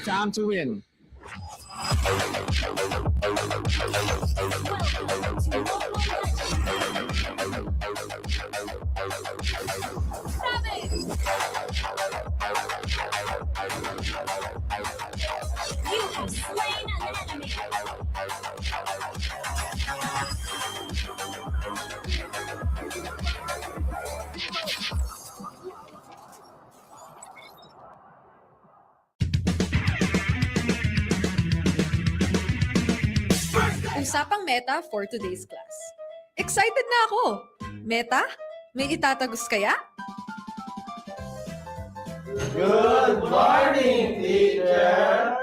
Time to win. You have slain an enemy. Usapang Meta for today's class. Excited na ako! Meta? May itatagos kaya? Good morning, teacher!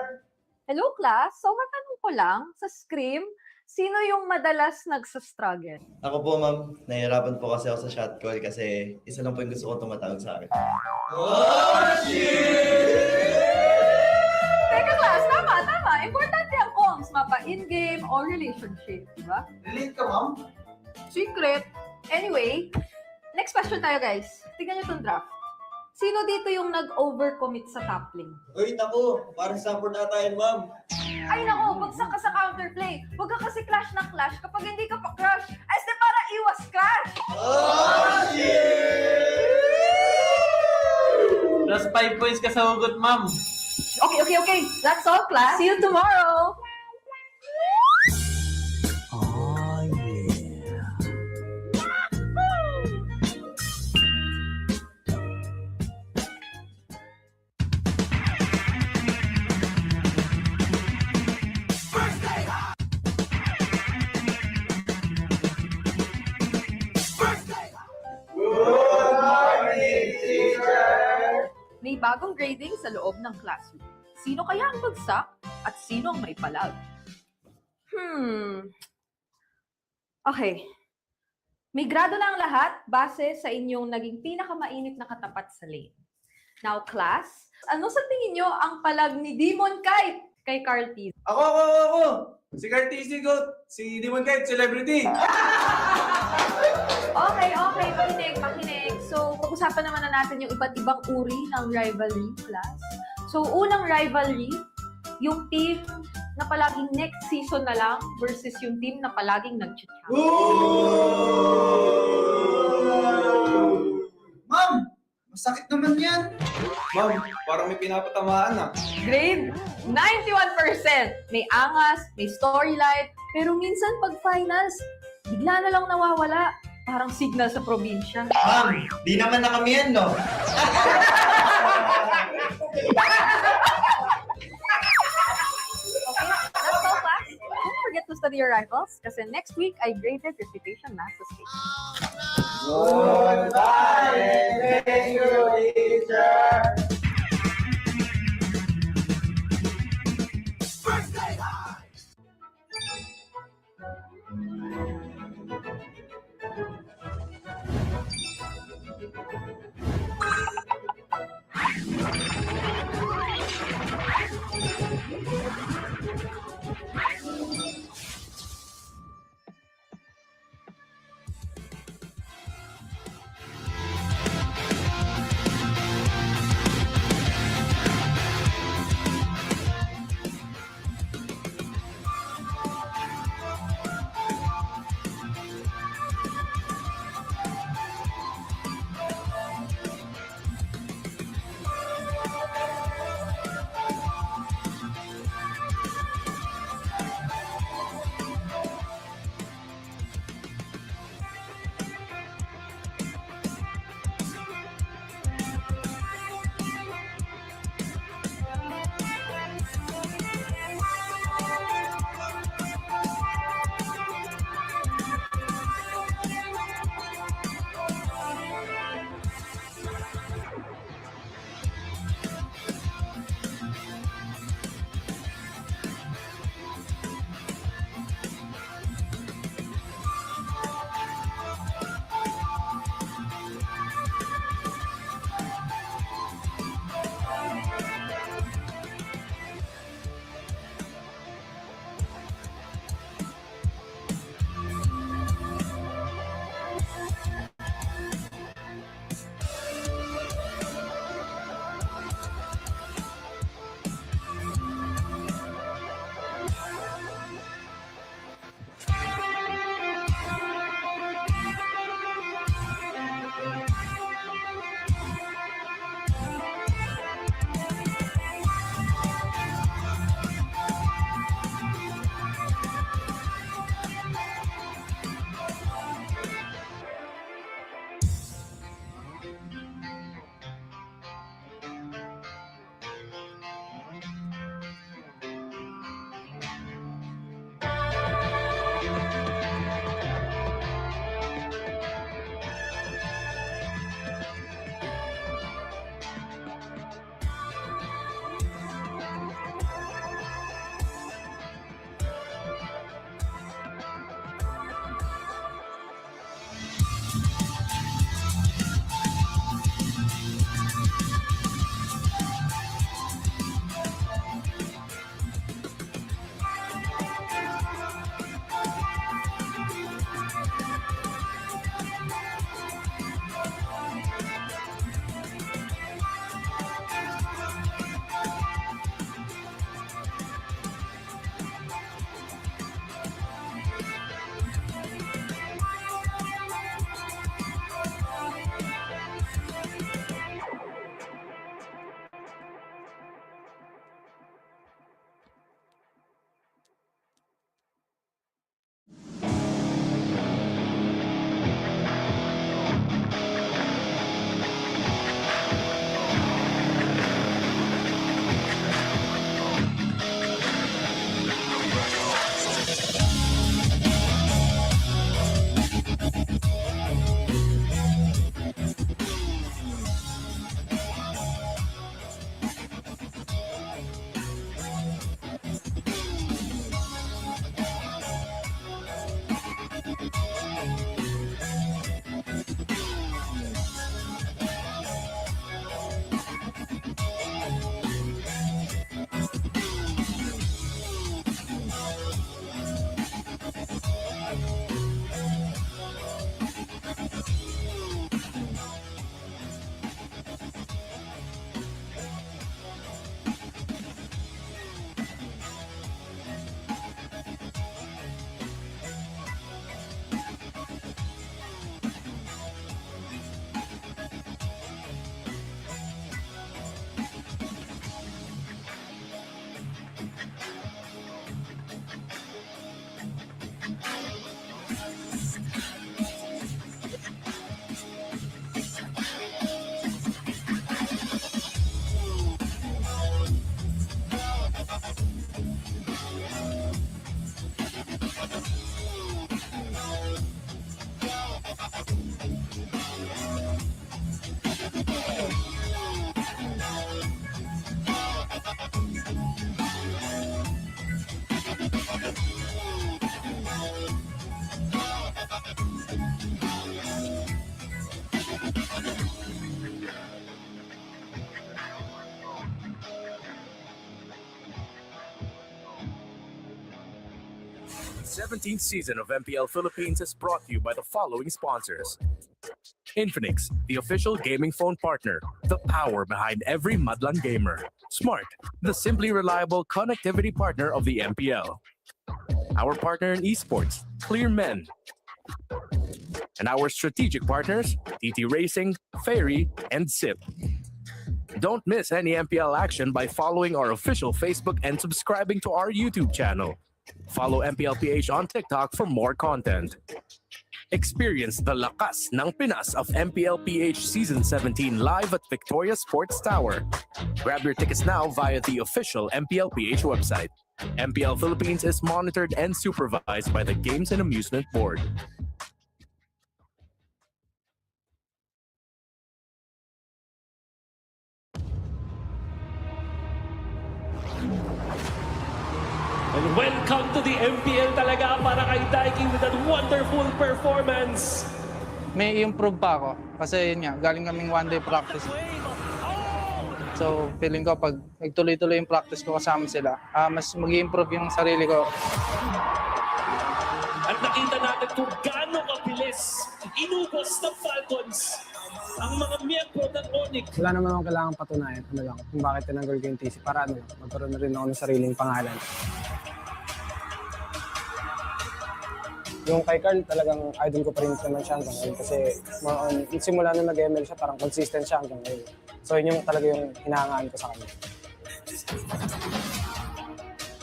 Hello class, so matanong ko lang, sa scrim, sino yung madalas nagsastruggle? Ako po, ma'am. Nahihirapan po kasi ako sa shot call kasi isa lang po yung gusto ko tumatawag sa akin. Teka class, tama. Importante ang comms, mapa in-game or relationship, di ba? Relate ka, ma'am? Secret. Anyway, next question tayo guys. Tingnan nyo itong draft. Sino dito yung nag-overcommit sa top lane? Uy, naku! Parang support ata yun, ma'am. Ay nako, bagsak ka sa counterplay. Huwag ka kasi clash ng clash kapag hindi ka pa crush. As de para iwas crush! Plus 5 points ka sa hugot, ma'am. Okay. That's all class. See you tomorrow! May bagong grading sa loob ng classroom. Sino kaya ang bagsak at sino ang may palag? Okay. May grado na ang lahat base sa inyong naging pinakamainit na katapat sa lane. Now, class, ano sa tingin nyo ang palag ni Demon Kite kay Carl T? Ako! Si Cartesi Goat, si Demon Kite, celebrity. Okay. Makinig. So, pag-usapan naman na natin yung iba't ibang uri ng rivalry, class. So, unang rivalry, yung team na palaging next season na lang versus yung team na palaging nag-champion. Ma'am! Masakit naman yan! Ma'am, parang may pinapatamaan na. Grade 91%. May angas, may storyline, pero minsan pag finals, bigla na lang nawawala. Parang signal sa probinsya. Ma'am! Di naman na kami yan, no? Okay, that's all class. Don't forget to study your rivals kasi next week I graded Reputation Master State. Goodbye! Thank you, teacher! 17th season of MPL Philippines is brought to you by the following sponsors. Infinix, the official gaming phone partner, the power behind every Madlang gamer. Smart, the simply reliable connectivity partner of the MPL. Our partner in esports, Clear Men. And our strategic partners, TT Racing, Ferry, and SIP. Don't miss any MPL action by following our official Facebook and subscribing to our YouTube channel. Follow MPLPH on TikTok for more content. Experience the lakas ng Pinas of MPLPH Season 17 live at Victoria Sports Tower. Grab your tickets now via the official MPLPH website. MPL Philippines is monitored and supervised by the Games and Amusement Board. And welcome to the MPL talaga para kay Daiki with that wonderful performance. May improve pa ako kasi yun nga, galing kaming one-day practice. So, feeling ko pag nagtuloy-tuloy yung practice ko kasama sila, mas mag-improve yung sarili ko. At nakita natin kung gaano kabilis inubos ng Falcons ang mga miyembro ng Onyx. Wala naman akong kailangang patunayan kung bakit tinanggal ko yung TC para magkaroon na rin ako ng sariling pangalan. Yung kay Carl, talagang idol ko pa rin naman siya hanggang ngayon kasi simula nung nag-ML siya, parang consistent siya hanggang ngayon. So yun yung talaga yung hinahangaan ko sa kanya.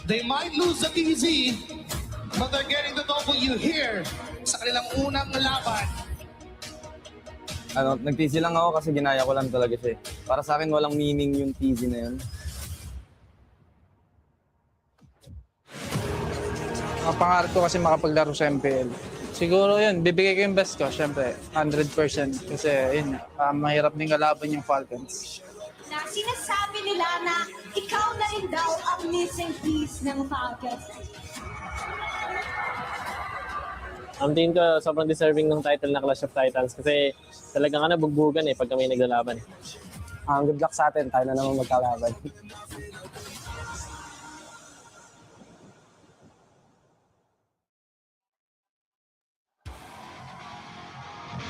They might lose the TZ, but they're getting the W here sa kanilang unang laban. Nag-TZ lang ako kasi ginaya ko lang talaga siya. Para sa akin, walang meaning yung TZ na yun. Ang pangarap ko kasi makapaglaro sa MPL. Siguro yun, bibigay ko yung best ko, syempre, 100%. Kasi yun, mahirap din kalaban yung Falcons. Na sinasabi nila na ikaw na rin daw ang missing piece ng Falcons. Ang tingin ko, sobrang deserving ng title na Clash of Titans kasi talagang nabugbugan pag kami naglalaban. Good luck sa atin, tayo na naman magkalaban.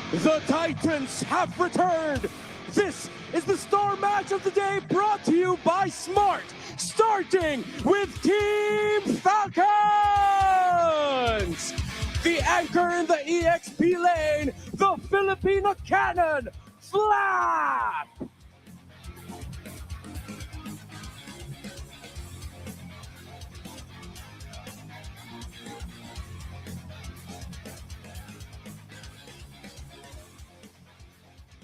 The Titans have returned. This is the star match of the day brought to you by Smart, starting with Team Falcons. The anchor in the EXP lane, the Filipino cannon, Flap.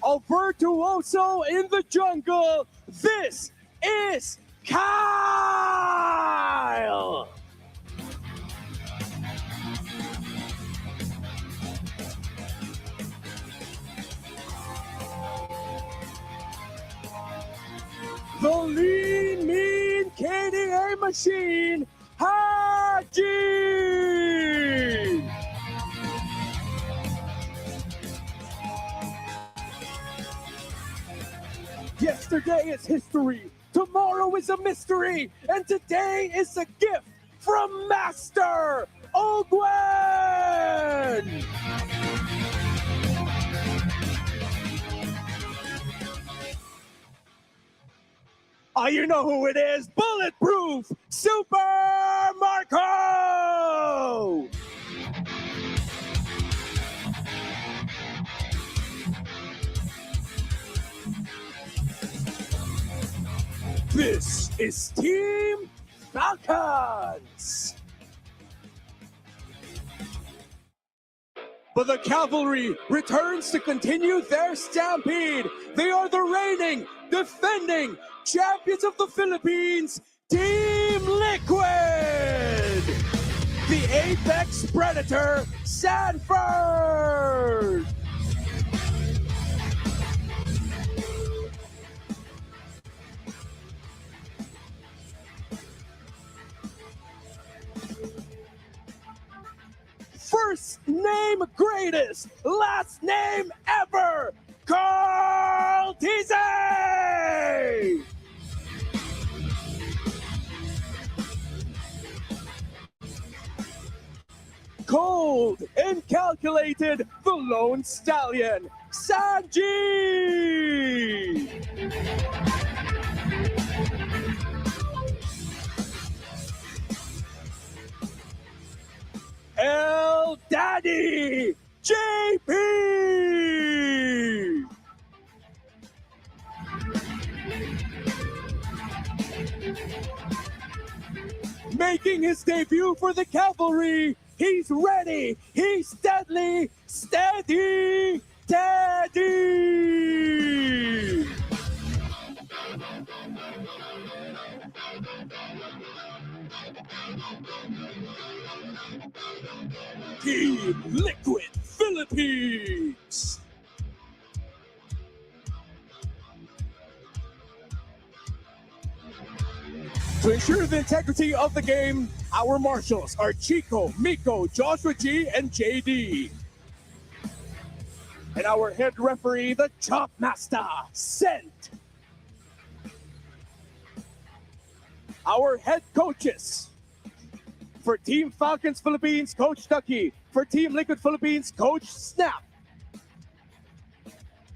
A virtuoso in the jungle, this is Kyle! The lean, mean KDA machine, Haji! Yesterday is history, tomorrow is a mystery, and today is a gift from Master Ogwen! Oh, you know who it is, Bulletproof Super Marco! This is Team Falcons! But the cavalry returns to continue their stampede. They are the reigning, defending champions of the Philippines, Team Liquid! The Apex Predator, Sanford! First name greatest, last name ever, Carl Tizay! cold and calculated, the lone stallion, Sanji! El Daddy, JP! Making his debut for the cavalry, he's ready, he's deadly, steady, Teddy! Team Liquid Philippines! To ensure the integrity of the game, our marshals are Chico, Miko, Joshua G, and JD. And our head referee, the Chop Master, Sent. Our head coaches, for Team Falcons Philippines, Coach Ducky. For Team Liquid Philippines, Coach Snap.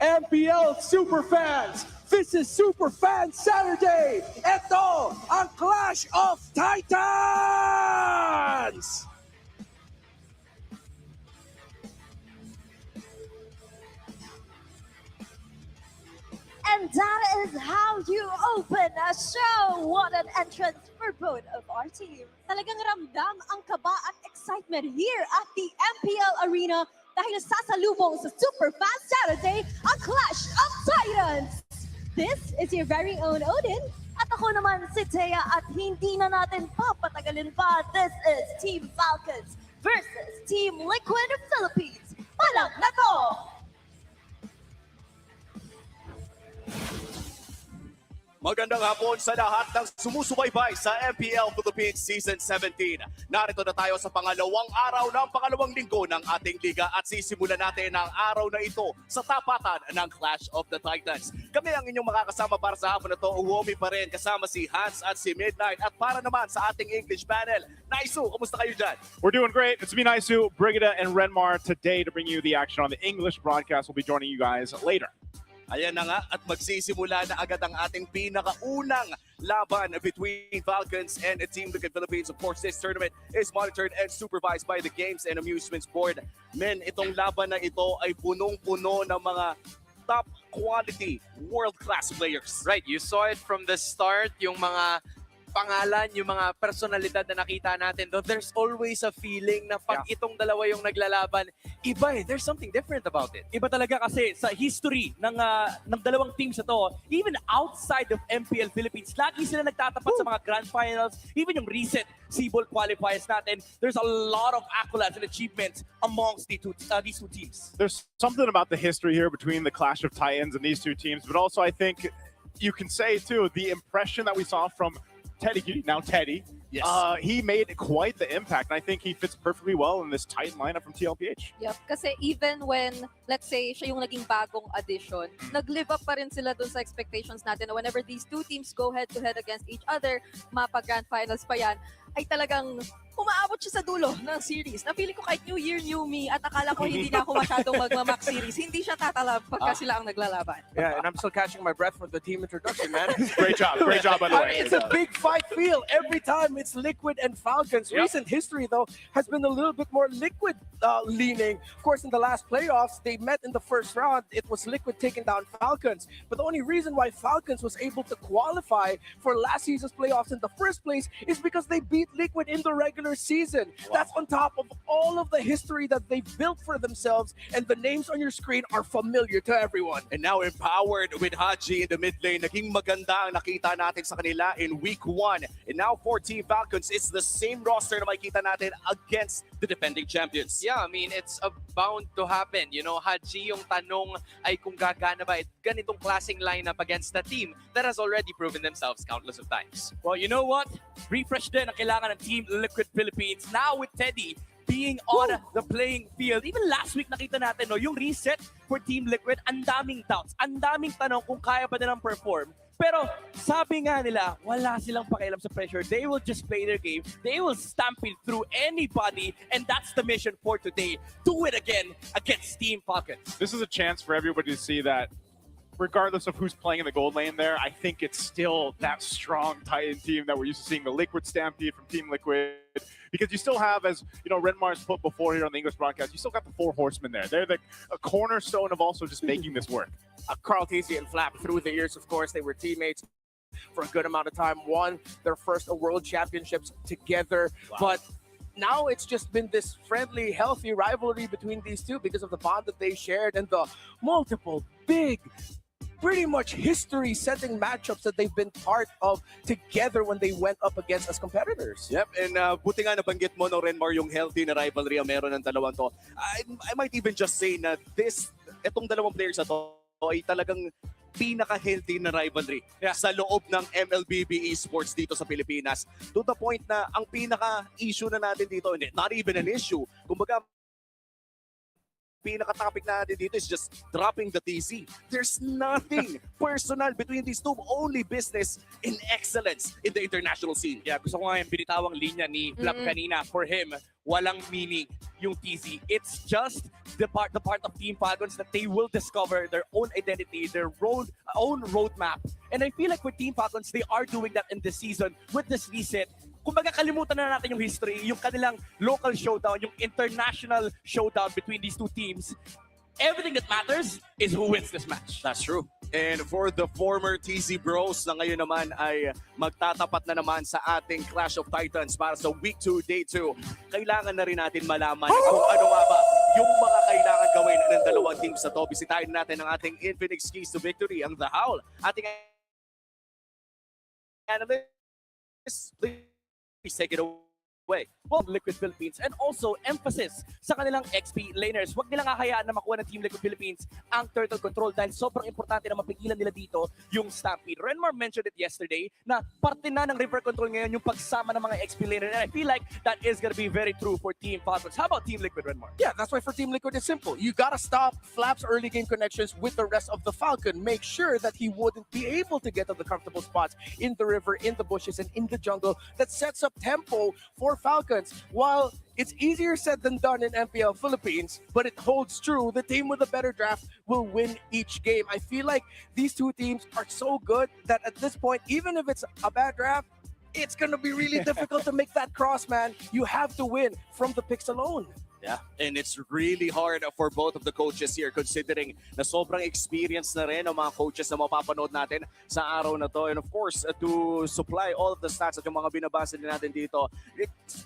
MPL Superfans, this is Superfan Saturday. Ito ang Clash of Titans! And that is how you open a show. What an entrance for both of our teams. Talagang ramdam ang kaba at excitement here at the MPL Arena dahil sasalubong sa Super Fast Saturday ang Clash of Titans. This is your very own Odin. At ako naman si Thea at hindi na natin papatagalin pa. This is Team Falcons versus Team Liquid Philippines. Palag na to! Magandang hapon sa lahat ng sumusubaybay sa MPL Philippines Season 17. Narito na tayo sa pangalawang araw ng pangalawang linggo ng ating liga at sisimulan natin ang araw na ito sa tapatan ng Clash of the Titans. Kami ang inyong makakasama para sa hapon na ito, Uwomi pa rin, kasama si Hans at si Midnight. At para naman sa ating English panel, Naisu, kumusta kayo dyan? We're doing great. It's me, Naisu, Brigida, and Renmar today to bring you the action on the English broadcast. We'll be joining you guys later. Ayan na nga at magsisimula na agad ang ating pinakaunang laban between Falcons and Team Liquid Philippines. Of course, this tournament is monitored and supervised by the Games and Amusements Board. Men, itong laban na ito ay punong-puno ng mga top quality world-class players. Right, you saw it from the start, yung mga pangalan, yung mga personalidad na nakita natin doon. There's always a feeling na pag itong dalawa yung naglalaban, iba eh. There's something different about it. Iba talaga kasi sa history ng dalawang teams na to, even outside of MPL Philippines, lagi sila nagtatapat sa mga grand finals, even yung recent Seaball qualifiers natin, there's a lot of accolades and achievements amongst these two teams. There's something about the history here between the Clash of Titans and these two teams, but also I think you can say too, the impression that we saw from Teddy, now Teddy, yes. He made quite the impact. And I think he fits perfectly well in this tight lineup from TLPH. Yep, kasi even when, let's say, siya yung naging bagong addition, nag-live up pa rin sila dun sa expectations natin na whenever these two teams go head-to-head against each other, mapa-grand finals pa yan, ay talagang umaabot siya sa dulo ng series. Napili ko kahit New Year, New Me, at akala ko hindi na ako masyadong magmamak series. Hindi siya tatalab pagka sila ang naglalaban. Yeah, and I'm still catching my breath from the team introduction, man. Great job by the way. It's a big fight feel every time it's Liquid and Falcons. Yep. Recent history, though, has been a little bit more Liquid leaning. Of course, in the last playoffs, they met in the first round. It was Liquid taking down Falcons. But the only reason why Falcons was able to qualify for last season's playoffs in the first place is because they beat Liquid in the regular season. Wow. That's on top of all of the history that they've built for themselves, and the names on your screen are familiar to everyone. And now empowered with Haji in the mid lane, naging maganda ang nakita natin sa kanila in week 1. And now for Team Falcons, it's the same roster na makikita natin against the defending champions. Yeah, I mean, it's bound to happen. You know, Haji, yung tanong ay kung gagana ba ganitong klaseng lineup against a team that has already proven themselves countless of times. Well, you know what? Refresh din ang kailangan ng Team Liquid Philippines. Now with Teddy being on the playing field. Even last week nakita natin, no, yung reset for Team Liquid, ang daming doubts, ang daming tanong kung kaya ba nilang perform Pero sabi nga nila, wala silang pakialam sa pressure. They will just play their game. They will stampede through anybody. And that's the mission for today. Do it again against Team Falcons. This is a chance for everybody to see that regardless of who's playing in the gold lane there, I think it's still that strong Titan team that we're used to seeing, the Liquid Stampede from Team Liquid. Because you still have, as you know, Renmar's put before here on the English broadcast, you still got the 4 horsemen there. They're a cornerstone of also just making this work. Carl TC and Flap through the years, of course, they were teammates for a good amount of time, won their first World Championships together. But now it's just been this friendly, healthy rivalry between these two because of the bond that they shared and the multiple big, pretty much history-setting matchups that they've been part of together when they went up against as competitors. Yep, and buti nga nabanggit mo, no, Renmar, yung healthy na rivalry ang meron ng dalawang to. I might even just say na itong dalawang players na to ay talagang pinaka-healthy na rivalry sa loob ng MLBB Esports dito sa Pilipinas. To the point na ang pinaka-issue na natin dito, not even an issue, kumbaga pinaka-topic natin dito is just dropping the TC. There's nothing personal between these two, only business in excellence in the international scene. Yeah, gusto ko nga yung binitawang linya ni Flap kanina. For him, walang meaning yung TC. It's just the part of Team Falcons that they will discover their own identity, their own roadmap. And I feel like with Team Falcons, they are doing that in this season with this reset. Kumbaga kalimutan na natin yung history, yung kanilang local showdown, yung international showdown between these two teams. Everything that matters is who wins this match. That's true. And for the former TC Bros na ngayon naman ay magtatapat na naman sa ating Clash of Titans para sa Week 2, Day 2, kailangan na rin natin malaman kung ano nga ba yung mga kailangan gawin ng dalawang teams na to. Bisitahin natin ang ating Infinix Keys to Victory, ang The Howl. Ating analyst, please take it away. Well, Liquid Philippines, and also emphasis sa kanilang XP laners. Huwag nilang kakayaan na makuha ng Team Liquid Philippines ang turtle control dahil sobrang importante na mapigilan nila dito yung Stampede. Renmar mentioned it yesterday na parte na ng river control ngayon yung pagsama ng mga XP laner, and I feel like that is gonna be very true for Team Falcons. How about Team Liquid, Renmar? Yeah, that's why for Team Liquid it's simple. You gotta stop Flap's early game connections with the rest of the Falcon. Make sure that he wouldn't be able to get to the comfortable spots in the river, in the bushes, and in the jungle. That sets up tempo for Falcons. While it's easier said than done in MPL Philippines, but it holds true. The team with a better draft will win each game. I feel like these two teams are so good that at this point, even if it's a bad draft, it's going to be really difficult to make that cross, man. You have to win from the picks alone. Yeah, and it's really hard for both of the coaches here considering na sobrang experience na rin ang mga coaches na mapapanood natin sa araw na to. And of course, to supply all of the stats at yung mga binabasa din natin dito,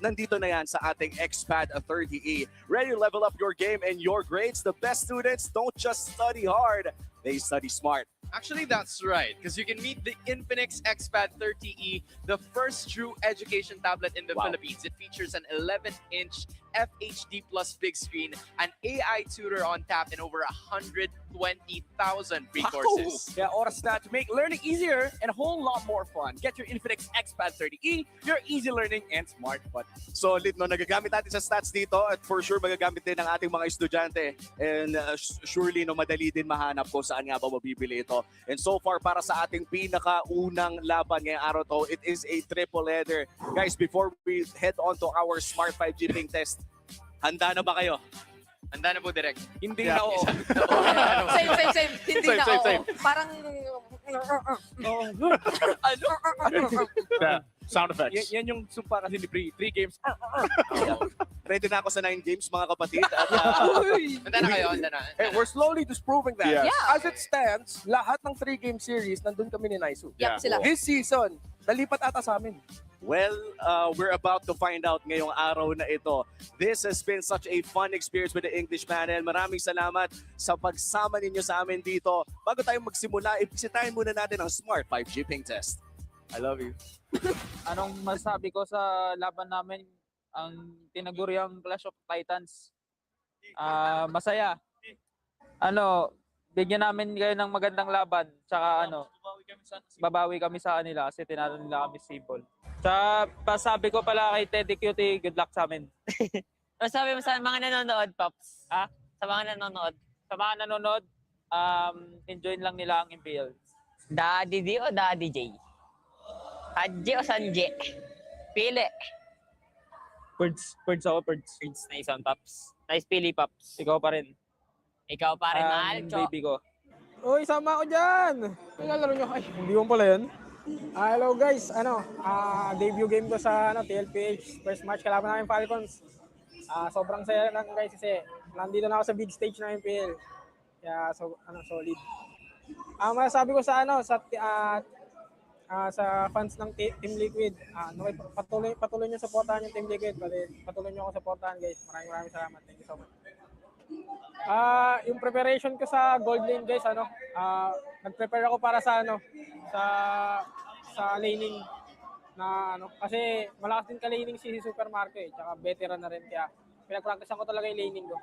nandito na yan sa ating XPad 30E. Ready to level up your game and your grades? The best students don't just study hard, they study smart. Actually, that's right, because you can meet the Infinix XPad 30E, the first true education tablet in the Philippines. It features an 11-inch FHD plus big screen, an AI tutor on tap, and over 120,000 free courses. Yeah, oras na to make learning easier and a whole lot more fun. Get your Infinix XPad 30E, your easy learning and smart button. Solid, no? Nagagamit natin sa stats dito at for sure magagamit din ng ating mga estudyante. And surely, no, madali din mahanap kung saan nga ba mabibili ito. And so far, para sa ating pinakaunang laban ngayong araw to, it is a triple header. Guys, before we head on to our Smart 5G ping test, handa na ba kayo? Handa na po, Direk. Hindi na oo. Same. Hindi na oo. Parang... Sound effects. Yan yung sumpa kasi ni Brie. 3 games. Ready na ako sa 9 games, mga kapatid. At, Handa na kayo, handa na. Hey, we're slowly disproving that. Yes. Yeah. As it stands, lahat ng 3-game series, nandun kami ni Naisu. Yep, sila. This season, nalipat ata sa amin. well, we're about to find out ngayong araw na ito. This has been such a fun experience with the English panel. Maraming salamat sa pagsama ninyo sa amin dito. Bago tayo magsimula, ibisitahin muna natin ang Smart 5G ping test. I love you. Anong masabi ko sa laban namin, ang tinaguriang Clash of Titans? Masaya. Bigyan namin kayo ng magandang laban. Tsaka babawi kami sa kanila kasi tinalo nila kami Sibol. Tsaka pasabi ko pala kay Teddy Cutie, good luck sa amin. Masabi mo sa mga nanonood, Pops? Ha? Sa mga nanonood? Sa mga nanonood, enjoy lang nila ang MPL. Daddy D o Daddy J? Hadje o Sanje? Pili. Birds ako, birds. Birds, nice one, Pops. Nice pili, Pops. Ikaw pa rin. Ikaw pa rin, mahal, Cho. Baby ko. Uy, sama ako dyan! Nilalaro nyo. Ay, hindi mo pala yun. Hello guys, debut game ko sa TLPH. First match kalaban namin Falcons. Sobrang saya lang guys kasi nandito na ako sa big stage ng MPL. Kaya solid. Masasabi ko sa sa fans ng Team Liquid, patuloy niyo suportahan yung Team Liquid. Patuloy niyo ako suportahan guys. Maraming salamat. Thank you so much. Yung preparation ko sa gold lane guys, nag-prepare ako para sa sa laning na kasi malakas din ka-laning si Super Marco tsaka veteran na rin kaya pinag-practicean ko talaga yung laning ko.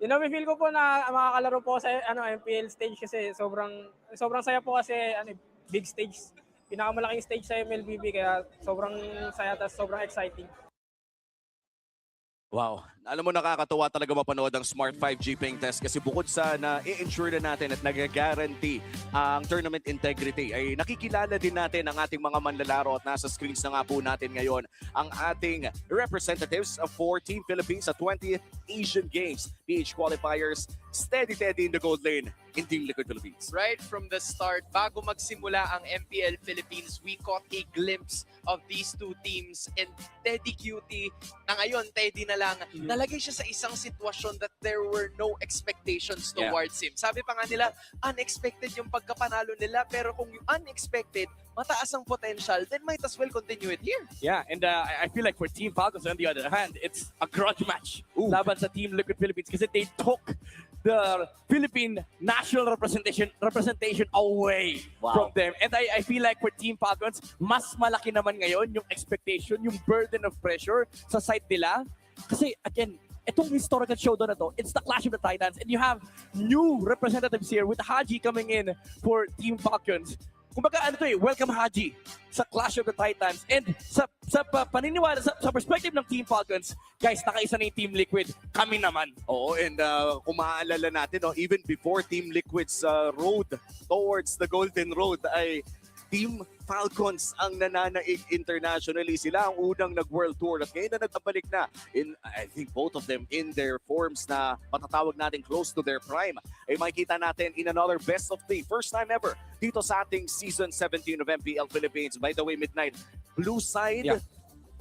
Feel ko po na makakalaro po sa MPL stage kasi sobrang saya po kasi big stage. Pinakamalaking stage sa MLBB kaya sobrang saya at sobrang exciting. Wow. Alam mo, nakakatuwa talaga mapanood ang Smart 5G ping test kasi bukod sa na-i-ensure na natin at nag-guarantee ang tournament integrity ay nakikilala din natin ang ating mga manlalaro at nasa screens na nga po natin ngayon ang ating representatives for Team Philippines sa 20th Asian Games PH qualifiers. Steady in the gold lane in Team Liquid Philippines. Right from the start, bago magsimula ang MPL Philippines, we caught a glimpse of these two teams and Teddy Cutie na ngayon, Teddy na lang, nalagay siya sa isang sitwasyon that there were no expectations towards him. Sabi pa nga nila, unexpected yung pagkapanalo nila, pero kung yung unexpected, mataas ang potential, then might as well continue it here. Yeah, and I feel like for Team Falcons on the other hand, it's a grudge match laban sa Team Liquid Philippines kasi they took the Philippine national representation away from them. And I feel like for Team Falcons, mas malaki naman ngayon yung expectation, yung burden of pressure sa side nila. Kasi again, itong historical showdown na to, it's the Clash of the Titans and you have new representatives here with Haji coming in for Team Falcons. Kumbaga welcome Haji sa Clash of the Titans. And sa paniniwala, sa perspective ng Team Falcons, guys, nakaisa na yung Team Liquid, kami naman. Oo, and kung maaalala natin, even before Team Liquid's road towards the Golden Road ay Team Falcons ang nananaig internationally. Sila ang unang nag-world tour at ngayon na nagbalik na in, I think both of them in their forms na matatawag natin close to their prime. Ay makikita natin in another best of 3. First time ever dito sa ating Season 17 of MPL Philippines. By the way, Midnight, blue side,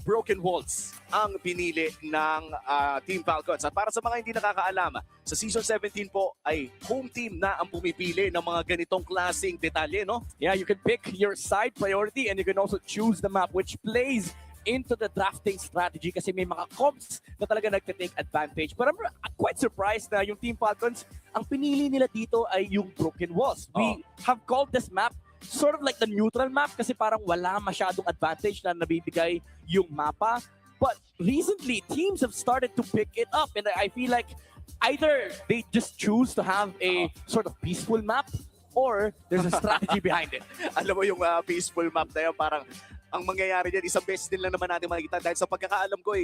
Broken Walls ang pinili ng Team Falcons. At para sa mga hindi nakakaalam, sa Season 17 po ay home team na ang pumipili ng mga ganitong klaseng detalye, no? Yeah, you can pick your side priority and you can also choose the map which plays into the drafting strategy kasi may mga comps na talaga nagte-take advantage. But I'm quite surprised na yung Team Falcons, ang pinili nila dito ay yung Broken Walls. We have called this map sort of like the neutral map kasi parang wala masyadong advantage na nabibigay yung mapa. But recently, teams have started to pick it up and I feel like either they just choose to have a sort of peaceful map or there's a strategy behind it. Alam mo yung peaceful map na yun, parang ang mangyayari dyan, isang beses din lang naman natin makikita dahil sa pagkakaalam ko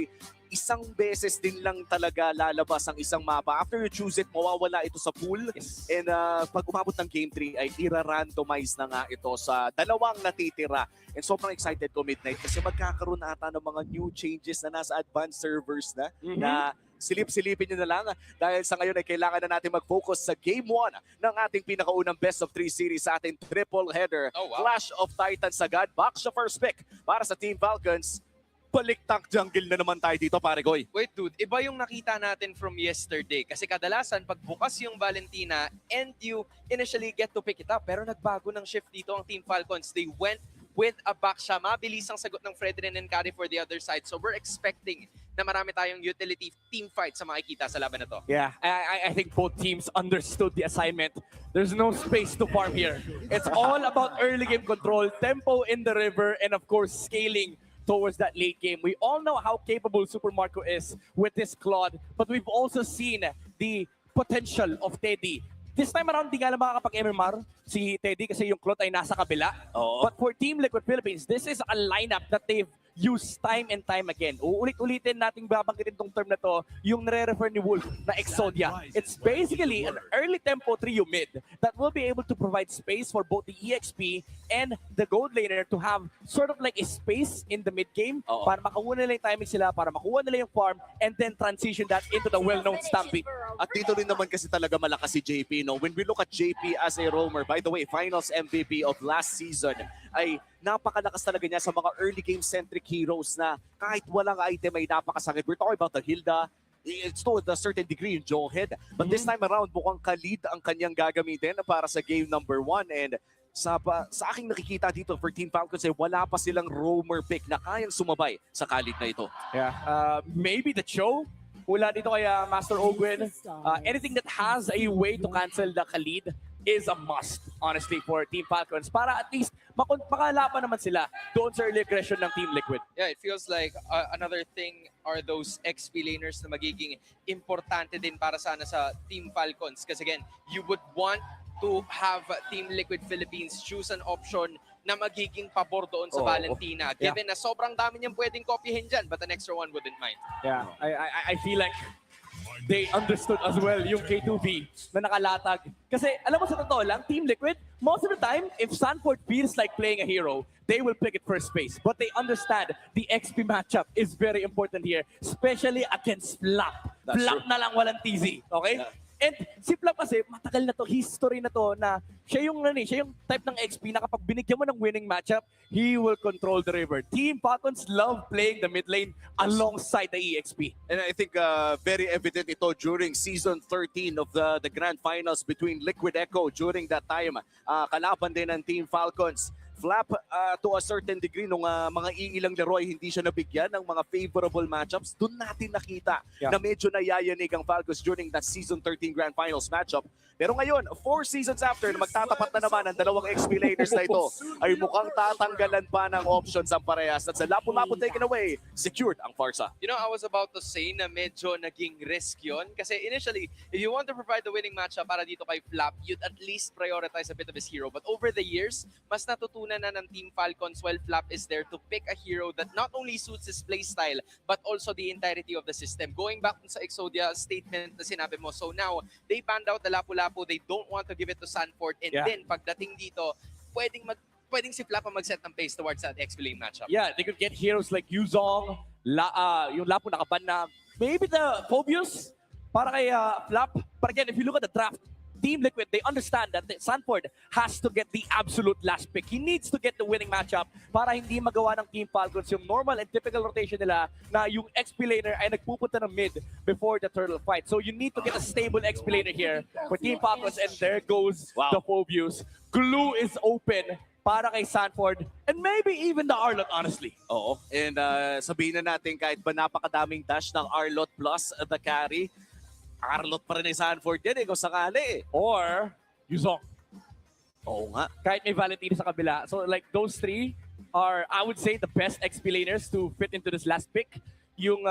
isang beses din lang talaga lalabas ang isang mapa. After you choose it, mawawala ito sa pool. And pag umabot ng Game 3 ay ira-randomize na nga ito sa dalawang natitira. And sobrang excited ko, Midnight, kasi magkakaroon na ata ng mga new changes na nasa advanced servers na na silip-silipin nyo na lang dahil sa ngayon ay kailangan na natin mag-focus sa Game 1 ng ating pinakaunang Best of 3 series sa ating triple header. Clash of Titans agad. Box sa first pick para sa Team Falcons. Balik-tak jungle na naman tayo dito, pare Goy. Wait dude, iba yung nakita natin from yesterday. Kasi kadalasan, pag bukas yung Valentina and you initially get to pick it up. Pero nagbago ng shift dito ang Team Falcons. They went with a backsha. Mabilis ang sagot ng Fredrin and Kari for the other side. So we're expecting na marami tayong utility team fight sa makikita sa laban na to. Yeah, I think both teams understood the assignment. There's no space to farm here. It's all about early game control, tempo in the river, and of course, scaling towards that late game. We all know how capable Super Marco is with this Claude, but we've also seen the potential of Teddy. This time around, di nga lang makakapag-MMR si Teddy kasi yung Claude ay nasa kabila. But for Team Liquid Philippines, this is a lineup that they've used time and time again. Uulit-ulitin nating babanggitin tong term na to, yung nare-refer ni Wolf na Exodia. It's basically an early tempo trio mid that will be able to provide space for both the EXP and the gold laner to have sort of like a space in the mid game para makuha nila yung timing sila, para makuha nila yung farm, and then transition that into the well-known Stampede. At dito rin naman kasi talaga malakas si JP. No? When we look at JP as a roamer, by the way, finals MVP of last season, ay napakalakas talaga niya sa mga early game-centric heroes na kahit walang item ay napakasakit. We're talking about the Hilda, it's to a certain degree yung Jawhead. But this time around, mukhang Khalid ang kanyang gagamitin para sa game number 1. And sa aking nakikita dito for Team Falcons, wala pa silang roamer pick na kayang sumabay sa Khalid na ito. Yeah, maybe the Cho. Wala dito kay Master Ogwin. Anything that has a way to cancel the Khalid is a must, honestly, for Team Falcons. Para at least makalaban naman sila doon sa early aggression ng Team Liquid. Yeah, it feels like another thing are those XP laners na magiging importante din para sana sa Team Falcons. Kasi again, you would want to have Team Liquid Philippines choose an option na magiging pabor doon sa Valentina. Given na sobrang dami niyang pwedeng kopyahin dyan, but an extra one wouldn't mind. Yeah, I feel like they understood as well yung K2V na nakalatag. Kasi alam mo sa totoo lang, Team Liquid, most of the time, if Sanford feels like playing a hero, they will pick it first space. But they understand the XP matchup is very important here, especially against Flap. Flap na lang walang TZ, okay? Yeah. And si Flap kasi, matagal na to, history na to, na siya yung type ng XP na kapag binigyan mo ng winning matchup, he will control the river. Team Falcons love playing the mid lane alongside the EXP. And I think very evident ito during Season 13 of the Grand Finals between Liquid Echo during that time. Kalaban din ng Team Falcons. Flap, to a certain degree, nung mga iilang laro ay hindi siya nabigyan ng mga favorable matchups, doon natin nakita na medyo nayayanig ang Falcons during that Season 13 Grand Finals matchup. Pero ngayon, 4 seasons after, na magtatapat na naman ang dalawang XP laners na ito, ay mukhang tatanggalan pa ng options ang parehas. At sa lapu-lapu taken away, secured ang Farsa. You know, I was about to say na medyo naging risk yun. Kasi initially, if you want to provide the winning matchup para dito kay Flap, you'd at least prioritize a bit of his hero. But over the years, mas natutunan na ng Team Falcons while Flap is there to pick a hero that not only suits his playstyle, but also the entirety of the system. Going back sa Exodia statement na sinabi mo, so now, they banned out the lapu-lapu, they don't want to give it to Sanford, and then pagdating dito, pwedeng si Flap ang mag-set ng pace towards that XP lane matchup. Yeah, they could get heroes like Yuzong, yung Lapu nakaban na, maybe the Phobius para kay Flap. But again, if you look at the draft, Team Liquid, they understand that Sanford has to get the absolute last pick. He needs to get the winning matchup para hindi magawa ng Team Falcons yung normal and typical rotation nila na yung XP laner ay nagpupunta ng mid before the turtle fight. So you need to get a stable XP laner here for Team Falcons, and there goes the Phobius. Glue is open para kay Sanford and maybe even the Arlot, honestly. Oo, and sabihin na natin kahit ba napakadaming dash ng Arlot plus the carry, Arlot pa rin ay Sanford yan kung sakali. Or Yuzong. Oo nga. Kahit may Valentina sa kabila. So like those three are, I would say, the best XP laners to fit into this last pick. Yung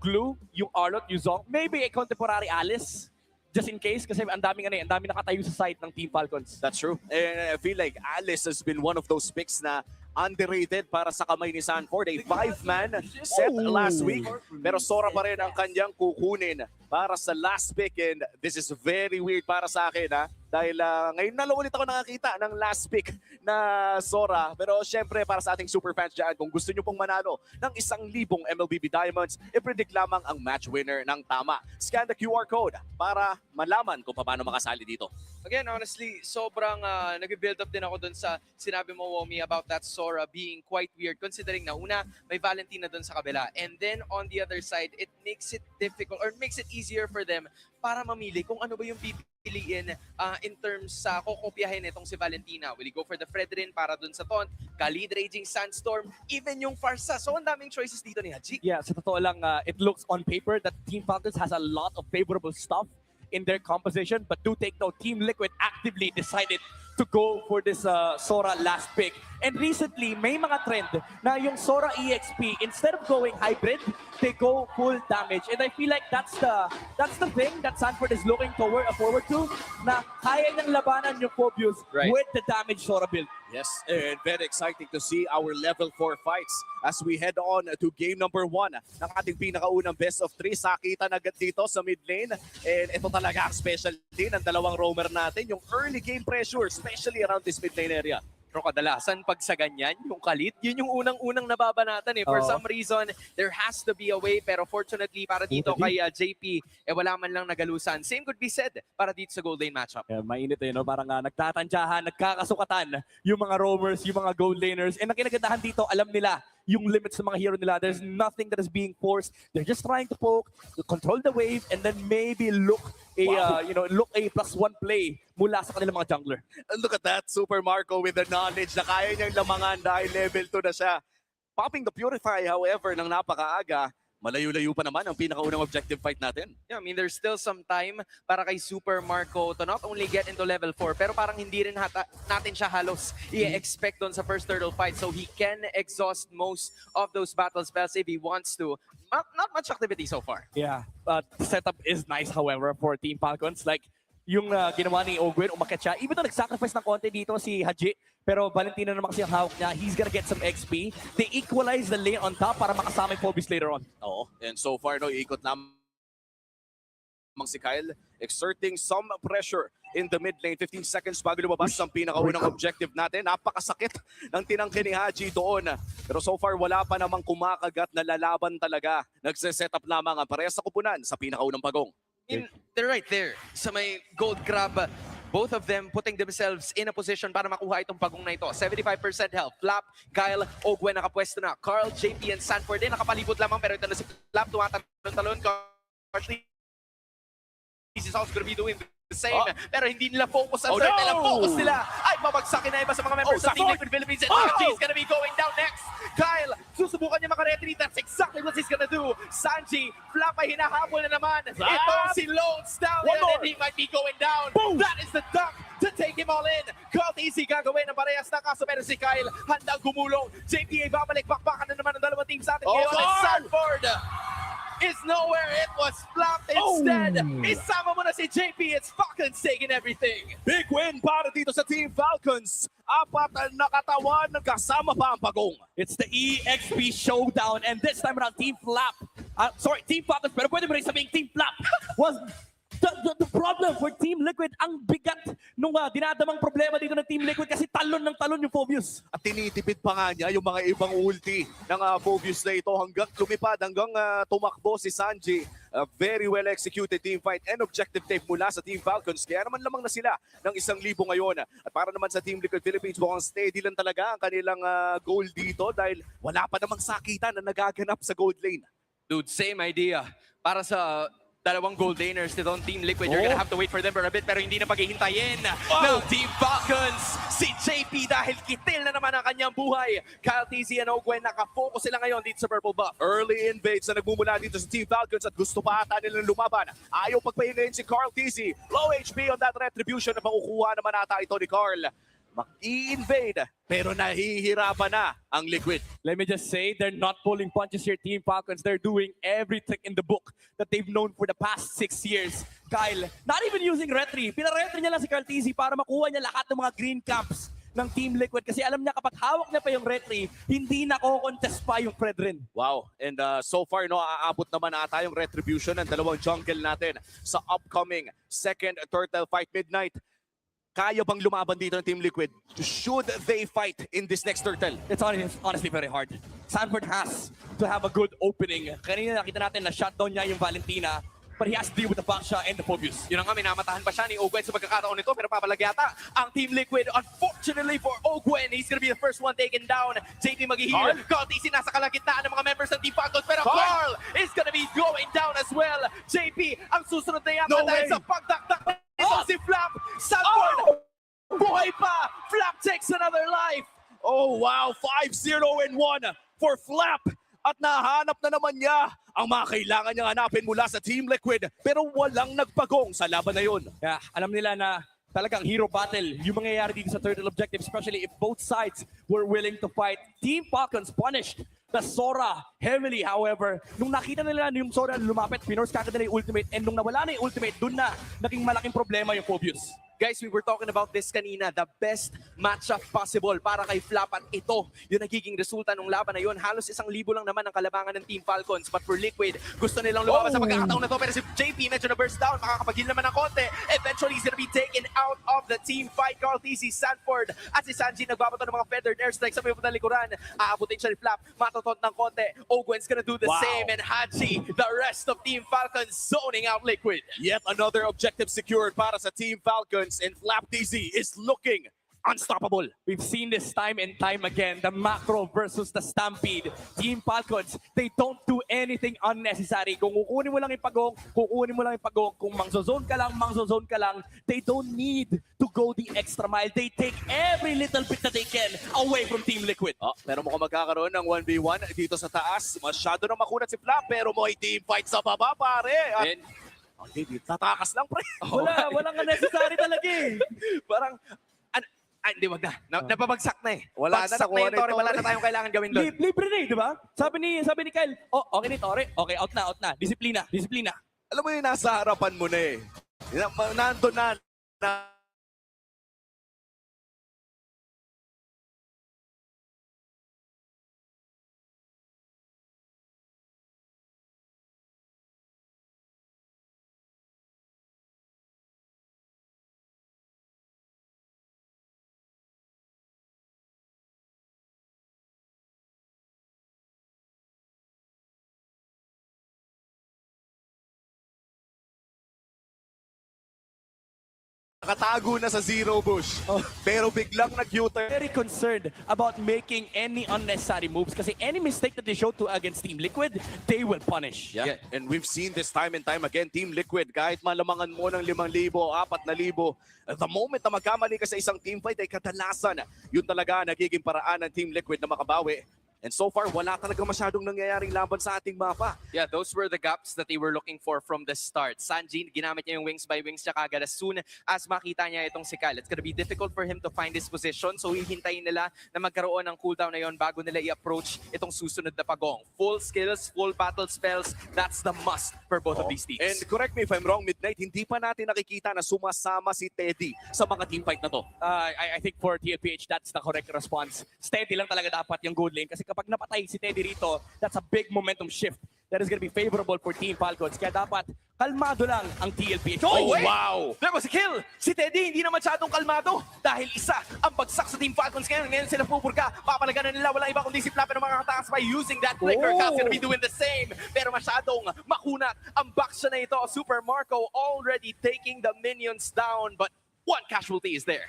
Glue, yung Arlot, Yuzong. Maybe a contemporary Alice. Just in case, kasi ang daming nakatayo sa side ng Team Falcons. That's true. And I feel like Alice has been one of those picks na underrated para sa kamay ni Sanford. A 5-man set last week. Pero Sora pa rin ang kanyang kukunin para sa last pick. And this is very weird para sa akin, ha? Dahil ngayon na lang ulit ako nakakita ng last pick na Sora. Pero syempre para sa ating super fans dyan, kung gusto nyo pong manalo ng 1,000 MLBB Diamonds, i-predict lamang ang match winner ng tama. Scan the QR code para malaman kung paano makasali dito. Again, honestly, sobrang nag-build up din ako dun sa sinabi mo, Womi, about that Sora being quite weird considering na una, may Valentina dun sa kabila. And then on the other side, it makes it difficult or makes it easier for them para mamili kung ano ba yung pipiliin in terms sa kokopyahin itong si Valentina. Will you go for the Fredrin para dun sa Taunt, Khalid Raging Sandstorm, even yung Farsa. So ang daming choices dito ni Haji. Yeah, sa totoo lang, it looks on paper that Team Falcons has a lot of favorable stuff in their composition, but do take note, Team Liquid actively decided to go for this Sora last pick. And recently, may mga trend na yung Sora EXP, instead of going hybrid, they go full damage. And I feel like that's the thing that Sanford is looking forward to, na kaya niyang labanan yung Phobius with the damage Sora build. Yes, and very exciting to see our level 4 fights as we head on to game number 1 ng ating pinakaunang best of 3. Sakitan agad dito sa mid lane. And ito talaga ang specialty ng dalawang roamer natin, yung early game pressure, especially around this mid lane area. Pero kadalasan pag sa ganyan, yung kalit, yun yung unang-unang nababanatan eh. For some reason, there has to be a way. Pero fortunately, para dito kay JP, wala man lang nagalusan. Same could be said para dito sa gold lane matchup. Yeah, mainit eh, no? Parang nagtatantyahan, nagkakasukatan yung mga roamers, yung mga gold laners. And ang kinagandahan dito, alam nila yung limits ng mga hero nila. There's nothing that is being forced. They're just trying to poke, to control the wave, and then maybe look a +1 play mula sa kanilang mga jungler. And look at that, Super Marco with the knowledge na kaya niyang lamangan dahil level 2 na siya. Popping the Purify, however, ng napakaaga, malayo-layo pa naman ang pinakaunang objective fight natin. Yeah, I mean, there's still some time para kay Super Marco to not only get into level 4, pero parang hindi rin natin siya halos i-expect doon sa first turtle fight. So he can exhaust most of those battle spells if he wants to. Not much activity so far. Yeah, the setup is nice, however, for Team Falcons. Like, yung ginawa ni Ogwen, umakyat siya. Even though nag-sacrifice ng konti dito si Haji, pero Valentina naman kasi ang hawak niya. He's gonna get some XP. They equalize the lane on top para makasama yung Phobius later on. Oo, and so far, no, iikot lamang si Kyle, exerting some pressure in the mid lane. 15 seconds bago lumabas ang pinakaunang objective natin. Napakasakit ng tinangke ni Haji doon. Pero so far, wala pa namang kumakagat na lalaban talaga. Nagse-set up lamang ang parehas sa kupunan sa pinakaunang pagong. They're right there sa may gold grab. Both of them putting themselves in a position para makuha itong pagong na ito. 75% health. Flap, Kyle, Ogwen nakapwesto na. Carl, JP, and Sanford din nakapalibot lamang. Pero ito na si Flap, tumatalon-talon. This is also going to be doing the same. Pero hindi nila focus ang circle. Ang focus nila ay babagsakin na iba sa mga members ng Team Liquid Philippines. And Sanji is going to be going down next. Kyle, susubukan niya makaretreat. That's exactly what he's going to do. Sanji, Flap ay hinahabol na naman. Ito si Lone Stallion and he might be going down. Boom. That is the dunk to take him all in. Called easy gagawin ng parehas na kaso. Pero si Kyle handang gumulong. JPA babalik. Bakbakan na naman ang dalawang team sa atin. Ngayon at Sanford is nowhere. It was Flap instead. Isama mo na si JP. It's Falcons taking everything. Big win para dito sa Team Falcons. 4 na katawan, kasama pa ang pagong. It's the EXP showdown, and this time around, Team Flap. Team Falcons, pero pwede mo rin sabihin Team Flap was the problem for Team Liquid. Ang bigat nung dinadamang problema dito ng Team Liquid kasi talon ng talon yung Phobius. At tinitipid pa nga niya yung mga ibang ulti ng Phobius na ito hanggang lumipad, hanggang tumakbo si Sanji. A very well executed team fight and objective tape mula sa Team Falcons. Kaya naman lamang na sila ng 1,000 ngayon. At para naman sa Team Liquid Philippines, mukhang steady lang talaga ang kanilang goal dito dahil wala pa namang sakitan na nagaganap sa gold lane. Dude, same idea. Para sa dalawang gold laners nitong Team Liquid, you're gonna have to wait for them for a bit, pero hindi na paghihintayin ng Team Falcons. Si JP dahil kitil na naman ang kanyang buhay. Kyle TZ and Ogwen nakafocus sila ngayon dito sa purple buff. Early invades na nagmumula dito sa Team Falcons at gusto pa ata nilang lumaban. Ayaw pagpahingayin si Carl TZ. Low HP on that retribution na makukuha naman ata ito ni Carl. Mag-i-invade, pero nahihirapan na ang Liquid. Let me just say, they're not pulling punches here, Team Falcons. They're doing every trick in the book that they've known for the past 6 years. Kyle, not even using retry. Pinaretry niya lang si Carl TZ para makuha niya lahat ng mga green camps ng Team Liquid. Kasi alam niya kapag hawak niya pa yung retry, hindi nako-contest pa yung Fredrin. Wow, and so far, no, aabot naman ata yung retribution ng dalawang jungle natin sa upcoming second turtle fight midnight. Kaya bang lumaban dito ng Team Liquid? Should they fight in this next turtle? It's honestly very hard. Sanford has to have a good opening. Kanina nakita natin na shutdown niya yung Valentina, but he has to deal with the Baksha and the Phobius. Yun nga, minamatahan pa siya ni Ogwen sa pagkakataon nito, pero papalag-yata ang Team Liquid. Unfortunately for Ogwen, he's gonna be the first one taken down. JP mag-heal. Carl TC nasa kalagitnaan ng mga members ng Team Falcons, pero Carl is gonna be going down as well. JP, ang susunod na yata dahil sa pagdakdak ito si Flap. Sanford, buhay pa. Flap takes another life. Oh wow, 5-0 and 1 for Flap. At nahanap na naman niya ang mga kailangan niyang hanapin mula sa Team Liquid. Pero walang nagpagong sa laban na yun. Yeah, alam nila na talagang hero battle yung mangyayari dito sa turtle objective, especially if both sides were willing to fight. Team Falcons punished the Sora heavily. However, nung nakita nila yung Sora lumapit, pinorse kagad nila yung ultimate, and nung nawala na yung ultimate, dun na naging malaking problema yung Phobius. Guys, we were talking about this kanina, the best matchup possible para kay Flap, at ito yung nagiging resulta ng laban na yun. Halos 1,000 lang naman ang kalabangan ng Team Falcons, but for Liquid, gusto nilang lumabas sa pagkakataon na to, pero si JP medyo na burst down, makakapag-heal naman ng konti. Eventually, he's gonna be taken out of the team fight. Carl TC, Sanford, at si Sanji nagbabato ng mga feathered airstrike sa may punta likuran. Aabutin siya ni Flap, matotot ng konti. Ogwen's gonna do the same, and Haji, the rest of Team Falcons zoning out Liquid. Yet another objective secured para sa Team Falcons, and Flap DZ is looking unstoppable. We've seen this time and time again, the macro versus the stampede. Team Falcons, they don't do anything unnecessary. Kung kukunin mo lang yung pagong, kukunin mo lang yung pagong. Kung mangzozone ka lang, they don't need to go the extra mile. They take every little bit that they can away from Team Liquid. Pero mukhang magkakaroon ng 1v1 dito sa taas. Masyado nang makunat si Flap, pero may team fight sa baba, pare. At hindi, tatakas lang, pre. Walang unnecessary talaga eh. Parang, hindi, wag na. Napabagsak na eh. Wala na, Bagsak nakuha yung na Tore, yung wala Tore. na tayong kailangan gawin doon. Libre na eh, di ba? Sabi ni Kyle, okay ni Tore. Okay, out na. Disiplina. Alam mo yung nasa harapan mo na eh. Nandun na. Nakatago na sa zero bush. Pero biglang nag-U-turn. Very concerned about making any unnecessary moves kasi any mistake that they show to against Team Liquid, they will punish. Yeah. And we've seen this time and time again, Team Liquid, kahit malamangan mo ng 5,000, 4,000, the moment na magkamali ka sa isang team fight ay kadalasan, yun talaga nagiging paraan ng Team Liquid na makabawi. And so far, wala talaga masyadong nangyayaring laban sa ating mapa. Yeah, those were the gaps that they were looking for from the start. Sanji, ginamit niya yung wings by wings niya kagad as soon as makita niya itong si Kyle. It's gonna be difficult for him to find his position, so hihintayin nila na magkaroon ng cooldown na yon bago nila i-approach itong susunod na pagong. Full skills, full battle spells, that's the must for both of these teams. And correct me if I'm wrong, Midnight, hindi pa natin nakikita na sumasama si Teddy sa mga team fight na to. I think for TLPH, that's the correct response. Steady lang talaga dapat yung gold lane kasi kapag napatay si Teddy rito, that's a big momentum shift that is going to be favorable for Team Falcons. Kaya dapat kalmado lang ang TLPH. Oh, wow! There was a kill! Si Teddy hindi na masyadong kalmado dahil isa ang bagsak sa Team Falcons ngayon. Ngayon sila pupurga. Papalaganan nila. Walang iba kundi si Flap ng mga kataas by using that flicker. Cal's gonna be doing the same. Pero masyadong makunat ang backsya na ito. Super Marco already taking the minions down, but one casualty is there.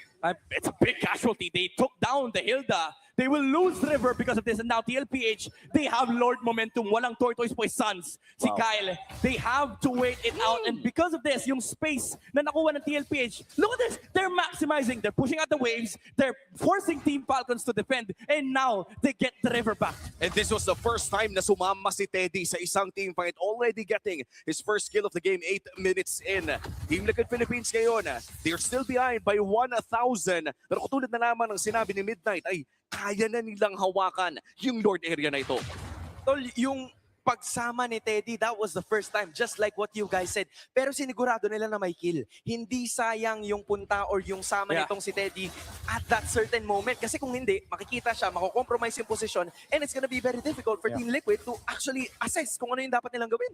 It's a big casualty. They took down the Hilda. They will lose River because of this. And now TLPH, they have Lord momentum. Walang Tortoise Boy Sons. Si Kyle, they have to wait it out. And because of this, yung space na nakuha ng TLPH, look at this. They're maximizing. They're pushing out the waves. They're forcing Team Falcons to defend. And now, they get the River back. And this was the first time na sumama si Teddy sa isang team fight, already getting his first kill of the game 8 minutes in. Team Liquid Philippines ngayon, they're still behind by 1,000. Pero katulad na naman ng sinabi ni Midnight, ay kaya na nilang hawakan yung Lord area na ito. Tol, yung pagsama ni Teddy, that was the first time, just like what you guys said. Pero sinigurado nila na may kill. Hindi sayang yung punta or yung sama nitong si Teddy at that certain moment. Kasi kung hindi, makikita siya, mako-compromise yung position, and it's gonna be very difficult for Team Liquid to actually assess kung ano yung dapat nilang gawin.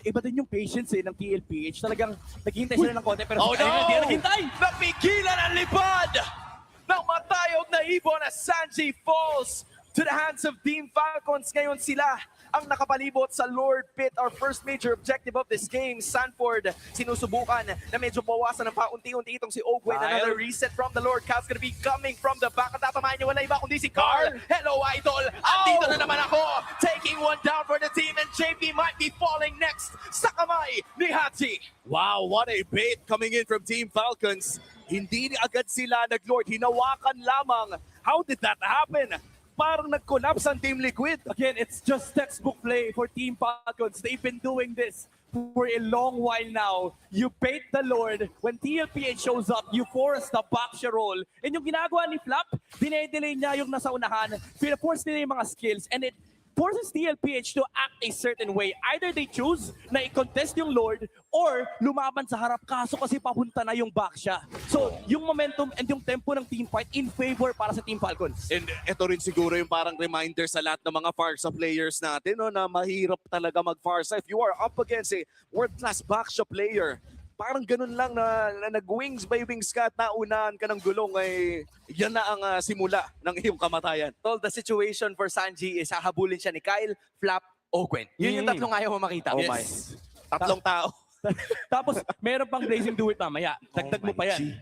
Iba din yung patience ng TLPH. Talagang naghihintay sila ng konti, pero Oh no! hindi naghintay! Napigilan ang lipad ng matayog na ibon na Sanji falls to the hands of Team Falcons. Ngayon sila ang nakapalibot sa Lord Pit, our first major objective of this game. Sanford, sinusubukan na medyo bawasan ng paunti-unti itong si Ogwen. Another reset from the Lord. Cal's gonna be coming from the back. At tatamahan niya wala iba kundi si Carl. Hello, Idol! Andito na naman ako! Taking one down for the team, and JP might be falling next sa kamay ni Haji. Wow, what a bait coming in from Team Falcons. Hindi agad sila nag-Lord, hinawakan lamang. How did that happen? parang nag-collapse ang Team Liquid. Again, it's just textbook play for Team Falcons. They've been doing this for a long while now. You bait the Lord. When TLPH shows up, you force the backsha roll. And yung ginagawa ni Flap, dinedelay niya yung nasa unahan. Pina-force nila yung mga skills. And it forces TLPH to act a certain way. Either they choose na i-contest yung Lord or lumaban sa harap kaso kasi papunta na yung backsha. So, yung momentum and yung tempo ng team fight in favor para sa Team Falcons. And ito rin siguro yung parang reminder sa lahat ng mga Farsa players natin, no, na mahirap talaga mag-Farsa. If you are up against a world-class backsha player, parang ganun lang na nag-wings by wings ka at naunahan ka ng gulong, ay yan na ang simula ng iyong kamatayan. Tol, the situation for Sanji is hahabulin siya ni Kyle, Flap, o Gwen. Yun yung tatlong ayaw mo makita. Yes. Tatlong tao. Tapos, meron pang Blazing Do It mamaya. Dagdag mo pa yan.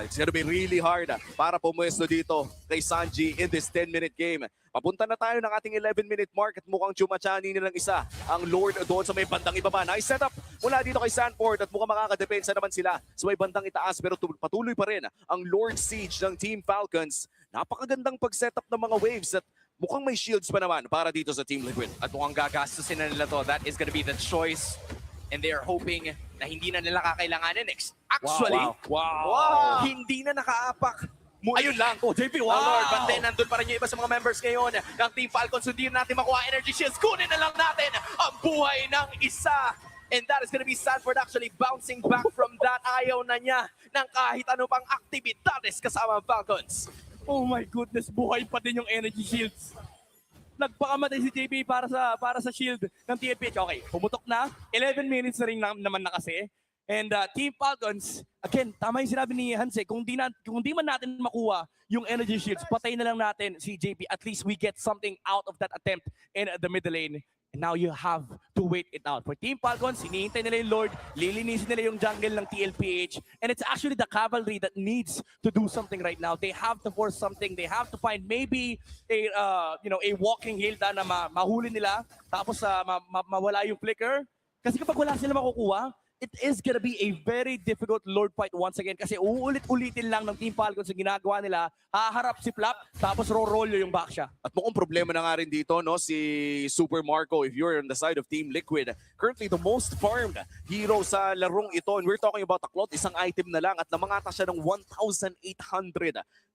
It's gonna be really hard para pumuesto dito kay Sanji in this 10-minute game. Papunta na tayo ng ating 11-minute mark at mukhang chumachani nilang isa ang Lord doon sa may bandang ibaba. Nice setup mula dito kay Sanford at mukhang makakadepensa naman sila sa may bandang itaas, pero patuloy pa rin ang Lord Siege ng Team Falcons. Napakagandang pag-setup ng mga waves at mukhang may shields pa naman para dito sa Team Liquid. At mukhang gagastusin na nila to. That is gonna be the choice. And they are hoping na hindi na nila kakailanganin. Actually, Wow. hindi na nakaapak. Ayun lang. JP, Oh Lord, but then nandun pa rin yung iba sa mga members ngayon ng Team Falcons. Hindi natin makuha energy shields. Kunin na lang natin ang buhay ng isa. And that is gonna be Sanford actually bouncing back from that. Ayaw na niya ng kahit ano pang aktibidades kasama ang Falcons. Oh my goodness, buhay pa din yung energy shields. Nagpakamatay si JP para sa shield ng TLPH. Okay, pumutok na. 11 minutes na rin naman na kasi. And Team Falcons, again, tama yung sinabi ni Hanse, kung di man natin makuha yung energy shields, patay na lang natin si JP. At least we get something out of that attempt in the middle lane. And now you have to wait it out. For Team Falcons, hinihintay nila yung Lord, lilinisin nila yung jungle ng TLPH. And it's actually the cavalry that needs to do something right now. They have to force something. They have to find maybe a walking Hilda na mahuli nila. Tapos mawala yung flicker. Kasi kapag wala sila makukuha, it is gonna be a very difficult Lord fight once again kasi uulit-ulitin lang ng Team Falcons yung ginagawa nila. Haharap si Flap, tapos roll yung backsha. At mukhang problema na nga rin dito, no, si Super Marco, if you're on the side of Team Liquid. Currently, the most farmed hero sa larong ito. And we're talking about Taklot, isang item na lang at namangata siya ng 1,800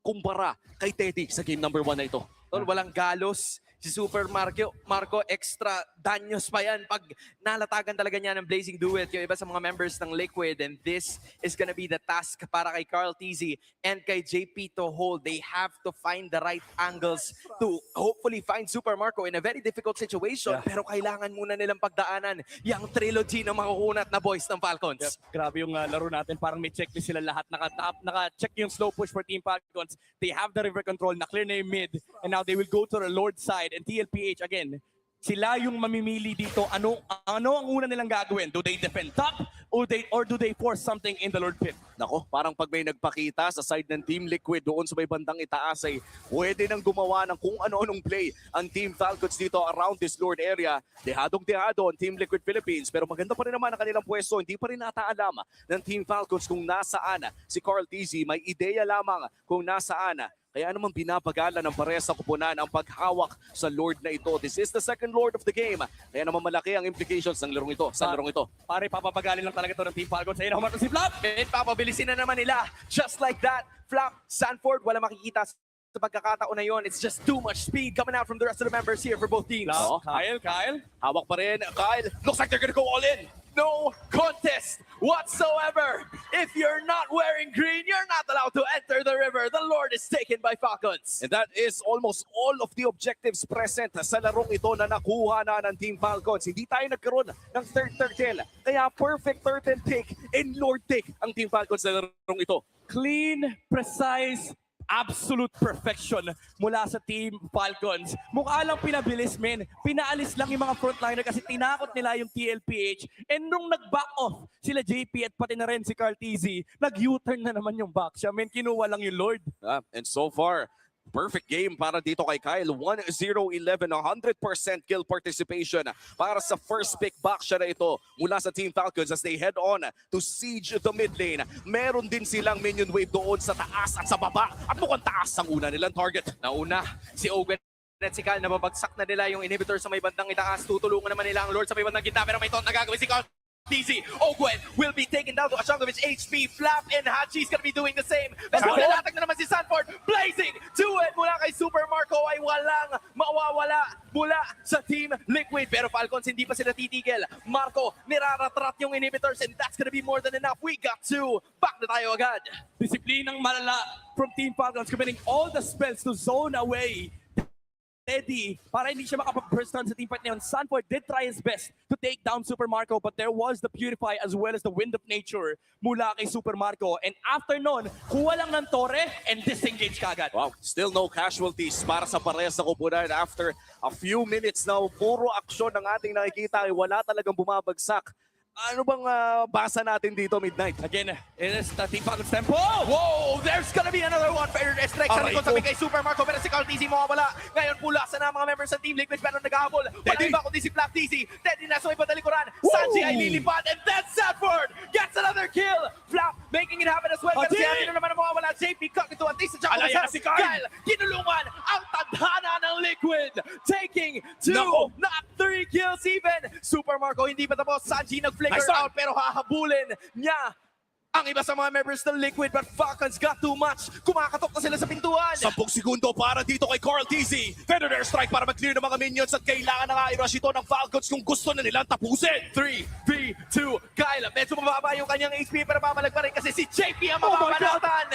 kumpara kay Teddy sa game number 1 na ito. Tol, walang galos. Si Super Marco, extra danyos pa yan pag nalatagan talaga niya ng Blazing Do It yung iba sa mga members ng Liquid. And this is gonna be the task para kay Carl TZ and kay JP to hold. They have to find the right angles to hopefully find Super Marco in a very difficult situation. Pero kailangan muna nilang pagdaanan yung trilogy ng mga kunat na boys ng Falcons. Grabe yung laro natin. Parang may checklist sila lahat. Naka-check yung slow push for Team Falcons. They have the river control. Na-clear na yung mid. And now they will go to the Lord side. And TLPH, again, sila yung mamimili dito. Ano ang una nilang gagawin? Do they defend top? Or do they force something in the Lord pit? Nako, parang pag may nagpakita sa side ng Team Liquid doon sa may bandang itaas ay pwede nang gumawa ng kung ano-anong play ang Team Falcons dito around this Lord area. Dehadong-dehado ang Team Liquid Philippines pero maganda pa rin naman ang kanilang pwesto. Hindi pa rin nataalam ng Team Falcons kung nasaan si Carl TZ. May ideya lamang kung nasaan. Kaya naman binabagalan ng parehas sa kupunan ang paghawak sa Lord na ito. This is the second Lord of the game. Kaya naman malaki ang implications ng larong ito, sa larong ito. Pare, papapagalin lang talaga ito ng Team Falcons. Ayun, humarap si Flap! And papabilisin na naman nila. Just like that, Flap, Sanford, wala makikita sa pagkakataon na yun. It's just too much speed coming out from the rest of the members here for both teams. Kyle. Hawak pa rin. Kyle, looks like they're gonna go all in. No contest whatsoever. If you're not wearing green, you're not allowed to enter the river. The Lord is taken by Falcons. And that is almost all of the objectives present sa larong ito na nakuha na ng Team Falcons. Hindi tayo nagkaroon ng third kill. Kaya perfect third and take and Lord take ang Team Falcons sa larong ito. Clean, precise, absolute perfection mula sa Team Falcons. Mukha lang pinabilis, men. Pinaalis lang yung mga frontliner kasi tinakot nila yung TLPH. And nung nag-back off sila JP at pati na rin si Carl TZ, nag-U-turn na naman yung back siya. Men, kinuha lang yung Lord. And so far, Perfect game para dito kay Kyle. 1-0-11, 100% kill participation para sa first pick back siya na ito mula sa Team Falcons as they head on to siege the mid lane. Meron din silang minion wave doon sa taas at sa baba. At mukhang taas ang una nilang target. Nauna, si Owen at si Kyle, nababagsak na nila yung inhibitor sa may bandang itaas. Tutulungan naman nila ang Lord sa may bandang gitna, pero may taunt na gagawin si Kyle. Easy. Ogwen will be taken down to a chunk of his HP. Flap and Hachi's gonna be doing the same. Pero nalatag na naman si Sanford. Blazing to it mula kay Super Marco ay walang mawawala mula sa Team Liquid. Pero Falcons hindi pa sila titigil. Marco, niraratrat yung inhibitors and that's gonna be more than enough. We got to. Back na tayo agad. Disiplinang malala from Team Falcons, committing all the spells to zone away Eddie para hindi siya makapag-burst down sa team fight na yun. Sanford did try his best to take down Super Marco, but there was the Purify as well as the Wind of Nature mula kay Super Marco. And after nun, kuha lang ng Torre and disengage kagad. Wow, still no casualties para sa parehas na kupunan. After a few minutes now, puro aksyon ang ating nakikita ay wala talagang bumabagsak. Ano bang basa natin dito, Midnight? Again, it is the Team Falcons tempo. Whoa! There's gonna be another one. Fair strike sa likod sa kay Super Marco. Pero si Carl TZ mawawala. Ngayon pulasa na mga members ng Team Liquid pero naghahabol. Wala iba kundi si Flap TZ. Teddy nasa may padalikuran. Sanji ay lilipad and then Sanford gets another kill. Flap making it happen as well. Pero si Atino naman ang mawawala. JP cut ito at least sa Alaya na si Kyle. Kinulungan ang tadhana ng Liquid. Taking 2, not 3 kills even. Super Marco hindi pa tapos. Sanji nag-flicker out pero hahabulin niya ang iba sa mga members ng Liquid, but Falcons got too much. Kumakatok na sila sa pintuan. 10 segundo para dito kay Carl TZ. Predator strike para mag-clear ng mga minions at kailangan na i-rush ito ng Falcons kung gusto na nilang tapusin. 3-3-2. Kyle, medyo mababa yung kanyang HP pero mamalag pa rin kasi si JP ang mababalatan.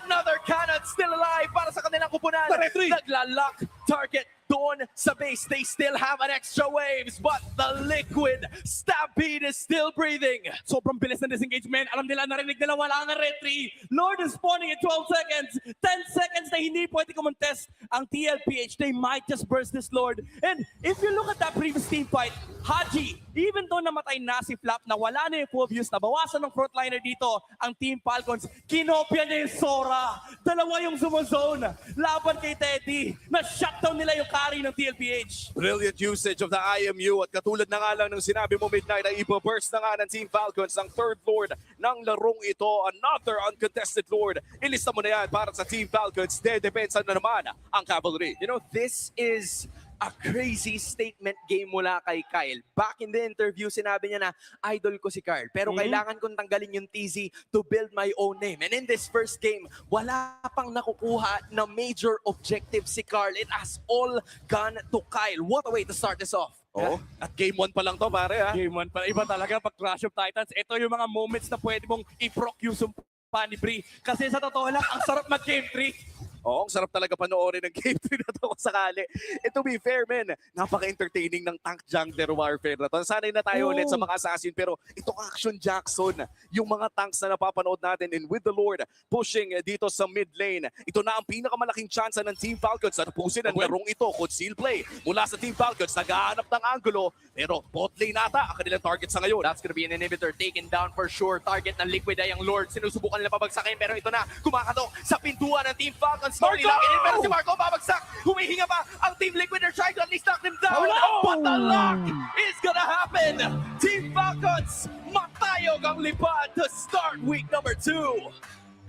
Another cannon still alive para sa kanilang kupunan. Naglalak target doon sa base. They still have an extra waves, but the Liquid Stampede is still breathing. Sobrang bilis ng disengagement. Alam nila, narinig nila wala nga retry. Lord is spawning in 12 seconds. 10 seconds na hindi pwede kumontest ang TLPH. They might just burst this Lord. And if you look at that previous team fight, Haji, even though namatay na si Flap na wala na yung full views, nabawasan ng frontliner dito ang Team Falcons, kinopya niya yung Sora. Dalawa yung sumozone. Laban kay Teddy. Na-shutdown nila yung carry ng TLPH. Brilliant usage of the IMU at katulad na nga lang ng sinabi mo, Midnight, ay ipaburst na nga ng Team Falcons ang third Lord ng larong ito. Another uncontested Lord. Ilista mo na yan para sa Team Falcons. Dedepensa na naman ang Cavalry. You know, this is a crazy statement game mula kay Kyle. Back in the interview, sinabi niya na, idol ko si Carl, pero kailangan kong tanggalin yung TZ to build my own name. And in this first game, wala pang nakukuha na major objective si Carl. It has all gone to Kyle. What a way to start this off. Oh, at game 1 pa lang to, pare, ha? Game 1 pa. Iba talaga pag Clash of Titans. Ito yung mga moments na pwede mong i-proc yung sumpa ni Bri. Kasi sa totoo lang, ang sarap mag-game 3. Oo, ang sarap talaga panoorin ng game 3 na to kung sakali. And to be fair, men, napaka-entertaining ng tank jungler warfare na to. Sanay na tayo ulit sa mga assassin, pero itong Action Jackson, yung mga tanks na napapanood natin and with the Lord pushing dito sa mid lane, ito na ang pinakamalaking chance ng Team Falcons na tapusin ang larong ito. Conceal play mula sa Team Falcons, naghahanap ng angulo, pero bot lane nata ang kanilang target sa ngayon. That's gonna be an inhibitor taken down for sure. Target ng Liquid ay ang Lord. Sinusubukan nila pabagsakin, pero ito na, kumakatok sa pintuan ng Team Falcons. Slowly locking in, pero si Marco babagsak. Humihinga pa ang Team Liquid. They're trying to at least knock them down. But the lock is gonna happen. Team Falcons, matayog ang lipad to start week number 2.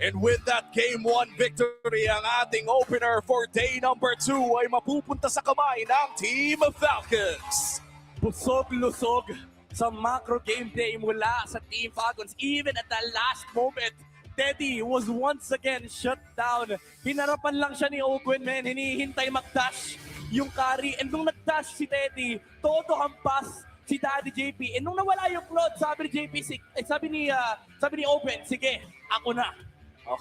And with that game 1 victory, ang ating opener for day number 2 ay mapupunta sa kamay ng Team Falcons. Busog-lusog sa macro game day mula sa Team Falcons. Even at the last moment, Teddy was once again shut down. Hinarapan lang siya ni Ogwen, man. Hinihintay mag-dash yung carry. And nung nag-dash si Teddy, todo hampas si Daddy JP. And nung nawala yung Claude, sabi ni JP, sabi ni Ogwen, sige, ako na. Oh.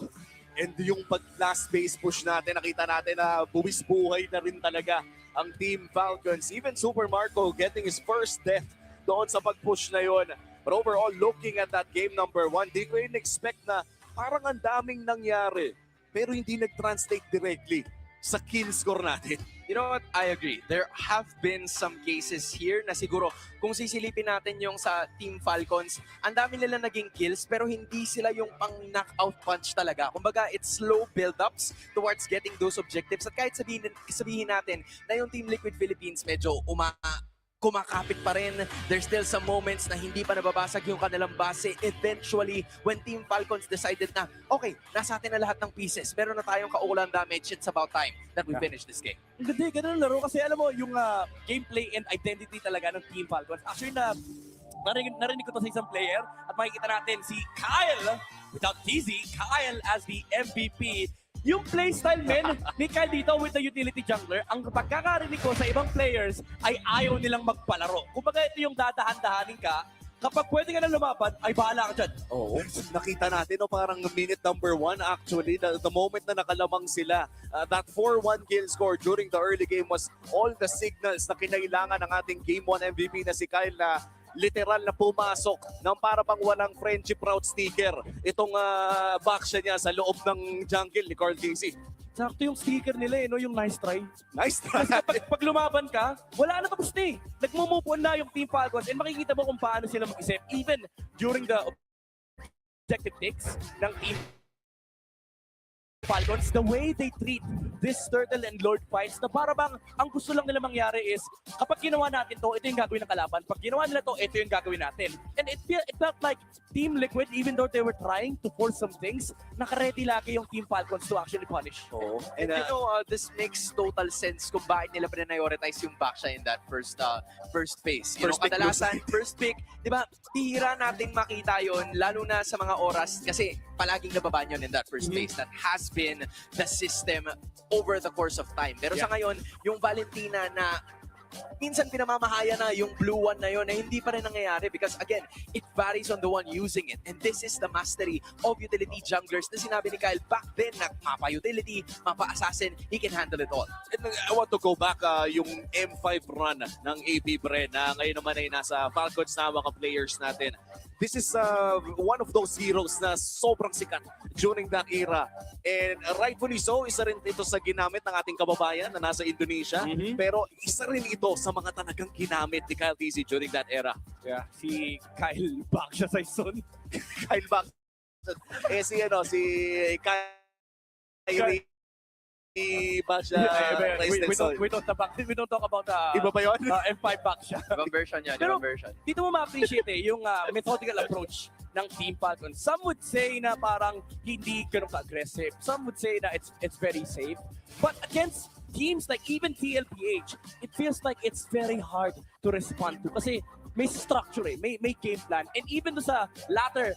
And yung pag-last base push natin, nakita natin na buwis buhay na rin talaga ang Team Falcons. Even Super Marco getting his first death doon sa pag-push na yon. But overall, looking at that game number 1, di ko in-expect na parang ang daming nangyari, pero hindi nag-translate directly sa kill score natin. You know what? I agree. There have been some cases here na siguro kung sisilipin natin yung sa Team Falcons, ang dami nila naging kills pero hindi sila yung pang knockout punch talaga. Kumbaga, it's slow build-ups towards getting those objectives. At kahit sabihin natin na yung Team Liquid Philippines medyo kumakapit pa rin. There's still some moments na hindi pa nababasag yung kanilang base. Eventually, when Team Falcons decided na, okay, nasa atin na lahat ng pieces, meron na tayong kaukulang damage, it's about time that we finish this game. Hindi, ganun laro kasi alam mo, yung gameplay and identity talaga ng Team Falcons. Actually, narinig ko to sa isang player at makikita natin si Kyle, without teasing, Kyle as the MVP. Yung playstyle ni Kyle dito with the utility jungler, ang pagkakarinig ko sa ibang players ay ayaw nilang magpalaro. Kumbaga ito yung dadahan-dahanin ka, kapag pwede ka na lumaban, ay bahala ka dyan. Oo, nakita natin parang minute number 1 actually, the moment na nakalamang sila. That 4-1 kill score during the early game was all the signals na kinailangan ng ating Game 1 MVP na si Kyle na literal na pumasok ng para bang walang friendship route sticker. Itong backsya niya sa loob ng jungle ni Carl Casey. Sakto yung sticker nila no? Yung nice try. Nice try. Kasi pag lumaban ka, wala na tapos na eh. Nagmumove on na yung Team Falcons and makikita mo kung paano sila mag-isip even during the objective takes ng Team Falcons, the way they treat this Turtle and Lord fights na para bang ang gusto lang nila mangyari is kapag ginawa natin to, ito yung gagawin ng kalaban. Pag ginawa nila to, ito yung gagawin natin. And it felt like Team Liquid, even though they were trying to force some things, naka-ready lagi yung Team Falcons to actually punish. And you know, this makes total sense kung bakit nila prioritize yung backside in that first phase. You know, kadalasan, first pick, di ba, tihira natin makita yon lalo na sa mga oras kasi palaging nababa yun in that first phase. That has been the system over the course of time. Pero sa ngayon, yung Valentina na minsan pinamamahaya na yung blue one na yun na hindi pa rin nangyayari because again, it varies on the one using it. And this is the mastery of utility junglers na sinabi ni Kyle back then na mapa-utility, mapa-assassin, he can handle it all. And I want to go back yung M5 run ng AP Bre na ngayon naman ay nasa Falcons na mga players natin. This is one of those heroes na sobrang sikat during that era. And rightfully so, isa rin ito sa ginamit ng ating kababayan na nasa Indonesia. Pero isa rin ito sa mga talagang ginamit ni Kyle Casey during that era. Yeah, si Kyle Baksha Saison. Kyle Baksha. Si Kyrie Baksha. We don't talk about iba ba yun? M5 Baksha. Ibang version yan, Pero ibang version. dito mo ma-appreciate yung methodical approach ng Team Falcons. Some would say na parang hindi ganun ka-aggressive. Some would say na it's very safe. But against teams like even TLPH, it feels like it's very hard to respond to kasi may structure may game plan. And even do sa latter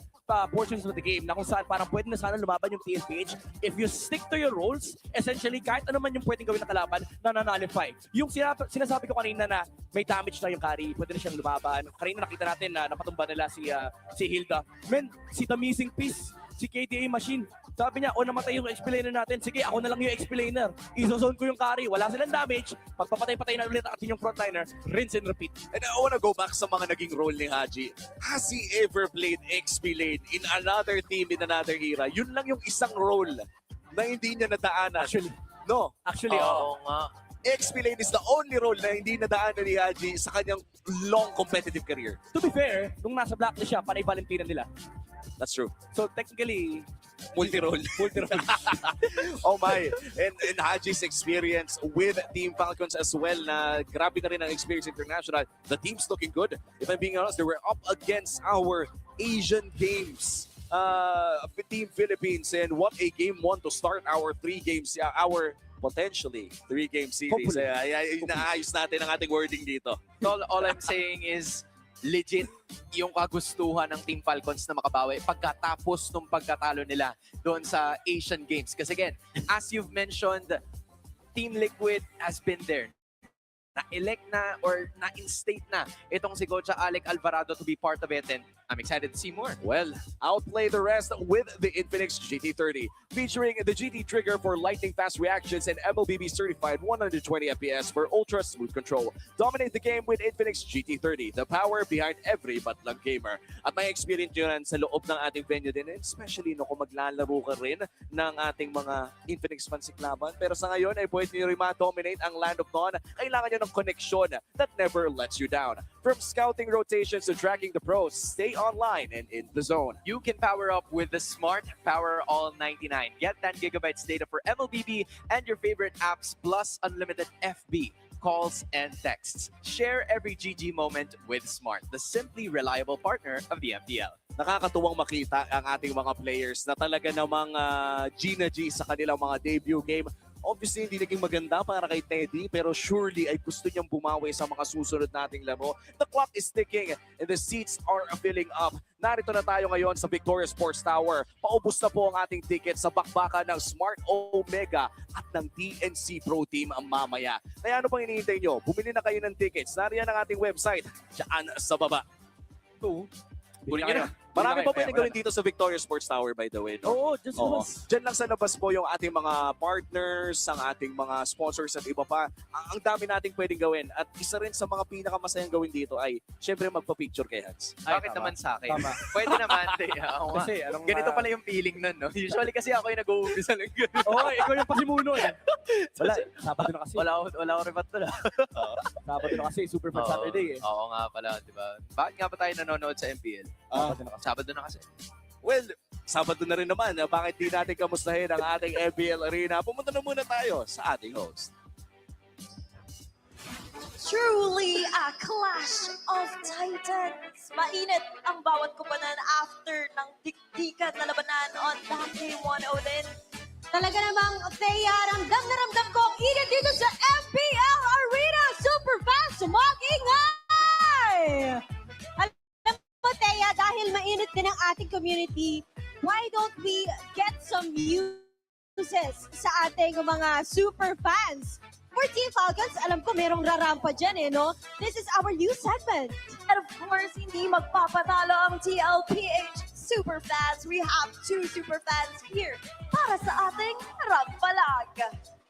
portions of the game na kung saan parang pwede na sana lumaban yung TLPH, if you stick to your roles, essentially kahit ano man yung pwedeng gawin na kalaban, nananalify. Yung sinasabi ko kanina na may damage na yung carry, pwede na siyang lumaban. Kanina nakita natin na napatumba nila si Hilda. Men, si The Missing Piece, si KDA Machine, sabi niya, namatay yung explainer natin. Sige, ako na lang yung explainer. Isozone ko yung carry. Wala silang damage. Pagpapatay-patay na ulit atin yung frontliner. Rinse and repeat. And I wanna go back sa mga naging role ni Haji. Has he ever played XP lane in another team in another era? Yun lang yung isang role na hindi niya nadaanan. Actually. No. Actually, oo nga. XP lane is the only role na hindi nadaanan ni Haji sa kanyang long competitive career. To be fair, nung nasa blacklist siya, panay Valentina nila. That's true. So technically, multi-role. Oh my. And Haji's experience with Team Falcons as well na grabe na rin ang experience international. The team's looking good. If I'm being honest, they were up against our Asian Games Team Philippines, and what a game one to start our potentially 3-game series. Inaayos natin ang ating wording dito. All I'm saying is legit yung kagustuhan ng Team Falcons na makabawi pagkatapos ng pagkatalo nila doon sa Asian Games. Kasi again, as you've mentioned, Team Liquid has been there. Na-elect na or na-instate na itong si Coach Alec Alvarado to be part of it. And I'm excited to see more. Well, outplay the rest with the Infinix GT30, featuring the GT trigger for lightning-fast reactions and MLBB certified 120 FPS for ultra-smooth control. Dominate the game with Infinix GT30, the power behind every Madlang gamer. At may experience nyo yan sa loob ng ating venue din, especially no kung maglalaro ka rin ng ating mga Infinix fansiklaban. Pero sa ngayon ay pwede nyo rin ma-dominate ang Land of Dawn. Kailangan nyo ng connection that never lets you down. From scouting rotations to tracking the pros, stay online and in the zone. You can power up with the Smart Power All 99. Get 10 gigabytes data for MLBB and your favorite apps plus unlimited FB, calls, and texts. Share every GG moment with Smart, the simply reliable partner of the MPL. Nakakatuwang makita ang ating mga players na talaga namang G na G sa kanilang mga debut game. Obviously, hindi naging maganda para kay Teddy, pero surely ay gusto niyang bumawi sa mga susunod nating laro. The clock is ticking and the seats are filling up. Narito na tayo ngayon sa Victoria Sports Tower. Paubos na po ang ating ticket sa bakbakan ng Smart Omega at ng DNC Pro Team ang mamaya. Kaya ano pang hinihintay nyo? Bumili na kayo ng tickets. Nariyan ang ating website. Diyan sa baba. Kunin nyo na. Marami pa pwede gawin dito sa Victoria Sports Tower, by the way. No? Oo, just labas. Diyan lang sa labas po yung ating mga partners, ang ating mga sponsors at iba pa. Ang dami nating pwedeng gawin. At isa rin sa mga pinakamasayang gawin dito ay, syempre, magpa-picture kay Hans. Bakit naman sa akin? Tama. Pwede naman. Kasi, ganito pala yung feeling nun, no? Usually kasi ako yung nag-uumpisa lang ganun. Oo, ikaw yung pasimuno eh. Wala, Sabado na kasi. Wala ko rebat na. Sabado na kasi, Super Fun Saturday eh. Oo nga pala, di ba? Bakit nga ba tayo nanonood sa MPL? Sabado na kasi. Well, Sabado na rin naman. Bakit di natin kamustahin ang ating MPL Arena? Pumunta na muna tayo sa ating host. Truly a clash of titans. Mainit ang bawat kupanan after ng dikdikan na labanan on that day 1 din. Talaga namang, Thea, ramdam na ramdam ko ang init dito sa MPL Arena. Super fast, mag-ingay! Alam mo, Thea, dahil mainit din ang ating community, why don't we get some uses sa ating mga super fans? For Team Falcons, alam ko merong rarampa dyan no? This is our new segment. And of course, hindi magpapatalo ang TLPH super fans. We have 2 super fans here para sa ating rampalag.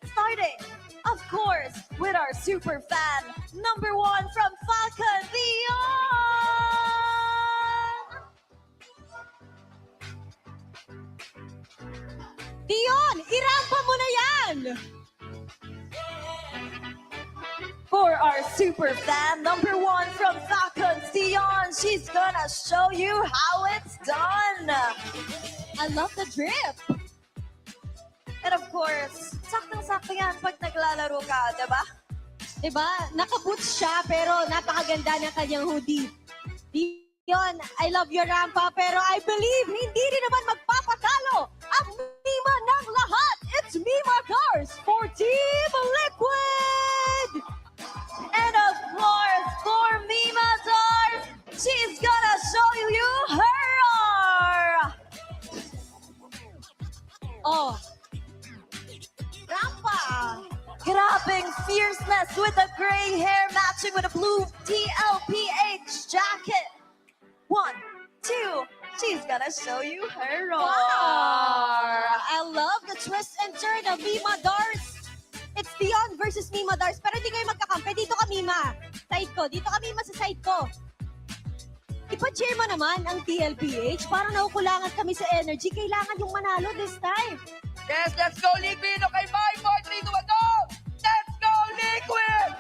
Starting, of course, with our super fan, number 1 from Falcon, Dion! Dion, irampa mo na yan! For our super fan, number 1 from Falcon, Dion, she's gonna show you how it's done. I love the drip. And of course, saktong-sakto yan pag naglalaro ka, diba? Diba? Naka-boots siya, pero napakaganda ng kanyang hoodie. Dion, I love your rampa, pero I believe hindi rin naman magpapatalo ang Mima ng lahat. It's Mima Cars for Team Liquid! And of course, for Mima Cars, she's gonna show you her roar! Oh, rampa! Grabing fierceness with the gray hair matching with a blue TLPH jacket. 1, 2, she's gonna show you her roar. Wow. I love the twist and turn of Mima Darts. It's Dion versus Mima Darts. Pero hindi kayo magkakampi. Dito ka, Mima. Side ko. Dito ka, Mima, sa side ko. Ipa-cheer mo naman ang TLPH. Parang nakukulangan kami sa energy. Kailangan yung manalo this time. Yes, let's go Liquid! Okay, 5, 4, 3, 2, 1, go! Let's go Liquid!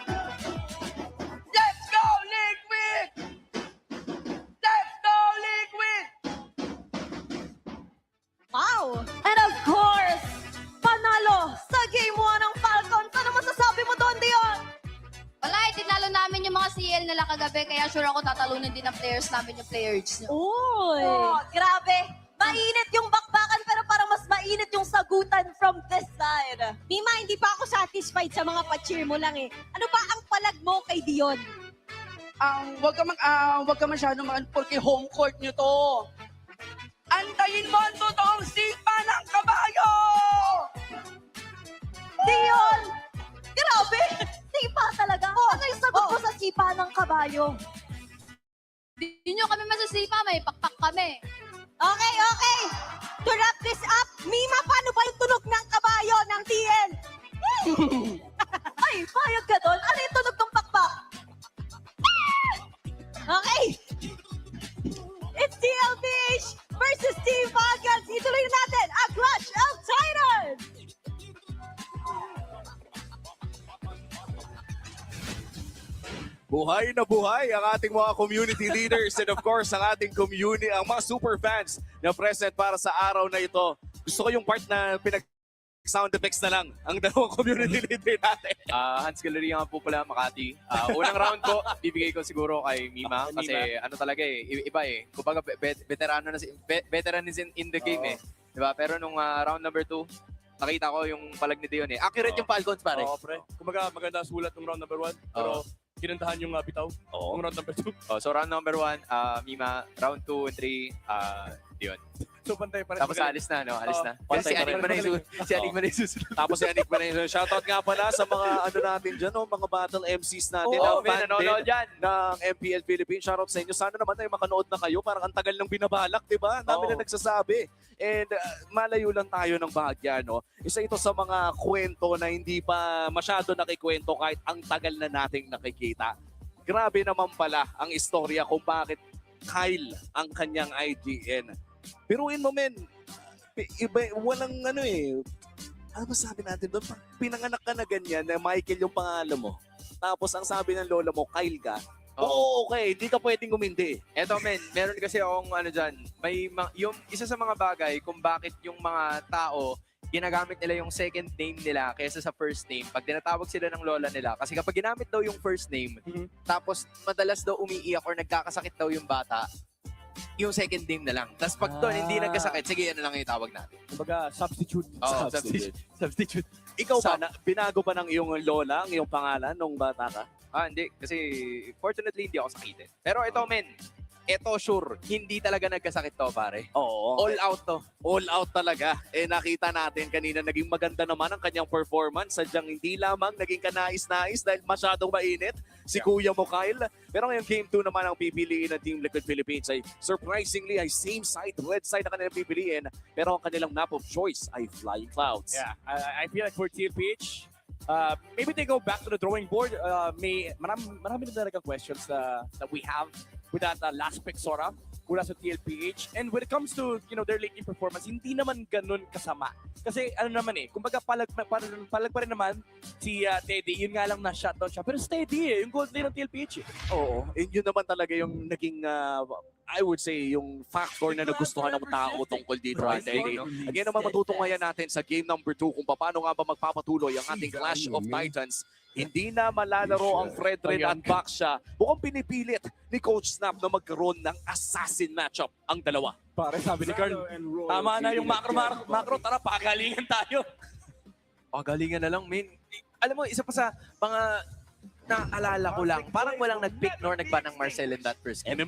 Let's go Liquid! Let's go Liquid! Wow! And of course, panalo sa Game 1 ng Falcons. Ano masasabi mo doon, Dion? Wala, tinalo namin yung mga CL nila kagabi, kaya sure ako tatalunin din ng players namin yung players nyo. Uy! Oh, grabe! Mainit yung bakbakan, pero parang mas mainit yung sagutan from this side. Mima, hindi pa ako satisfied sa mga pa-cheer mo lang eh. Ano ba ang palag mo kay Dion? Wag ka masyadong porque home court nyo to. Antayin mo ang totoong sipa ng kabayo! Dion! Grabe! Sipa talaga. Ano yung sagot mo sa sipa ng kabayo? Di nyo kami masasipa, may pakpak kami. Okay, okay. To wrap this up, Mima, paano ba yung tunog ng kabayo ng TL? Ay, payag ka doon. Ano yung tunog ng pakpak? Okay. It's TLPH versus Team Falcons. Ituloy na natin ang Clash of Titans. Buhay na buhay ang ating mga community leaders and of course ang ating community, ang mga super fans na present para sa araw na ito. Gusto ko yung part na sound effects na lang ang dalawang community leader natin. Hans Galleria nga po pala, Makati. Unang round ko, bibigay ko siguro kay Mima kasi ano talaga iba eh. Kumbaga veteran is in the game eh. Diba? Pero nung round number 2, nakita ko yung palag ni Dion eh. Accurate yung Falcons pare. Oo, pre. Kumbaga maganda sulat ng round number 1. Pero kinantahan yung bitaw ng round number 2. So round number 1, Mima. Round 2 and 3, Dion. So pantay pa rin. Tapos alis na, no? Alis na. Kasi si Enigma na yung susunod. Tapos si Enigma na yung shoutout nga pala sa mga ano natin dyan, no? Mga battle MCs natin na fan din ng MPL Philippines. Shoutout sa inyo. Sana naman ay makanood na kayo. Parang ang tagal ng binabalak, di ba? Dami na nagsasabi. And malayo lang tayo ng bahagya, no? Isa ito sa mga kwento na hindi pa masyado nakikwento kahit ang tagal na nating nakikita. Grabe naman pala ang istorya kung bakit Kyle ang kanyang IGN. Piruin mo, men. Iba, walang ano eh. Ano sabi natin doon? Pinanganak ka na ganyan na Michael yung pangalan mo. Tapos ang sabi ng lola mo, Kyle ka. Oo, okay. Hindi ka pwedeng umindi. Eto, men. Meron kasi akong ano dyan. Yung isa sa mga bagay kung bakit yung mga tao ginagamit nila yung second name nila kaysa sa first name. Pag tinatawag sila ng lola nila. Kasi kapag ginamit daw yung first name, tapos madalas daw umiiyak or nagkakasakit daw yung bata, yung second name na lang. Tapos pag doon hindi nagkasakit, sige, ano lang yung tawag natin. Kumbaga, substitute. Oo, substitute. Ikaw ba, binago ba ng iyong lola ang iyong pangalan nung bata ka? Hindi. Kasi fortunately, hindi ako sakitin. Pero ito, men. Ito, sure. Hindi talaga nagkasakit to, pare. Oo. All out to. All out talaga. Nakita natin kanina, naging maganda naman ang kanyang performance. Sadyang hindi lamang naging kanais-nais dahil masyadong mainit si Kuya mo, Kyle. Pero ngayong game 2 naman ang pipiliin ng Team Liquid Philippines ay surprisingly ay same side, red side na kanilang pipiliin. Pero ang kanilang map of choice ay Flying Clouds. Yeah, I feel like for TLPH, maybe they go back to the drawing board. Marami na talagang questions that we have with that last pick Sora mula sa TLPH. And when it comes to their late game performance, hindi naman ganun kasama. Kasi ano naman kumbaga palag pa rin naman si Teddy. Yun nga lang na shutdown siya. Pero steady yung gold lane ng TLPH Oo, yun naman talaga yung naging I would say, yung factor na nagustuhan ng tao tungkol dito. Again, naman matutunghayan natin sa game number 2 kung paano nga ba magpapatuloy ang ating Clash of Titans. Hindi na malalaro ang Fredrin at Baxia. Mukhang pinipilit ni Coach Snap na magkaroon ng assassin matchup ang dalawa. Pare, sabi ni Carl, tama na yung macro, tara, pagalingan tayo. Pagalingan na lang, men. Alam mo, isa pa sa mga naalala ko lang, parang walang nag-pick nor nagban ng Marcel in that first game.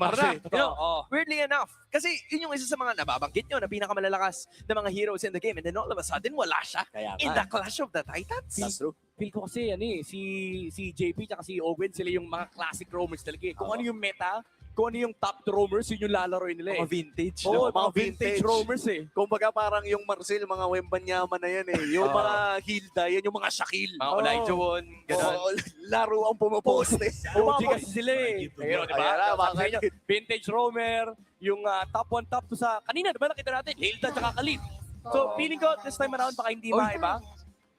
Weirdly enough, kasi yun yung isa sa mga nababanggit nyo na pinakamalalakas na mga heroes in the game and then all of a sudden, wala siya in the Clash of the Titans. That's true. Feel ko kasi si JP at si Owen, sila yung mga classic roamers talaga. Kung ano yung meta, kung ano yung top roamers, yun yung lalaroin nila Mga vintage. Oo, mga vintage roamers Kumbaga parang yung Marcel, mga Wembanyama na yan Yung mga Hilda, yan yung mga Shaquille. Mga Olay Jawon, gano'n. Laro ang pumaposte. OG kasi sila Pero diba, vintage roamer, yung top 1, top 2 sa, kanina diba nakita natin, Hilda at Khalid. So feeling ko, this time around, baka hindi maiba.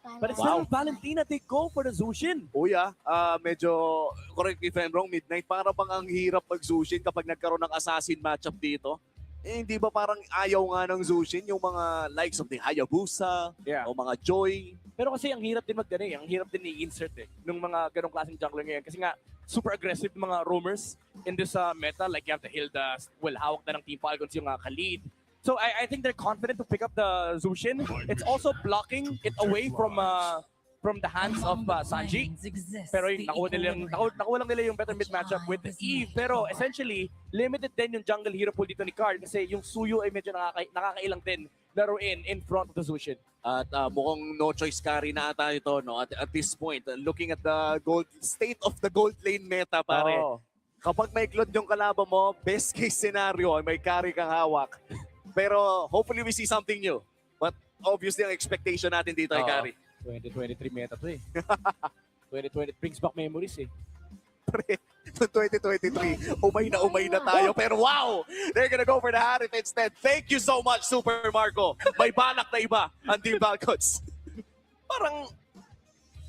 But it's still Valentina, they go for the Zushin. Medyo, correct me if I'm wrong, Midnight, para bang ang hirap mag-Zushin kapag nagkaroon ng assassin matchup dito? Hindi ba parang ayaw nga ng Zushin yung mga likes of the Hayabusa o mga Joy? Pero kasi ang hirap din ang hirap din i-insert nung mga ganong klaseng jungler ngayon. Kasi nga, super aggressive mga roamers in this meta. Like you have the Hilda, hawak na ng Team Falcons yung Khalid. So I think they're confident to pick up the Zushin. It's also blocking it away from the hands of Sanji. Pero nakuha lang nila yung better mid matchup with Eve. Pero essentially, limited din yung jungle hero pool dito ni Card kasi yung Suyo ay medyo nakakailang din laruin in front of the Zushin. At mukhang no choice carry na ata ito, no? At this point, looking at the state of the gold lane meta, pare. Kapag may clone yung kalaban mo, best case scenario ay may carry kang hawak. Pero hopefully we see something new. But obviously ang expectation natin dito ay carry. 2023 meta to eh. 2020 brings back memories eh. Pre, 2023, umay na tayo. Pero wow! They're gonna go for the Harif instead. Thank you so much, Super Marco. May balak na iba ang Team Falcons. Parang,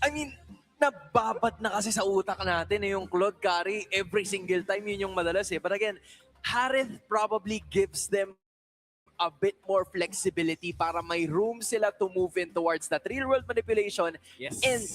I mean, nababad na kasi sa utak natin yung Claude carry every single time, yun yung madalas eh. But again, Harith probably gives them a bit more flexibility para may room sila to move in towards that real-world manipulation and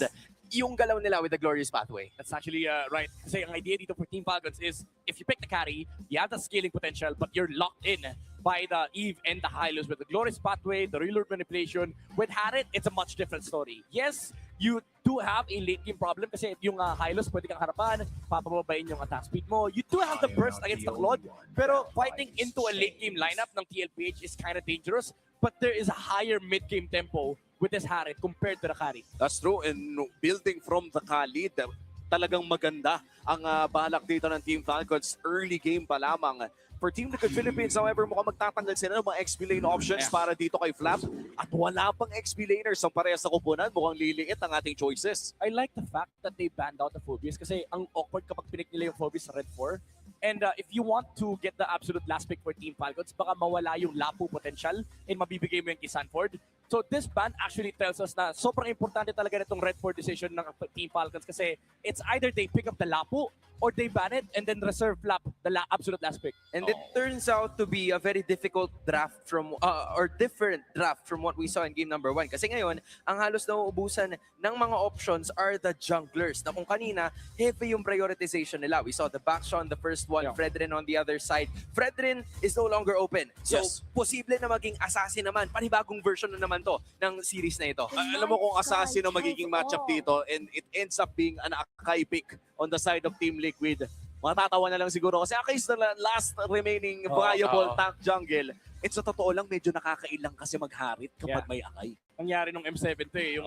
yung galaw nila with the glorious pathway. That's actually right. Kasi ang idea dito for Team Falcons is if you pick the carry, you have the scaling potential but you're locked in by the Eve and the Hylos with the glorious pathway, the real-world manipulation. With Harith, it's a much different story. Yes, you do have a late game problem kasi yung Hylos pwede kang harapan, papababayin yung attack speed mo. You do have the burst against the Claude, pero fighting into a late game lineup ng TLPH is kind of dangerous, but there is a higher mid-game tempo with this Harith compared to the carry. That's true. And building from the Khalid, talagang maganda ang balak dito ng Team Falcons. Early game pa lamang. For Team Liquid Philippines, however, mukhang magtatanggal sila ng mga XP lane options para dito kay Flap. At wala pang XP laners ang parehas sa kupunan. Mukhang liliit ang ating choices. I like the fact that they banned out the Phobias kasi ang awkward kapag pinik nila yung Phobias sa Red 4. And if you want to get the absolute last pick for Team Falcons, baka mawala yung Lapu potential and mabibigay mo yung kay Sanford. So this ban actually tells us na sobrang importante talaga nitong Red 4 decision ng Team Falcons kasi it's either they pick up the Lapu or they ban it and then reserve Flap the absolute last pick. And it turns out to be a very difficult draft from, or different draft from what we saw in game number 1. Kasi ngayon, ang halos nauubusan ng mga options are the junglers. Na kung kanina, heavy yung prioritization nila. We saw the Bakshaw the first one, Fredrin on the other side. Fredrin is no longer open. So, posible na maging assassin naman. Panibagong version na naman to ng series na ito. Alam mo kung assassin ang magiging matchup dito and it ends up being an Akai pick on the side of Team Liquid. Matatawa na lang siguro kasi Akai is the last remaining viable tank jungle. And sa totoo lang, medyo nakakailang kasi magharit kapag may Akai. Nangyari nung M7 to eh. Yung,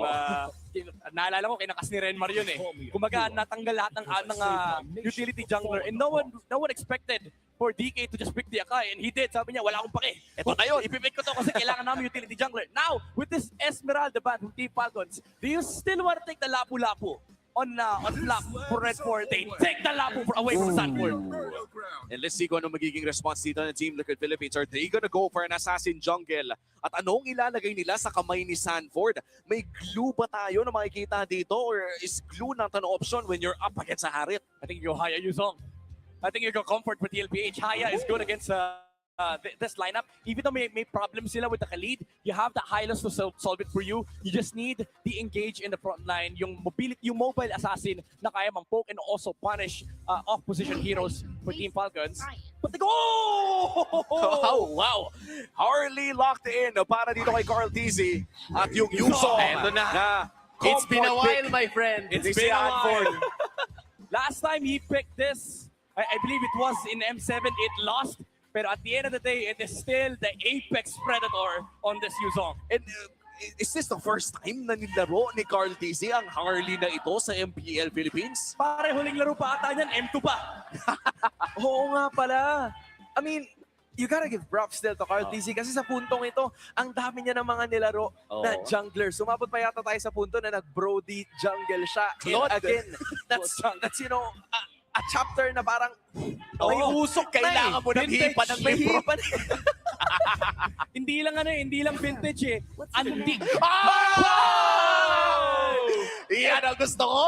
naalala ko, kinakas ni Renmar yun eh. Kumaga, natanggal lahat ng utility jungler and no one expected for DK to just pick the Akai. And he did. Sabi niya, wala akong pake. Eto na yun, ipipick ko to kasi kailangan namin utility jungler. Now, with this Esmeralda ban from Team Falcons, do you still want to take the Lapu-Lapu on Flap for Red 4? They take the Lapu away from Sanford. And let's see kung ano magiging response dito ng Team Liquid Philippines. Are they gonna go for an assassin jungle? At anong ilalagay nila sa kamay ni Sanford? May glue ba tayo na makikita dito? Or is glue not an option when you're up against a Harith? I think you Haya Yuzong. I think you go comfort with TLPH. Haya is good against this lineup. Even though may problems sila with the Khalid, you have the Hylos to solve it for you. You just need the engage in the front line, yung mobile assassin na kaya mang-poke and also punish off-position heroes for Team Falcons. But they go! Oh, wow! Harley locked in para dito kay Carl TZ. At yung Yuso na It's been a while, my friend. It's been a while. Last time he picked this, I believe it was in M7, it lost. Pero at the end of the day, it is still the apex predator on this Yuzong. And is this the first time na nilaro ni Carl TZ ang Harley na ito sa MPL Philippines? Pare, huling laro pa ata yan, M2 pa. Oo nga pala. I mean, you gotta give props still to Carl TZ kasi sa puntong ito, ang dami niya ng mga nilaro na jungler. Sumabot pa yata tayo sa punto na nag-Brody jungle siya. And again, that's you know, a chapter na parang may usok kailangan mo ng hipa ng may hipa. Hindi lang vintage eh. Antik. Yan ang gusto ko.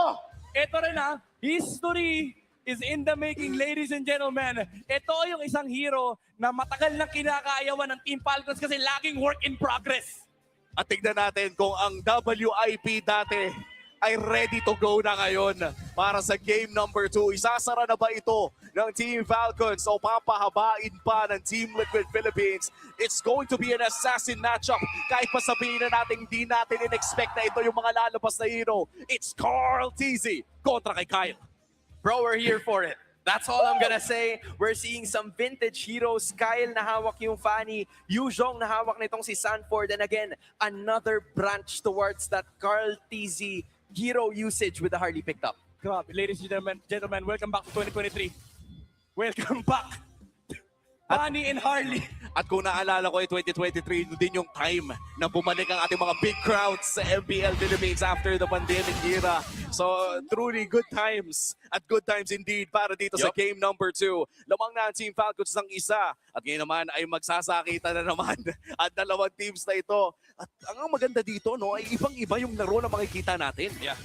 Ito rin history is in the making, ladies and gentlemen. Ito yung isang hero na matagal nang kinakaayawan ng Team Falcons kasi laging work in progress. At tignan natin kung ang WIP dati ay ready to go na ngayon para sa game number 2. Isasara na ba ito ng Team Falcons o papahabain pa ng Team Liquid Philippines? It's going to be an assassin matchup. Kahit pa sabihin na natin di natin in-expect na ito yung mga lalabas na hero. It's Carl TZ kontra kay Kyle. Bro, we're here for it. That's all I'm gonna say. We're seeing some vintage heroes. Kyle na hawak yung Fanny. Yuzhong na hawak nitong si Sanford. And again, another branch towards that Carl TZ hero usage with the Harley picked up. Grabe, ladies and gentlemen, welcome back to 2023. Welcome back, Bunny and Harley. At kung naalala ko, 2023 din yung time na bumalik ang ating mga big crowds sa MPL Philippines after the pandemic era. So, truly good times at good times indeed para dito sa game number 2. Lamang na ang Team Falcons ng isa. At ngayon naman ay magsasakita na naman at dalawang teams na ito. At ang maganda dito, no, ay ibang-iba yung laro na makikita natin. Yeah.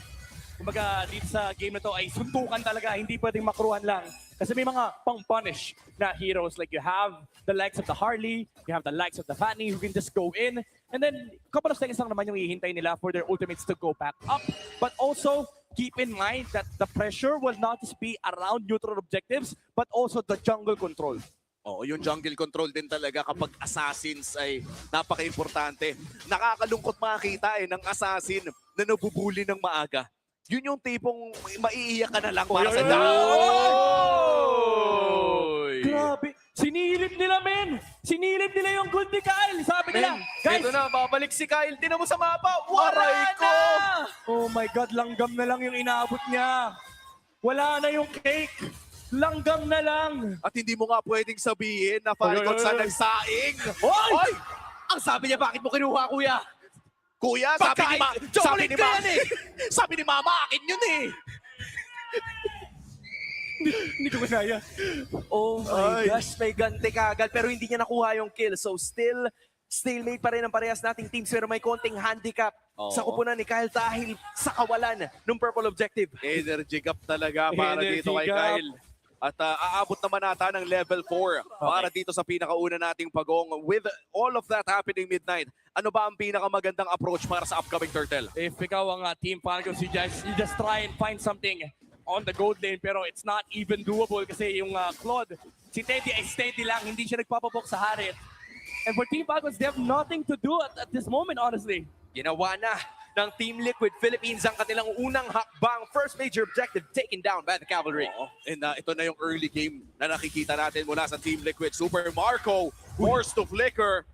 Kumbaga, dito sa game na to ay suntukan talaga, hindi pwedeng makruhan lang. Kasi may mga pang-punish na heroes. Like you have the likes of the Harley, you have the likes of the Fanny who can just go in. And then, a couple of seconds lang naman yung hihintay nila for their ultimates to go back up. But also, keep in mind that the pressure will not just be around neutral objectives, but also the jungle control. Oo, yung jungle control din talaga kapag assassins ay napaka-importante. Nakakalungkot makakita ng assassin na nabubuli ng maaga. Yun yung tipong maiiyak ka na lang para sa Grabe! Sinilip nila, men! Sinilip nila yung gold ni Kyle! Sabi nila, guys! Ito na, babalik si Kyle. Tinan mo sa mapa. Aray ko! Oh my God, langgam na lang yung inaabot niya. Wala na yung cake. Langgam na lang. At hindi mo nga pwedeng sabihin na Falcons sa nagsaing. Oy! Ang sabi niya, bakit mo kinuha, kuya? Kuya, sabi ni Mama, akin yun eh. Hindi ko kaya. Oh my gosh, may ganti kagad pero hindi niya nakuha yung kill. So still, stalemate pa rin ang parehas nating teams pero may konting handicap sa kupunan ni Kyle dahil sa kawalan ng purple objective. Energy gap talaga para dito kay Kyle. At aabot naman nata ng level 4 para dito sa pinakauna nating pagong. With all of that happening midnight, ano ba ang pinakamagandang approach para sa upcoming Turtle? If ikaw ang Team Falcons, you just try and find something on the gold lane pero it's not even doable kasi yung Claude, si Teddy ay steady lang, hindi siya nagpapabok sa Harit. And for Team Falcons, they have nothing to do at this moment, honestly. Ginawa na ng Team Liquid Philippines ang kanilang unang hakbang. First major objective taken down by the Cavalry. And ito na yung early game na nakikita natin mula sa Team Liquid. Super Marco, forced to flicker.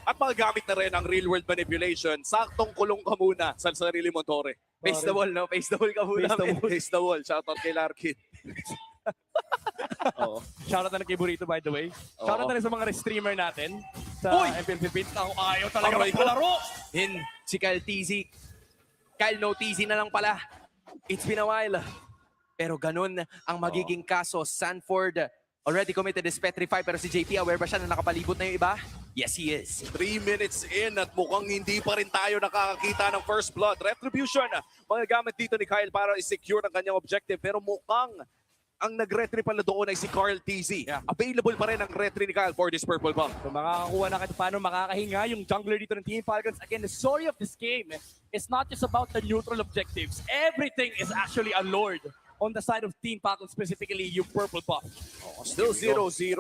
At magagamit na rin ang real-world manipulation. Saktong kulong ka muna sa sarili mo, Tore. Face the wall, no? Face the wall ka muna. Face the wall. Shoutout kay Larkin. Shoutout na kay Burrito, by the way. Shoutout na rin sa mga streamer natin sa MPL Philippines. Ayaw talaga magpalaro. Si Kyle TZ. Kyle no TZ na lang pala. It's been a while. Pero ganun ang magiging kaso. Sanford already committed is petrified pero si JP aware ba siya na nakapalibot na yung iba? Yes, he is. 3 minutes in at mukhang hindi pa rin tayo nakakakita ng first blood. Retribution, magagamit dito ni Kyle para i-secure ang kanyang objective. Pero mukhang ang nag-retry pala doon ay si Carl TZ. Available pa rin ang retry ni Kyle for this purple bomb. So makakakuha na kahit paano makakahinga yung jungler dito ng Team Falcons. Again, the story of this game is not just about the neutral objectives. Everything is actually a lord on the side of Team Falcons, specifically yung purple buff. Still 0-0,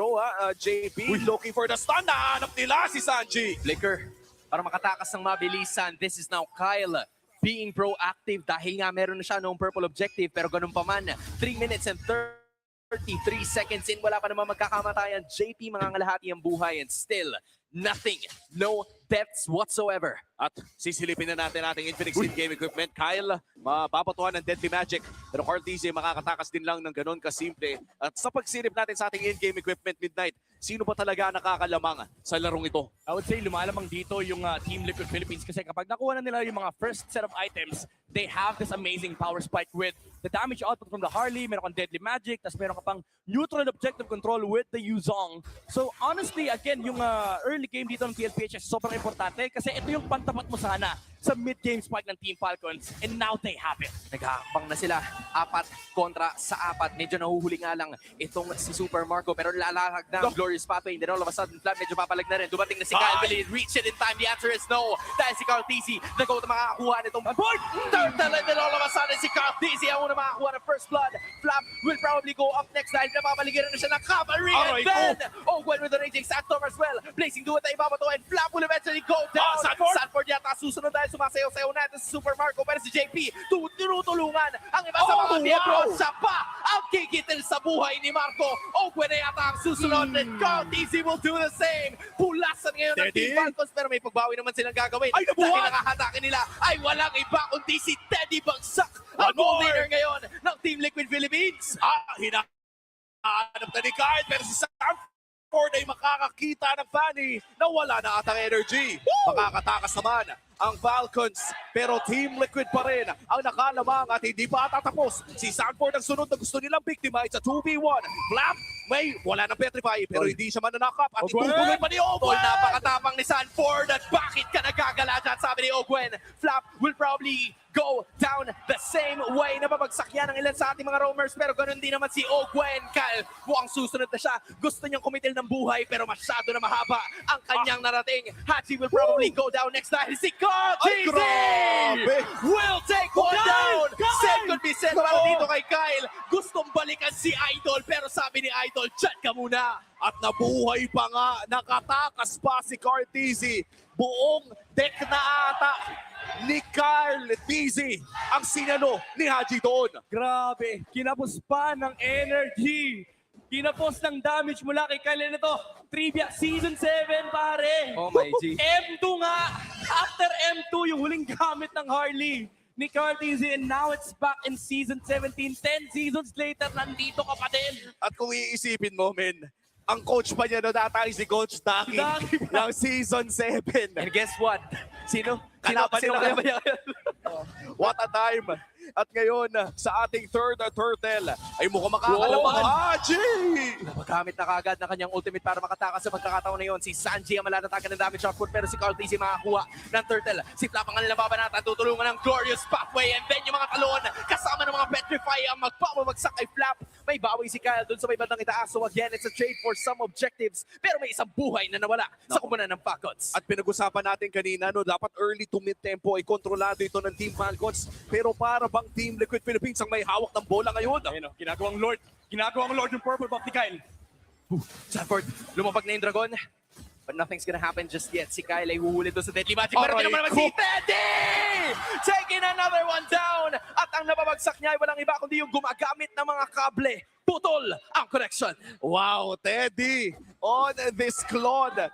JP looking for the stun. Nahanap nila si Sanji. Flicker para makatakas ng mabilisan. This is now Kyle being proactive dahil nga meron na siya noong purple objective pero ganun pa man 3 minutes and 33 seconds in, wala pa naman magkakamatayan. JP mangangalahati ang buhay and still nothing, no deaths whatsoever. At sisilipin na natin ating Infinix in-game equipment. Kyle, mapapatuhan ng Deadly Magic. Pero Carl TZ makakatakas din lang ng ganun kasimple. At sa pagsilip natin sa ating in-game equipment midnight, sino ba talaga nakakalamang sa larong ito? I would say lumalamang dito yung Team Liquid Philippines kasi kapag nakuha na nila yung mga first set of items, they have this amazing power spike with the damage output from the Harley, meron kang Deadly Magic, tapos meron ka pang neutral objective control with the Yuzong. So honestly, again, yung early game dito ng TLPH sobrang importante kasi ito yung pantapat mo sana sa mid-game spike ng Team Falcons and now they have it. Naghahakbang na sila. 4 kontra sa 4. Medyo nahuhuli nga lang itong si Super Marco pero lalahag na ang Glorious Pathway. Then all of a sudden, Flat medyo papalag na rin. Dumating na si Kyle. Will he reach it in time? The answer is no. Dahil si Carl TZ nag-go na makakakuha nitong turtle and then all of a sudden si Carl TZ ang una makakakuha ng first blood. Flap will probably go up next dahil napapaligiran na siya ng Cavalry. And then, Gwen with the Raging Sandstorm as well. Blazing Duet na ibabato and Flap will eventually go down. Sanford yata susunod dahil sumasayaw-sayaw natin si Super Marco pero si JP tinutulungan ang iba sa mga miyembro. Siya pa ang kikitil sa buhay ni Marco. Gwen na yata ang susunod and Carl TZ will do the same. Pulasan ngayon ng Team Falcons pero may pagbawi naman silang gagawin. Dahil nakahatakin nila ay walang iba kundi si Teddy Bagsak. Ang goal leader ngayon ng Team Liquid Philippines. Hinahanap na ni Kyle, pero si Sanford ay makakakita ng Fanny na wala na atang energy. Makakatakas naman ang Falcons, pero Team Liquid pa rin ang nakalamang at hindi pa tatapos. Si Sanford ang sunod na gusto nilang biktima. It's a 2v1. Flap, wala nang petrify, pero hindi siya mananakap at itutuloy pa ni Ogwen. Napakatapang ni Sanford at bakit ka nagagala dyan, sabi ni Ogwen. Flap will probably go down the same way. Napabagsak yan ang ilan sa ating mga roamers, pero ganun din naman si Ogwen. Kyle, mukhang susunod na siya. Gusto niyang kumitil ng buhay, pero masyado na mahaba ang kanyang narating. Hachi will probably go down next dahil si Carl TZ will take one down. Said could be said para dito kay Kyle. Gustong balikan si Idol, pero sabi ni Idol, dyan ka muna. At nabuhay pa nga, nakatakas pa si Carl TZ. Buong deck na ata ni Carl TZ ang sinalo ni Haji doon. Grabe, kinapos pa ng energy. Kinapos ng damage mula kay Kyle. Ito, trivia, Season 7, pare. Oh my G. M2 nga. After M2, yung huling gamit ng Harley ni Carl TZ, and now it's back in Season 17. 10 seasons later, nandito ka pa din. At kung iisipin mo, men, ang coach pa niya no dati si Coach Daki ng Season 7. And guess what? Sino? What a time. At ngayon, sa ating third turtle, ay mukhang makakalaban. Haji! Napagamit na kagad na kanyang ultimate para makatakas sa pagkakataon na yun. Si Sanji ang malatatakan ng damage output, pero si Carl TZ makakuha ng turtle. Si Flap ang kanilang babanatan, tutulungan ng glorious pathway, and then yung mga talon kasama ng mga petrify ang magpapamagsak kay Flap. May bawi si Kyle dun sa may bandang itaas. So again, it's a trade for some objectives, pero may isang buhay na nawala sa kumunan ng Falcons. At pinag-usapan natin kanina, no, dapat early to mid-tempo ay kontrolado ito ng Team Falcons. Pero para bang Team Liquid Philippines ang may hawak ng bola ngayon? Ayun, ginagawang Lord. Ginagawang Lord yung purple buff ni Kyle. Sanford, lumapag na yung dragon. But nothing's gonna happen just yet. Si Kyle ay huhuli doon sa Deadly Magic. Pero di naman si Teddy! Taking another one down! At ang napabagsak niya ay walang iba kundi yung gumagamit ng mga kable. Putol ang connection. Wow, Teddy! On this Claude.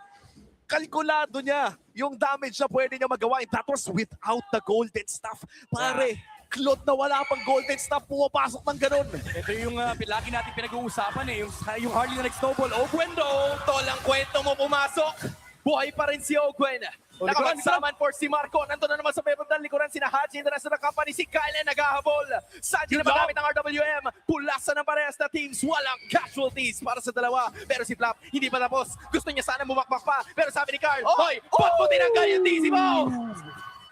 Kalkulado niya yung damage na pwede niya magawa. And that was without the golden stuff. Pare, Claude na wala pang golden stuff, pumapasok ng ganun. Ito yung lagi natin pinag-uusapan yung Harley na nag-snowball. Ogwen do! Tol ang kwento mo pumasok. Buhay pa rin si Ogwen. Nakapagsaman for si Marco. Nandun na naman sa may bandang likuran si Haji International Company. Si Kyle ay naghahabol. Sanji na magamit ng RWM. Pulasan ng parehas na teams. Walang casualties para sa dalawa. Pero si Flap hindi pa tapos. Gusto niya sana bumakbak pa. Pero sabi ni Carl, hoy, ba't mo tinanggal yung TZ mo?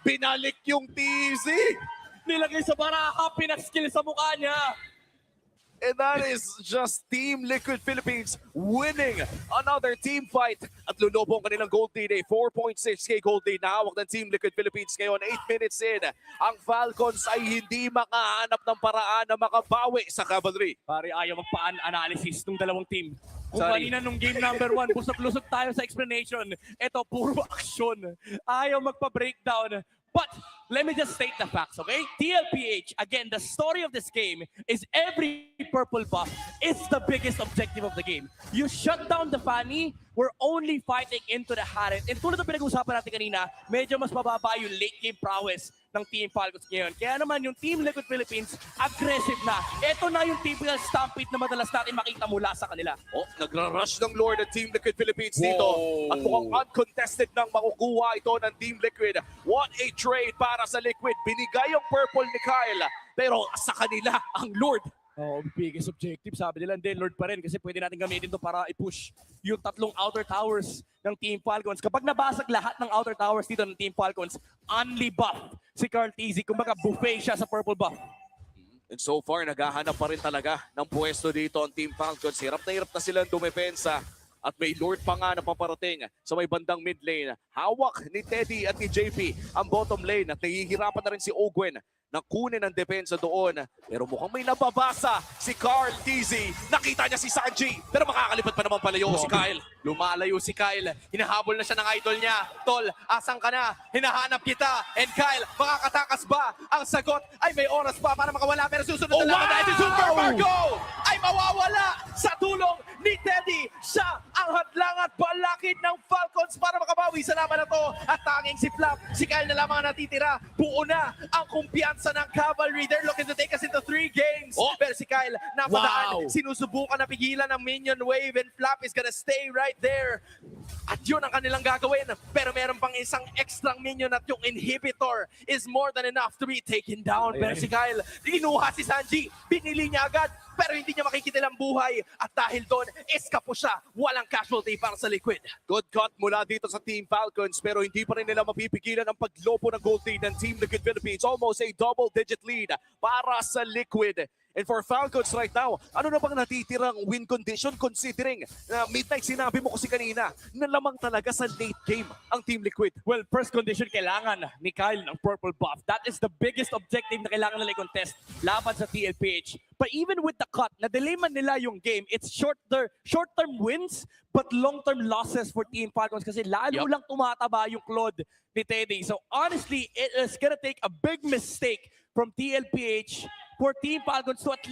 Binalik yung TZ. Nilagay sa baraha, pinaskill sa mukha niya. And that is just Team Liquid Philippines winning another team fight. At lulubong kanilang gold lead, 4.6k gold lead na hawak ng Team Liquid Philippines ngayon. 8 minutes in, ang Falcons ay hindi makahanap ng paraan na makabawi sa Cavalry. Pare, ayaw magpa-analysis ng dalawang team. Kung kanina nung game number 1, busog-lusog tayo sa explanation. Ito, puro aksyon. Ayaw magpa-breakdown. But let me just state the facts, okay? TLPH, again, the story of this game is every purple buff is the biggest objective of the game. You shut down the Fanny, we're only fighting into the Harriet. And tulad ng pinag-usapan natin kanina, medyo mas mababa yung late game prowess ng Team Falcons ngayon. Kaya naman yung Team Liquid Philippines, aggressive na. Ito na yung typical stampede na madalas natin makita mula sa kanila. Oh, nagra-rush ng Lord ng Team Liquid Philippines dito. At mukhang uncontested nang makukuha ito ng Team Liquid. What a trade para sa Liquid. Binigay yung purple ni Kyle. Pero sa kanila, ang Lord. Oh, biggest objective, sabi nila, hindi, Lord pa rin kasi pwede natin gamitin to para i-push yung tatlong outer towers ng Team Falcons. Kapag nabasag lahat ng outer towers dito ng Team Falcons, only buff si Carl TZ. Kumbaga buffet siya sa purple buff. And so far, naghahanap pa rin talaga ng pwesto dito ang Team Falcons. Hirap na silang dumepensa. At may Lord pa nga na paparating sa may bandang mid lane. Hawak ni Teddy at ni JP ang bottom lane. At nahihirapan na rin si Ogwen na kunin ang depensa doon. Pero mukhang may nababasa si Carl TZ. Nakita niya si Sanji. Pero makakalipat pa naman palayo si Kyle. Lumalayo si Kyle. Hinahabol na siya ng idol niya. Tol, asan ka na? Hinahanap kita. And Kyle, makakatakas ba? Ang sagot ay may oras pa para makawala. Pero susunod na lang dahil si Super Marco ay mawawala sa tulong ni Teddy. Siya ang hadlang at balakid ng Falcons Falcons para makabawi sa laban na to. At tanging si Flap, si Kyle na lamang ang natitira. Buo na ang kumpiyansa ng Cavalry. They're looking to take us into 3 games. Pero si Kyle, napadaan. Sinusubukan na pigilan ng minion wave and Flap is gonna stay right there. At yun ang kanilang gagawin. Pero meron pang isang extra minion at yung inhibitor is more than enough to be taken down. Pero si Kyle, inuha si Sanji. Binili niya agad. Pero hindi niya makikitilang buhay. At dahil doon, eskapo siya. Walang casualty para sa Liquid. Good cut mula dito sa Team Falcons pero hindi pa rin nila mapipigilan ang paglopo ng gold lead ng Team Liquid Philippines. Almost a double-digit lead para sa Liquid. And for Falcons right now, ano na bang natitirang win condition considering na midnight sinabi mo kasi kanina na lamang talaga sa late game ang Team Liquid? Well, first condition, kailangan ni Kyle ng purple buff. That is the biggest objective na kailangan nila i-contest laban sa TLPH. But even with the cut, na-delay man nila yung game, it's short-term wins but long-term losses for Team Falcons kasi lalo lang tumataba yung Claude ni Teddy. So honestly, it is gonna take a big mistake from TLPH for Team Falcons to at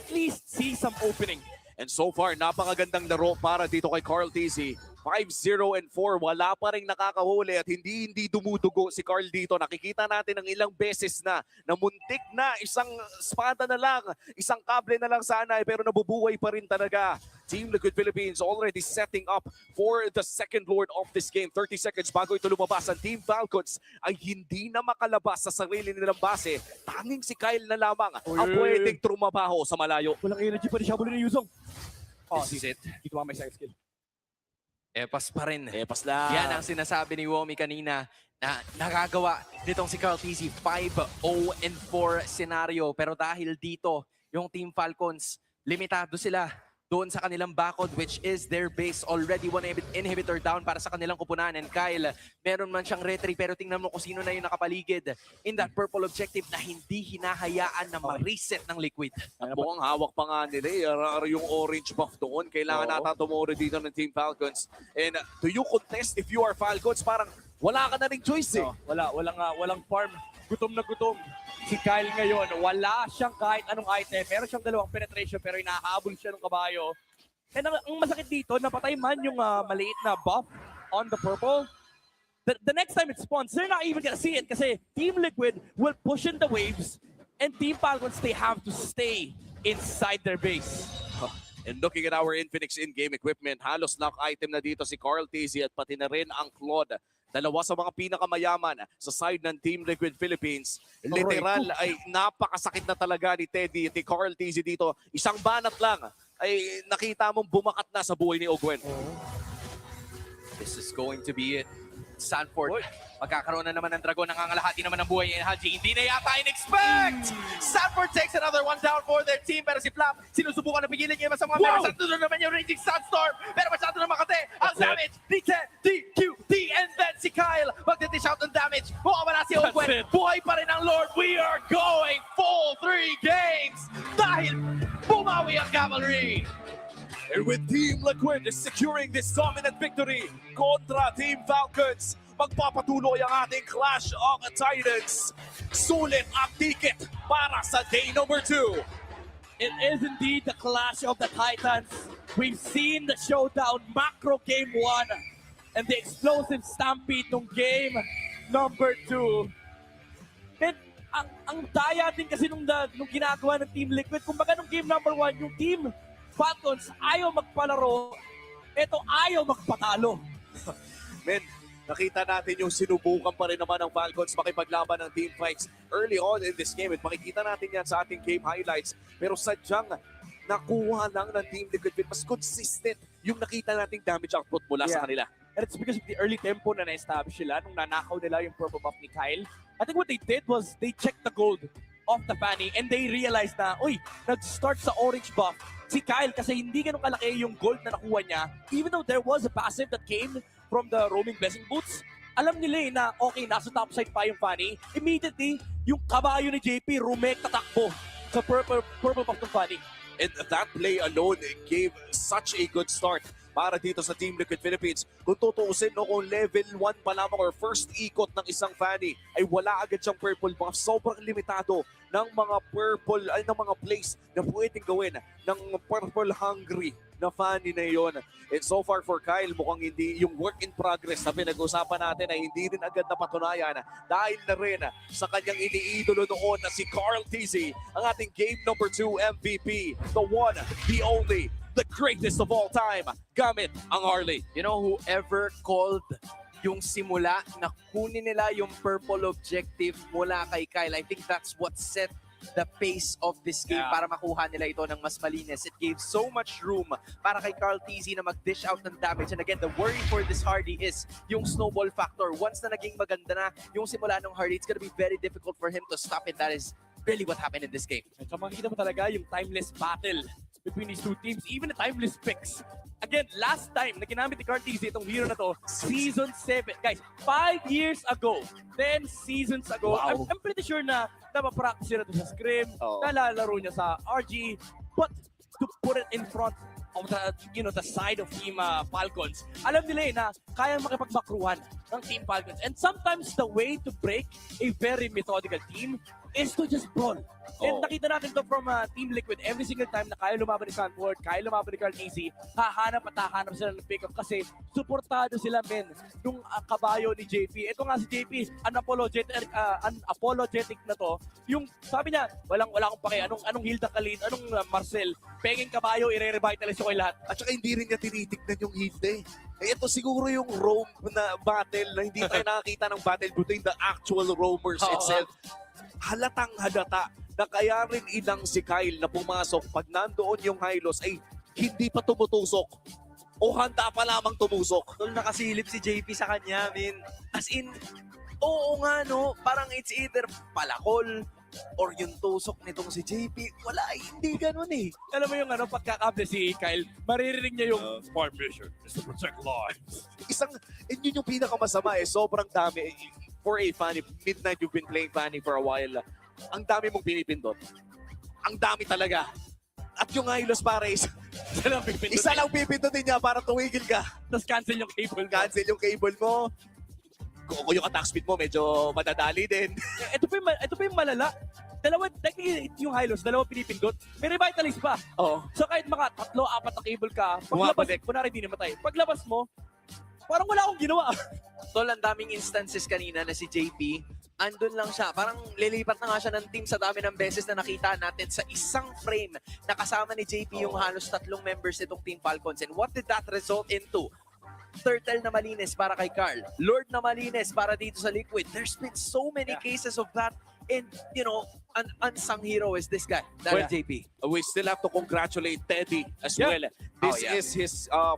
least see some opening. And so far, napakagandang laro para dito kay Carl TZ. 5-0-4, wala pa rin nakakahuli at hindi dumudugo si Carl dito. Nakikita natin ng ilang beses na muntik na, isang espada na lang, isang kable na lang sana, pero nabubuhay pa rin talaga. Team Liquid Philippines already setting up for the second lord of this game. 30 seconds bago ito lumabas. Ang Team Falcons ay hindi na makalabas sa sarili nilang base. Tanging si Kyle na lamang ang pwedeng trumabaho sa malayo. Walang energy pa rin siya, ni Yuzong. This is it. Dito may second skill. Epas pa rin. Epas lang. Yan ang sinasabi ni Womi kanina na nagagawa nitong si Carl TZ. 5-0-4 scenario. Pero dahil dito, yung Team Falcons, limitado sila doon sa kanilang backod, which is their base. Already one inhibitor down para sa kanilang kupunan. And Kyle, meron man siyang retry, pero tingnan mo kung sino na yung nakapaligid in that purple objective na hindi hinahayaan na ma-reset ng Liquid. At mukhang hawak pa nga nila yung orange buff doon. Kailangan nata tumuro dito ng Team Falcons. And do you contest if you are Falcons? Parang wala ka na ring choice eh. Walang farm. Gutom na gutom. Si Kyle ngayon, wala siyang kahit anong item. Meron siyang dalawang penetration pero hinahabol siya ng kabayo. And ang masakit dito, napatay man yung maliit na buff on the purple. The next time it spawns, they're not even gonna see it kasi Team Liquid will push in the waves and Team Falcons, they have to stay inside their base. And looking at our Infinix in-game equipment, halos knock item na dito si Carl TZ at pati na rin ang Claude. Dalawa sa mga pinakamayaman sa side ng Team Liquid Philippines. Literal ay napakasakit na talaga ni Teddy at ni Carl TZ dito. Isang banat lang ay nakita mong bumakat na sa buhay ni Ogwen. This is going to be it. Sanford, magkakaroon na naman ng dragon, nangangalahati naman ng buhay ni Haji. Hindi na yata in-expect! Sanford takes another one down for their team, pero si Flap, sinusubukan na pigilan niya sa mga members. At doon naman yung Raging Sunstorm, pero masyado na makate ang damage ni DQD, and then si Kyle, magdidish out ng damage. Mukha si Ogwen, buhay pa rin ang Lord. We are going full 3 games dahil bumawi ang Cavalry. And with Team Liquid securing this dominant victory kontra Team Falcons, magpapatuloy ang ating Clash of Titans. Sulit ang ticket para sa day number 2. It is indeed the Clash of the Titans. We've seen the showdown macro game 1 and the explosive stampede ng game number 2. And ang daya din kasi nung ginagawa ng Team Liquid, kumbaga nung game number 1, yung Team Falcons ayaw magpalaro, ito ayaw magpatalo. Men, nakita natin yung sinubukan pa rin naman ng Falcons makipaglaban ng team fights early on in this game. At makikita natin yan sa ating game highlights. Pero sadyang nakuha lang ng Team Liquid. Mas consistent yung nakita nating damage output mula sa kanila. And it's because of the early tempo na na-establish sila nung nanakaw nila yung purple buff ni Kyle. I think what they did was they checked the gold of the Fanny and they realized na, uy, nag-start sa orange buff si Kyle kasi hindi ganun kalaki yung gold na nakuha niya. Even though there was a passive that came from the roaming blessing boots, alam nila na okay, nasa top side pa yung Fanny. Immediately, yung kabayo ni JP, rumek tatakbo sa purple buff ng Fanny. And that play alone gave such a good start para dito sa Team Liquid Philippines. Kung tutuusin, no, kung level 1 pa lamang or first ikot ng isang Fanny, ay wala agad siyang purple buff. Sobrang limitado ng mga purple, ay ng mga plays na pwedeng gawin ng purple hungry na Fanny na yon. And so far for Kyle, mukhang hindi yung work in progress na pinag-usapan natin ay hindi rin agad napatunayan dahil na rin sa kanyang iniidolo noon na si Carl Tizzy, ang ating game number 2 MVP, the one, the only, the greatest of all time, gamit ang Harley. You know, whoever called yung simula na kunin nila yung purple objective mula kay Kyle, I think that's what set the pace of this game para makuha nila ito ng mas malinis. It gave so much room para kay Carl Tizzy na mag-dish out ng damage. And again, the worry for this Hardy is yung snowball factor. Once na naging maganda na yung simula ng Hardy, it's gonna be very difficult for him to stop it. That is really what happened in this game. At so makikita mo talaga yung timeless battle between these two teams, even the timeless picks. Again, last time na ginamit ni Carl Tizzy itong hero na to, Season 7. Guys, 5 years ago, 10 seasons ago, Wow. I'm pretty sure na napapractice siya na to sa Scrim, nalalaro niya sa RG, but to put it in front of the, you know, the side of Team Falcons, alam nila na kayang makipagmakruhan ng Team Falcons. And sometimes the way to break a very methodical team is to just brawl. And nakita natin to from Team Liquid every single time na kaya lumaban ni Sanford, kaya lumaban ni Carl Tizzy, hahanap sila ng pick-up kasi suportado sila, men, nung kabayo ni JP. Ito nga si JP, unapologetic na to. Yung sabi niya, wala akong pake, anong Hilda Khalid, anong Marcel, pengeng kabayo, i-revitalize ko kay lahat. At saka hindi rin niya tinitignan yung Hilda eh. Ito siguro yung Rome na battle na hindi tayo nakakita ng battle between the actual roamers itself. Halatang halata na kaya rin ilang si Kyle na pumasok pag nandoon yung Hylos ay hindi pa tumutusok o handa pa lamang tumusok. Tol, nakasilip si JP sa kanya, min. As in, oo nga, no? Parang it's either palakol or yung tusok nitong si JP. Wala, hindi ganun eh. Alam mo yung pagkakable si Kyle, maririnig niya yung my mission is to protect lives. Yun yung pinakamasama eh, sobrang dami. For a Fanny, Midnight, you've been playing Fanny for a while. Ang dami mong pinipindot. Ang dami talaga. At yung Hylos Pares, isa lang pipindutin niya para tumigil ka. Tapos cancel yung cable. Cancel yung cable mo. Kung yung attack speed mo, medyo madadali din. Ito pa yung malala. Technically, yung Hylos, dalawa pinipindot. May revitalize pa. Oo. So kahit mga 3-4 na cable ka, paglabas, kunwari di namatay. Paglabas mo, parang wala akong ginawa. Tol, ang daming instances kanina na si JP, andun lang siya. Parang lilipat na nga siya ng team sa dami ng beses na nakita natin sa isang frame na kasama ni JP yung halos 3 members nitong Team Falcons. And what did that result into? Turtle na malinis para kay Carl. Lord na malinis para dito sa Liquid. There's been so many cases of that. And, you know, an unsung hero is this guy, JP. We still have to congratulate Teddy as well. This is his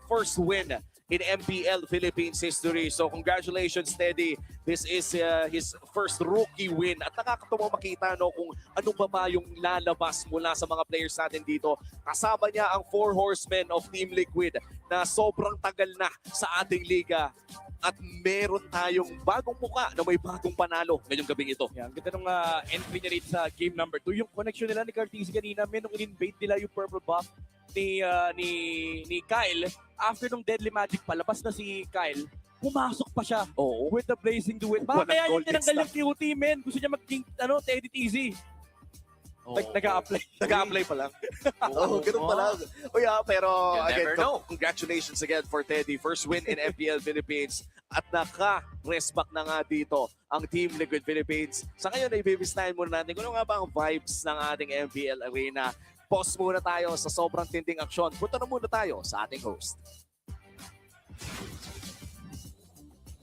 first win in MPL Philippines history. So congratulations, Teddy. This is his first rookie win. At nakakatuwa makita kung ano ba yung lalabas mula sa mga players natin dito. Kasama niya ang 4 horsemen of Team Liquid na sobrang tagal na sa ating liga. At meron tayong bagong muka na may bagong panalo ngayong gabing ito. Yan, ganda nung entry niya rito sa game number 2. Yung connection nila ni Carl Tizzy kanina, nung in-invade nila yung purple buff ni Kyle, after nung Deadly Magic palabas na si Kyle, pumasok pa siya with the Blazing Duet. Baka kaya yung tinanggal yung QT, men. Gusto niya maging Teddy Tizzy. Like, nag-a-apply pa lang. Oo, ganun pa lang. Pero again, congratulations again for Teddy. First win in MPL Philippines. At naka-rest back na nga dito ang Team Liquid Philippines. Sa ngayon ay bibisnahin muna natin kung ano nga ba ang vibes ng ating MPL Arena. Pause muna tayo sa sobrang tinding aksyon. Punta na muna tayo sa ating host.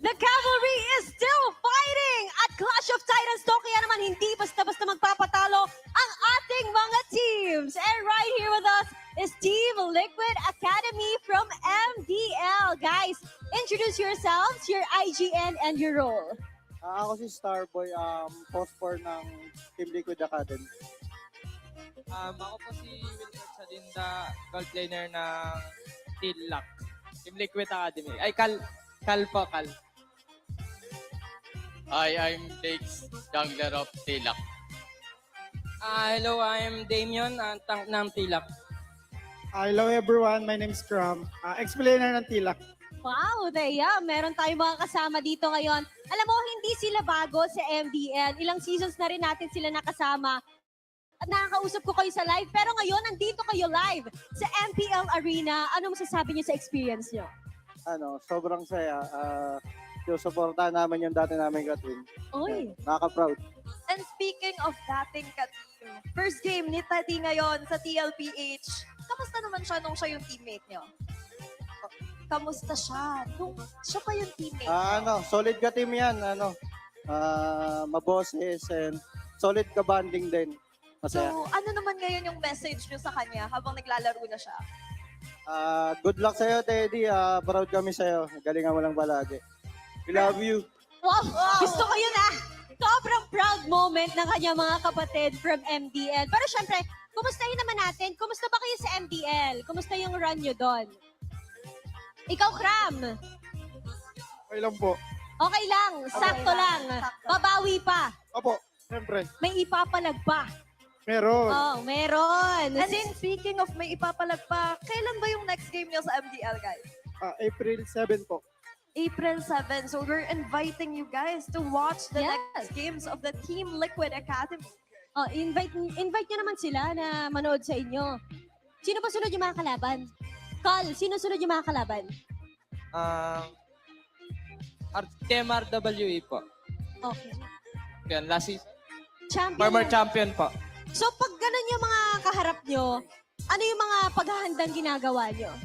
The cavalry is still fighting at Clash of Titans to, kaya naman hindi basta-basta magpapatalo ang ating mga teams. And right here with us is Team Liquid Academy from MDL. Guys, introduce yourselves, your IGN, and your role. Ako si Starboy, post 4 ng Team Liquid Academy. Ako po si Wilfred Salinda, gold player ng T-Lock. Team Liquid Academy. Ay, Cal po. Hi, I'm Dex, jungler of T-Lock. Hello, I'm Damien, tank ng T-Lock. Hello everyone, my name is Cram, ex-player ng T-Lock. Wow, Thea, meron tayong mga kasama dito ngayon. Alam mo, hindi sila bago sa MDL. Ilang seasons na rin natin sila nakasama. nakakausap ko kayo sa live. Pero ngayon, nandito kayo live sa MPL Arena. Ano masasabi niyo sa experience niyo? Sobrang saya. Susuportahan namin yung dati namin ka-team. Uy. Nakaka-proud. And speaking of dating ka-team, first game ni Tati ngayon sa TLPH. Kamusta naman siya nung siya yung teammate niyo? Kamusta siya nung siya pa yung teammate niyo? Solid ka-team yan. Maboses and solid ka-banding din. So, Masaya. ano naman ngayon yung message niyo sa kanya habang naglalaro na siya? Good luck sa'yo, Teddy. Proud kami sa'yo. Galingan mo lang palagi. We love you. Wow! Gusto ko yun Sobrang proud moment ng kanyang mga kapatid from MDL. Pero syempre, kumustahin naman natin. Kumusta ba kayo sa MDL? Kumusta yung run nyo doon? Ikaw, Kram. Okay lang po. Okay lang. Sakto lang. Babawi pa. Opo, siyempre. May ipapalag pa. Meron. Oh, meron. And then, speaking of may ipapalag pa, kailan ba yung next game niyo sa MDL, guys? April 7 po. April 7. So we're inviting you guys to watch the next games of the Team Liquid Academy. Oh, invite nyo naman sila na manood sa inyo. Sino ba sunod yung mga kalaban? Carl, sino sunod yung mga kalaban? Team RWE po. Okay. Yan, last season. Champion. Former champion po. So pag ganun yung mga kaharap nyo, ano yung mga paghahandang ginagawa nyo?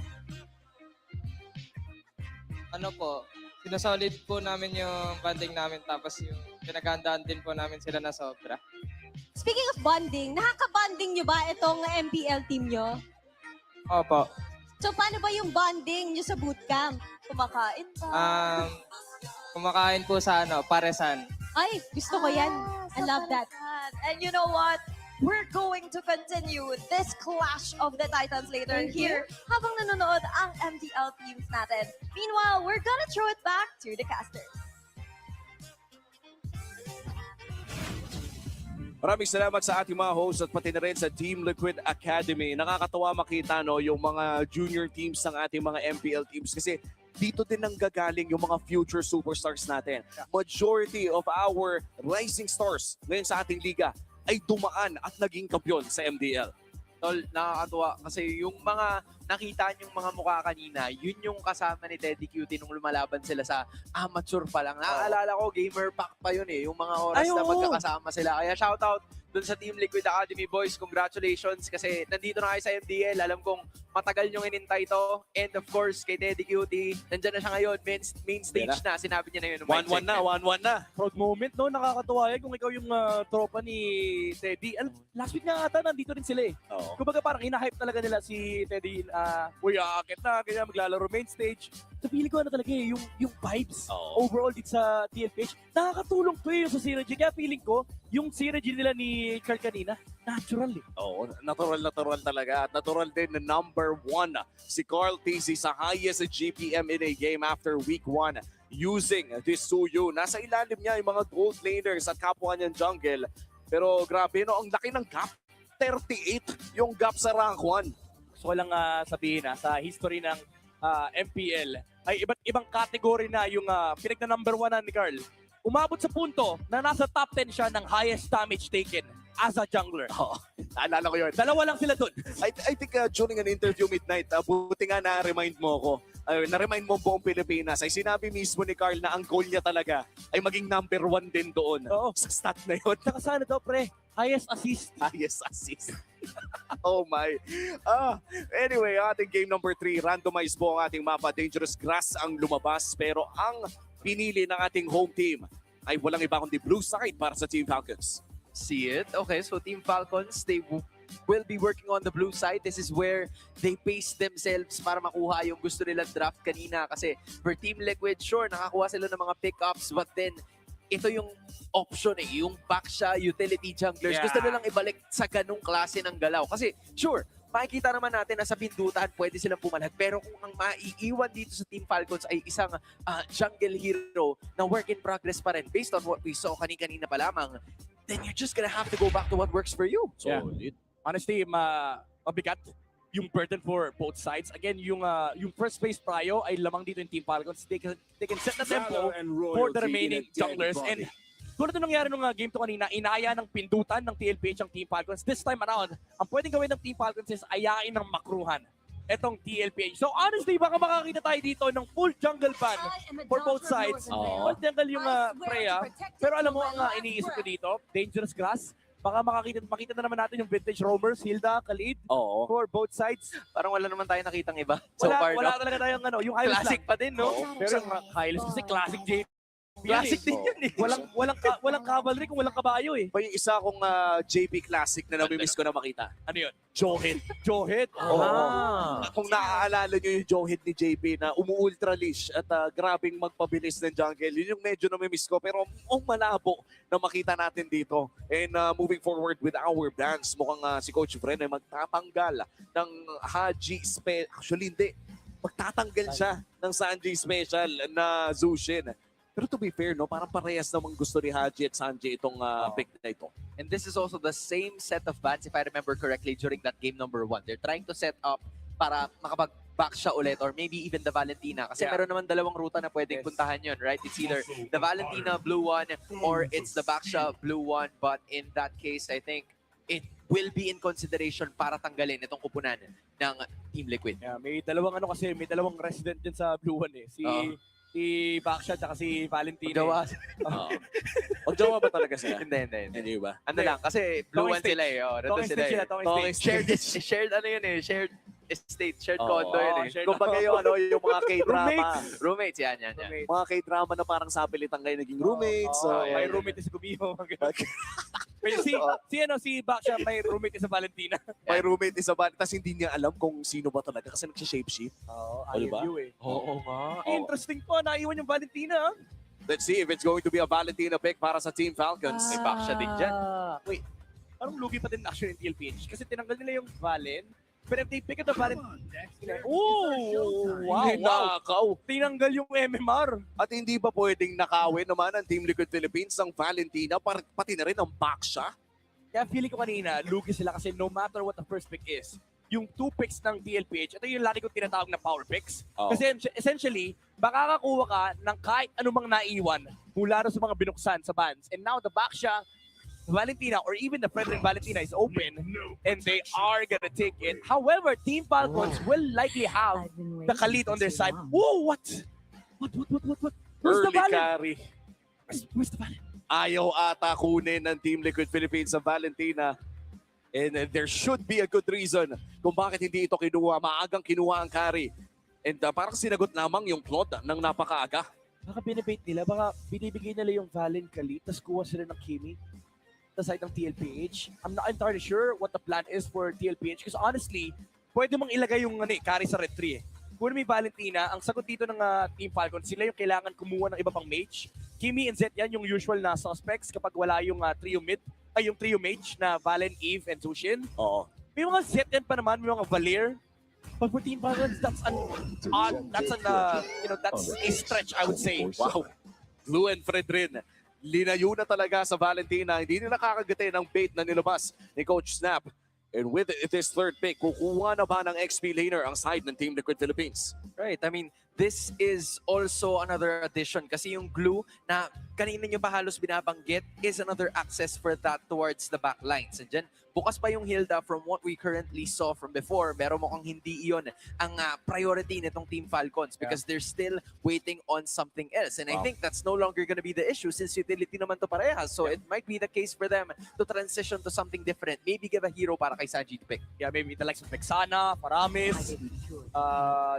Ano po, sinasolid po namin yung banding namin tapos yung pinaghandaan din po namin sila na sobra. Speaking of bonding, nakaka-bonding nyo ba itong MPL team nyo? Opo. So paano ba yung bonding nyo sa bootcamp? Kumakain ba? Kumakain po sa paresan. Ay, gusto ko yan. I love that. And you know what? We're going to continue this clash of the titans later here habang nanonood ang MDL teams natin. Meanwhile, we're gonna throw it back to the casters. Maraming salamat sa ating mga hosts at pati na rin sa Team Liquid Academy. Nakakatawa makita yung mga junior teams ng ating mga MPL teams kasi dito din ang gagaling yung mga future superstars natin. Majority of our rising stars ngayon sa ating liga ay dumaan at naging kampiyon sa MDL. Tol, nakakatuwa kasi yung mga nakita niyong mga mukha kanina, yun yung kasama ni Teddy Cutie nung lumalaban sila sa amateur pa lang. Naaalala ko, gamer pack pa yun yung mga oras na magkakasama sila. Kaya shoutout dun sa Team Liquid Academy boys, congratulations kasi nandito na kayo sa MDL. Alam kong matagal niyong inintay to. And of course, kay Teddy Cutie, nandyan na siya ngayon, main stage na. Sinabi niya na yun. 1-1 na. Proud moment, no? Nakakatuwa kung ikaw yung tropa ni Teddy. Last week nga ata, nandito rin sila Kumbaga parang hinahype talaga nila si Teddy. Uy, aakit na, kaya maglalaro main stage. So feeling ko talaga yung vibes overall dito sa TFH. Nakakatulong to yung sa synergy. Kaya feeling ko, yung synergy nila ni Carl kanina, natural Natural talaga. At natural din na number 1 si Carl TC sa highest GPM in a game after week 1 using this Suyu. Nasa ilalim niya yung mga gold laners at kapwa niyang jungle. Pero grabe, ang laki ng gap. 38 yung gap sa rank 1. Gusto ko lang sabihin sa history ng MPL ay iba't ibang category na yung pinag na number 1 na ni Carl. Umabot sa punto na nasa top 10 siya ng highest damage taken as a jungler. Naalala ko yun. Dalawa lang sila dun. I think during an interview midnight, buti nga na-remind mo ko. Na-remind mo buong Pilipinas ay sinabi mismo ni Carl na ang goal niya talaga ay maging number 1 din doon. Sa stat na yun. Saka sana daw pre, highest assist. Highest assist. Oh my. Anyway, ating game number 3, randomized po ang ating mapa. Dangerous Grass ang lumabas pero ang pinili ng ating home team ay walang iba kundi blue side para sa Team Falcons. See it? Okay, so Team Falcons, they will be working on the blue side. This is where they pace themselves para makuha yung gusto nilang draft kanina. Kasi for Team Liquid, sure, nakakuha sila ng mga pickups, but then ito yung option yung back siya, utility junglers. Gusto nilang ibalik sa ganung klase ng galaw. Kasi sure, makikita naman natin na sa pindutan pwede silang pumalag. Pero kung ang maiiwan dito sa Team Falcons ay isang jungle hero na work in progress pa rin based on what we saw kanina pa lamang, then you're just gonna have to go back to what works for you. So, honestly, mabigat yung burden for both sides. Again, yung first place prio ay lamang dito yung Team Falcons. They can set the tempo for the remaining junglers. And tulad ng nangyari nung game 2 kanina, inaya ng pindutan ng TLPH ang Team Falcons. This time around, ang pwedeng gawin ng Team Falcons is ayain ng makruhan etong TLPH. So honestly, baka makakita tayo dito ng full jungle ban for both sides. Full jungle yung Freya. Pero alam mo, ang iniisip ko dito, dangerous grass. Baka makita na naman natin yung vintage roamers, Hilda, Khalid, for both sides. Parang wala naman tayo nakitang iba. So far, Wala talaga tayong yung Hylos classic lang. pa din, no? Pero yung Hylos kasi classic JP. Classic din yun eh. Walang cavalry kung walang kabayo eh. Pa yung isa akong JP Classic na namimiss ko na makita. Ano yun? Johid. Johid? Kung naaalala nyo yung Johid ni JP na umuultra leash at grabing magpabilis ng jungle, yun yung medyo namimiss ko. Pero malabo na makita natin dito. And moving forward with our bans, mukhang si Coach Fren ay magtatanggal ng Haji Actually, hindi. Magtatanggal siya ng Sanjay Special na Zushin. Pero to be fair, no, parang parehas namang gusto ni Haji at Sanjay itong pick na ito. And this is also the same set of bans, if I remember correctly, during that game number 1. They're trying to set up para makapag-back siya ulit or maybe even the Valentina. Kasi meron naman dalawang ruta na pwedeng puntahan yun, right? It's either the Valentina blue one or it's the Baksha blue one. But in that case, I think it will be in consideration para tanggalin itong kupunan ng Team Liquid. Yeah, may dalawang resident din sa blue one eh. Si Baksha at si Valentina. Magjawa. Magjawa ba talaga sila? Hindi. ba? Ano lang, kasi blue one sila eh. Nandun sila eh. Shared ano yun eh, shared estate, shared condo yun eh. Kumbaga yung mga K-drama. Roommates, yan. Mga K-drama na parang sapilitan kayo naging roommates. May roommate si Gubiho. Pero si Baksha may roommate sa Valentina. May roommate isa ba? Tapos hindi niya alam kung sino ba talaga kasi nagsha-shapeshift. IMU eh. Oo nga. Interesting po, naiwan yung Valentina. Let's see if it's going to be a Valentina pick para sa Team Falcons. May Baksha din dyan. Wait, parang lugi pa din actually ng TLPH kasi tinanggal nila yung Valen. But if they pick up the Valentina, wow. Tinanggal yung MMR. At hindi ba pwedeng nakawin naman ang Team Liquid Philippines ng Valentina pati na rin ang Baksha? Kaya feeling ko kanina, lugi sila kasi no matter what the first pick is, yung 2 picks ng TLPH, ito yung lagi ko tinatawag na power picks. Kasi essentially, makakakuha ka ng kahit anumang naiwan mula sa mga binuksan sa bans. And now the Baksha, Valentina, or even the Frederick Valentina is open and they are gonna take it. However, Team Falcons will likely have the Khalid on their side. Whoa, what? Where's the Early Valen? carry. Where's the Valen? Ayaw ata kunin ng Team Liquid Philippines sa Valentina. And there should be a good reason kung bakit hindi ito kinuha. Maagang kinuha ang carry. And parang sinagot lamang yung plot ng napakaaga. Baka binibait nila, baka binibigay nila yung Valen Khalid, tapos kuha sila ng Kimi sa side ng TLPH. I'm not entirely sure what the plan is for TLPH because honestly, pwede mong ilagay yung carry sa red 3 eh. Kung may Valentina, ang sagot dito ng Team Falcon, sila yung kailangan kumuha ng iba pang mage. Kimi and Zet yan yung usual na suspects kapag wala yung trio mid, ay yung trio mage na Valen, Eve, and Zushin. Oo. May mga Zet yan pa naman, may mga Valir. But for Team Falcon, that's a stretch, I would say. Wow. Blue and Fred rin. Linayo na talaga sa Valentina. Hindi na nakakagate ng bait na nilabas ni Coach Snap. And with this third pick, kukuha na ba ng XP laner ang side ng Team Liquid Philippines? Right, I mean, this is also another addition kasi yung glue na kanina nyo pa halos binabanggit is another access for that towards the back lines. And dyan, bukas pa yung Hilda from what we currently saw from before. Pero mukhang hindi iyon ang priority nitong Team Falcons because they're still waiting on something else. And I think that's no longer gonna be the issue since utility naman to parehas. So it might be the case for them to transition to something different. Maybe give a hero para kay Sanji to pick. Yeah, maybe the likes of Vexana, Paramis.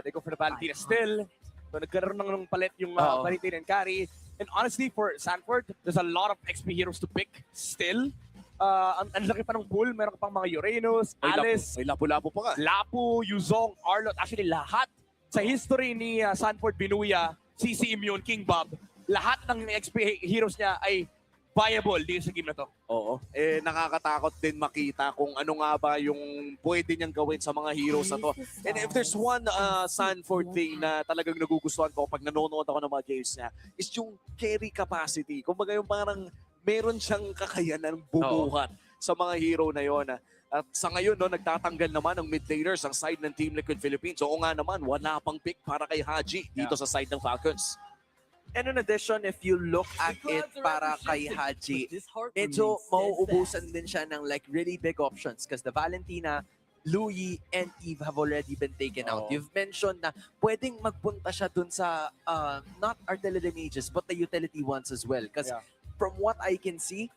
They go for the Valentina still. So nagkaroon ng palit yung Valentina and carry. And honestly, for Sanford, there's a lot of XP heroes to pick still. Ang laki pa ng pool, meron ka pang mga Uranus, Alice, may Lapu-Lapu pa ka. Lapu, Yuzong, Arlot, actually lahat sa history ni Sanford Binuya, CC Immune, King Bob, lahat ng XP heroes niya ay viable dito sa game na to. Oo. Nakakatakot din makita kung ano nga ba yung pwede niyang gawin sa mga heroes na to. And if there's one Sanford thing na talagang nagugustuhan ko pag nanonood ako ng mga games niya, is yung carry capacity. Kumbaga yung parang meron siyang kakayanan bubuhat sa mga hero na yon. At sa ngayon, nagtatanggal naman ng mid laners ang side ng Team Liquid Philippines. Oo nga naman, wala pang pick para kay Haji dito sa side ng Falcons. And in addition, if you look at it para kay Haji, medyo mauubusan din siya ng like really big options because the Valentina, Louis, and Eve have already been taken out. You've mentioned na pwedeng magpunta siya dun sa not artillery mages but the utility ones as well. Because from what I can see,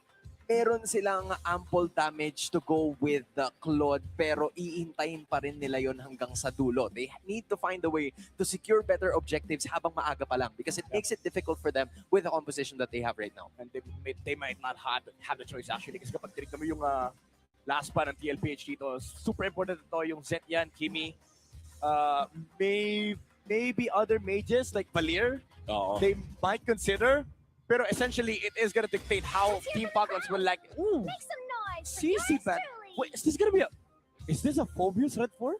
meron silang ample damage to go with the Claude pero iintayin pa rin nila yon hanggang sa dulo. They need to find a way to secure better objectives habang maaga pa lang because it makes it difficult for them with the composition that they have right now. And they might not have the choice actually kasi kapag tinignan mo yung last pa ng TLPH dito, super important ito yung Zet yan, Kimi. Maybe other mages like Valir, they might consider. Pero essentially, it is going to dictate how Team Falcons will like. Ooh, CC ban. Wait, is this a Phobius Red 4?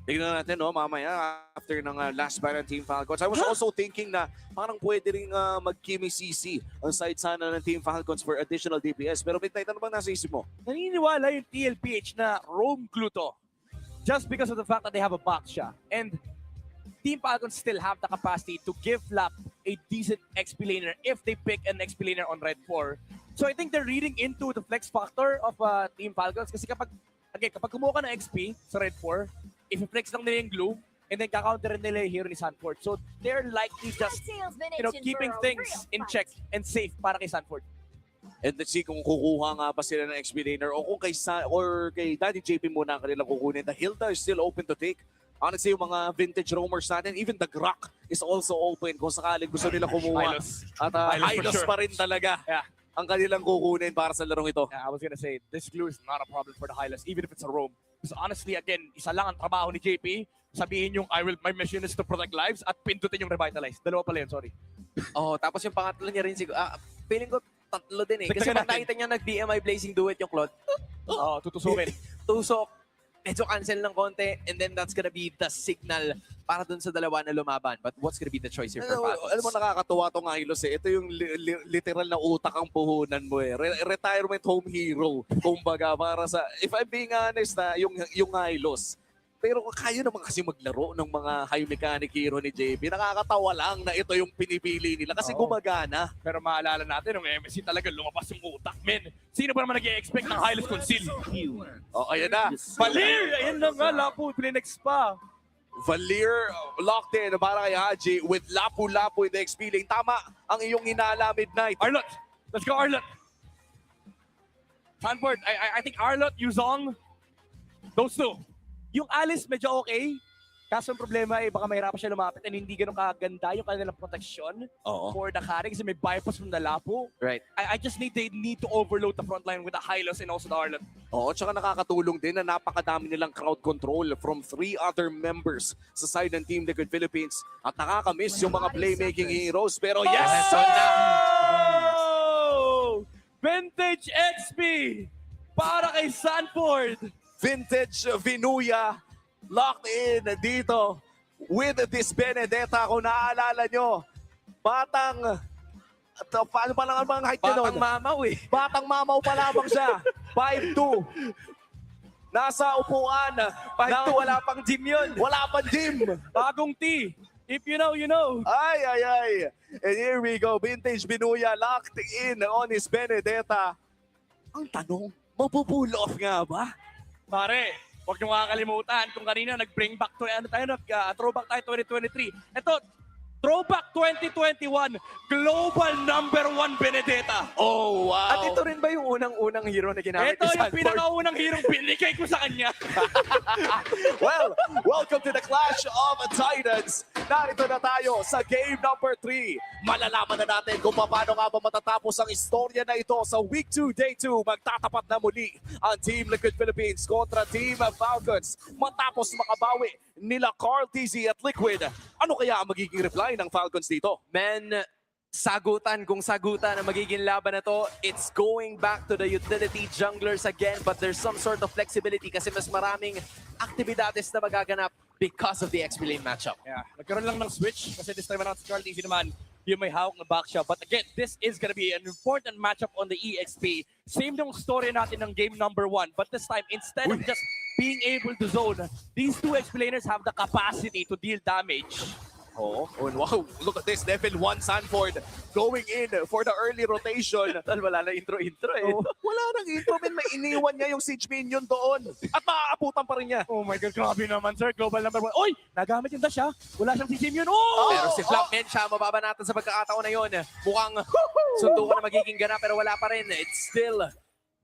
Tignan natin, no, mamaya after ng last ban ng Team Falcons. I was also thinking na parang pwede rin mag-Kimi CC ang side sana ng Team Falcons for additional DPS. Pero Midnight, ano bang nasa isip mo? Naniniwala yung TLPH na roam Cluto just because of the fact that they have a box siya. And Team Falcons still have the capacity to give Lap a decent XP laner if they pick an XP laner on Red 4. So I think they're reading into the flex factor of Team Falcons kasi kapag kumuha ka ng XP sa Red 4, if-flex lang nila yung glue, and then kaka-counter nila yung hero ni Sanford. So they're likely just keeping things in check and safe para kay Sanford. And let's see kung kukuha nga pa sila ng XP laner o kung kay Daddy JP muna ang kanilang kukunin. The Hilda is still open to take. Honestly, yung mga vintage roamers natin, even the Grok is also open kung sakaling gusto nila kumuha. At Hylos pa rin talaga ang kanilang kukunin para sa larong ito. Yeah, I was gonna say, this glue is not a problem for the Hylos, even if it's a roam. Because honestly, again, isa lang ang trabaho ni JP, sabihin yung my mission is to protect lives at pindutin yung revitalize. Dalawa pala yun, sorry. Tapos yung pangatlo niya rin siguro, feeling ko tatlo din eh. Kasi pag nakita niya nag-BMI Blazing Duet yung Claude. Tutusukin. Tusok. Medyo cancel ng konti, and then that's gonna be the signal para dun sa dalawa na lumaban. But what's gonna be the choice here for Falcons? Alam mo, nakakatuwa itong Hylos eh. Ito yung literal na utak ang puhunan mo eh. Retirement home hero. Kumbaga, para sa, if I'm being honest yung Hylos. Pero kaya naman kasi maglaro ng mga high mechanic hero ni JP. Nakakatawa lang na ito yung pinipili nila kasi gumagana. Pero maalala natin, yung MSC talaga lumabas yung utak, men. Sino ba naman nag-i-expect ng Hylos Conceal? Ayan na. Valir! Ayan na nga, Lapu, Plinex pa. Valir locked in para kay Haji with Lapu-Lapu in the XP lane. Tama ang iyong hinala, Midnight. Arlot! Let's go, Arlot! Sanford, I think Arlot, Yuzong, those two. Yung Alice medyo okay. Kaso ang problema ay baka mahirapan siya lumapit and hindi ganun kaganda yung kanilang protection for the carry kasi may bypass from the Lapu. Right. I just they need to overload the front line with the Hylos and also the Arlot. Tsaka nakakatulong din na napakadami nilang crowd control from 3 other members sa side ng Team Liquid Philippines. At nakakamiss yung mga playmaking heroes. Pero yes! Vintage XP para kay Sanford! Vintage Vinuya locked in dito with this Benedetta. Kung naaalala nyo, batang, paano pa lang ang height niya doon? Batang mamaw eh. Batang mamaw pa lamang siya. 5'2". Nasa upuan. 5'2", wala pang gym yun. Wala pang gym. Bagong T. If you know, you know. Ay. And here we go. Vintage Binuya locked in on his Benedetta. Ang tanong, mapupull off nga ba? Pare, huwag nyo makakalimutan kung kanina nag-bring back to, throwback tayo 2023. Ito, throwback 2021, global #1 Benedetta. Oh, wow. At ito rin ba yung unang-unang hero na ginamit Ito ni yung Sanford? pinakaunang hero binigay ko sa kanya. Well, welcome to the Clash of Titans. Narito na tayo sa game number 3. Malalaman na natin kung paano nga ba matatapos ang istorya na ito sa Week 2, Day 2. Magtatapat na muli ang Team Liquid Philippines kontra Team Falcons. Matapos makabawi nila Carl TZ at Liquid. Ano kaya ang magiging reply ng Falcons dito? Men, sagutan kung sagutan ang magiging laban na to. It's going back to the utility junglers again, but there's some sort of flexibility kasi mas maraming aktibidades na magaganap because of the XP lane matchup. Yeah, nagkaroon lang ng switch kasi this time around si Carl TZ naman, yung may hawak na back siya. But again, this is gonna be an important matchup on the EXP. Same yung story natin ng game number 1, but this time, instead of just being able to zone, these two XP laners have the capacity to deal damage. Oh, and wow, look at this. Level 1 Sanford going in for the early rotation. Wala na intro-intro eh. Oh, wala nang intro, man. May iniwan niya yung siege minion doon. At maaaputan pa rin niya. Oh my God, grabe naman, sir. Global number 1. Oy! Nagamit yung dash, ha? Wala siyang CCM yun. Oh! Pero si Flap siya, mababa natin sa pagkakataon na yun. Mukhang sundukan na magiging gana pero wala pa rin. It's still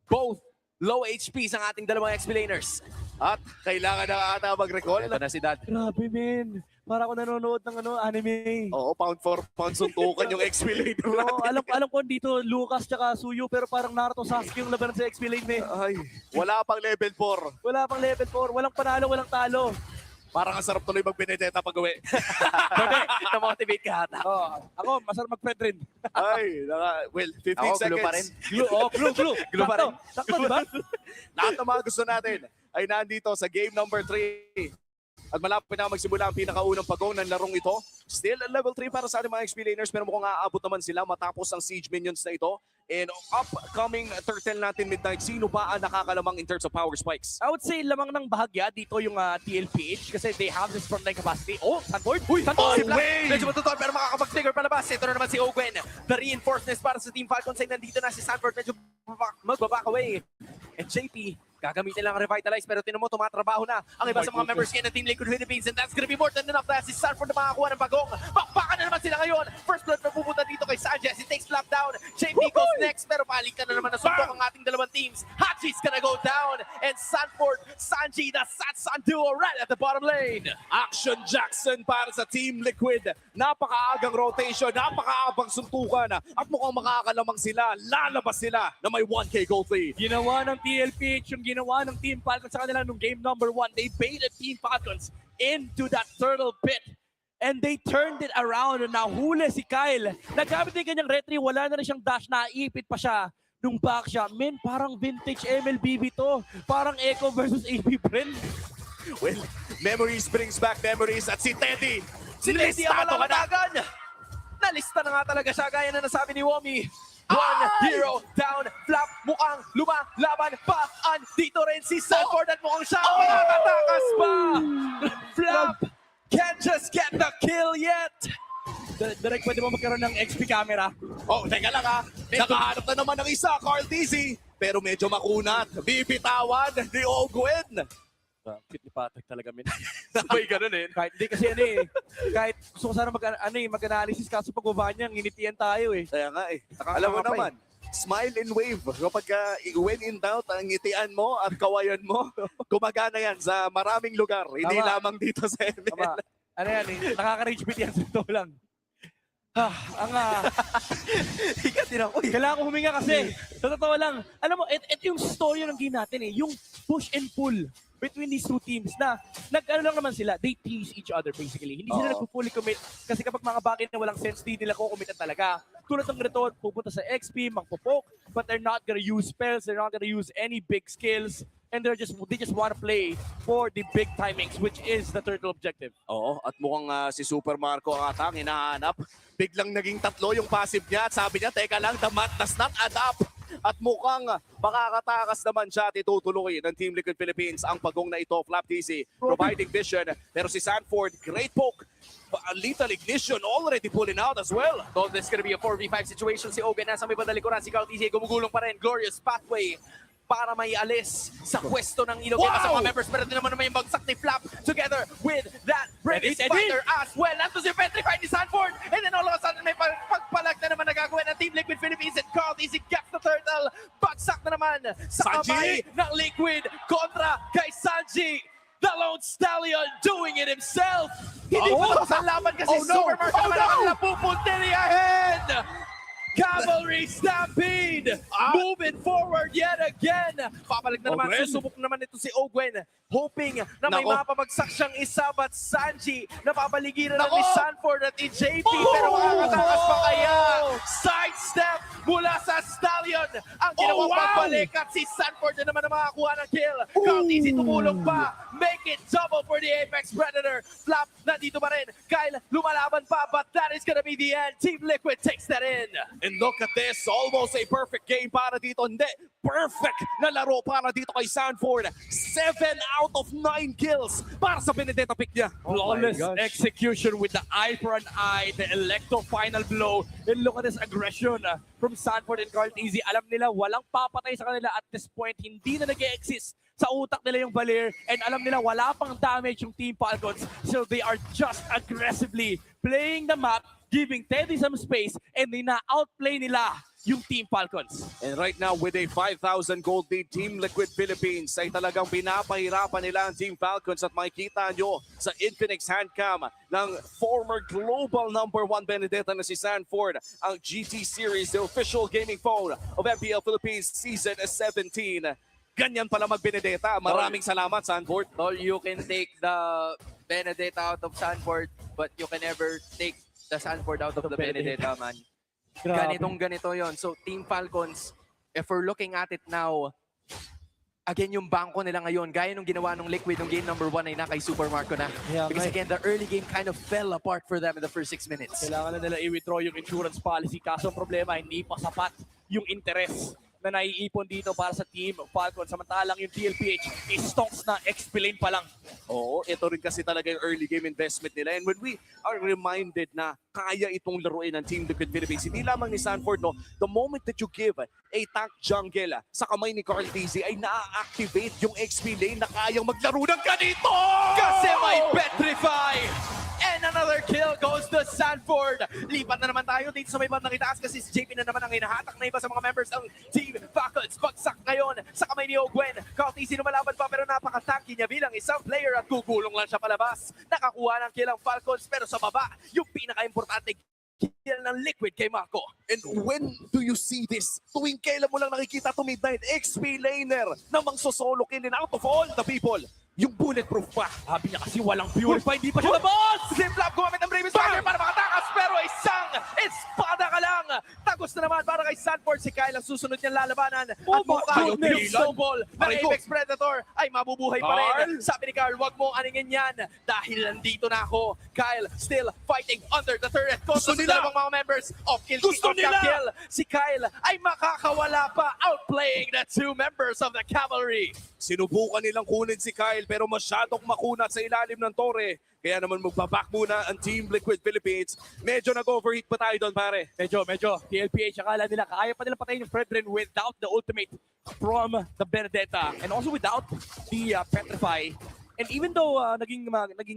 both low HPs ang ating dalawang explainers. At kailangan na ata mag-recall. Ito na si Dad. Grabe, men. Para ako nanonood ng anime. Oo, pound for pound suntukan yung XP later natin. Oo, alam ko dito, Lucas tsaka Suyu, pero parang Naruto Sasuke yung labanan sa XP lane, men. Ay, wala pang level 4. Wala pang level 4. Walang panalo, walang talo. Parang ang sarap tuloy mag-Benedetta pag-uwi. Na-motivate ka ata. Ako, masarap mag-friend rin. Ay, well, 15 Ako, seconds. glue pa rin. Glue. Glue pa rin. Sakto, di ba? Lahat ng mga gusto natin ay nandito sa game number 3. At malapit na magsimula ang pinakaunang pagong ng larong ito. Still level 3 para sa ating mga XP laners, pero mukhang aabot naman sila matapos ang siege minions na ito. And upcoming turtle natin midnight, sino ba ang nakakalamang in terms of power spikes? I would say lamang ng bahagya dito yung TLPH kasi they have this frontline capacity. Oh, Sanford! Uy, Si Sanford! Black, medyo matutuan pero makakapag-trigger palabas. Ito na naman si Ogwen. The reinforcements para sa Team Falcons ay nandito na si Sanford. Medyo mag-back away. And JP, gagamitin lang ang Revitalize pero tinan mo, tumatrabaho na ang iba sa mga members ng Team Liquid Philippines and that's gonna be more than enough dahil si Sanford na makakuha ng bagong. Bakbakan na naman sila ngayon. First blood na pupunta dito kay Sanchez. He takes Flap down. JP goes next pero palitan na naman na suntok ang ating dalawang teams. Hachi's gonna go down and Sanford, Sanji, the Satsan duo right at the bottom lane. Action Jackson para sa Team Liquid. Napakaagang rotation, napakaabang suntukan. At mukhang makakalamang sila. Lalabas sila na may 1K gold lead. Ginawa ng TLPH yung ginawa ng Team Falcons sa kanila nung game number 1. They baited Team Falcons into that turtle pit. And they turned it around and nahuli si Kyle. Nagamit din kanyang retry, wala na siyang dash, naipit pa siya. Nung back siya, men, parang vintage MLBB to. Parang Echo versus AB Bren. Well, memories brings back memories at si Teddy. Si Teddy ang malatagan. Nalista na nga talaga siya gaya na nasabi ni Womi. One hero down, Flap mukhang lumalaban pa. Dito rin si Sanford at mukhang siya makakatakas pa. Flap can't just get the kill yet. Direct, pwede mo magkaroon ng XP camera. Oh, teka lang ha. Nakahanap na naman ng isa, Carl Dizzy. Pero medyo makunat. Bibitawan ni Ogwen. Cute ni Patrick talaga, men. Sabay ganun eh. Kahit hindi kasi kahit gusto ko sana mag-analysis kaso pag-uva niya, nginitian tayo eh. Kaya nga eh. Alam mo naman, smile and wave. Kapag when in doubt, ang ngitian mo at kawayan mo, gumagana yan sa maraming lugar. Hindi lamang dito sa ML. Tama. Ano yan eh, nakaka-rage bit yan sa ito lang. Kailangan ko huminga kasi. Sa totoo lang, alam mo, ito yung story ng game natin eh. Yung push and pull between these two teams na nag-ano lang naman sila, they tease each other basically. Hindi sila nag-fully commit kasi kapag mga bagay na walang sense, di nila ko-commitan talaga. Tulad ng Reton, pupunta sa XP, magpo-poke, but they're not gonna use spells, they're not gonna use any big skills, and they just want to play for the big timings, which is the turtle objective. Oo, at mukhang si Super Marco ang atang hinahanap. Biglang naging 3 yung passive niya at sabi niya, teka lang, the math does not add up. At mukhang makakatakas naman siya at itutuloy ng Team Liquid Philippines ang pagong na ito. Flap DC providing vision. Pero si Sanford, great poke. Lethal ignition already pulling out as well. So this is gonna be a 4v5 situation. Si Ogan nasa may bandalikuran. Si Carl TJ gumugulong pa rin. Glorious pathway para may alis sa pwesto ng Ilocos sa mga members. Pero naman yung bagsak ni Flap together with that British fighter as well. Nandun si Petrified ni Sanford. And then all of a sudden may pagpalag na naman nagagawin ng Team Liquid Philippines. And Carl TC gets the turtle. Bagsak na naman sa kamay ng Liquid kontra kay Sanji. The Lone Stallion doing it himself. Hindi pa tapos ang laban kasi Supermarket naman ang napupunti ahead. Cavalry Stampede! Moving forward yet again! Papalik na naman, susubok naman ito si Ogwen. Hoping na may mapabagsak siyang isa, but Sanji napapaligiran ni Sanford at JP. Pero makakatakas pa kaya? Sidestep mula sa Stallion! Ang ginawang pagbalik at si Sanford na naman na makakuha ng kill. Carl TC tumulong pa. Make it double for the Apex Predator. Flap nandito pa rin. Kyle lumalaban pa, but that is gonna be the end. Team Liquid takes that in. And look at this, almost a perfect game para dito. Hindi, perfect na laro para dito kay Sanford. 7 out of 9 kills para sa Benedetta pick niya. Flawless execution with the eye for an eye, the electro final blow. And look at this aggression from Sanford and Carl Tizzy. Alam nila walang papatay sa kanila at this point. Hindi na nag-exist sa utak nila yung Valir. And alam nila wala pang damage yung Team Falcons. So they are just aggressively playing the map, giving Teddy some space, and na-outplay nila yung Team Falcons. And right now, with a 5,000 gold lead, Team Liquid Philippines ay talagang pinapahirapan nila ang Team Falcons at makikita nyo sa Infinix handcam ng former global #1 Benedetta na si Sanford, ang GT Series, the official gaming phone of MPL Philippines Season 17. Ganyan pala mag-Benedetta. Maraming salamat, Sanford. Tol, you can take the Benedetta out of Sanford, but you can never take the Sanford out of the Benedetta, man. Ganito yon. So, Team Falcons, if we're looking at it now, again, yung bangko nila ngayon, gaya nung ginawa nung Liquid nung game #1 ay na kay Super Marco na. Because again, the early game kind of fell apart for them in the first 6 minutes. Kailangan na nila i-withdraw yung insurance policy. Kaso ang problema, hindi pa sapat yung interest na naiipon dito para sa Team Falcon. Samantalang yung TLPH is stonks na explain pa lang. Oo, ito rin kasi talaga yung early game investment nila. And when we are reminded na kaya itong laruin ng Team Liquid Philippines, hindi lamang ni Sanford, no, the moment that you give a tank jungle sa kamay ni Carl Tizzy ay na-activate yung XP lane na kayang maglaro ng ganito! Kasi may Petrify! And another kill goes to Sanford. Lipat na naman tayo dito sa may bandang itaas kasi si JP na naman ang hinahatak na iba sa mga members ng Team Falcons. Bagsak ngayon sa kamay ni Ogwen. Carl Tizzy lumalaban pa pero napaka-tanky niya bilang isang player at gugulong lang siya palabas. Nakakuha ng kill ang Falcons pero sa baba, yung pinaka-importante kill ng Liquid kay Marco. And when do you see this? Tuwing kailan mo lang nakikita to midnight XP laner na mangsosolo kill and out of all the people, yung bulletproof pa. Sabi niya kasi walang purify, hindi pa siya nabos! Zimplap gumamit ng Brave Spider para makatakas pero isang espada ka lang. Tagos na naman para kay Sanford. Si Kyle ang susunod niyang lalabanan. At mukhang yung snowball ng Apex Predator ay mabubuhay pa rin. Sabi ni Carl, wag mo aningin yan dahil nandito na ako. Kyle still fighting under the turret. Gusto nila dalawang mga members of Kill. Si Kyle ay makakawala pa, outplaying the 2 members of the Cavalry. Sinubukan nilang kunin si Kyle pero masyadong makunat sa ilalim ng tore. Kaya naman magbaback muna ang Team Liquid Philippines. Medyo nag-overheat pa tayo doon, pare. Medyo. TLPH, akala nila kaya pa nila patayin yung Fredrin without the ultimate from the Benedetta. And also without the Petrify. And even though naging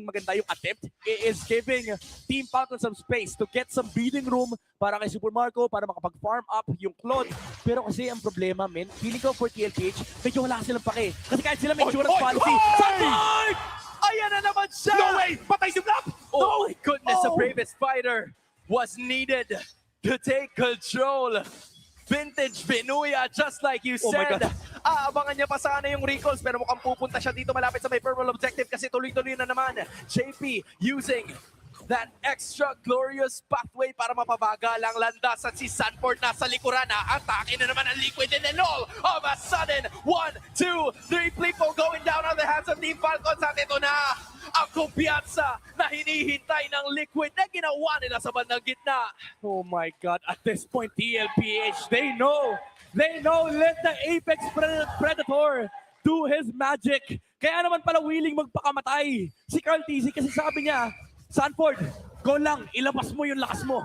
maganda yung attempt, it is giving Team Falcon some space to get some breathing room para kay Super Marco, para makapag-farm up yung Claude. Pero kasi ang problema, men, feeling ko for TLPH, medyo wala silang pake. Kasi kahit sila may insurance policy. Ayan na naman siya! No way! Patay si Flap! Oh my goodness, the bravest fighter was needed to take control. Vintage Benuya, just like you said. Aabangan niya pa sana yung recalls pero mukhang pupunta siya dito malapit sa may purple objective kasi tuloy-tuloy na naman. JP using that extra glorious pathway para mapabagal ang landas at si Sanford nasa likuran na atake na naman ang Liquid and then all of a sudden 1, 2, 3 people going down on the hands of Team Falcons at ito na ang kumpiyansa na hinihintay ng Liquid na ginawa nila sa bandang gitna. Oh my God, at this point TLPH, they know, let the Apex Predator do his magic. Kaya naman pala willing magpakamatay si Carl Tizzy kasi sabi niya, Sanford, go lang, ilabas mo yung lakas mo.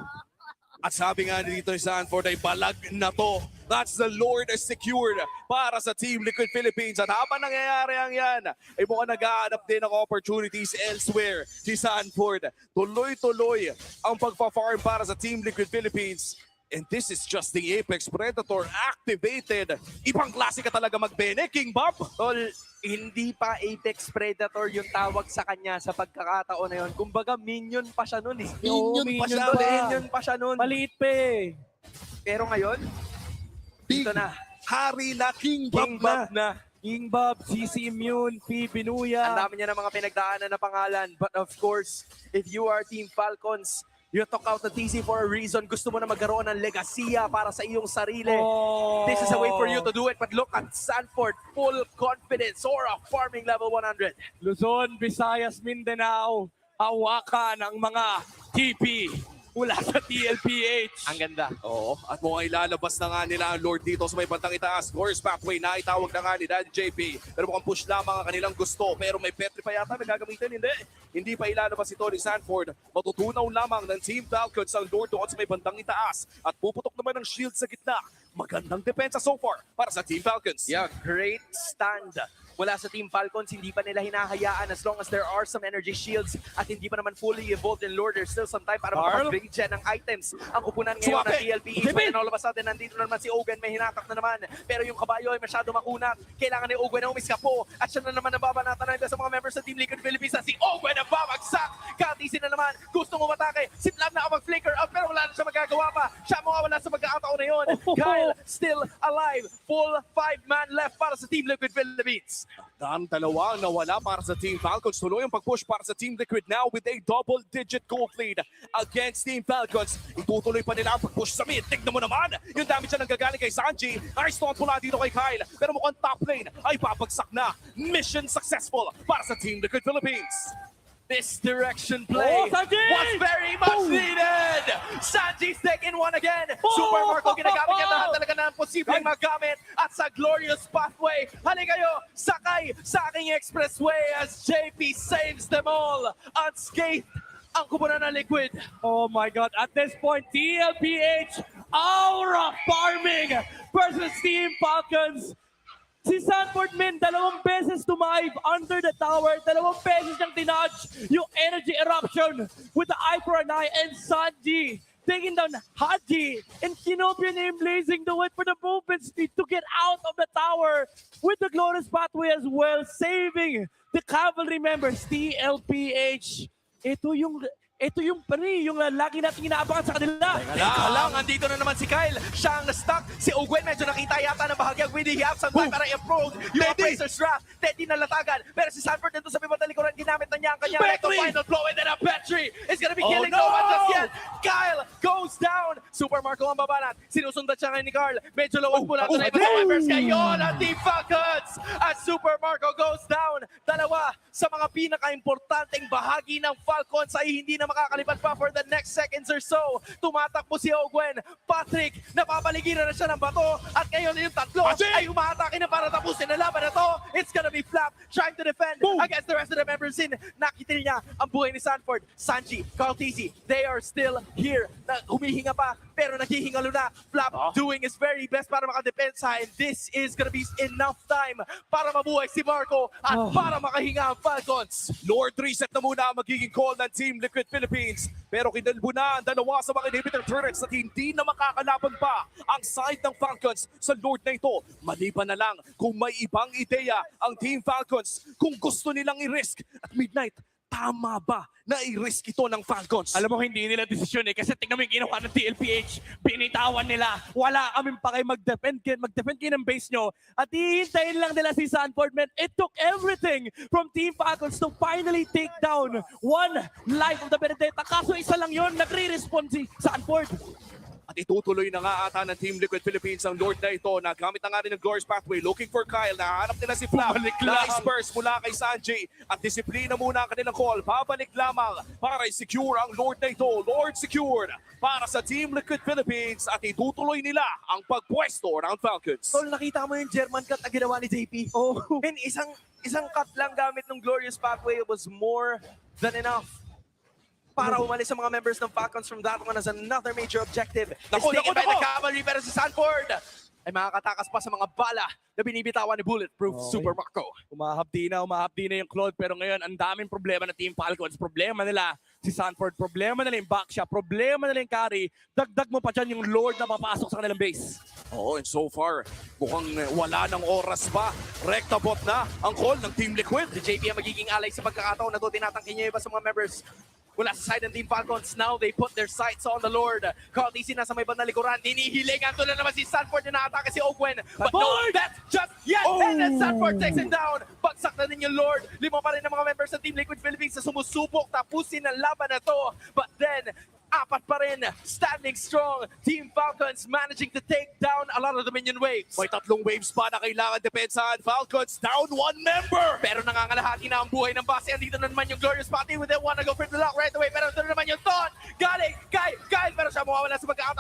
At sabi nga dito ni Sanford ay balag na to. That's the Lord secured para sa Team Liquid Philippines. At habang nangyayari ang yan, ay mukhang nag-a-adapt din ng opportunities elsewhere. Si Sanford, tuloy-tuloy ang pagpa-farm para sa Team Liquid Philippines. And this is just the Apex Predator activated. Ibang klase ka talaga mag-bene, King Bob. Tol, hindi pa Apex Predator yung tawag sa kanya sa pagkakataon na yun. Kumbaga, minion pa siya nun eh. Minion pa siya nun. Maliit pa eh. Pero ngayon, dito na. Hari na, King King Bob na. King Bob, CC Immune, P. Binuya. Ang dami niya ng mga pinagdaanan na pangalan. But of course, if you are Team Falcons, you took out the TC for a reason. Gusto mo na magkaroon ng legasiya para sa iyong sarili. This is a way for you to do it. But look at Sanford, full confidence or a farming level 100. Luzon, Visayas, Mindanao, hawakan ang mga TP mula sa TLPH. Ang ganda. Oo, at mukhang ilalabas na nga nila ang Lord dito sa may bantang itaas. Glorious Pathway na itawag na nga ni Daddy JP. Pero mukhang push lamang ang kanilang gusto. Pero may Petri pa yata na gagamitin. Hindi pa ilalabas ito ni Sanford. Matutunaw lamang ng Team Falcons ang Lord doon sa may bantang itaas. At puputok naman ng shield sa gitna. Magandang depensa so far para sa Team Falcons. Yeah, great stand mula sa Team Falcons. Hindi pa nila hinahayaan as long as there are some energy shields at hindi pa naman fully involved in Lord. There's still some time para makapag-bring ng items. Ang kupunan ngayon ng TLPH. But all of a sudden, nandito naman si Owen. May hinatak na naman. Pero yung kabayo ay masyado makunat. Kailangan ni Owen na umiskapo. At siya na naman nababanatan na sa mga members sa Team Liquid Philippines na si Owen ang babagsak. Katisin na naman. Gustong umatake. Si Plab na mag-flicker out pero wala na siya magagawa pa. Siya mawawala sa pagkakataon na yun. Kyle still alive. Full 5-man left para sa Team Liquid Philippines. Dan dalawang nawala para sa Team Falcons. Tuloy ang pag-push para sa Team Liquid now with a double-digit gold lead against Team Falcons. Itutuloy pa nila ang pag-push sa mid. Tignan mo naman, yung damage na nanggagaling kay Sanji. Nice taunt mula dito kay Kyle. Pero mukhang top lane ay papagsak na. Mission successful para sa Team Liquid Philippines. This direction play was very much needed. Sanji's taking one again. Super Marco ginagamit niya lahat talaga ng posibleng magamit. At sa glorious pathway, halika kayo, sakay sa aking expressway as JP saves them all unscathed. Ang kupunan ng Liquid. Oh my God, at this point, TLPH, Aura Farming versus Team Falcons. Si Sanford Min, 2 beses tumive under the tower, 2 beses niyang tinodge yung energy eruption with the eye for an eye, and Sanji taking down Haji, and Kinopia name blazing the way for the movement speed to get out of the tower with the glorious pathway as well, saving the cavalry members, TLPH. Ito yung lagi natin inaabangan sa kanila. Teka lang, andito na naman si Kyle. Siya ang na-stuck. Si Owen medyo nakita yata ng bahagyang with the have some time para i-approach yung Appraiser's Wrath. Teddy na latagan. Pero si Sanford dito sa bibang talikuran, ginamit na niya ang kanyang recto final blow, and then a Petri is gonna be killing no one just yet. Kyle goes down. Super Marco ang babanat. Sinusundan siya ngayon ni Carl. Medyo lowag po natin na iba sa members. Ngayon ang Team Falcons at Super Marco goes down. Dalawa sa mga pinaka-importanteng bahagi ng Falcons ay hindi na makakalipat pa for the next seconds or so. Tumatakbo si Ogwen. Patrick, napapaligiran na siya ng bato. At ngayon yung tatlo ay umahatake na para tapusin ang laban na to. It's gonna be Flap trying to defend against the rest of the members in. Nakita niya ang buhay ni Sanford. Sanji, Carl TZ, they are still here. Humihinga pa, pero naghihingalo na. Flap doing his very best para makadepensa, and this is gonna be enough time para mabuhay si Marco at para makahinga ang Falcons. Lord reset na muna ang magiging call ng Team Liquid Philippines. Pero kinalbo na ang dalawa sa mga inhibitor turrets at hindi na makakalaban pa ang side ng Falcons sa Lord na ito. Maliban na lang kung may ibang ideya ang Team Falcons kung gusto nilang i-risk. At Midnight, tama ba na i-risk ito ng Falcons? Alam mo, hindi nila desisyon kasi tingnan mo yung ginawa ng TLPH. Binitawan nila. Wala kaming pa kayo mag-defend kayo ng base nyo. At hihintayin lang nila si Sanford, man. It took everything from Team Falcons to finally take down one life of the Benedetta. Kaso isa lang yun, nagre-respond si Sanford. At itutuloy na nga ata ng Team Liquid Philippines ang Lord na ito. Nagamit na nga rin ng Glorious Pathway. Looking for Kyle. Nahanap nila si Flap. Nice burst mula kay Sanji. At disiplina muna ang kanilang call. Babalik lamang para i-secure ang Lord na ito. Lord secured para sa Team Liquid Philippines. At itutuloy nila ang pagpwesto ng Falcons. Tol, nakita mo yung German cut na ginawa ni JP? And isang cut lang gamit ng Glorious Pathway was more than enough para umalis sa mga members ng Falcons from that one as another major objective. It's taken by the cavalry, pero si Sanford ay makakatakas pa sa mga bala na binibitawan ni Bulletproof Super Marco. Umahapdi na yung Claude, pero ngayon ang daming problema ng Team Falcons. Problema nila si Sanford, problema nila yung backshot, problema nila yung carry. Dagdag mo pa dyan yung Lord na papasok sa kanilang base. And so far, mukhang wala ng oras pa. Rectabot na ang call ng Team Liquid. Si JP ang magiging alay sa pagkakataon na ito. Tinatangkin niya iba sa mga members wala sa side ng Team Falcons. Now they put their sights on the Lord. Carl DC nasa may bandang likuran. Hinihilingan doon na naman si Sanford na naatake si Ogwen. But no, that's just yet. And then Sanford takes him down. Bagsak na din yung Lord. 5 pa rin ng mga members ng Team Liquid Philippines na sumusubok tapusin ang laban na to. But then, 4 pa rin, standing strong. Team Falcons managing to take down a lot of the minion waves. May 3 waves pa na kailangan depensahan. Falcons down 1 member. Pero nangangalahati na ang buhay ng base. Andito na naman yung Glorious Party with it. Wanna go for the lock right away. Pero ito na naman yung thought. Galing kay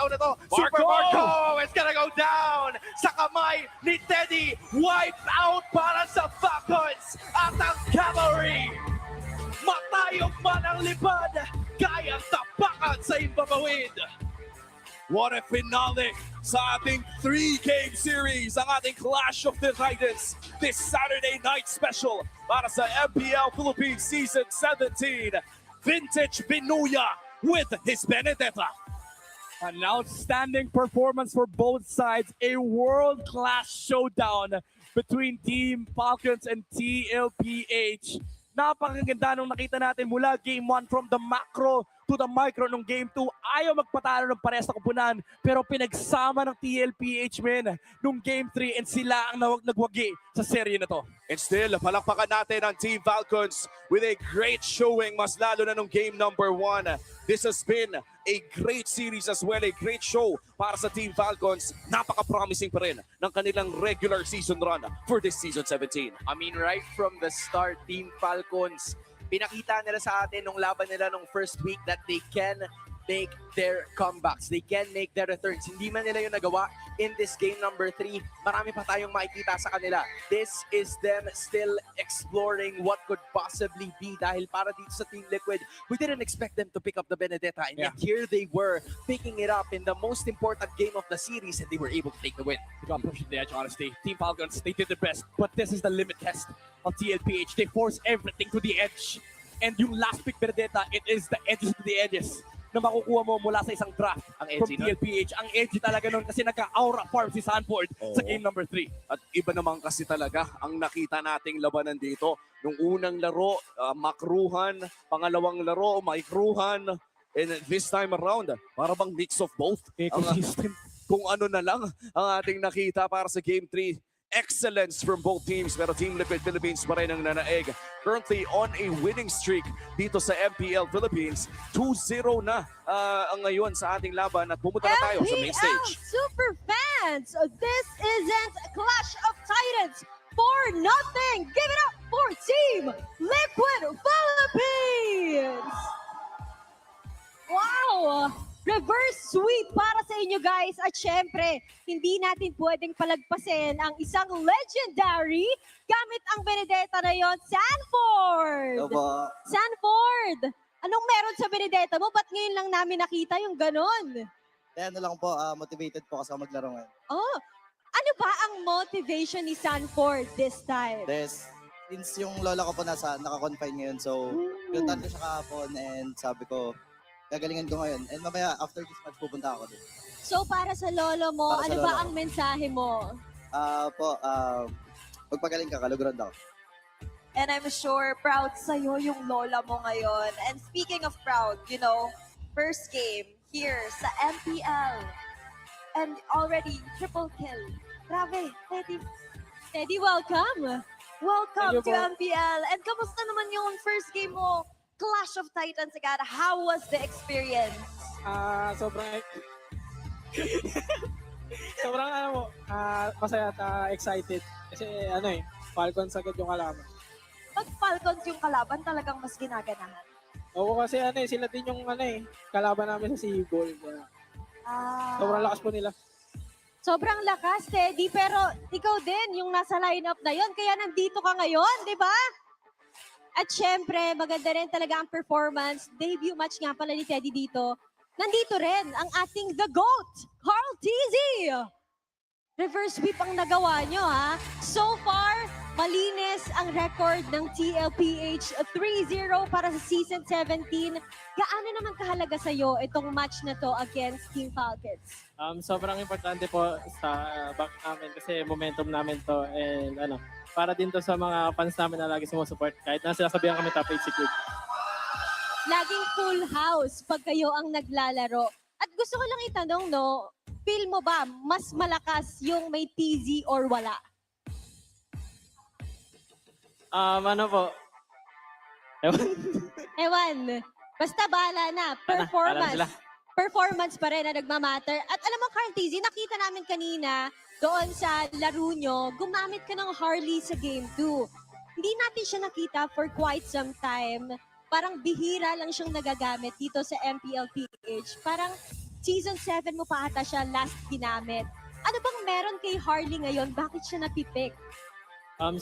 round na to. Super Marco! Marco is gonna go down sa kamay ni Teddy. Wipe out para sa Falcons at ang Cavalry. Matayog man ang lipad, kayang tapakan sa imbabawid. What a finale sa ating 3-game series, ang ating Clash of the Titans this Saturday night special para sa MPL Philippines Season 17. Vintage Binuya with his Benedetta. An outstanding performance for both sides. A world-class showdown between Team Falcons and TLPH. Napakaganda nung nakita natin mula Game 1 from the macro to the micro nung Game 2. Ayaw magpatalo ng parehas na kupunan pero pinagsama ng TLPH men nung Game 3 and sila ang nagwagi sa serye na to. And still, palakpakan natin ang Team Falcons with a great showing, mas lalo na nung game number 1. This has been a great series as well, a great show para sa Team Falcons. Napaka-promising pa rin ng kanilang regular season run for this Season 17. I mean, right from the start, Team Falcons, pinakita nila sa atin nung laban nila nung first week that they can make their comebacks. They can make their returns. Hindi man nila yung nagawa in this game number 3. Marami pa tayong makikita sa kanila. This is them still exploring what could possibly be dahil para dito sa Team Liquid, we didn't expect them to pick up the Benedetta and yet here they were picking it up in the most important game of the series and they were able to take the win. They got pushed to the edge, honestly. Team Falcons, they did their best, but this is the limit test of TLPH. They force everything to the edge. And yung last pick Benedetta, it is the edges to the edges na makukuha mo mula sa isang draft from TLPH. Ang edgy talaga nun kasi nagka-aura farm si Sanford sa game number 3. At iba naman kasi talaga ang nakita nating labanan dito. Nung unang laro, makruhan. Pangalawang laro, maikruhan. And this time around, para bang mix of both. Kung ano na lang ang ating nakita para sa game 3. Excellence from both teams, pero Team Liquid Philippines pa rin ang nanaig. Currently on a winning streak dito sa MPL Philippines. 2-0 na ang ngayon sa ating laban at pumunta na tayo sa main stage. Super fans, this isn't Clash of Titans for nothing. Give it up for Team Liquid Philippines. Wow! Reverse sweep para sa inyo guys. At syempre, hindi natin pwedeng palagpasin ang isang legendary gamit ang Benedetta na yon, Sanford! Opo. Sanford! Anong meron sa Benedetta mo? Ba't ngayon lang namin nakita yung ganon? Ano lang po, motivated po kasi ako maglaro ngayon. Oh, ano ba ang motivation ni Sanford this time? Since yung lola ko po naka-confine ngayon, so pinuntahan ko siya kahapon and sabi ko, gagalingan ko ngayon. And mamaya, after this match, pupunta ako din. So, para sa lolo mo, ano ba ang mensahe mo? Magpagaling ka, kalugrad ako. And I'm sure proud sa'yo yung lola mo ngayon. And speaking of proud, you know, first game here sa MPL. And already triple kill. Grabe, Teddy. Teddy, welcome. Welcome to MPL. And kamusta naman yung first game mo? Clash of Titans agad. How was the experience? Sobrang masaya at excited. Kasi Falcons agad yung kalaban. Pag Falcons yung kalaban, talagang mas ginaganahan. Oo, kasi sila din yung kalaban namin sa Seagull. Sobrang lakas po nila. Sobrang lakas, Teddy. Pero ikaw din, yung nasa lineup na yon, kaya nandito ka ngayon, di ba? At syempre, maganda rin talaga ang performance. Debut match nga pala ni Teddy dito. Nandito rin ang ating The GOAT, Carl Tizzy. Reverse sweep ang nagawa nyo, ha? So far, malinis ang record ng TLPH. 3-0 para sa Season 17. Gaano naman kahalaga sa'yo itong match na to against Team Falcons? Sobrang importante po sa back namin kasi momentum namin to and para din to sa mga fans namin na lagi sumusupport kahit na sinasabihan kami top 8 secret. Laging full house pag kayo ang naglalaro. At gusto ko lang itanong, no, feel mo ba mas malakas yung may TZ or wala? Ano po? Ewan. Basta bahala na. Performance pa rin na nagmamatter. At alam mo, Carl TZ, nakita namin kanina doon sa laro nyo, gumamit ka ng Harley sa Game 2. Hindi natin siya nakita for quite some time. Parang bihira lang siyang nagagamit dito sa MPL PH. Parang Season 7 mo pa ata siya last ginamit. Ano bang meron kay Harley ngayon? Bakit siya napipick?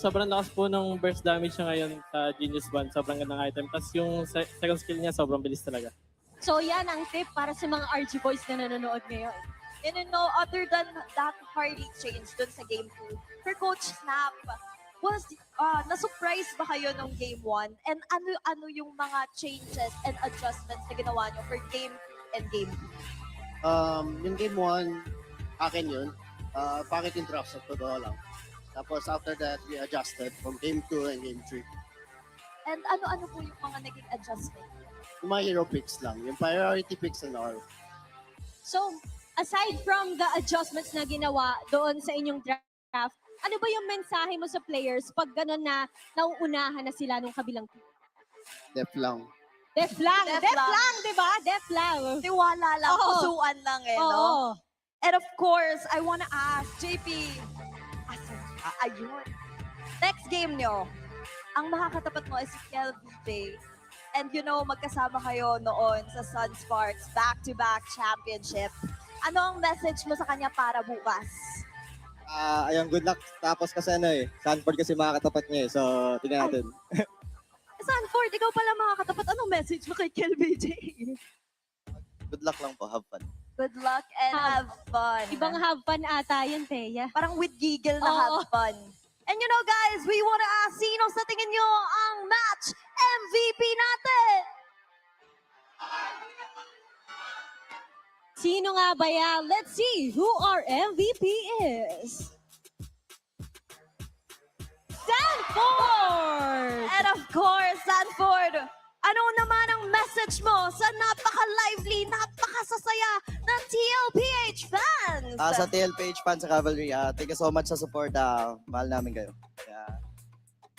Sobrang lakas po ng burst damage niya ngayon sa Genius Bond. Sobrang gandang item. Tapos yung second skill niya, sobrang bilis talaga. So yan ang tip para sa mga RG boys na nanonood ngayon. And you know, other than that Harley change dun sa Game 2, for Coach Snap, na-surprise ba kayo nung Game 1? And ano yung mga changes and adjustments na ginawa nyo for Game and Game 2? Yung Game 1, akin yun. Pangit yung draft sa totoo lang. Tapos after that, we adjusted from Game 2 and Game 3. And ano po yung mga naging adjustment? Yung mga hero picks lang. Yung priority picks and all. So, aside from the adjustments na ginawa doon sa inyong draft, ano ba yung mensahe mo sa players pag gano'n na nauunahan na sila nung kabilang team? Def lang. Def lang, di ba? Def lang. Tiwala lang, Oo. pusuan lang no? Oo. And of course, I wanna ask, JP, ayun. Next game nyo, ang makakatapat mo is si Kel VJ. And you know, magkasama kayo noon sa Sun Sparks back-to-back championship. Ano ang message mo sa kanya para bukas? Ayun, good luck. Tapos kasi Sanford kasi makakatapat niya so tingnan natin. Sanford, ikaw pala makakatapat. Anong message mo kay Kel VJ? Good luck lang po. Have fun. Good luck and have fun. Ibang have fun ata yun, Thea. Parang with giggle na have fun. And you know guys, we wanna ask, sino sa tingin nyo ang match MVP natin? Sino nga ba yan? Let's see who our MVP is. Sanford! And of course, Sanford, ano naman ang message mo sa napaka-lively, napaka-sasaya ng TLPH fans? Sa TLPH fans sa Cavalry, thank you so much sa support. Mahal namin kayo.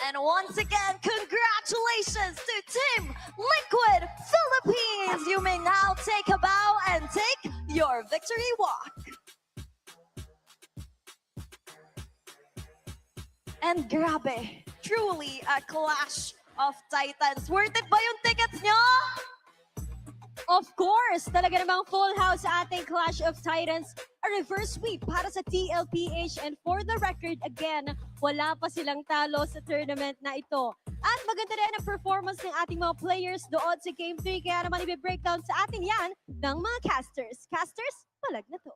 And once again, congratulations to Team Liquid Philippines! You may now take a bow and take your victory walk. And grabe, truly a clash of titans. Worth it ba yung tickets nyo? Of course, talaga namang full house sa ating Clash of Titans. A reverse sweep para sa TLPH, and for the record, again, wala pa silang talo sa tournament na ito. At maganda rin ang performance ng ating mga players doon sa Game 3, kaya naman i-breakdown sa atin yan ng mga casters. Casters, palag na to.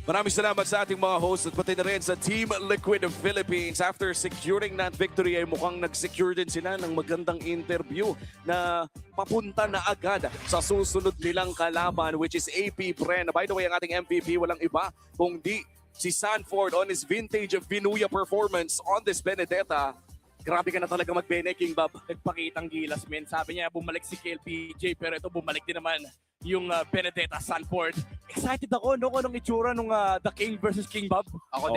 Maraming salamat sa ating mga hosts at pati na rin sa Team Liquid Philippines. After securing that victory ay mukhang nag-secure din sila ng magandang interview na papunta na agad sa susunod nilang kalaban, which is AP Bren. By the way, ang ating MVP walang iba kundi si Sanford on his vintage Vinuya performance on this Benedetta. Grabe ka na talaga mag-Bene, King Bob. Nagpakitang gilas, men. Sabi niya, bumalik si KLPJ, pero ito bumalik din naman yung Benedetta Sanford. Excited ako, no? Kung anong itsura nung The King versus King Bob. Ako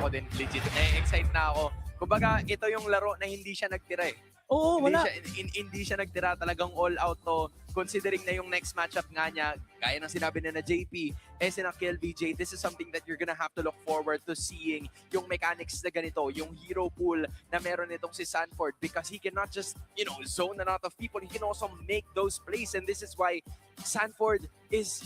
din, legit. Excited na ako. Kumbaga, ito yung laro na hindi siya nagtira eh. Oo, wala. Hindi siya nagtira, talagang all out to. Considering na yung next matchup nga niya, gaya ng sinabi na JP, sina KLBJ, this is something that you're gonna have to look forward to seeing yung mechanics na ganito, yung hero pool na meron itong si Sanford, because he cannot just, zone a lot of people, he can also make those plays, and this is why Sanford is,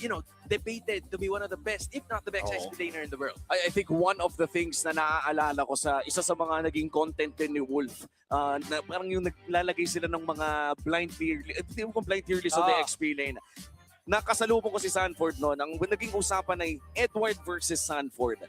debated to be one of the best, if not the best explainer in the world. I think one of the things na naaalala ko sa isa sa mga naging content din ni Wolf, na parang yung naglalagay sila ng mga blind tier, hindi mo kung blind tier list o the XP lane. Nakasalubong ko si Sanford noon. Ang naging usapan ay Edward versus Sanford.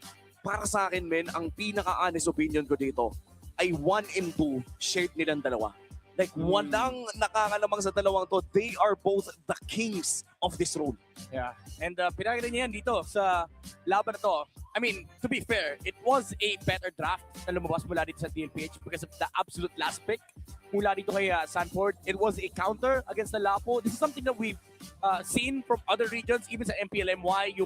Para sa akin, men, ang pinaka-honest opinion ko dito ay 1 and 2 shared nilang dalawa. Like, walang nakakalamang sa dalawang to. They are both the kings of this role. Yeah. And pinakita niya yan dito sa laban na to. I mean, to be fair, it was a better draft na lumabas mula dito sa TLPH because of the absolute last pick mula dito kay Sanford. It was a counter against the Lapo. This is something that we've seen from other regions, even sa MPLMY,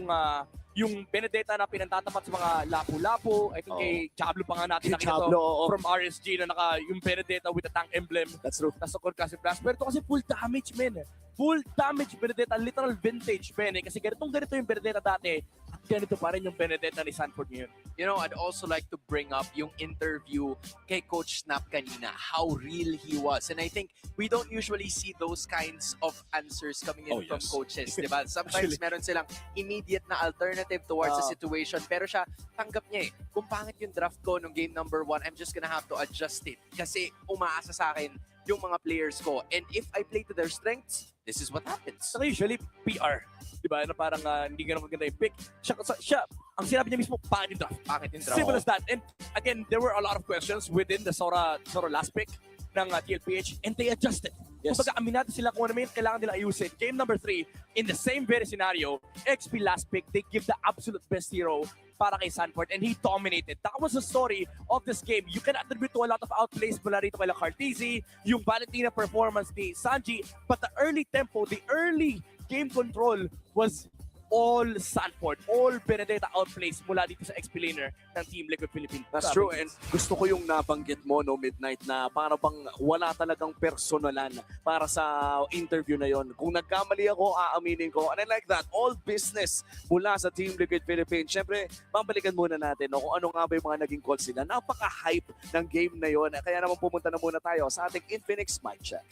yung Benedetta na pinantatapat sa mga Lapu-Lapu. I think kay Chablo pa nga natin nakita to from RSG na yung Benedetta with the tank emblem. That's true. Nasa Corcasi Blast. Pero ito kasi full damage, men. Full damage Benedetta, literal vintage, men. Kasi ganito yung Benedetta dati. At ganito pa rin yung Benedetta ni Sanford ngayon. You know, I'd also like to bring up yung interview kay Coach Snap kanina, how real he was. And I think we don't usually see those kinds of answers coming in from coaches, di ba? Sometimes meron silang immediate na alternative towards the situation, pero siya, tanggap niya kung pangit yung draft ko nung game number 1, I'm just gonna have to adjust it. Kasi umaasa sa akin yung mga players ko. And if I play to their strengths, this is what happens. So usually, PR. Diba? Na parang hindi ganun maganda yung pick. Siya, ang sinabi niya mismo, pangit yung draft. Pangit yung draft. Simple as that. And again, there were a lot of questions within the Sora last pick ng TLPH and they adjusted. Yes. Kumbaga, aminado sila kung ano may kailangan nila ayusin. Game number 3, in the same very scenario, XP last pick, they give the absolute best hero para kay Sanford and he dominated. That was the story of this game. You can attribute to a lot of outplays mula rito kay Cartesi, yung Valentina performance ni Sanji, but the early tempo, the early game control was all Sanford, all Benedetta outplays mula dito sa XP laner ng Team Liquid Philippines. That's true, and gusto ko yung nabanggit mo, no, Midnight, na para bang wala talagang personalan para sa interview na yon. Kung nagkamali ako, aaminin ko. And I like that. All business mula sa Team Liquid Philippines. Siyempre, babalikan muna natin kung ano nga ba yung mga naging calls nila. Napaka-hype ng game na yon. Kaya naman pumunta na muna tayo sa ating Infinix mic check.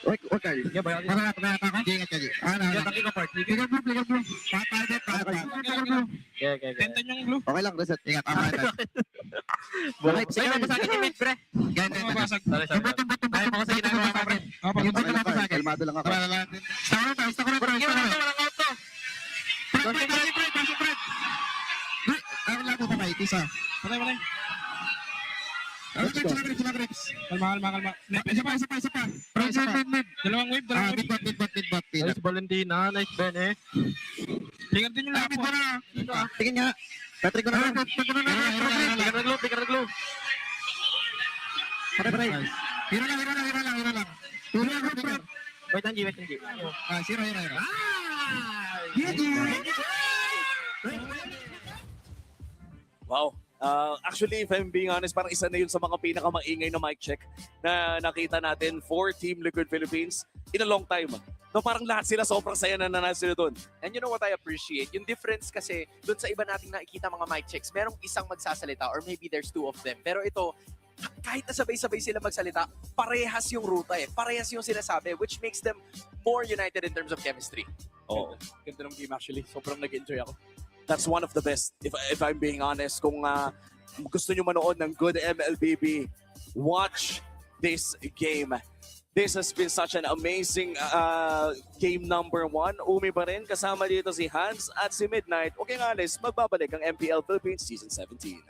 Okay lang, reset. Ingat. Sige na, basagin yung mid, pre. Ganyan. Ayaw mo kasi ginagawa ka, pre. Kalmado lang ako. Stop ko na, pre. Pre. Ano lang po pa, Mike? Isa. Patay. Kalma. Isa pa. Dalawang wave. Mid-bot. Nice Valentina, nice Ben eh. Tingnan din yung lapit. Tingin nga. Patrick ko na. Tingnan nag-low. Pare. Hira lang. Wait, Angie. Hira. Wow. Actually, if I'm being honest, parang isa na yun sa mga pinakamaingay na mic check na nakita natin for Team Liquid Philippines in a long time. No, parang lahat sila sobrang saya na sila doon. And you know what I appreciate? Yung difference kasi doon sa iba nating nakikita mga mic checks, merong isang magsasalita or maybe there's 2 of them. Pero ito, kahit na sabay-sabay sila magsalita, parehas yung ruta parehas yung sinasabi, which makes them more united in terms of chemistry. Oh. Ganda ng game actually. Sobrang nag-enjoy ako. That's one of the best, if I'm being honest. Kung gusto nyo manood ng good MLBB, watch this game. This has been such an amazing game number 1. Umi pa rin, kasama dito si Hans at si Midnight. Okay nga, Alice, magbabalik ang MPL Philippines Season 17.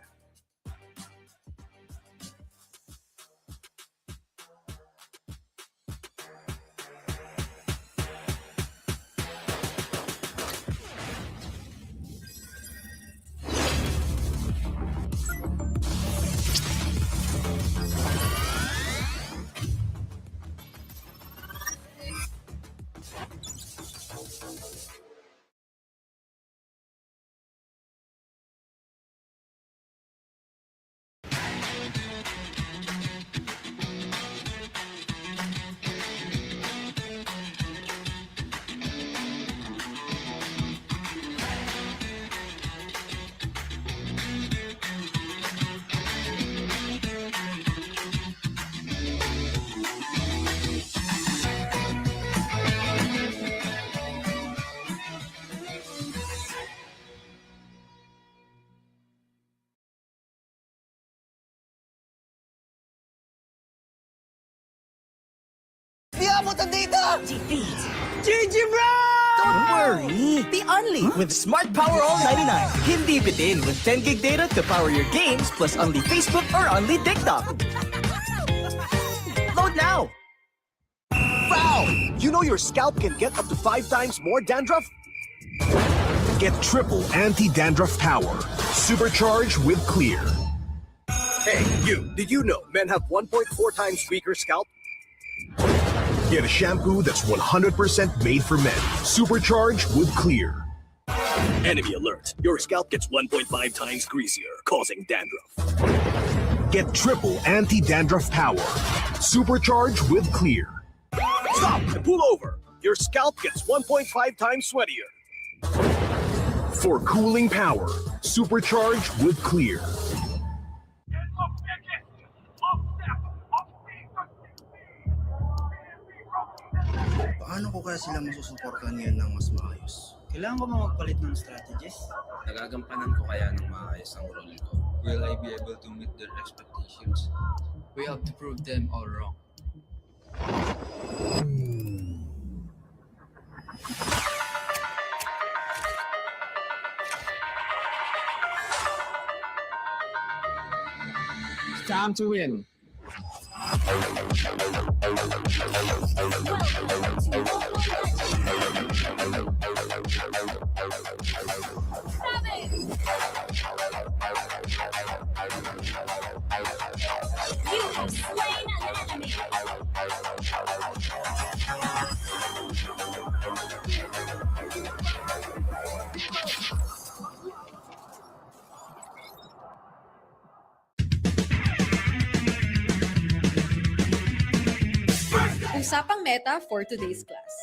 GG bro! Don't worry, be only with Smart Power All 99. Hindi bitin with 10 gig data to power your games plus only Facebook or only TikTok. Load now! Wow! You know your scalp can get up to 5 times more dandruff? Get triple anti-dandruff power. Supercharged with Clear. Hey, you, did you know men have 1.4 times weaker scalp? Get a shampoo that's 100% made for men. Supercharged with Clear. Enemy alert. Your scalp gets 1.5 times greasier, causing dandruff. Get triple anti-dandruff power. Supercharged with Clear. Stop and pull over. Your scalp gets 1.5 times sweatier. For cooling power, supercharged with Clear. Paano ko kaya sila masusuportahan ngayon ng mas maayos? Kailangan ko magpalit ng strategist? Nagagampanan ko kaya ng maayos ang role ko? Will I be able to meet their expectations? We have to prove them all wrong. It's time to win. You have slain an enemy. Usapang meta for today's class.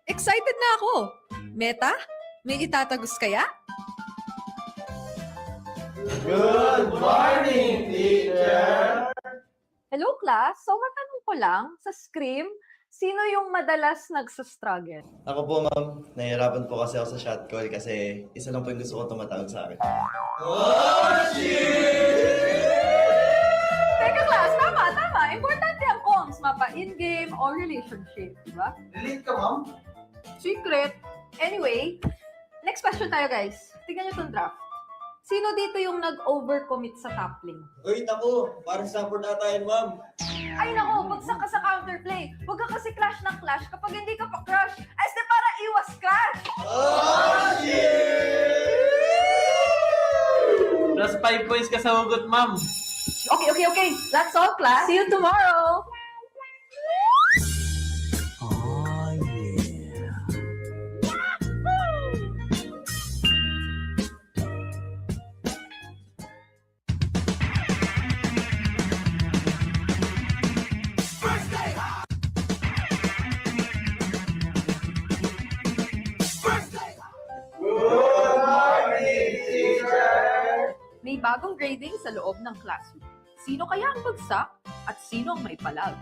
Excited na ako! Meta? May itatagos kaya? Good morning, teacher! Hello class, so matanong ko lang, sa scrim, sino yung madalas nagsastruggle? Ako po, ma'am. Nahihirapan po kasi ako sa shot call kasi isa lang po yung gusto ko tumatawag sa akin. Teka class, tama. Importante ang comms, mapa in-game or relationship, di ba? Relate ka, ma'am? Secret. Anyway, next question tayo guys. Tingnan nyo itong draft. Sino dito yung nag-overcommit sa top lane? Uy, naku! Parang support ata yan, ma'am. Ay nako, bagsak ka sa counterplay. Huwag ka kasi clash ng clash kapag hindi ka pa crush. Ay, para iwas crush! Plus 5 points ka sa hugot, ma'am. Okay. That's all, class. See you tomorrow. May bagong grading sa loob ng classroom. Sino kaya ang bagsak at sino ang may palag?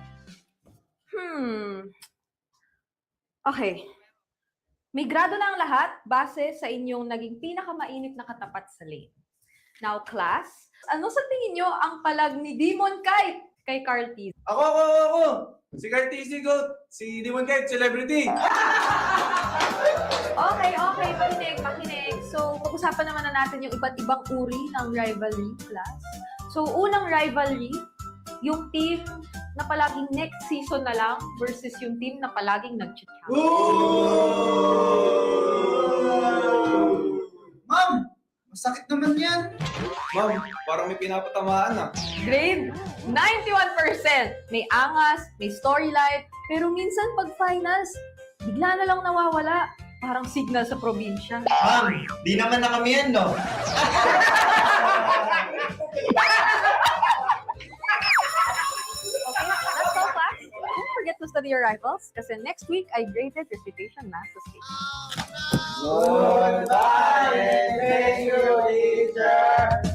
Okay. May grado na ang lahat base sa inyong naging pinakamainit na katapat sa lane. Now, class, ano sa tingin nyo ang palag ni Demon Kite kay Carl T? Ako! Si Carl TC Goat! Si Demon Kite, celebrity! Okay. Makinig. So, pag-usapan naman na natin yung iba't ibang uri ng rivalry, class. So, unang rivalry, yung team na palaging next season na lang versus yung team na palaging nag-champion. Ma'am! Masakit naman yan! Ma'am, parang may pinapatamaan ah. Grade 91%. May angas, may storyline, pero minsan pag finals, bigla na lang nawawala. Parang signal sa probinsya. Ma'am, di naman na kami yan, no? Okay, that's all, class. Don't forget to study your rivals kasi next week I graded recitation math stage. Goodbye and thank you, teacher!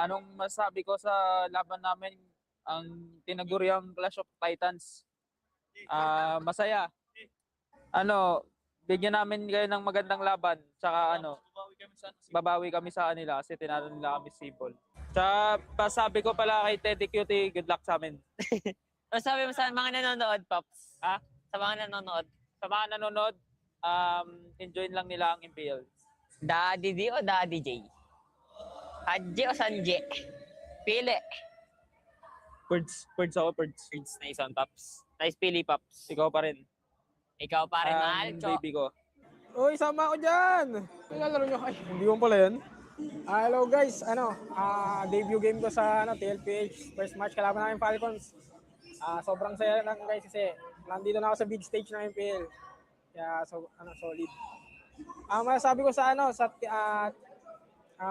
Anong masabi ko sa laban namin, ang tinaguriang Clash of Titans? Masaya. Bigyan namin kayo ng magandang laban. Tsaka babawi kami sa kanila kasi tinalo nila kami simple. Tsaka pasabi ko pala kay Teddy Cutie, good luck sa amin. Masabi mo sa mga nanonood, Pops? Ha? Sa mga nanonood? Sa mga nanonood, enjoy lang nila ang MPL. Daddy D o Daddy J? Hadji o Sanje? Pili. Birds ako, birds. Birds, nice one, Pops. Nice pili, Pops. Ikaw pa rin. Ikaw pa rin, mahal, Cho. Baby ko. Uy, sama ako dyan! Nilalaro nyo. Ay, hindi mo pala yan. Hello guys, debut game ko sa TLPH. First match, kalaban namin Falcons. Sobrang saya lang guys kasi nandito na ako sa big stage ng MPL. Kaya solid. Masasabi ko sa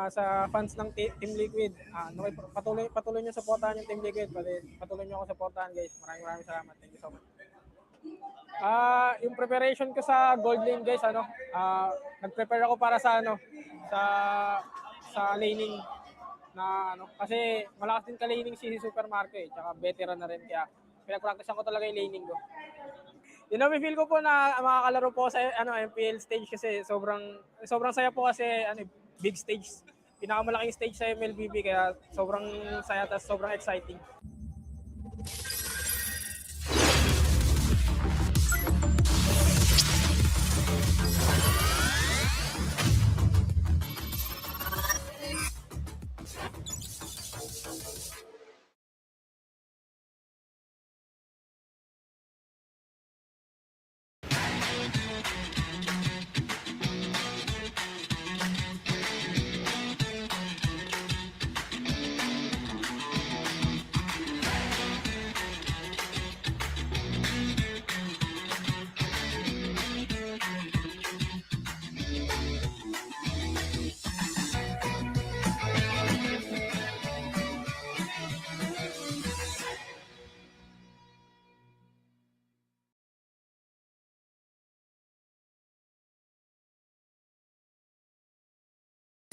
sa fans ng Team Liquid, patuloy niyo suportahan yung Team Liquid, patuloy niyo ako suportahan guys. Maraming salamat. Thank you so much. Yung preparation ko sa gold lane guys, nag-prepare ako para sa laning na kasi malakas din ka-laning si Super Marco tsaka veteran na rin kaya pinag-practice ko talaga yung laning ko. Feel ko po na makakalaro po sa MPL stage kasi sobrang saya po kasi big stage. Pinakamalaking stage sa MLBB kaya sobrang saya at sobrang exciting.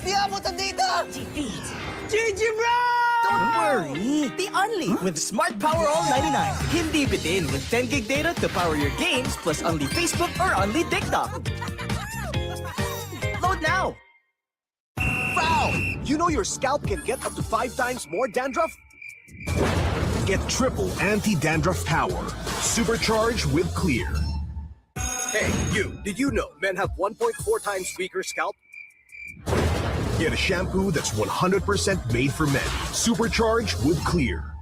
Di abutan dito! Defeat! GG bro! Don't worry! The Only with Smart Power All 99. Hindi bitin with 10 gig data to power your games plus only Facebook or only TikTok. Load now! Foul! You know your scalp can get up to 5 times more dandruff? Get triple anti-dandruff power. Supercharged with Clear. Hey, you! Did you know men have 1.4 times weaker scalp? Get a shampoo that's 100% made for men. Supercharged with Clear.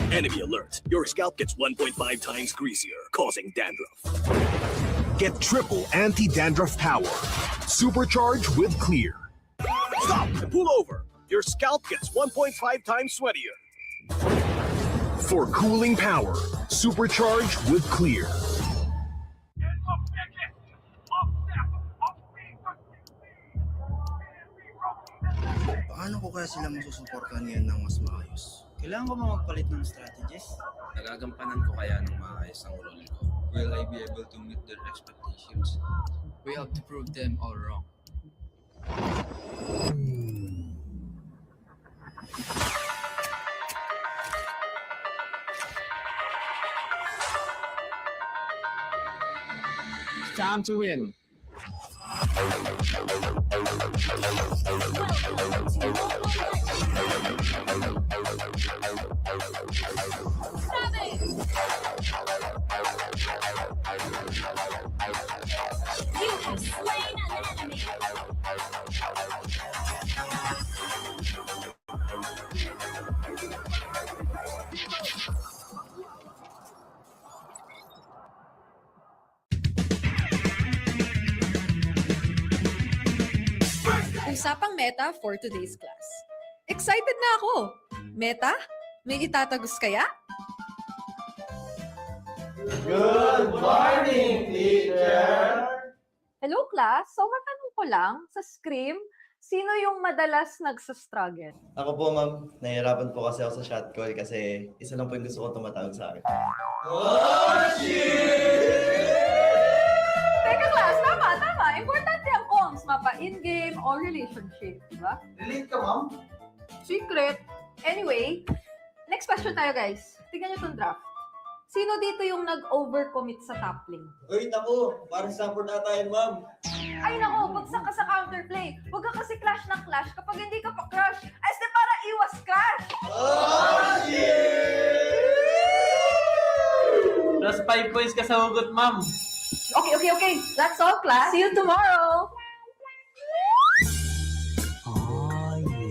Enemy alert. Your scalp gets 1.5 times greasier, causing dandruff. Get triple anti-dandruff power. Supercharged with Clear. Stop and pull over. Your scalp gets 1.5 times sweatier. For cooling power, supercharged with Clear. Paano ko kaya sila masusuportahan ngayon ng mas maayos? Kailangan ko magpalit ng strategies? Nagagampanan ko kaya ng maayos ang role ko? Will I be able to meet their expectations? We have to prove them all wrong. It's time to win. You have slain an enemy. Usapang meta for today's class. Excited na ako! Meta? May itatagos kaya? Good morning, teacher! Hello class, so matanong ko lang, sa Scream, sino yung madalas nagsastruggle? Ako po, ma'am. Nahihirapan po kasi ako sa shot call kasi isa lang po yung gusto ko tumatawag sa akin. Oh, shit! Teka class, tama. Importante ang comms, mapa in-game o relationship, di ba? Relate ka, ma'am? Secret. Anyway, next question tayo guys. Tignan nyo itong draft. Sino dito yung nag-overcommit sa top lane? Uy, naku, parang support na tayo, ma'am. Ay nako, bagsak ka sa counterplay. Huwag ka kasi clash ng clash kapag hindi ka pa crush. Ay, para iwas crash! Oh, Plus 5 points ka sa hugot, ma'am. Okay. That's all, class. See you tomorrow. Oh, yeah.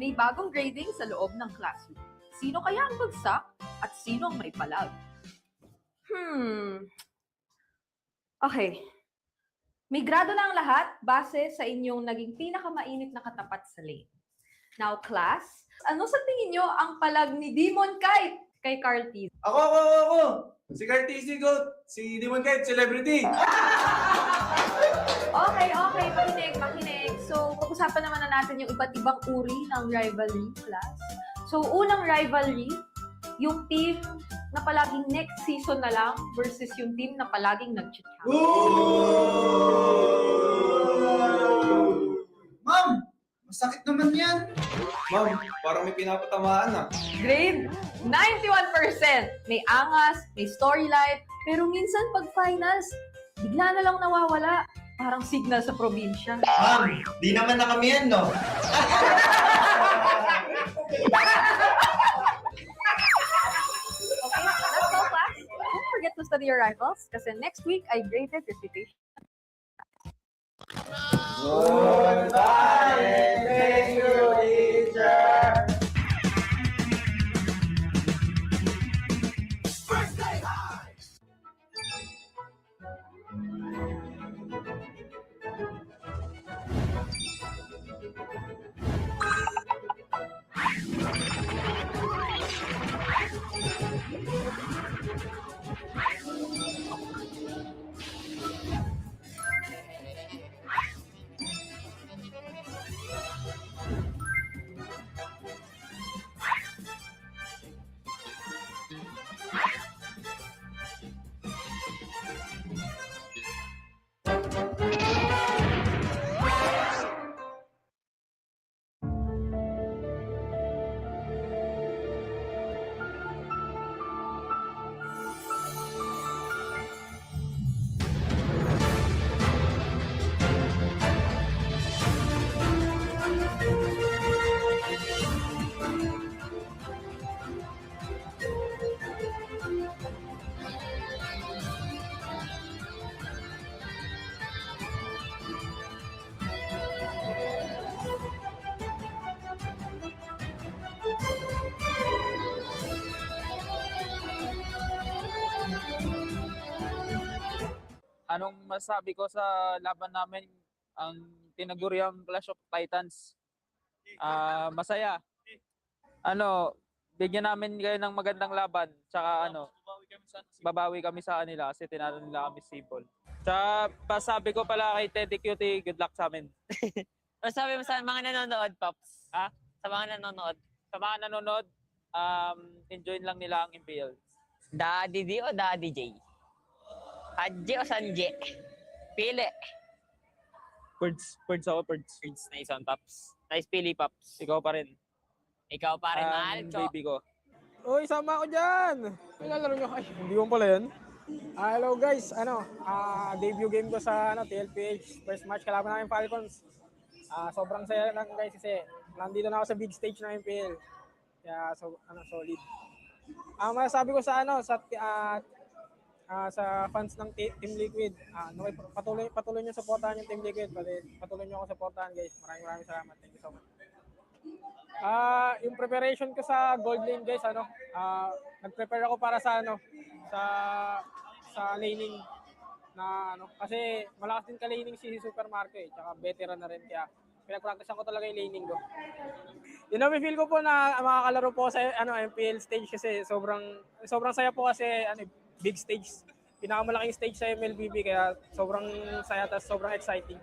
May bagong grading sa loob ng classroom. Sino kaya ang bagsak at sino ang may palag? Okay. May grado na ang lahat base sa inyong naging pinakamainit na katapat sa lane. Now, class, ano sa tingin nyo ang palag ni Demon Kite kay Carl T? Ako! Si Carl TC Goat, si Demon Kite, celebrity! Okay, makinig. So, pag-usapan naman na natin yung iba't ibang uri ng rivalry, class. So, unang rivalry, yung team na palaging next season na lang versus yung team na palaging nag-champion. Ma'am! Masakit naman yan! Ma'am, parang may pinapatamaan ah. Grade 91%. May angas, may storyline, pero minsan pag finals, bigla na lang nawawala. Parang signal sa probinsya. Ma'am, di naman na kami yan, no? Okay, let's go, class. Don't forget to study your rivals kasi next week I graded reputation. Goodbye, thank you, teacher! Anong masabi ko sa laban namin, ang tinaguriang Clash of Titans? Masaya. Bigyan namin kayo ng magandang laban. Tsaka babawi kami sa kanila kasi tinalo nila kami Sibol. Tsaka pasabi ko pala kay Teddy Cutie, good luck sa amin. Masabi mo sa mga nanonood, Pops? Ha? Sa mga nanonood? Sa mga nanonood, enjoy lang nila ang MPL. Daddy D o Daddy J? Hadje o Sanje? Pili. Birds ako, birds. Birds, nice one, Pops. Nice pili, Pops. Ikaw pa rin. Ikaw pa rin, mahal ko. Baby ko. Uy, sama ako dyan! Nilalaro nyo. Ay, hindi mo pala yan. Hello guys, debut game ko sa TLPH. First match kalaban namin Falcons. Sobrang saya lang guys kasi nandito na ako sa big stage ng MPL. Kaya solid. Masasabi ko sa sa fans ng Team Liquid, patuloy niyo suportahan yung Team Liquid. Patuloy niyo ako suportahan guys. Maraming salamat. Thank you so much. Yung preparation ko sa gold lane guys, nag-prepare ako para sa sa laning na kasi malakas din ka-laning si Super Marco tsaka veteran na rin kaya pinag-practice ko talaga yung laning ko. Feel ko po na makakalaro po sa MPL stage kasi sobrang saya po kasi big stage. pinakamalaking stage sa MLBB kaya sobrang saya at sobrang exciting.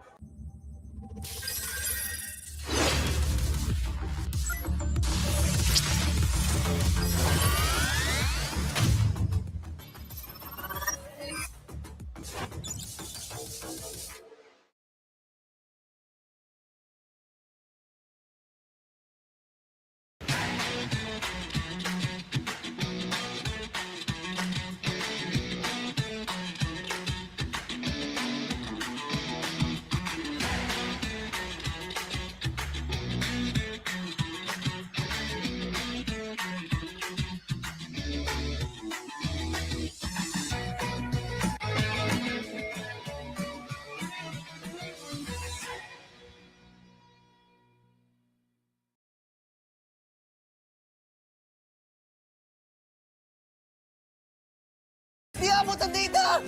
Di abot ang data!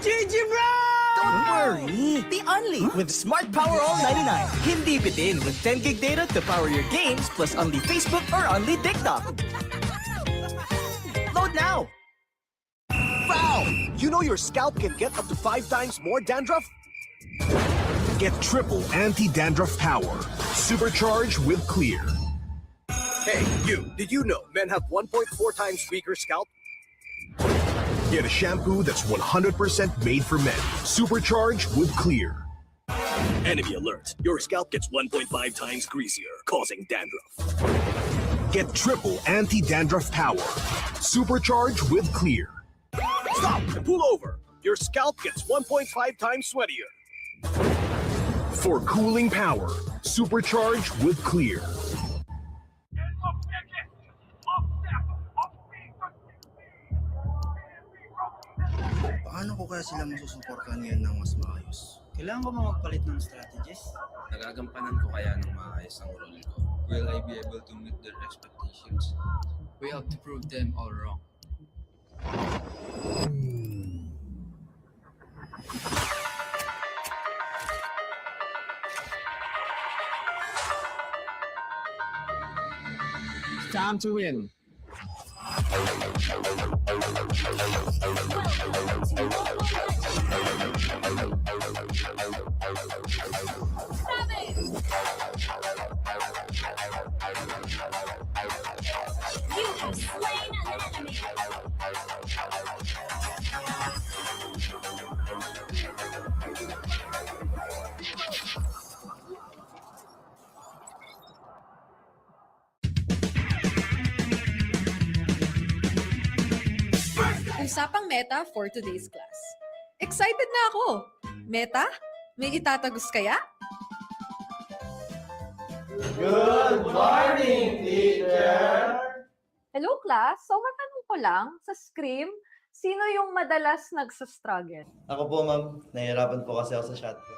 GG bro! Don't worry! The Only with Smart Power All 99. Hindi bitin with 10 gig data to power your games plus only Facebook or only TikTok. Load now! Foul! You know your scalp can get up to 5 times more dandruff? Get triple anti-dandruff power. Supercharged with Clear. Hey, you! Did you know men have 1.4 times weaker scalp? Get a shampoo that's 100% made for men. Supercharged with Clear. Enemy alert. Your scalp gets 1.5 times greasier, causing dandruff. Get triple anti-dandruff power. Supercharged with Clear. Stop and pull over. Your scalp gets 1.5 times sweatier. For cooling power, supercharged with Clear. Paano ko kaya sila masusuportahan ngayon ng mas maayos? Kailangan ko magpalit ng strategies. Nagagampanan ko kaya ng maayos ang role ko? Will I be able to meet their expectations? We have to prove them all wrong. It's time to win. You have slain an enemy. Usapang meta for today's class. Excited na ako! Meta? May itatagos kaya? Good morning, teacher! Hello class, so matanong ko lang, sa scrim, sino yung madalas nagsastruggle? Ako po, ma'am. Nahihirapan po kasi ako sa shot ko.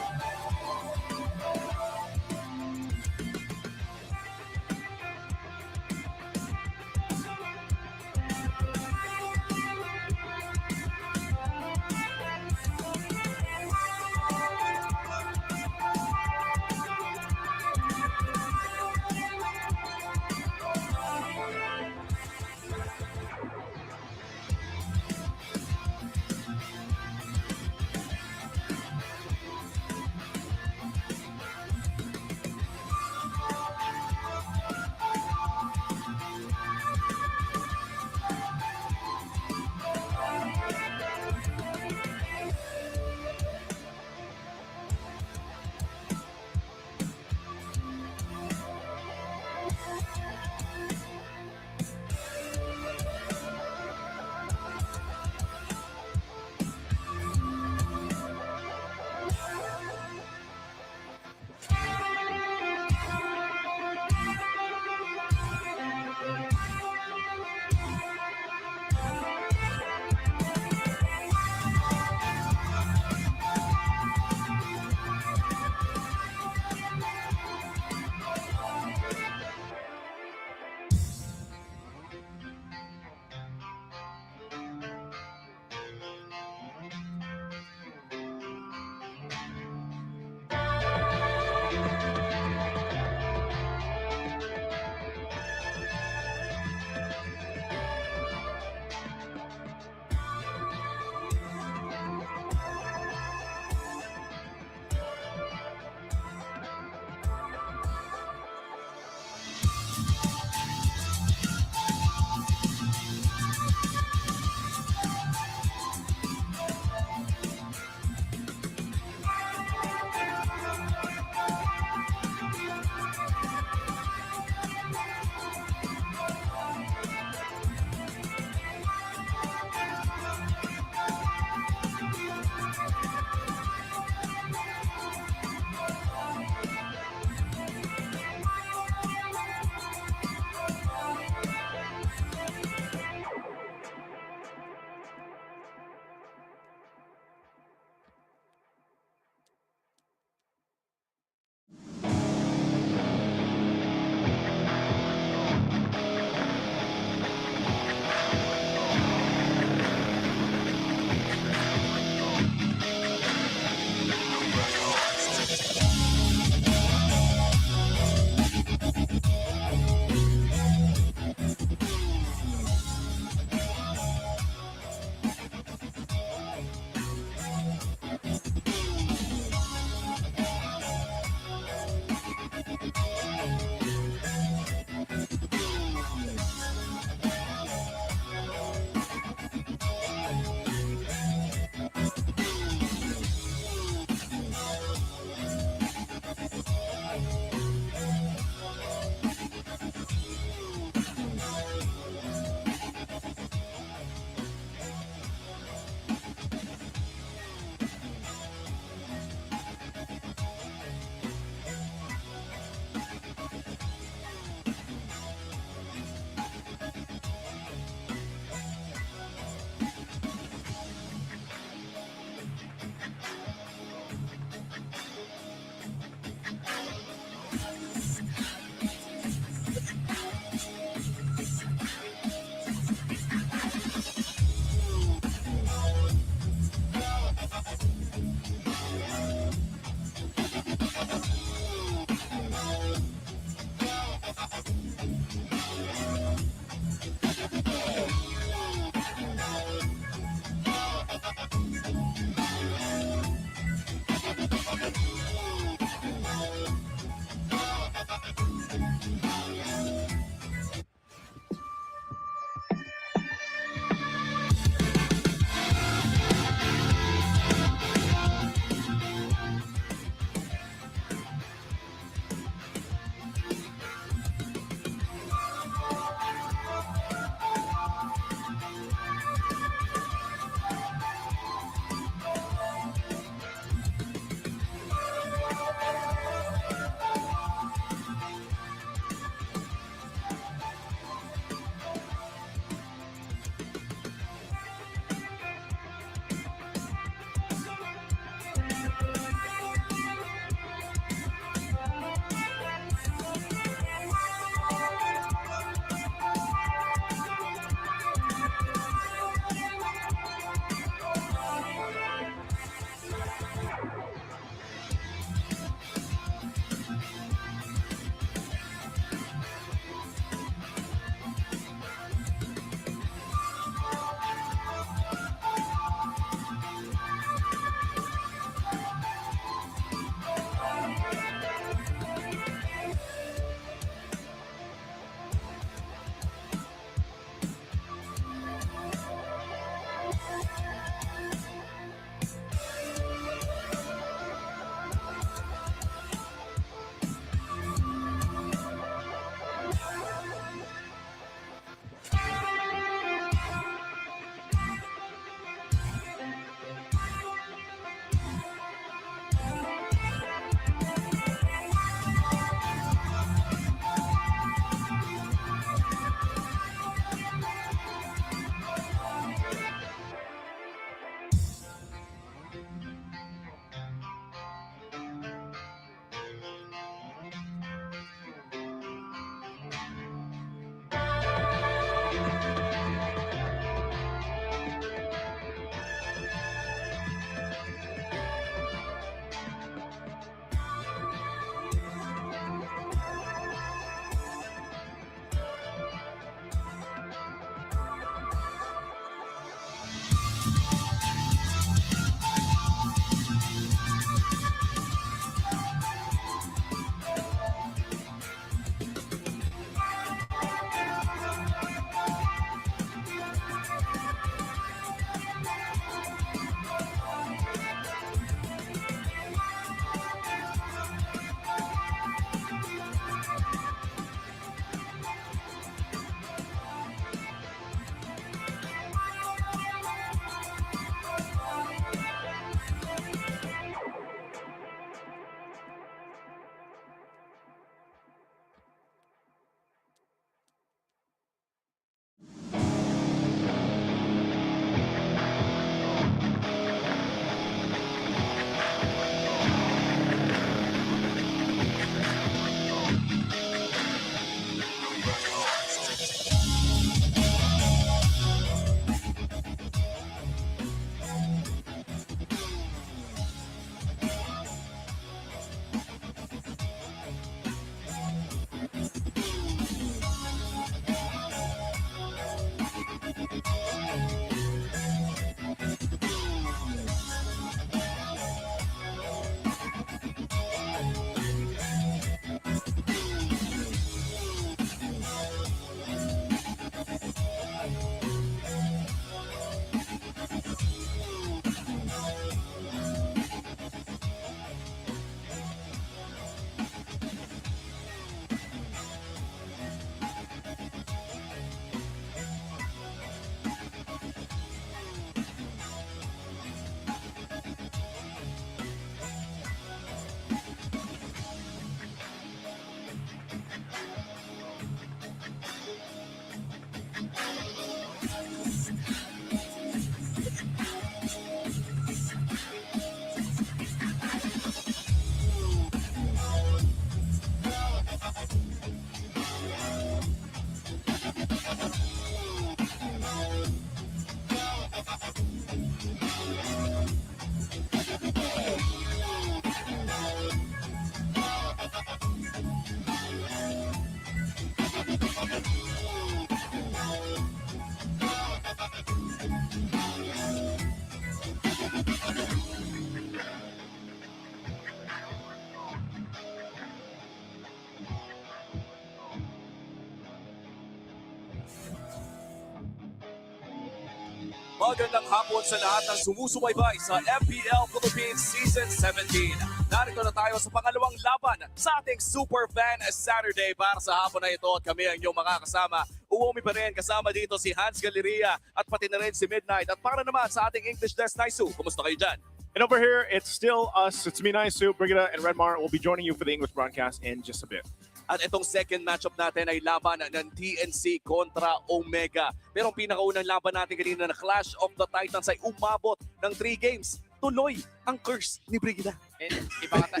Magandang hapon sa lahat ng sumusubaybay sa MPL Philippines Season 17. Narito na tayo sa pangalawang laban sa ating Super Fan Saturday para sa hapon na ito at kami ang inyong makakasama. Uumi pa rin kasama dito si Hans Galeria at pati na rin si Midnight. At para naman sa ating English Desk, Naisu, kumusta kayo dyan? And over here, it's still us. It's me, Naisu, Brigida, and Redmar. We'll be joining you for the English broadcast in just a bit. At itong second matchup natin ay laban ng TNC kontra Omega. Pero ang pinakaunang laban natin kanina na Clash of the Titans ay umabot ng 3 games. Tuloy ang curse ni Brigida. And iba ka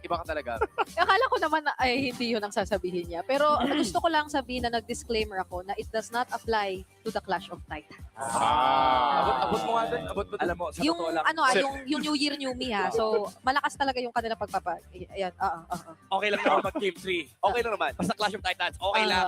iba ka talaga. Akala ko naman na, ay hindi yun ang sasabihin niya. Pero gusto ko lang sabihin na nag-disclaimer ako na it does not apply to the Clash of Titans. Abot mo nga dun. Alam mo, sa Yung totoo lang. yung New Year, New Me ha. So malakas talaga yung kanila pagpapag. Ayan, Okay lang naman mag-game 3. Okay lang naman. Basta Clash of Titans, okay lang.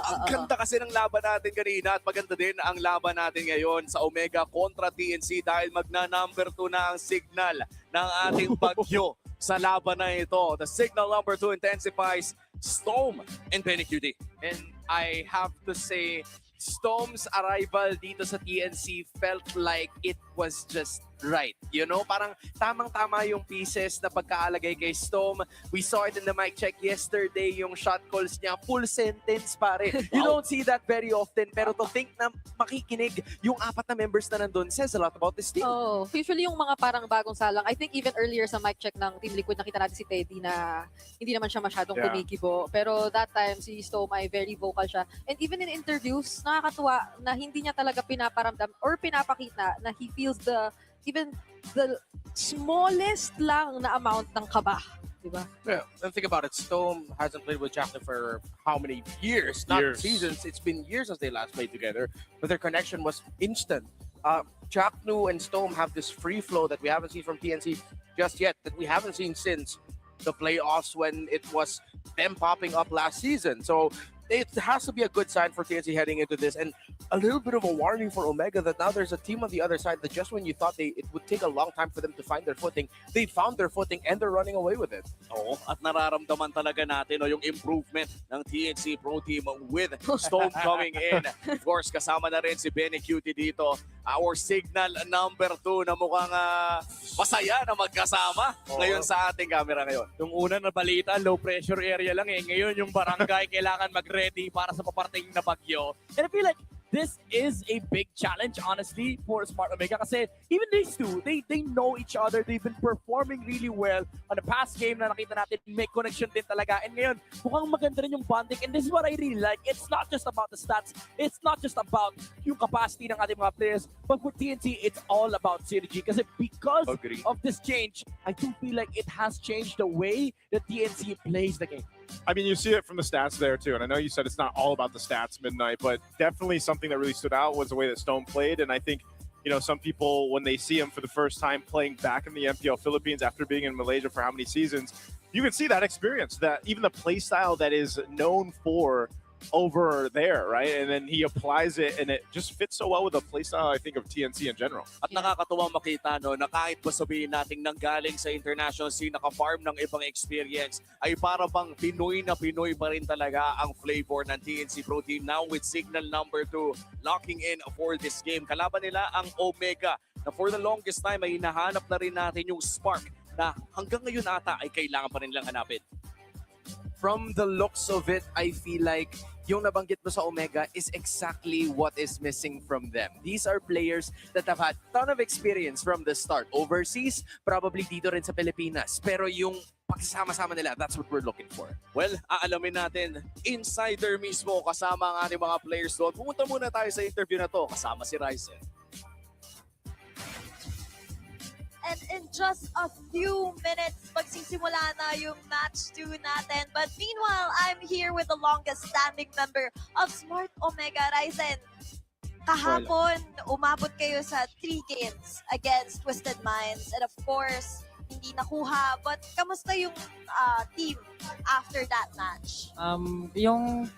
Ang ganda kasi ng laban natin kanina at maganda din ang laban natin ngayon sa Omega kontra TNC dahil magna-number 2 na ang signal ng ating bagyo sa laban na ito. The signal number 2 intensifies Storm and Benny QD. And I have to say, Storm's arrival dito sa TNC felt like it was just right. You know, parang tamang-tama yung pieces na pagkaalagay kay Storm. We saw it in the mic check yesterday, yung shot calls niya, full sentence pare. You don't see that very often, pero to think na makikinig yung 4 na members na nandun says a lot about this team. Oh, usually yung mga parang bagong salang. I think even earlier sa mic check ng Team Liquid, nakita natin si Teddy na hindi naman siya masyadong kumikibo. Pero that time, si Storm ay very vocal siya. And even in interviews, nakakatuwa na hindi niya talaga pinaparamdam or pinapakita na he feels even the smallest lang na amount ng kaba. Diba? Yeah, and think about it. Storm hasn't played with Jacqueline for how many years? Not seasons. It's been years since they last played together, but their connection was instant. Jacknu and Storm have this free flow that we haven't seen from TNC just yet, that we haven't seen since the playoffs when it was them popping up last season. So it has to be a good sign for TNC heading into this, and a little bit of a warning for Omega that now there's a team on the other side that just when you thought it would take a long time for them to find their footing, they found their footing and they're running away with it. Oo, at nararamdaman talaga natin yung improvement ng TNC Pro Team with Storm coming in. Of course, kasama na rin si Benny Cutie dito. Our signal number 2 na mukhang masaya na magkasama ngayon sa ating camera ngayon. Yung una na balita, low pressure area lang eh. Ngayon yung barangay kailangan mag-ready para sa paparating na bagyo. And I feel like this is a big challenge, honestly, for Smart Omega. Kasi even these two, they know each other. They've been performing really well. On the past game na nakita natin, may connection din talaga. And ngayon, mukhang maganda rin yung bonding. And this is what I really like. It's not just about the stats. It's not just about yung capacity ng ating mga players. But for TNT, it's all about synergy. Kasi because of this change, I do feel like it has changed the way that TNC plays the game. I mean, you see it from the stats there, too. And I know you said it's not all about the stats, Midnight, but definitely something that really stood out was the way that Stone played. And I think, you know, some people, when they see him for the first time playing back in the MPL Philippines after being in Malaysia for how many seasons, you can see that experience, that even the play style that is known for over there, right? And then he applies it, and it just fits so well with the playstyle, I think, of TNC in general. At nakakatuwa makita no, na kahit pa sabihin natin nanggaling sa international scene, naka-farm ng ibang experience, ay para bang Pinoy na Pinoy pa rin talaga ang flavor ng TNC Pro Team now with signal number 2 locking in for this game. Kalaban nila ang Omega na for the longest time ay hinahanap na rin natin yung spark na hanggang ngayon ata ay kailangan pa rin lang hanapin. From the looks of it, I feel like yung nabanggit mo sa Omega is exactly what is missing from them. These are players that have had ton of experience from the start. Overseas, probably dito rin sa Pilipinas. Pero yung pagsasama-sama nila, that's what we're looking for. Well, aalamin natin, insider mismo kasama ang ating mga players doon. Pumunta muna tayo sa interview na to, kasama si Ryzen. And in just a few minutes, magsisimula na yung match 2 natin. But meanwhile, I'm here with the longest standing member of Smart Omega, Ryzen. Kahapon, umabot kayo sa 3 games against Twisted Minds. And of course, hindi nakuha. But kamusta yung team after that match? Yung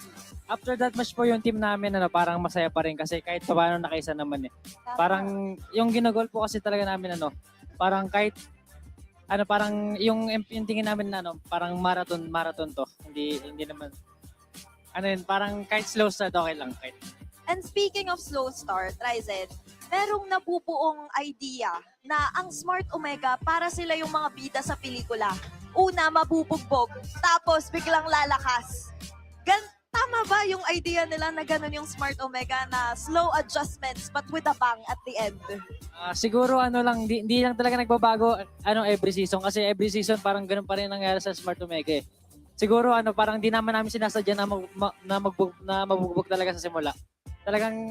after that match po yung team namin parang masaya pa rin kasi kahit paano nakaisa naman eh. Parang yung ginagol po kasi talaga namin parang kahit parang yung tingin namin parang marathon to. Hindi naman ano yun, parang kahit slow start, okay lang. Kahit. And speaking of slow start, Ryzen, merong nabubuong idea na ang Smart Omega para sila yung mga bida sa pelikula. Una, mabubugbog, tapos biglang lalakas. Tama ba yung idea nila na ganun yung Smart Omega na slow adjustments but with a bang at the end? Siguro ano lang, di lang talaga nagbabago every season kasi every season parang ganun pa rin nangyari sa Smart Omega eh. Siguro parang di naman namin sinasadya na mabugbog talaga sa simula. Talagang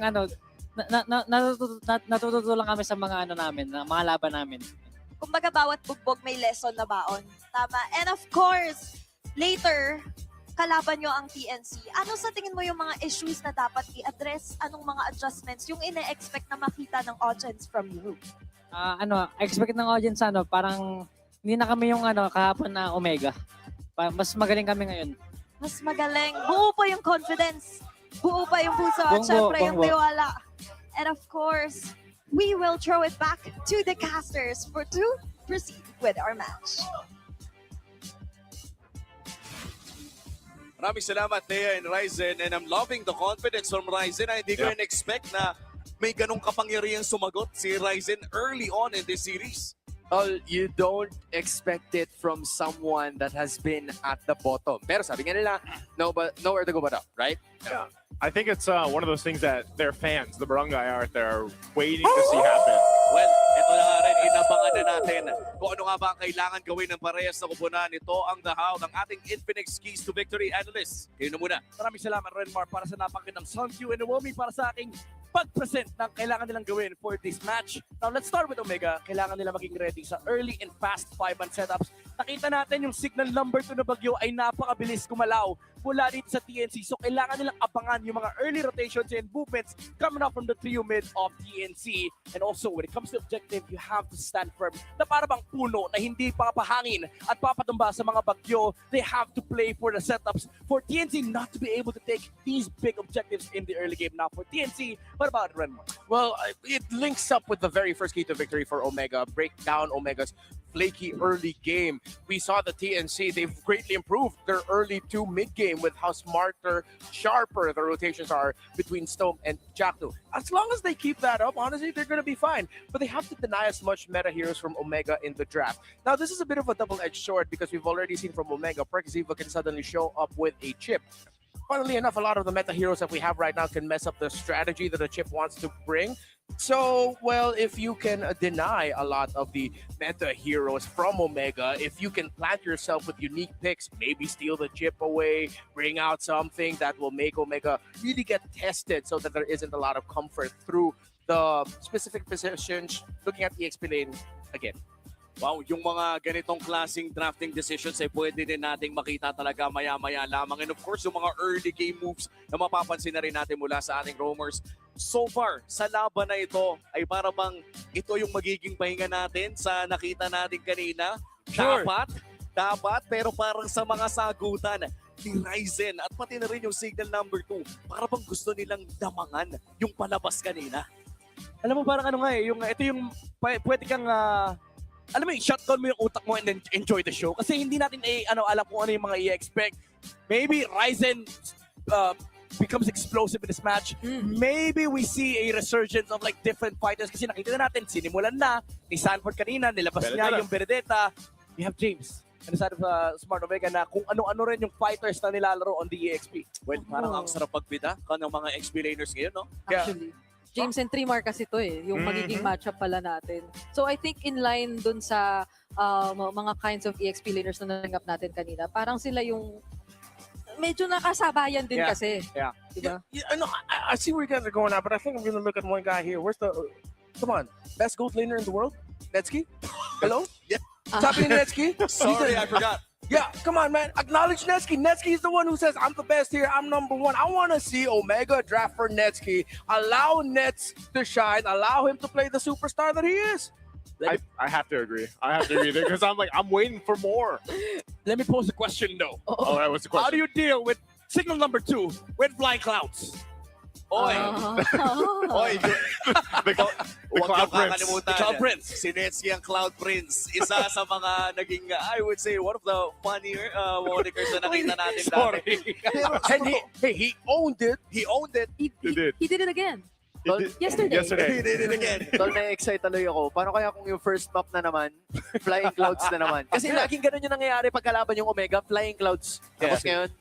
natututo lang kami sa mga namin, mga laban namin. Kumbaga bawat bugbog may lesson na baon. Tama. And of course, later, kalaban nyo ang TNC. Ano sa tingin mo yung mga issues na dapat i-address? Anong mga adjustments yung ine-expect na makita ng audience from you? Expect ng audience parang hindi na kami yung kahapon na Omega. Mas magaling kami ngayon. Mas magaling. Buo pa yung confidence. Buo pa yung puso at syempre yung tiwala. And of course, we will throw it back to the casters to proceed with our match. Maraming salamat, Thea and Ryzen. And I'm loving the confidence from Ryzen. Hindi ko in-expect na may ganong kapangyarihang sumagot si Ryzen early on in this series. Well, you don't expect it from someone that has been at the bottom. Pero sabi nga nila, nowhere to go but up, right? Yeah. I think it's one of those things that their fans, the barangay out there, are waiting to see happen. Well, ito na nga rin, inabangan na natin kung ano nga ba ang kailangan gawin ng parehas na kupunan. Ito ang dahaw ng ating Infinix Keys to Victory analyst. Kayo na muna. Maraming salamat, Renmar, para sa napakagandang Sunkyu and Naomi para sa aking pag-present ng kailangan nilang gawin for this match. Now, let's start with Omega. Kailangan nila maging ready sa early and fast 5-man setups. Nakita natin yung signal number 2 na bagyo ay napakabilis kumalaw mula dito sa TNC. So, kailangan nilang abangan yung mga early rotations and movements coming up from the trio mid of TNC. And also, when it comes to objective, you have to stand firm na para bang puno na hindi papahangin at papatumba sa mga bagyo. They have to play for the setups for TNC not to be able to take these big objectives in the early game. Now, for TNC, what about Renmar? Well, it links up with the very first key to victory for Omega. Break down Omega's flaky early game. We saw the TNC, they've greatly improved their early to mid game with how smarter, sharper the rotations are between Stone and Jackdo. As long as they keep that up, honestly, they're going to be fine. But they have to deny as much meta heroes from Omega in the draft. Now, this is a bit of a double-edged sword because we've already seen from Omega, Perkziva can suddenly show up with a chip. Funnily enough, a lot of the meta heroes that we have right now can mess up the strategy that the chip wants to bring. So, well, if you can deny a lot of the meta heroes from Omega, if you can plant yourself with unique picks, maybe steal the chip away, bring out something that will make Omega really get tested so that there isn't a lot of comfort through the specific positions, looking at EXP lane again. Wow, yung mga ganitong klaseng drafting decisions ay pwede din nating makita talaga maya-maya lamang. And of course, yung mga early game moves na mapapansin na rin natin mula sa ating roamers. So far, sa laban na ito, ay para bang ito yung magiging pahinga natin sa nakita natin kanina? Sure. Dapat, pero parang sa mga sagutan ni Ryzen at pati na rin yung signal number 2, para bang gusto nilang damangan yung palabas kanina. Alam mo, parang ito yung pwede kang alam mo, shutdown mo yung utak mo and then enjoy the show. Kasi hindi natin alam kung ano yung mga i-expect. Maybe Ryzen becomes explosive in this match. Maybe we see a resurgence of different fighters. Kasi nakita na natin, sinimulan na ni Sanford kanina, nilabas niya yung Benedetta. We have James on the side of Smart Omega na kung ano-ano rin yung fighters na nilalaro on the EXP. Well, parang ang sarap pagbida ng mga XP laners ngayon, no? Actually. James and Trimar kasi to yung magiging matchup pala natin. So I think in line dun sa mga kinds of EXP laners na natanggap natin kanina, parang sila yung medyo nakasabayan din kasi. Yeah. Diba? I see where you guys are going at, but I think I'm going to look at one guy here. Where's the... come on. Best gold laner in the world? Netsky? Hello? Yeah. Top in Netsky? Sorry, I forgot. Yeah, come on, man. Acknowledge Netsky. Netsky is the one who says, I'm the best here. I'm number one. I want to see Omega draft for Netsky. Allow Nets to shine. Allow him to play the superstar that he is. I have to agree. I have to agree there because I'm waiting for more. Let me pose a question, though. All right, what's the question? How do you deal with signal number 2 with flying clouds? Oy! Oy! The Cloud Prince. The Cloud Prince. Si Netsky ang Cloud Prince. Isa sa mga naging, I would say, one of the funnier monikers na nakita natin dati. And he owned it. He owned it. He did. He did it again. Yesterday. He did it again. Tol, na-excite tuloy ako. Paano kaya kung yung first map na naman, Flying Clouds na naman? Kasi laging ganun yung nangyayari pag kalaban yung Omega, Flying Clouds. Tapos ngayon,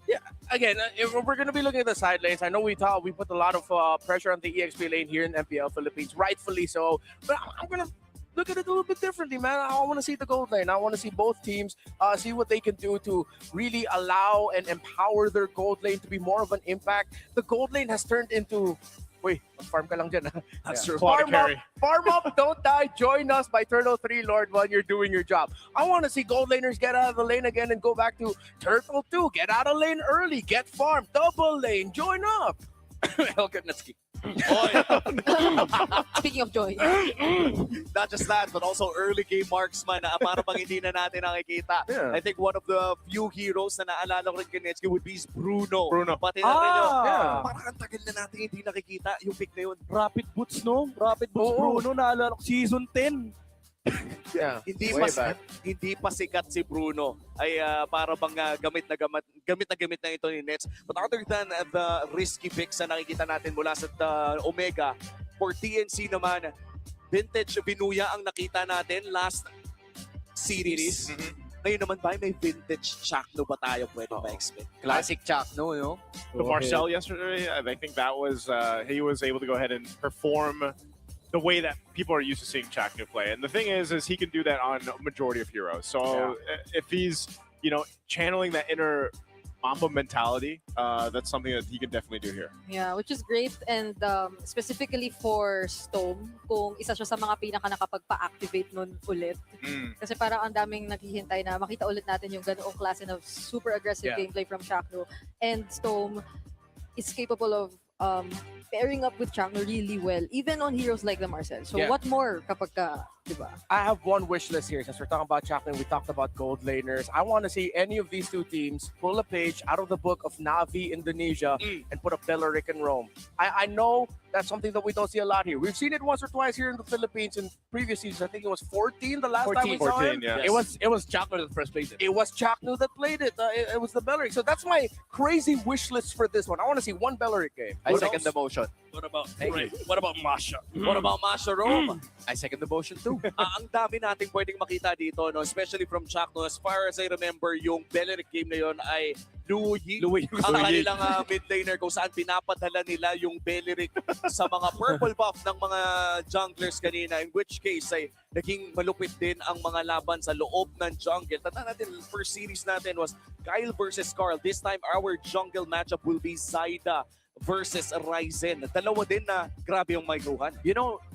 Yeah, again, if we're going to be looking at the side lanes, I know we put a lot of pressure on the EXP lane here in MPL Philippines, rightfully so. But I'm going to look at it a little bit differently, man. I want to see the gold lane. I want to see both teams see what they can do to really allow and empower their gold lane to be more of an impact. The gold lane has turned into... Wait, farm ka lang dyan. That's true. Farm up, don't die. Join us by Turtle 3 Lord while you're doing your job. I want to see gold laners get out of the lane again and go back to Turtle 2. Get out of lane early. Get farm. Double lane. Join up. Helget Netsky. Speaking of joy. Not just that, but also early game marksman na para bang hindi na natin nakikita. Yeah. I think one of the few heroes na naalala ko rin kay Netsky would be Bruno. Pati na rin parang ang tagal na natin hindi nakikita yung pick na yun. Rapid Boots, no? Rapid Boots Bruno, naalala ko season 10. Yeah, hindi pa sikat si Bruno ay para bang gamit na ito ni Nets. But other than the risky picks na nakikita natin mula sa Omega, for TNC naman, vintage Binuya ang nakita natin last series. Ngayon naman ba may vintage Chakno ba tayo pwede ma-expect? classic Chakno, no? The Marcel yesterday, I think that was, he was able to go ahead and perform the way that people are used to seeing Chaknu play. And the thing is he can do that on a majority of heroes. So if he's, channeling that inner Mamba mentality, that's something that he can definitely do here. Yeah, which is great. And specifically for Stone, kung isa siya sa mga pinaka nakapagpa-activate nun ulit. Kasi parang ang daming naghihintay na makita ulit natin yung ganoong klase ng super aggressive gameplay from Chakno. And Stone is capable of pairing up with Chakno really well, even on heroes like the Marcel. So what more kapag ka, diba? I have one wish list here. Since we're talking about Chakno, we talked about gold laners. I want to see any of these two teams pull a page out of the book of Navi Indonesia and put up Beleric and Rome. I know that's something that we don't see a lot here. We've seen it once or twice here in the Philippines in previous seasons. I think it was 14 the last time we saw him. Yeah. It was Chakno that first played it. It was Chakno that played it. It was the Beleric. So that's my crazy wish list for this one. I want to see one Beleric game. I second the motion. What about What about Masha? What about Masha Rome? I second the motion too. Ang dami nating pwedeng makita dito, no? Especially from Chakno. As far as I remember, yung Beleric game na yun ay Louis ang kanilang mid laner kung saan pinapadala nila yung Beleric sa mga purple buff ng mga junglers kanina, in which case ay naging malupit din ang mga laban sa loob ng jungle. Tandaan natin, first series natin was Kyle versus Carl. This time, our jungle matchup will be Zaida versus Ryzen. Dalawa din na grabe yung maiguhan.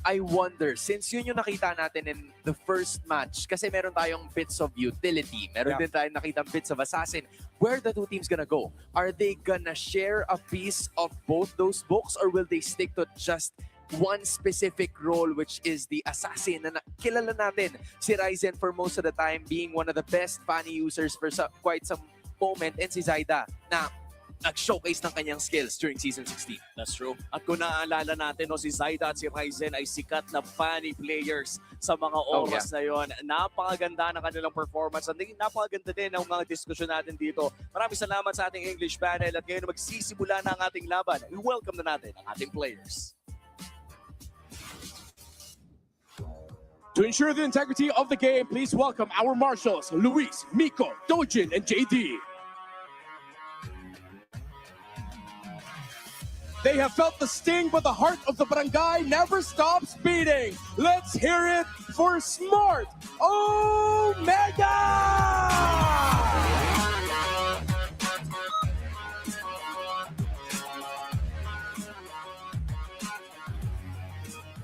I wonder, since yun yung nakita natin in the first match, kasi meron tayong bits of utility, meron din tayong nakita bits of assassin, where the two teams gonna go? Are they gonna share a piece of both those books, or will they stick to just one specific role, which is the assassin? Na kilala natin si Ryzen for most of the time being one of the best Fanny users for quite some moment, and si Zaida na nag-showcase ng kanyang skills during Season 16. That's true. At kung naaalala natin, si Zaida at si Ryzen ay sikat na Fanny players sa mga oras na yon. Napakaganda ng kanilang performance. At napakaganda din ang mga diskusyon natin dito. Maraming salamat sa ating English panel. At ngayon magsisimula na ang ating laban. I-welcome na natin ang ating players. To ensure the integrity of the game, please welcome our marshals, Luis, Miko, Dojin, and JD. They have felt the sting, but the heart of the barangay never stops beating. Let's hear it for Smart Omega!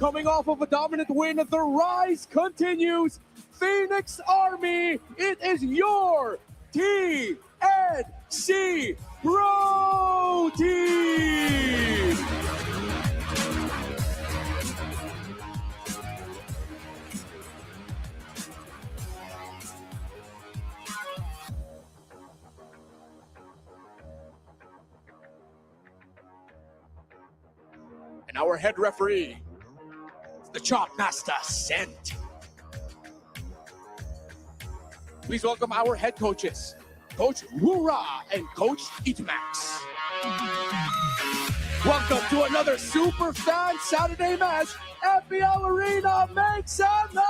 Coming off of a dominant win, the rise continues. Phoenix Army, it is your TNC Pro Team! And our head referee, the Chop Master Sent. Please welcome our head coaches, Coach Rura and Coach Itmax. Welcome to another super fan Saturday match. FPL Arena, make some noise!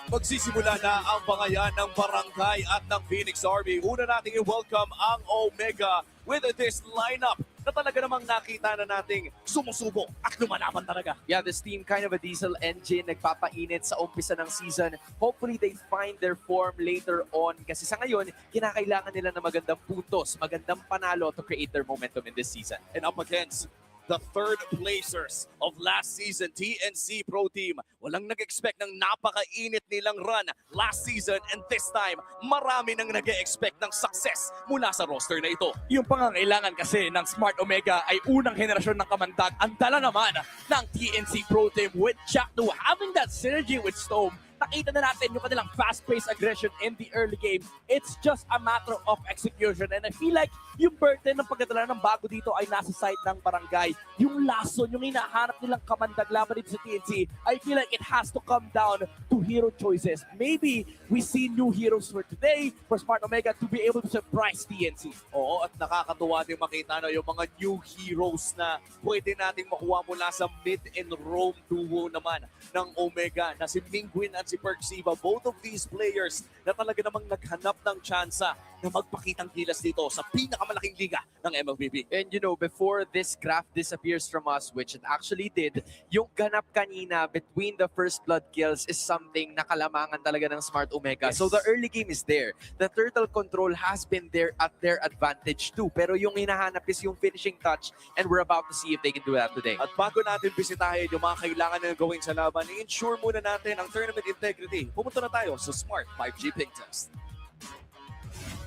Magsisimula na ang bangayan ng Barangay at ng Phoenix Army. Una nating i-welcome ang Omega with this lineup na talaga namang nakita na nating sumusubok at lumalaban talaga. Yeah, this team kind of a diesel engine, nagpapainit sa umpisa ng season. Hopefully they find their form later on kasi sa ngayon, kinakailangan nila ng magandang puntos, magandang panalo to create their momentum in this season. And up against the third placers of last season, TNC Pro Team. Walang nag-expect ng napakainit nilang run last season, and this time, marami nang nag-expect ng success mula sa roster na ito. Yung pangangailangan kasi ng Smart Omega ay unang henerasyon ng kamandag. Ang dala naman ng TNC Pro Team with Jackdo having that synergy with Stone. Nakita na natin yung kanilang fast-paced aggression in the early game. It's just a matter of execution. And I feel like yung burden ng pagdadala ng bago dito ay nasa side ng Barangay. Yung lason, yung hinahanap nilang kamandag laban dito sa TNC, I feel like it has to come down to hero choices. Maybe we see new heroes for today for Smart Omega to be able to surprise TNC. Oo, at nakakatuwa din makita yung mga new heroes na pwede nating makuha mula sa mid and roam duo naman ng Omega na si Mingwin at si Perksiva. Both of these players na talaga namang naghanap ng tsansa na magpakitang gilas dito sa pinakamalaking liga ng MLBB. And you know, before this graph disappears from us, which it actually did, yung ganap kanina between the first blood kills is something na kalamangan talaga ng Smart Omega. Yes. So the early game is there. The turtle control has been there at their advantage too. Pero yung hinahanap is yung finishing touch, and we're about to see if they can do that today. At bago natin bisitahin yung mga kailangan na gawin sa laban, i-ensure muna natin ang tournament integrity. Pumunta na tayo sa Smart 5G Ping Test.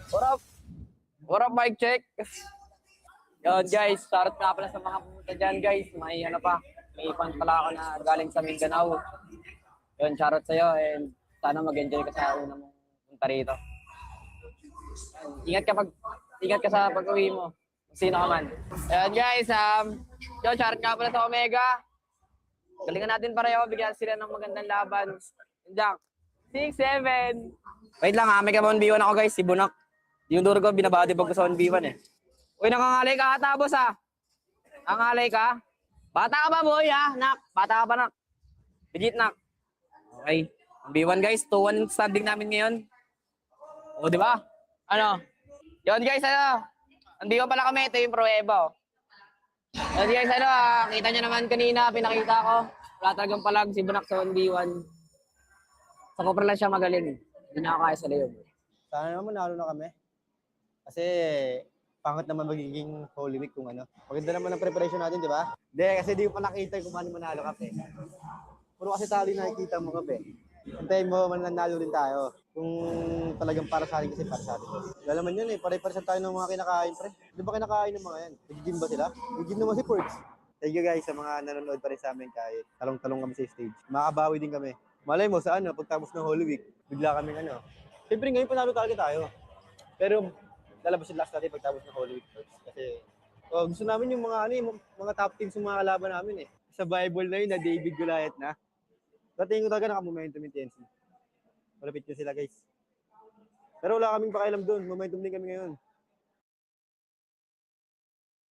What up? What up, mic check? Yun guys, shoutout nga pala sa mga pumunta dyan guys. May may fan pala ako na galing sa Mindanao. Yun, shoutout sa'yo and sana mag-enjoy ka sa una mong punta rito. Ingat ka sa pag-uwi mo. Sino ka man. Yun guys, yun, shoutout nga pala sa Omega. Galingan natin pareho, bigyan sila ng magandang laban. Jack, 6-7. Wait lang may ka 1v1 ako guys, si Bunak. Yung duro ko, binabati pag sa 1v1 eh. Uy, nakangalay ka ata, boss ah. Nakangalay ka? Bata ka ba, boy ah? Nak, bata ka pa, nak. Legit, nak. Okay. 1v1 guys, 2-1 standing namin ngayon. O, di ba? Ano? Yun guys, Andiyo pala kami, ito yung pruweba oh. Yun guys, kita nyo naman kanina, pinakita ko. Wala talagang palag si Bunak sa 1v1. Sa Copra lang siya magaling. Hindi na ako kaya sa Leo. Sana naman manalo na kami. Kasi pangit naman magiging Holy Week kung ano. Maganda naman ang preparation natin, di ba? Hindi, kasi di ko pa nakita kung paano manalo kape. Puro kasi tali nakikita mo kape. Antayin mo, mananalo rin tayo. Kung talagang para sa atin kasi para sa atin. Wala naman yun pare-paresan tayo ng mga kinakain, pre. Di ba kinakain ng mga yan? Nag-gym ba sila? Nag-gym naman si Ports. Thank you guys sa mga nanonood pa rin sa amin kahit talong-talong kami sa stage. Makabawi din kami. Malay mo sa pagtapos ng Holy Week, bigla kaming Siyempre ngayon panalo talaga tayo. Pero lalabas yung last natin pagtapos ng Holy Week first. Kasi gusto namin yung mga top teams yung mga kalaban namin eh. Sa Bible na yun na David Goliath na. Dating ko talaga naka-momentum yung TNC. Malapit nyo sila guys. Pero wala kaming pakialam doon. Momentum din kami ngayon.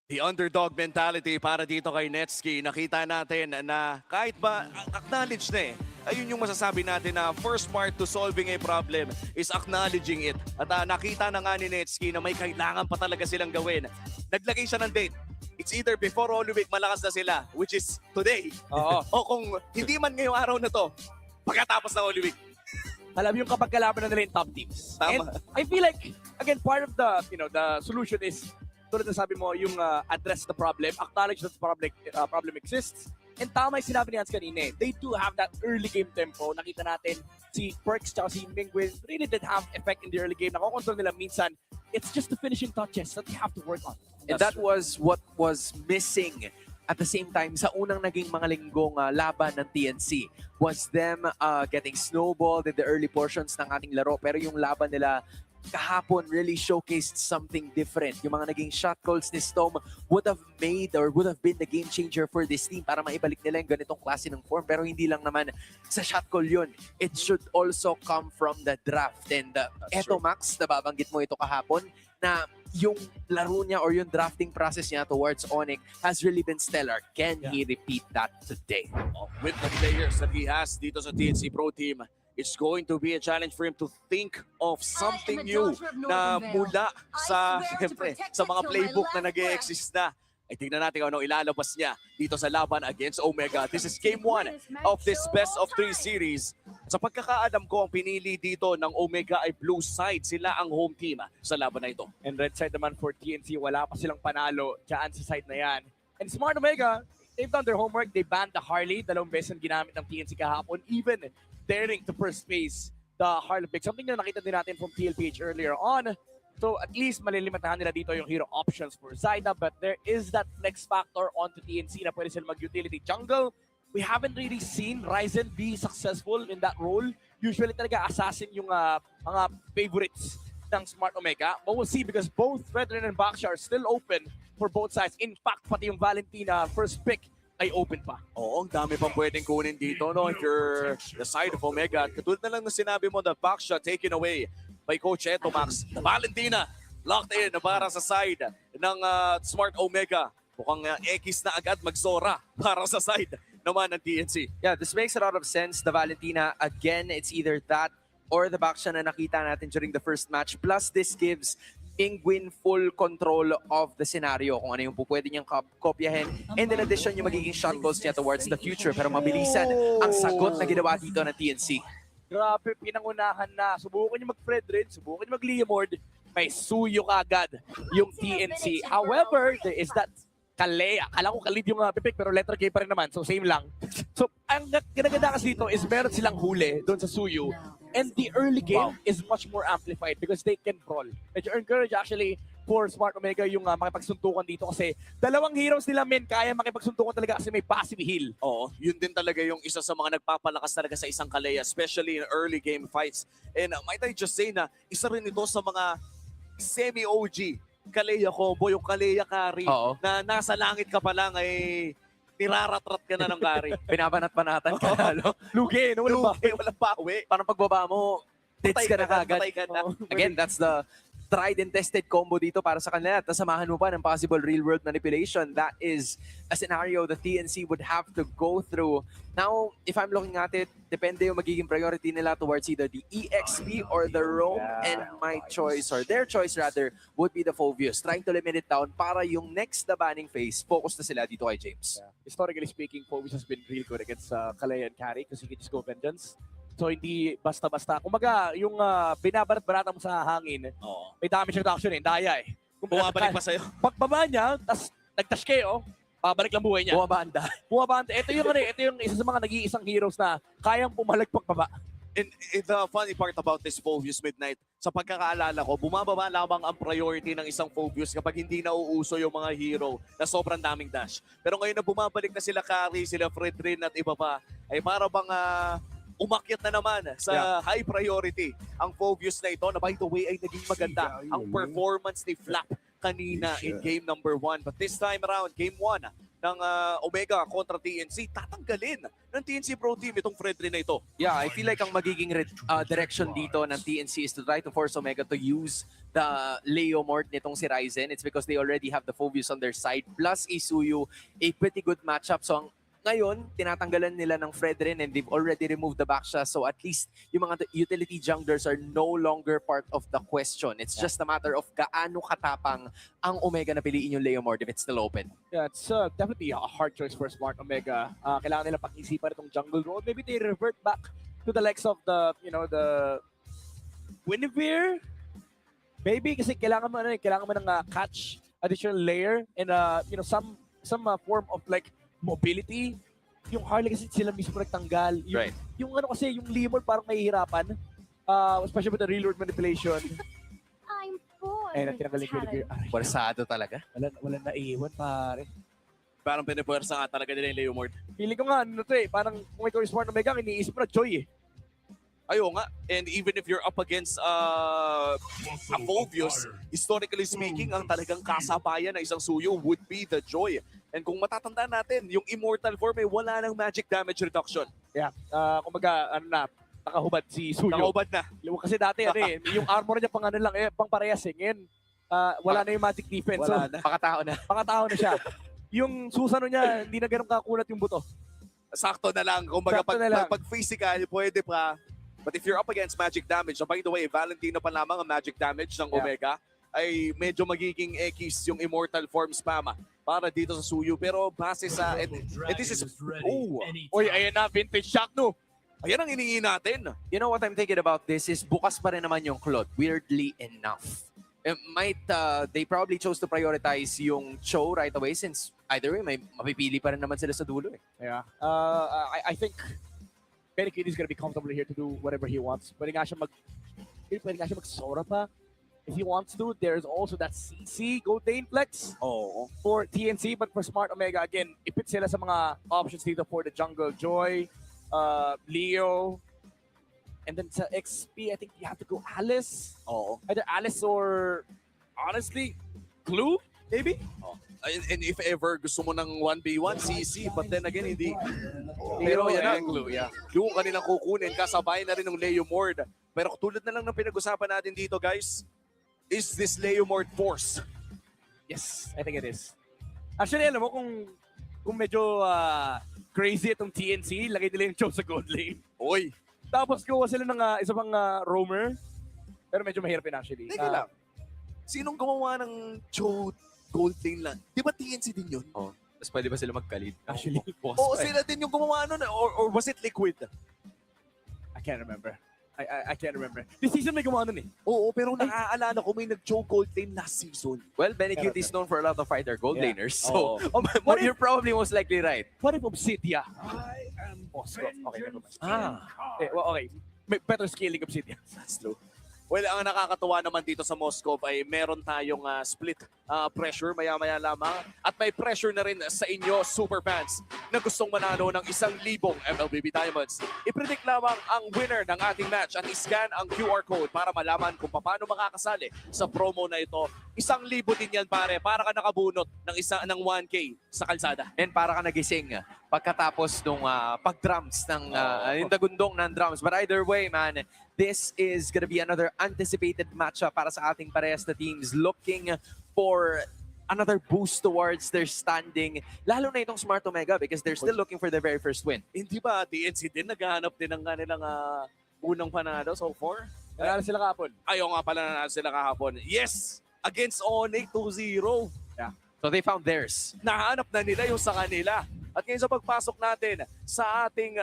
The underdog mentality para dito kay Netsky. Nakita natin na kahit ba acknowledge na ayun yung masasabi natin na first part to solving a problem is acknowledging it. At nakita na nga ni Netsky na may kailangan pa talaga silang gawin. Naglagay siya ng date. It's either before Holy Week, malakas na sila, which is today. Oo. O kung hindi man ngayong araw na to, pagkatapos ng Holy Week. Alam yung kapag kalaban na nila yung top teams. Tama. And I feel like, again, part of the solution is, tulad na sabi mo, yung address the problem, acknowledge that the problem exists. And tama yung sinabi ni Hans kanina they do have that early game tempo. Nakita natin si Perks tsaka si Mingwin really did have effect in the early game. Nakokontrol nila minsan. It's just the finishing touches that they have to work on. And that was what was missing At the same time, sa unang naging mga linggong laban ng TNC was them getting snowballed in the early portions ng ating laro. Pero yung laban nila kahapon really showcased something different. Yung mga naging shot calls ni Storm would have made or would have been the game changer for this team para maibalik nila yung ganitong klase ng form. Pero hindi lang naman sa shot call yun. It should also come from the draft. And eto Max, nababanggit mo ito kahapon, na yung laro niya or yung drafting process niya towards Onyx has really been stellar. Can he repeat that today? With the players that he has dito sa TNC Pro Team, it's going to be a challenge for him to think of something new na mula sa, siyempre, sa mga playbook na nag-e-exist na. Ay tingnan natin kung anong ilalabas niya dito sa laban against Omega. This is game 1 of this best of 3 series. Sa pagkakaalam ko, ang pinili dito ng Omega ay blue side. Sila ang home team sa laban na ito. And red side naman for TNC, wala pa silang panalo dyan sa side na yan. And Smart Omega, they've done their homework. They banned the Harley. 2 beses ang ginamit ng TNC kahapon. Even daring to first face the Harley pick. Something na nakita din natin from PLPH earlier on. So at least malilimitahan nila dito yung hero options for Zyda, but there is that flex factor onto TNC na pwede sila mag-utility jungle. We haven't really seen Ryzen be successful in that role. Usually talaga assassin yung mga favorites ng Smart Omega. But we'll see because both Fredrin and Baksha are still open for both sides. In fact, pati yung Valentina first pick ay open pa. Oo, ang dami pang pwedeng kunin dito, no? If you're the side of Omega. At katulad na lang na sinabi mo, the backshot taken away by Coach Eto Max. The Valentina locked in para sa side ng Smart Omega. Mukhang X na agad magsora para sa side naman ng TNC. Yeah, this makes a lot of sense. The Valentina, again, it's either that or the backshot na nakita natin during the first match. Plus, this gives Penguin full control of the scenario kung ano yung pwede niyang kopyahin. And in addition, yung magiging shot calls niya towards the future. Pero mabilisan ang sagot na ginawa dito ng TNC. Grabe, pinangunahan na. Subukan niyo mag-Fredrin, subukan niyo mag-Leomord. May suyo kagad yung TNC. However, there is that Kalea. Kala ko kalid yung pipik pero letter K pa rin naman. So same lang. So ang ginaganda kasi dito is meron silang huli doon sa suyo. And the early game is much more amplified because they can brawl. Medyo encourage actually for Smart Omega yung makipagsuntukan dito kasi dalawang heroes nila kaya makipagsuntukan talaga kasi may passive heal. Oo, yun din talaga yung isa sa mga nagpapalakas talaga sa isang Kalea, especially in early game fights. And might I just say na isa rin ito sa mga semi-OG Kalea combo, yung Kalea carry na nasa langit ka pa lang ay niraratrat ka na ng carry. Pinabanat-banatan ka, no? Lugi, no? Walang bawi. Parang pagbaba mo, deads ka na kagad. Again, that's the tried and tested combo dito para sa kanila. At nasamahan mo pa ng possible real-world manipulation. That is a scenario the TNC would have to go through. Now, if I'm looking at it, depende yung magiging priority nila towards either the EXP or the roam. And my choice, or their choice rather, would be the Phobius. Trying to limit it down para yung next na banning phase, focus na sila dito kay James. Historically speaking, Phobius has been real good against Kalea and Carry because he can just go Vengeance. So hindi basta-basta. Kumbaga, yung binabarat-barata mo sa hangin, may damage reduction daya eh. Bumabalik pa sa'yo. Pagbaba niya, tas nagtashkeo, babalik lang buhay niya. Bumabanda. Ito yung isa sa mga nag-iisang heroes na kayang pumalag pagbaba. And the funny part about this Phobius Midnight, sa pagkakaalala ko, bumababa lamang ang priority ng isang Phobius kapag hindi na uuso yung mga hero na sobrang daming dash. Pero ngayon na bumabalik na sila Carry, sila Fredrin at iba pa, ay para bang umakyat na naman sa high priority ang Phobius na ito na by the way ay naging maganda ang performance ni Flap kanina in game number 1. But this time around, game 1 ng Omega kontra TNC, tatanggalin ng TNC Pro Team itong Fredrin na ito. Yeah, I feel like ang magiging direction dito ng TNC is to try to force Omega to use the Leomord nitong si Ryzen. It's because they already have the Phobius on their side. Plus Isuyu, a pretty good matchup. So ngayon, tinatanggalan nila ng Fredrin and they've already removed the backsha. So at least yung mga utility junglers are no longer part of the question. It's just a matter of gaano katapang ang Omega na piliin yung Leomord if it's still open. Yeah, it's definitely a hard choice for Smart Omega. Kailangan nila pag-isipan itong jungle road. Maybe they revert back to the likes of the, the Guinevere. Maybe kasi kailangan mo ng catch additional layer and some form of like mobility. Yung Harley kasi sila mismo nagtanggal. Yung kasi, yung Leomord parang mahihirapan. Especially with the real world manipulation. I'm bored. Ayun, tinanggal yung Guinevere. Warsado talaga. Wala na iwan, pare. Parang pinipwersa nga talaga nila yung Leo Mord. Feeling ko nga, ano to eh, parang kung ikaw yung Smart Omega, iniisip mo na Joy eh. Ayaw nga. And even if you're up against a Phobius, historically speaking, ang talagang kasabayan na isang Suyo would be the Joy. And kung matatandaan natin, yung Immortal form ay wala ng magic damage reduction. Yeah, kumbaga, ano na, nakahubad si Suyo. Nakahubad na. Kasi dati, ano eh, yung armor niya pang ano lang, pang parehas eh. Ngayon, wala na yung magic defense. Wala so, na. Pakatao na siya. Yung susano niya, hindi na ganun kakulat yung buto. Sakto na lang. Kumbaga, Sakto na lang. pag physical, pwede pa. But if you're up against magic damage, by the way, Valentino pa lamang ang magic damage ng Omega, ay medyo magiging X yung Immortal form spam para dito sa Suyu. Pero base sa... And this is... Uy, ayan na, vintage shock no. Ayan ang hiningi natin. You know what I'm thinking about this is bukas pa rin naman yung Claude, weirdly enough. They probably chose to prioritize yung Cho right away since either way, may mapipili pa rin naman sila sa dulo eh. Yeah. I think Benny Kid is gonna be comfortable here to do whatever he wants. Pwede nga siya mag-Sora pa if he wants to. There's also that CC Goldane Flex for TNC, but for Smart Omega, again, ipit sila sa mga options dito for the Jungle Joy, Leo, and then sa XP, I think you have to go Alice. Either Alice or, honestly, Clue, maybe? And if ever gusto mo ng 1v1, CC, but then again, hindi. Pero yan yan, ang Clue, yeah. Clue kanilang kukunin, kasabay na rin ng Leo Mord. Pero tulad na lang ng pinag-usapan natin dito, guys, is this Leo Mord force? Yes, I think it is. Actually, alam mo, kung medyo crazy itong TNC, lagay nila yung Cho sa gold lane. Oy! Tapos gawa sila ng isa pang roamer. Pero medyo mahirap yun actually. Teka lang. Sinong gumawa ng Cho gold lane lang? Di ba TNC din yun? Tapos pwede ba sila magkalid? Actually, sila din yung gumawa nun. Or was it Liquid? I can't remember. I can't remember. This season may gumawa nun eh. Oo, pero naaalala ko may nag-Cho gold lane last season. Well, Benny Cute is known for a lot of fighter gold laners. So, What you're probably most likely right. What if Obsidia? I am Moscow. Okay, never mind. Okay. May better scaling Obsidia. That's low. Well, ang nakakatuwa naman dito sa Moscow ay meron tayong split pressure maya-maya lamang. At may pressure na rin sa inyo, super fans, na gustong manalo ng 1,000 MLBB Diamonds. I-predict lamang ang winner ng ating match at iscan ang QR code para malaman kung paano makakasali sa promo na ito. 1,000 din yan pare, para ka nakabunot ng 1K sa kalsada. And para ka nagising pagkatapos nung pag-drums ng yung dagundong ng drums. But either way, man, this is gonna be another anticipated matchup para sa ating parehas na teams looking for another boost towards their standing. Lalo na itong Smart Omega because they're still looking for their very first win. Hindi ba TNC din naghahanap din ng kanilang unang panalo so far? Nanalo sila kahapon. Ayaw nga pala nanalo sila kahapon. Yes! Against Onyx 2-0. Yeah. So they found theirs. Nahanap na nila yung sa kanila. At ngayon sa pagpasok natin sa ating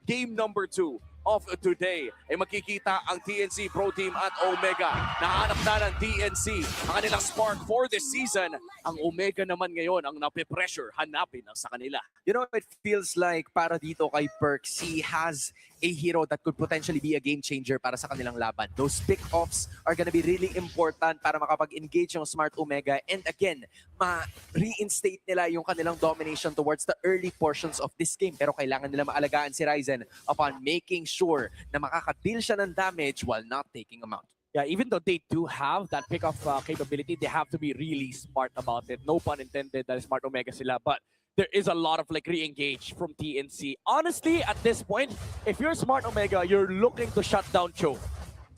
game number 2 of today ay makikita ang TNC Pro Team at Omega. Nahanap na ng TNC ang kanilang spark for this season. Ang Omega naman ngayon ang nape-pressure hanapin ang sa kanila. You know, it feels like para dito kay Perks, he has a hero that could potentially be a game changer para sa kanilang laban. Those pick-offs are gonna be really important para makapag-engage yung Smart Omega. And again, ma-reinstate nila yung kanilang domination towards the early portions of this game. Pero kailangan nila maalagaan si Ryzen upon making sure na makaka-deal siya ng damage while not taking him out. Yeah, even though they do have that pick-off capability, they have to be really smart about it. No pun intended, that is Smart Omega sila. But there is a lot of like re-engage from TNC. Honestly, at this point, if you're Smart Omega, you're looking to shut down Cho.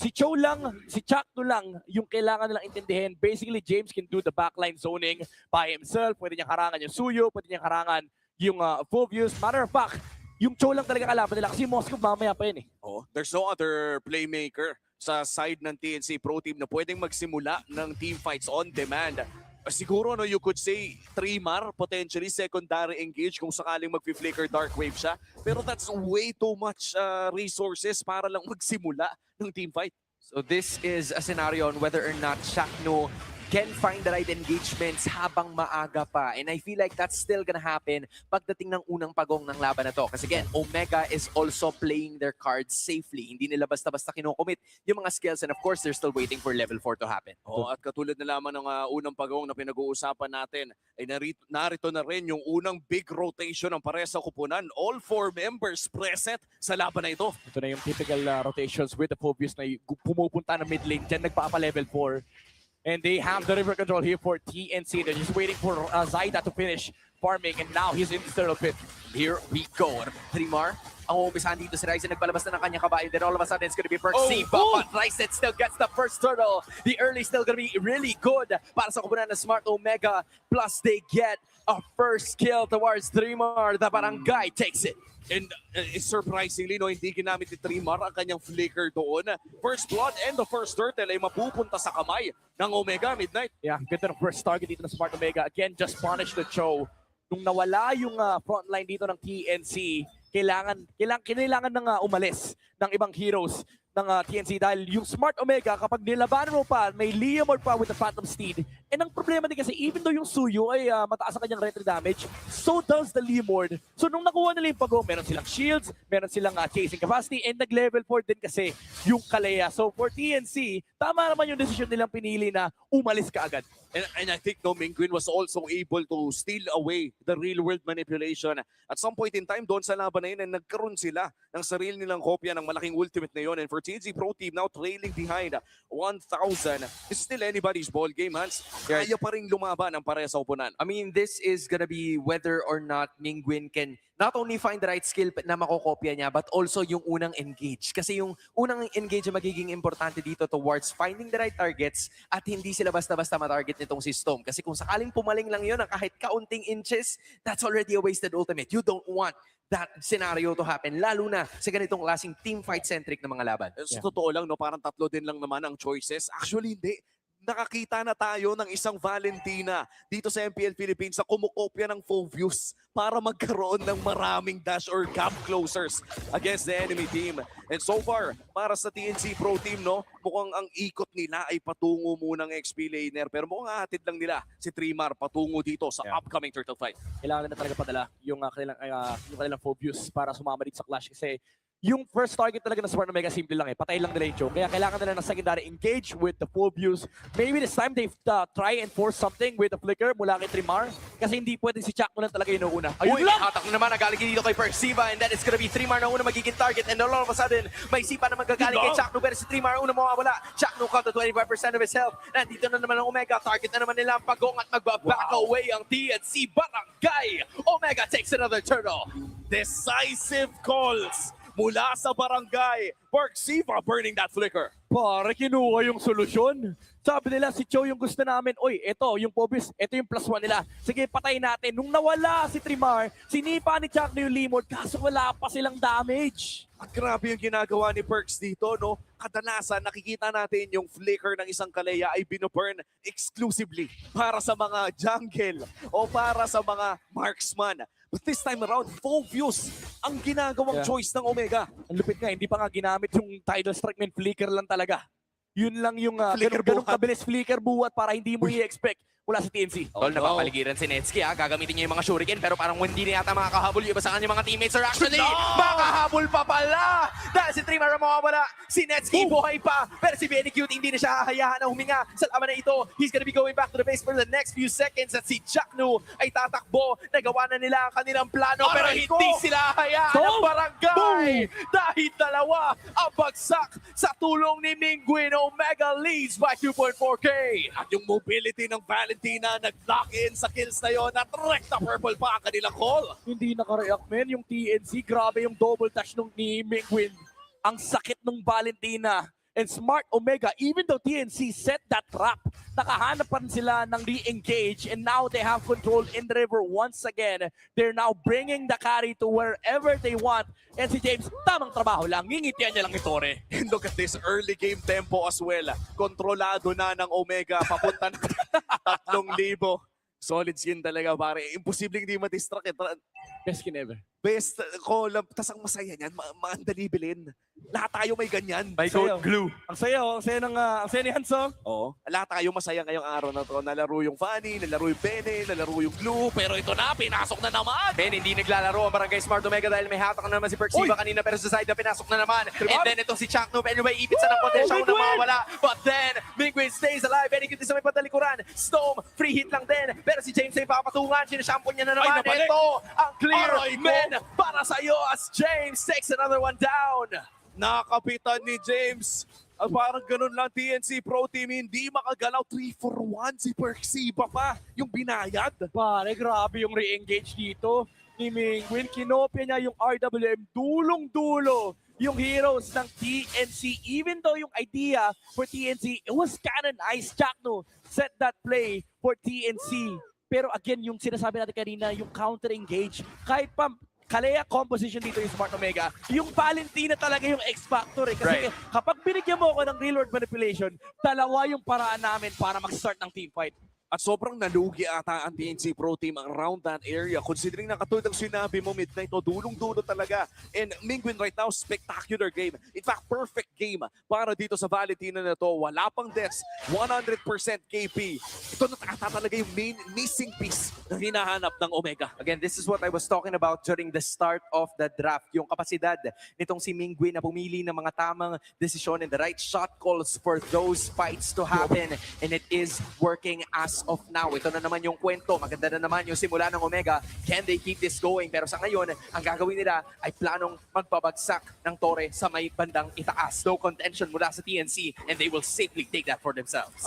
Si Cho lang, si Chakno lang yung kailangan nilang intindihin. Basically, James can do the backline zoning by himself. Pwede niyang harangan yung Suyo, pwede niyang harangan yung Phobius. Matter of fact, yung Cho lang talaga kalaban nila kasi Moscow mamaya pa yun eh. There's no other playmaker sa side ng TNC Pro Team na pwedeng magsimula ng team fights on demand. Siguro, you could say, 3-mar, potentially secondary engage kung sakaling mag-flicker Dark Wave siya. Pero that's way too much resources para lang magsimula ng team fight. So this is a scenario on whether or not Shakno can find the right engagements habang maaga pa. And I feel like that's still gonna happen pagdating ng unang pagong ng laban na to. Kasi again, Omega is also playing their cards safely. Hindi nila basta-basta kinocommit yung mga skills, and of course, they're still waiting for level 4 to happen. At katulad na lamang ng unang pagong na pinag-uusapan natin, ay narito na rin yung unang big rotation ng pares sa kupunan. All 4 members present sa laban na ito. Ito na yung typical rotations with the Phobius na pumupunta na mid lane. Diyan nagpapa-level 4. And they have the river control here for TNC. They're just waiting for Zaida to finish farming, and now he's in the turtle pit. Here we go. Trimar, ang uumpisahan dito si Ryzen, nagpalabas na ng kanyang kabayo. Then all of a sudden, it's gonna be Percy. But Ryzen still gets the first turtle. The early still gonna be really good para sa kupunan ng Smart Omega. Plus, they get a first kill towards Trimar. The Barangay takes it. And surprisingly, no, hindi ginamit ni Trimar ang kanyang flicker doon. First blood and the first turtle ay mapupunta sa kamay ng Omega Midnight. Yeah, ganda ng first target dito ng Smart Omega. Again, just punish the Cho. Nung nawala yung frontline dito ng TNC, kailangan nang umalis ng ibang heroes ng TNC dahil yung Smart Omega, kapag nilabanan mo pa, may Leomord pa with the Phantom Steed. And ang problema din kasi, even though yung Suyo ay mataas ang kanyang retry damage, so does the Leomord. So nung nakuha nila yung pag-go, meron silang shields, meron silang chasing capacity, and nag-level 4 din kasi yung Kalea. So for TNC, tama naman yung decision nilang pinili na umalis ka agad. And I think Mingguin was also able to steal away the real-world manipulation. At some point in time, doon sa laban na yun, nagkaroon sila ng sarili nilang kopya ng malaking ultimate na yun. And for TNC Pro Team, now trailing behind 1,000, it's still anybody's ball game, Hans. Kaya pa rin lumaban ang pareha sa oponan. I mean, this is gonna be whether or not Mingguin can not only find the right skill na makokopya niya, but also yung unang engage. Kasi yung unang engage na magiging importante dito towards finding the right targets at hindi sila basta-basta matarget nitong si Storm. Kasi kung sakaling pumaling lang yun ng kahit kaunting inches, that's already a wasted ultimate. You don't want that scenario to happen, lalo na sa ganitong klaseng team fight-centric na mga laban. Sa totoo lang, no, parang tatlo din lang naman ang choices. Actually, hindi. Nakakita na tayo ng isang Valentina dito sa MPL Philippines na kumukopya ng Phobius para magkaroon ng maraming dash or gap closers against the enemy team. And so far, para sa TNC Pro Team, no, mukhang ang ikot nila ay patungo munang XP laner. Pero mukhang hatid lang nila si Trimar patungo dito sa upcoming turtle fight. Kailangan na talaga padala yung kanilang Phobius para sumama dito sa clash kasi yung first target talaga ng Smart Omega, simple lang patay lang nila yung Cho. Kaya kailangan nila ng secondary engage with the Phobius. Maybe this time they try and force something with the flicker mula kay Trimar. Kasi hindi pwede si Chuck mo lang talaga inuuna. Ayun lang! Hatak na naman, nagaling dito kay Persiva, and that is gonna be Trimar na una magiging target, and all of a sudden, may sipa naman gagaling kay Chuck, pero si Trimar una mawawala. Chuck count to 25% of his health. Nandito na naman ang Omega, target na naman nila ang pagong at magbaback away ang TNC Barangay. Omega takes another turtle. Decisive calls mula sa Barangay. Persiva burning that flicker. Pare, kinuha yung solusyon. Sabi nila, si Cho yung gusto namin. Oy, ito yung Phobius, ito yung +1 nila. Sige, patay natin. Nung nawala si Trimar, sinipa ni Chuck na yung Leomord, kaso wala pa silang damage. At grabe yung ginagawa ni Perks dito, no? Kadalasan, nakikita natin yung flicker ng isang Kalea ay binuburn exclusively para sa mga jungle o para sa mga marksman. But this time around, Phobius ang ginagawang choice ng Omega. Ang lupit nga, hindi pa nga ginamit yung Tidal Strike, man, flicker lang talaga. Yun lang yung ganun kabilis flicker buhat para hindi mo i-expect mula sa TNC. Tol, napapaligiran si Netsky gagamitin niya yung mga shuriken pero parang hindi na yata makakahabol yung iba sa kanyang mga teammates are actually makahabol pa pala! Dahil si Trimar mawawala, si Netsky buhay pa, pero si Benny Cute hindi na siya hahayaan na huminga sa laban na ito. He's gonna be going back to the base for the next few seconds at si Jacknu ay tatakbo. Nagawa na nila ang kanilang plano pero hindi sila hahayaan ng Barangay! Dahil dalawa ang bagsak sa tulong ni Mingguin. Omega leads by 2.4K! At yung mobility ng Valentina nag-lock in sa kills na yun at rekta purple pa ang kanilang call. Hindi nakareact, men. Yung TNC, grabe yung double touch nung ni Mingguin. Ang sakit nung Valentina. And Smart Omega, even though TNC set that trap, nakahanap pa rin sila ng re-engage and now they have control in the river once again. They're now bringing the carry to wherever they want. And si James, tamang trabaho lang. Ngingitian niya lang ito, Tore. And look at this early game tempo as well. Kontrolado na ng Omega. Papunta na 3,000. Solid skin talaga, pare. Imposibleng hindi madistract. Best skin ever. Best collab, tas ang masaya niyan, maandali bilhin. Lahat tayo may ganyan. May gold glue. Ang saya ni Hansong. Oo. Lahat tayo masaya ngayong araw na to. Nalaro yung Fanny, nalaro yung Bene, nalaro yung Glue. Pero ito na, pinasok na naman. Ben, hindi naglalaro ang Barangay Smart Omega dahil may hatak na naman si Perksiba kanina pero sa side na pinasok na naman. And then itong si Chuck Noob, anyway, ipit sa ng konti siya na mawawala. But then, Mingwin stays alive. Any cutie sa may padalikuran. Storm, free hit lang din. Pero si James ay papatungan. Sinashampon niya na naman. Ito ang clear men para sa iyo as James takes another one down. Nakapitan ni James. Parang ganun lang TNC Pro Team, hindi makagalaw. 3 for 1 si Perksiba pa, yung binayad. Pare, grabe yung re-engage dito ni Mingwin. Kinopya niya yung RWM dulong-dulo yung heroes ng TNC. Even though yung idea for TNC, it was kinda nice. Chakno set that play for TNC. Pero again, yung sinasabi natin kanina, yung counter-engage, kahit pa Kalea composition dito yung Smart Omega, yung Valentina talaga yung X-Factor eh. Kasi kapag binigyan mo ako ng real-world manipulation, dalawa yung paraan namin para mag-start ng teamfight. At sobrang nalugi ata ang TNC Pro Team around that area. Considering na katulad ng sinabi mo, Midnight, dulong-dulo talaga. And Mingwin right now, spectacular game. In fact, perfect game para dito sa Valentina na to. Wala pang deaths, 100% KP. Ito na talaga yung main missing piece na hinahanap ng Omega. Again, this is what I was talking about during the start of the draft. Yung kapasidad nitong si Mingwin na pumili ng mga tamang desisyon and the right shot calls for those fights to happen. And it is working as of now. Ito na naman yung kwento. Maganda na naman yung simula ng Omega. Can they keep this going? Pero sa ngayon, ang gagawin nila ay planong magpabagsak ng Torre sa may bandang itaas. No contention mula sa TNC and they will safely take that for themselves.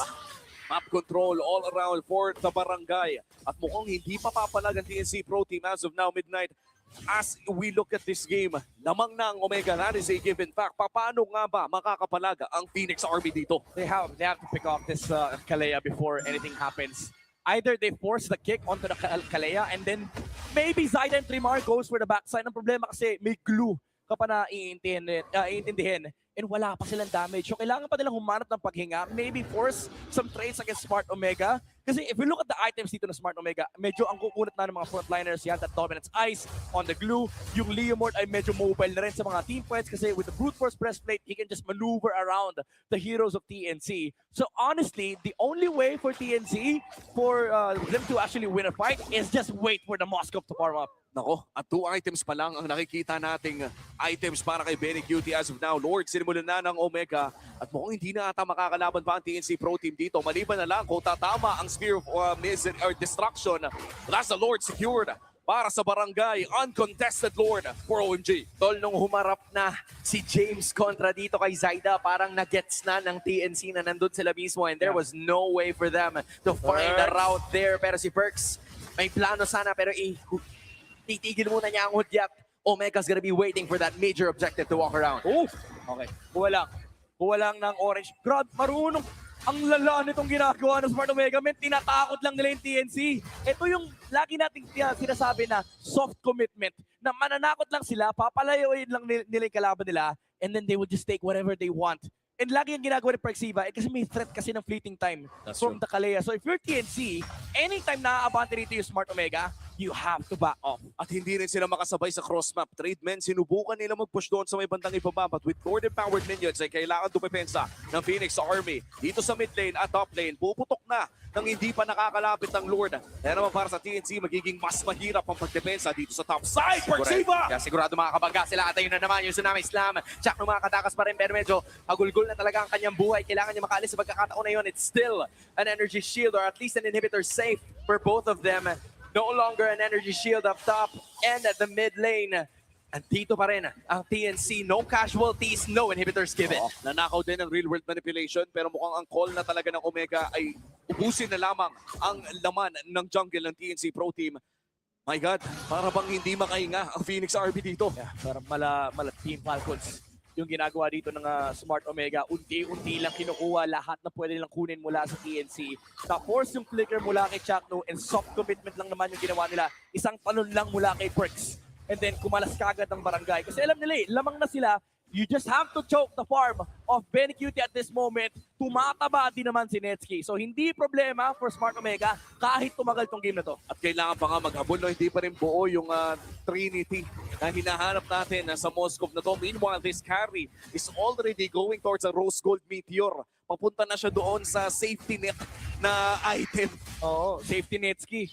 Map control all around for the Barangay. At mukhang hindi pa papalag ang TNC Pro Team as of now, Midnight. As we look at this game, lamang na ang Omega. That is a given fact. Paano nga ba makakapalaga ang Phoenix Army dito? They have to pick off this Kalea before anything happens. Either they force the kick onto the Kalea and then maybe Zaida and Trimar goes for the backside. Ang problema kasi may glue ka pa na iintindihin and wala pa silang damage. So kailangan pa nilang humanap ng paghinga. Maybe force some trades against Smart Omega. Kasi if we look at the items dito na Smart Omega, medyo ang kukunat na ng mga frontliners. Yan, that Dominance Ice on the glue. Yung Leomord ay medyo mobile na rin sa mga team fights kasi with the Brute Force breastplate, he can just maneuver around the heroes of TNC. So honestly, the only way for TNC for them to actually win a fight is just wait for the Moskov to farm up. Nako, at 2 items pa lang ang nakikita nating items para kay Benny Cutie as of now. Lord, sinimulan na ng Omega at mukhang hindi na ata makakalaban pa ang TNC Pro Team dito. Maliban na lang kung tatama ang Spear of Destruction. That's the Lord secured para sa Barangay. Uncontested Lord for OMG. Tol, nung humarap na si James kontra dito kay Zaida, parang nagets na ng TNC na nandun sila mismo and there was no way for them to find a route there. Pero si Perks, may plano sana pero titigil muna niya ang hudyat. Omega's gonna be waiting for that major objective to walk around. Oh, okay. Kuha lang ng orange. Grab, marunong. Ang lala nitong ginagawa ng Smart Omega, men, tinatakot lang nila yung TNC. Ito yung lagi nating sinasabi na soft commitment, na mananakot lang sila, papalayuin lang nila yung kalaban nila, and then they will just take whatever they want. And lagi yung ginagawa ni Perksiba, kasi may threat kasi ng fleeting time from the Kalea. So if you're TNC, anytime na-abante rito yung Smart Omega, you have to back off. At hindi rin sila makasabay sa cross-map trade, men. Sinubukan nila mag-push doon sa may bandang ibaba. But with Lord-empowered minions ay kailangan dumepensa ng Phoenix Army. Dito sa mid lane at top lane, puputok na nang hindi pa nakakalapit ng Lord. Kaya naman para sa TNC, magiging mas mahirap ang pagdepensa dito sa top side. Perksiba! Kaya sigurado makakabangga sila. At ayun na naman yung Tsunami Slam. Chuck na makakatakas pa rin pero medyo agulgol na talaga ang kanyang buhay. Kailangan niya makaalis sa pagkakataon na yun. It's still an energy shield or at least an inhibitor safe for both of them. No longer an energy shield up top and at the mid lane. And dito pa rin ang TNC. No casualties, no inhibitors given. Nanakaw din ng real-world manipulation pero mukhang ang call na talaga ng Omega ay ubusin na lamang ang laman ng jungle ng TNC Pro Team. My God, para bang hindi makahinga ang Phoenix RB dito. Yeah, para mala Team Falcons yung ginagawa dito ng Smart Omega. Unti-unti lang kinukuha lahat na pwede lang kunin mula sa TNC. Tapos yung flicker mula kay Chakno and soft commitment lang naman yung ginawa nila. Isang talon lang mula kay Perks. And then kumalas kagad ang Barangay. Kasi alam nila lamang na sila You just have to choke the farm of Benny Cutie at this moment. Tumataba din naman si Netsky. So hindi problema for Smart Omega kahit tumagal tong game na to. At kailangan pa nga maghabol, no? Hindi pa rin buo yung Trinity na hinahanap natin sa Moscow na to. Meanwhile, this carry is already going towards a Rose Gold Meteor. Papunta na siya doon sa safety net na item. Oo, safety Netsky.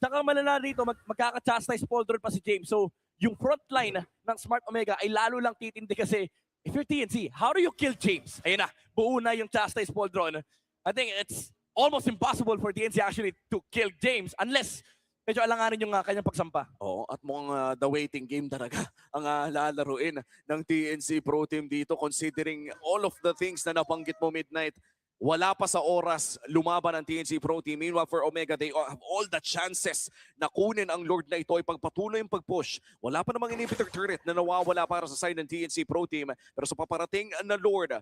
Saka malala rito, magkaka-chastise Poldron pa si James. So yung front line ng Smart Omega ay lalo lang titindi kasi if you're TNC, how do you kill James? Ayun na, buo na yung chastise Poldron. I think it's almost impossible for TNC actually to kill James unless medyo alanganin yung kanyang pagsampa. Oo, at mukhang the waiting game talaga ang lalaruin ng TNC Pro Team dito considering all of the things na nabanggit mo, Midnight. Wala pa sa oras lumaban ang TNC Pro Team. Meanwhile, for Omega, they have all the chances na kunin ang Lord na ito ay pagpatuloy yung pag-push. Wala pa namang inhibitor turret na nawawala para sa side ng TNC Pro Team. Pero sa paparating na Lord,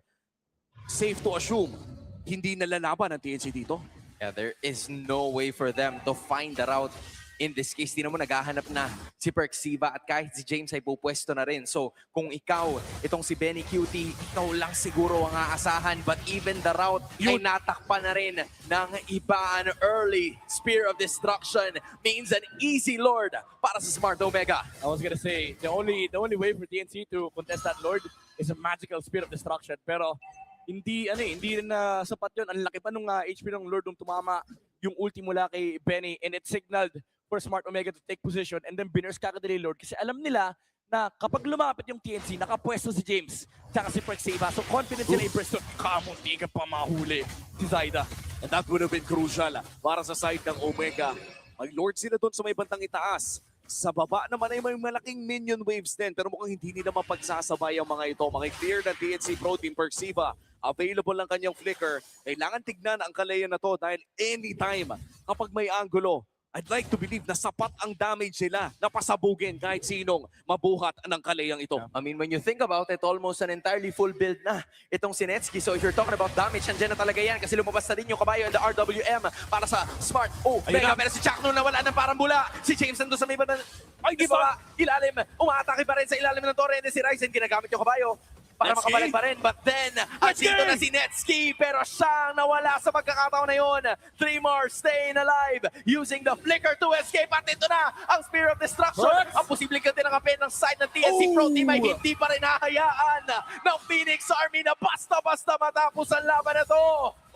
safe to assume, hindi nalalaban ang TNC dito. Yeah, there is no way for them to find the route. In this case, di naman naghahanap na si Perxiva at kahit si James ay pupwesto na rin. So kung ikaw, itong si Benny Cutie, ikaw lang siguro ang aasahan. But even the route ay natakpan na rin ng iba. An early Spear of Destruction means an easy Lord para sa Smart Omega. I was gonna say, the only way for TNC to contest that Lord is a magical Spear of Destruction. Pero hindi rin sapat yun. Ang laki pa nung HP ng Lord nung tumama yung ulti mula kay Benny and it signaled for Smart Omega to take position and then binurst kagad Lord kasi alam nila na kapag lumapit yung TNC, nakapwesto si James tsaka si Perxiva. So confident sila i-burst doon. Kamunti ka pa mahuli si Zaida. And that would have been crucial para sa side ng Omega. Mag-Lord sila doon sa may bantang itaas. Sa baba naman ay may malaking minion waves din pero mukhang hindi nila mapagsasabay ang mga ito. Makiklear ng TNC Pro Team. Perxiva, available lang kanyang flicker. Kailangan tignan ang Kaleya na to dahil anytime kapag may angulo, I'd like to believe na sapat ang damage nila na pasabugin kahit sinong mabuhat ng Kaleyang ito. I mean, when you think about it, almost an entirely full build na itong si Netsky. So if you're talking about damage, andyan na talaga yan kasi lumabas na din yung kabayo and the RWM para sa Smart Omega. Pero si Chakno nawala ng parang bula. Si James nandun sa may bandang... Ay, di ba? Ilalim. Umaatake pa rin sa ilalim ng torre. Si Ryzen ginagamit yung kabayo para makabalik pa rin. But then, dito na si Netsky. Pero siyang nawala sa pagkakataon na yun. 3 more staying alive using the flicker to escape. At ito na ang Spear of Destruction. Ang posibleng kanti ng kapin ng side ng TNC Pro Team ay hindi pa rin nahayaan ng Phoenix Army na basta-basta matapos ang laban na to.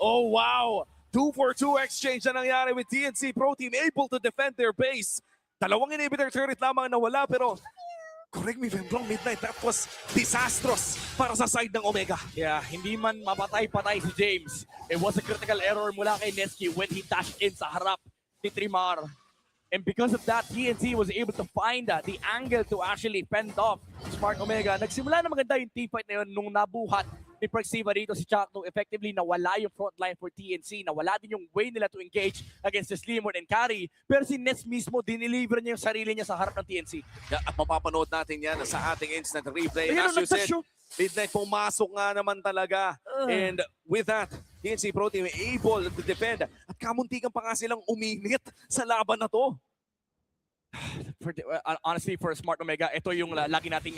Oh wow! 2-for-2 exchange na nangyari with TNC Pro Team able to defend their base. Dalawang inhibitor turret lamang nawala pero correct me if I'm wrong, Midnight, that was disastrous para sa side ng Omega. Yeah, hindi man mapatay-patay si James. It was a critical error mula kay Netsky when he dashed in sa harap ni Trimar. And because of that, TNC was able to find the angle to actually fend off Smart Omega. Nagsimula na maganda yung team fight na yun nung nabuhat ni Perxiva dito si Chakno. Effectively, nawala yung front line for TNC. Nawala din yung way nila to engage against the Slimmer and Carry. Pero si Nets mismo, dineliver niya yung sarili niya sa harap ng TNC. Yeah, at mapapanood natin yan sa ating instant replay. Ayun, As you said, Midnight pumasok nga naman talaga. And with that, TNC Pro Team able to defend. At kamuntikan pa nga silang uminit sa laban na to. Honestly, for Smart Omega, ito yung lagi nating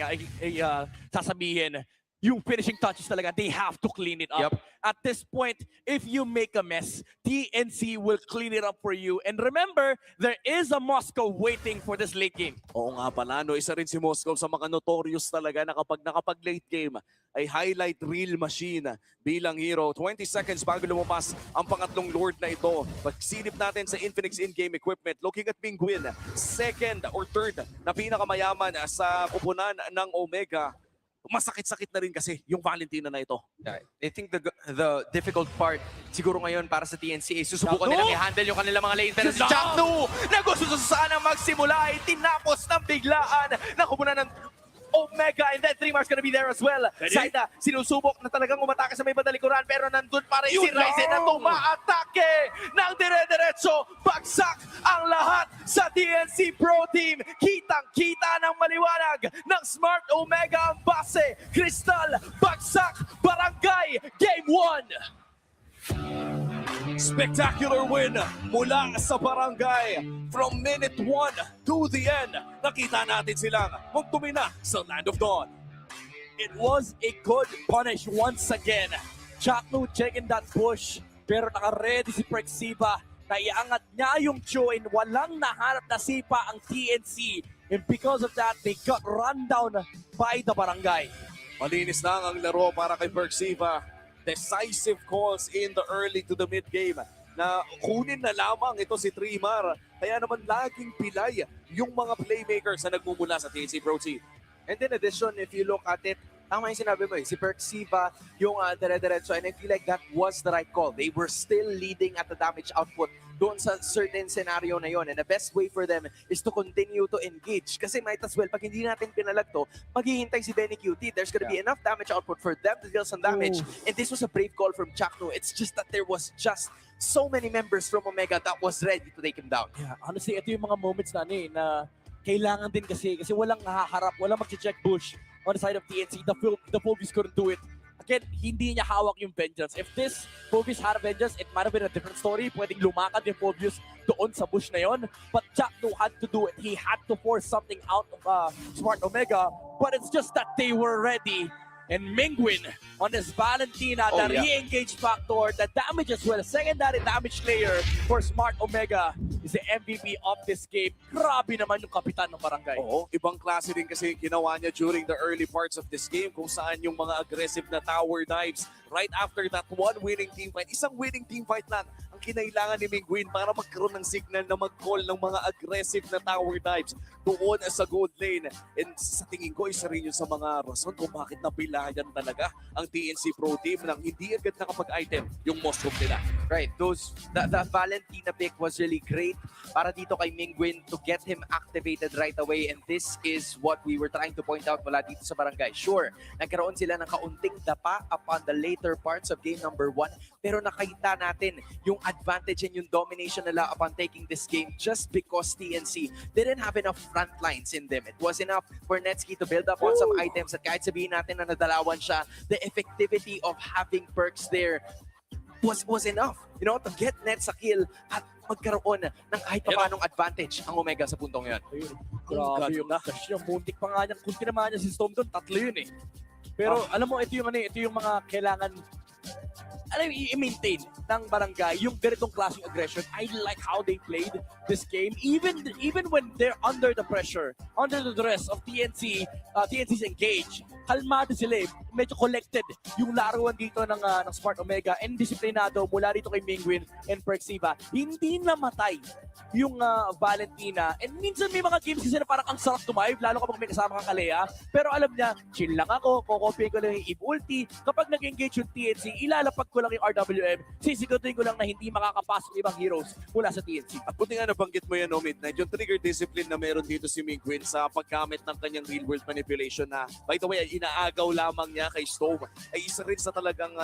sasabihin. Yung finishing touches talaga, they have to clean it up. At this point, if you make a mess, TNC will clean it up for you. And remember, there is a Moscow waiting for this late game. Oo nga pala, no? Isa rin si Moscow sa mga notorious talaga na kapag nakapag-late game ay highlight reel machine bilang hero. 20 seconds bago lumabas ang pangatlong Lord na ito. Pagsilip natin sa Infinix in-game equipment, looking at Penguin, second or third na pinakamayaman sa kupunan ng Omega. Masakit-sakit na rin kasi yung Valentina na ito. I think the difficult part siguro ngayon para sa TNC ay susubukan nilang i-handle yung kanilang mga lane. Pero si Chakno na gusto sana magsimula ay tinapos ng biglaan na kumunan ng Omega, and then 3 Mars gonna be there as well. Zaida, sinusubok na talagang umatake sa may bandalikuran pero nandun pa rin si Ryzen na tumaatake ng dire-diretso. Bagsak ang lahat sa TNC Pro Team. Kitang-kita ng maliwanag ng Smart Omega ang base. Crystal, bagsak, barangay, Game 1. Spectacular win mula sa barangay. From minute 1 to the end, nakita natin silang magtumina sa Land of Dawn. it was a good punish once again. Chakno checking that push, pero naka-ready si Prexiva na iangat niya yung Joe and walang nahanap na sipa ang TNC. And because of that, they got run down by the barangay. Malinis lang ang laro para kay Perksiva. Decisive calls in the early to the mid game na kunin na lamang ito si Trimar. Kaya naman laging pilay yung mga playmakers na nagmumula sa TNC Pro Team. And in addition, if you look at it, tama yung sinabi mo si Perksiva yung dire-diretso, and I feel like that was the right call. They were still leading at the damage output doon sa certain scenario na yon, and the best way for them is to continue to engage. Kasi might as well, pag hindi natin pinalag to, maghihintay si Benny QT. There's gonna be enough damage output for them to deal some damage. And this was a brave call from Chakno. It's just that there was just so many members from Omega that was ready to take him down. Yeah, honestly, ito yung mga moments na na kailangan din kasi walang haharap, walang mag-check bush on the side of TNC. The Phobius couldn't do it. Again, hindi niya hawak yung vengeance. If this Phobius had a vengeance, it might have been a different story. Pwedeng lumakad yung Phobius doon sa bush na yon. But Chakno had to do it. He had to force something out of Smart Omega. But it's just that they were ready. And Mingwin on his Valentina, the re-engage factor, the damage as well, secondary damage layer for Smart Omega is the MVP of this game. Grabe naman yung kapitan ng barangay. Oo, ibang klase din kasi ginawa niya during the early parts of this game kung saan yung mga aggressive na tower dives right after that one winning team fight. Isang winning team fight lang ang kinailangan ni Mingwin para magkaroon ng signal na mag-call ng mga aggressive na tower dives doon sa gold lane. And sa tingin ko, isa rin yun sa mga rason kung bakit napilayan talaga ang TNC Pro Team nang hindi agad nakapag-item yung most hook nila. Right, the Valentina pick was really great para dito kay Mingwin to get him activated right away, and this is what we were trying to point out mula dito sa barangay. Sure, nagkaroon sila ng kaunting dapa upon the later parts of game number 1, pero nakita natin yung advantage and yung domination nila upon taking this game just because TNC didn't have enough front lines in them. It was enough for Netsky to build up on some items at kahit sabihin natin na nadalawan siya, the effectivity of having perks there was enough, to get Nets a kill at magkaroon ng kahit papanong advantage ang Omega sa puntong yan. Grabe yung dash niya. Muntik pa nga niya. Kung tinamaan niya si Storm doon, 3 yun eh. Pero alam mo, ito yung mga kailangan i-maintain ng barangay, yung ganitong klaseng aggression. I like how they played this game. Even when they're under the pressure, under the duress of TNC's engage, kalmado sila eh. Medyo collected yung laruan dito ng Smart Omega and disiplinado mula dito kay Mingwin and Perksiva. Hindi namatay yung Valentina. And minsan may mga games kasi na parang ang sarap tumive, lalo kapag may kasama kang Kalea. Pero alam niya, chill lang ako, kukopy ko lang yung Eve ulti. Kapag nag-engage yung TNC, ilalapag ko lang yung RWM, sisiguraduhin ko lang na hindi makakapasok ibang heroes mula sa TNC. At buti nga nabanggit mo yan, Midnight, yung trigger discipline na meron dito si Mingwin sa paggamit ng kanyang real-world manipulation na, by the way, inaagaw lamang niya kay Stove, ay isa rin sa talagang,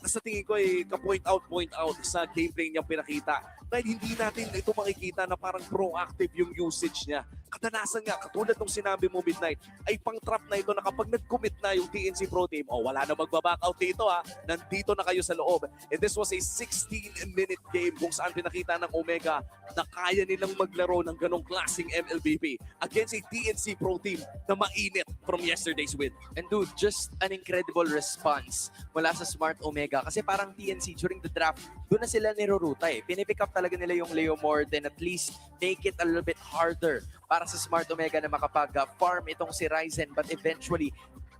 sa tingin ko ay ka-point out sa gameplay niyang pinakita. Dahil hindi natin ito makikita na parang proactive yung usage niya. Kadalasan nga, katulad ng sinabi mo, Midnight, ay pang-trap na ito na kapag nag-commit na yung TNC Pro Team, wala na magbaback out dito nandito na kayo sa loob. And this was a 16-minute game kung saan pinakita ng Omega na kaya nilang maglaro ng ganong klaseng MLBP against a TNC Pro Team na mainit from yesterday's win. And dude, just an incredible response mula sa Smart Omega kasi parang TNC during the draft, doon na sila niruruta eh. Pinipick up talaga nila yung Leomord and at least make it a little bit harder para sa Smart Omega na makapag-farm itong si Ryzen, but eventually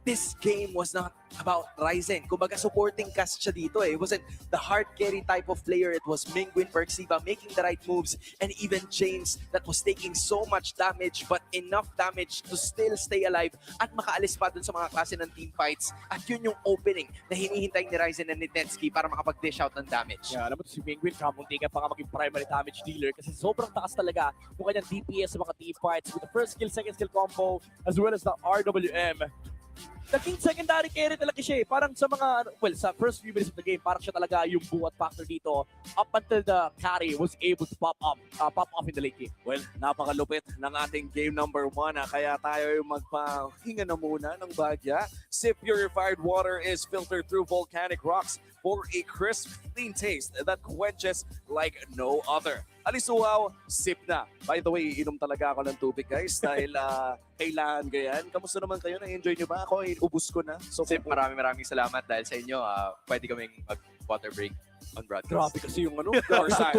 this game was not about Ryzen. Kumbaga supporting cast siya dito eh. It wasn't the hard carry type of player. It was Mingwin, Perksiva making the right moves, and even James that was taking so much damage but enough damage to still stay alive at makaalis pa dun sa mga klase ng team fights. At yun yung opening na hinihintay ni Ryzen and ni Netsky para makapag-dish out ng damage. Yeah, alam mo si Mingwin, kamunti ka pa nga maging primary damage dealer kasi sobrang takas talaga yung kanyang DPS sa mga team fights with the first skill, second skill combo as well as the RWM. Naging secondary carry talaga siya eh. Parang sa mga, sa first few minutes of the game, parang siya talaga yung buhat factor dito up until the carry was able to pop off in the late game. Well, napakalupit ng ating game number 1 kaya tayo yung magpahinga na muna ng bagya. Sip purified water is filtered through volcanic rocks for a crisp, clean taste that quenches like no other. Alisuhaw, sip na. By the way, inom talaga ako ng tubig guys dahil kailangan ganyan. Kamusta naman kayo? Na-enjoy nyo ba? Ako ay ubus ko na. So, Sip, maraming salamat dahil sa inyo. Pwede kaming mag-water break on broadcast. Grabe kasi yung ano. Corsair.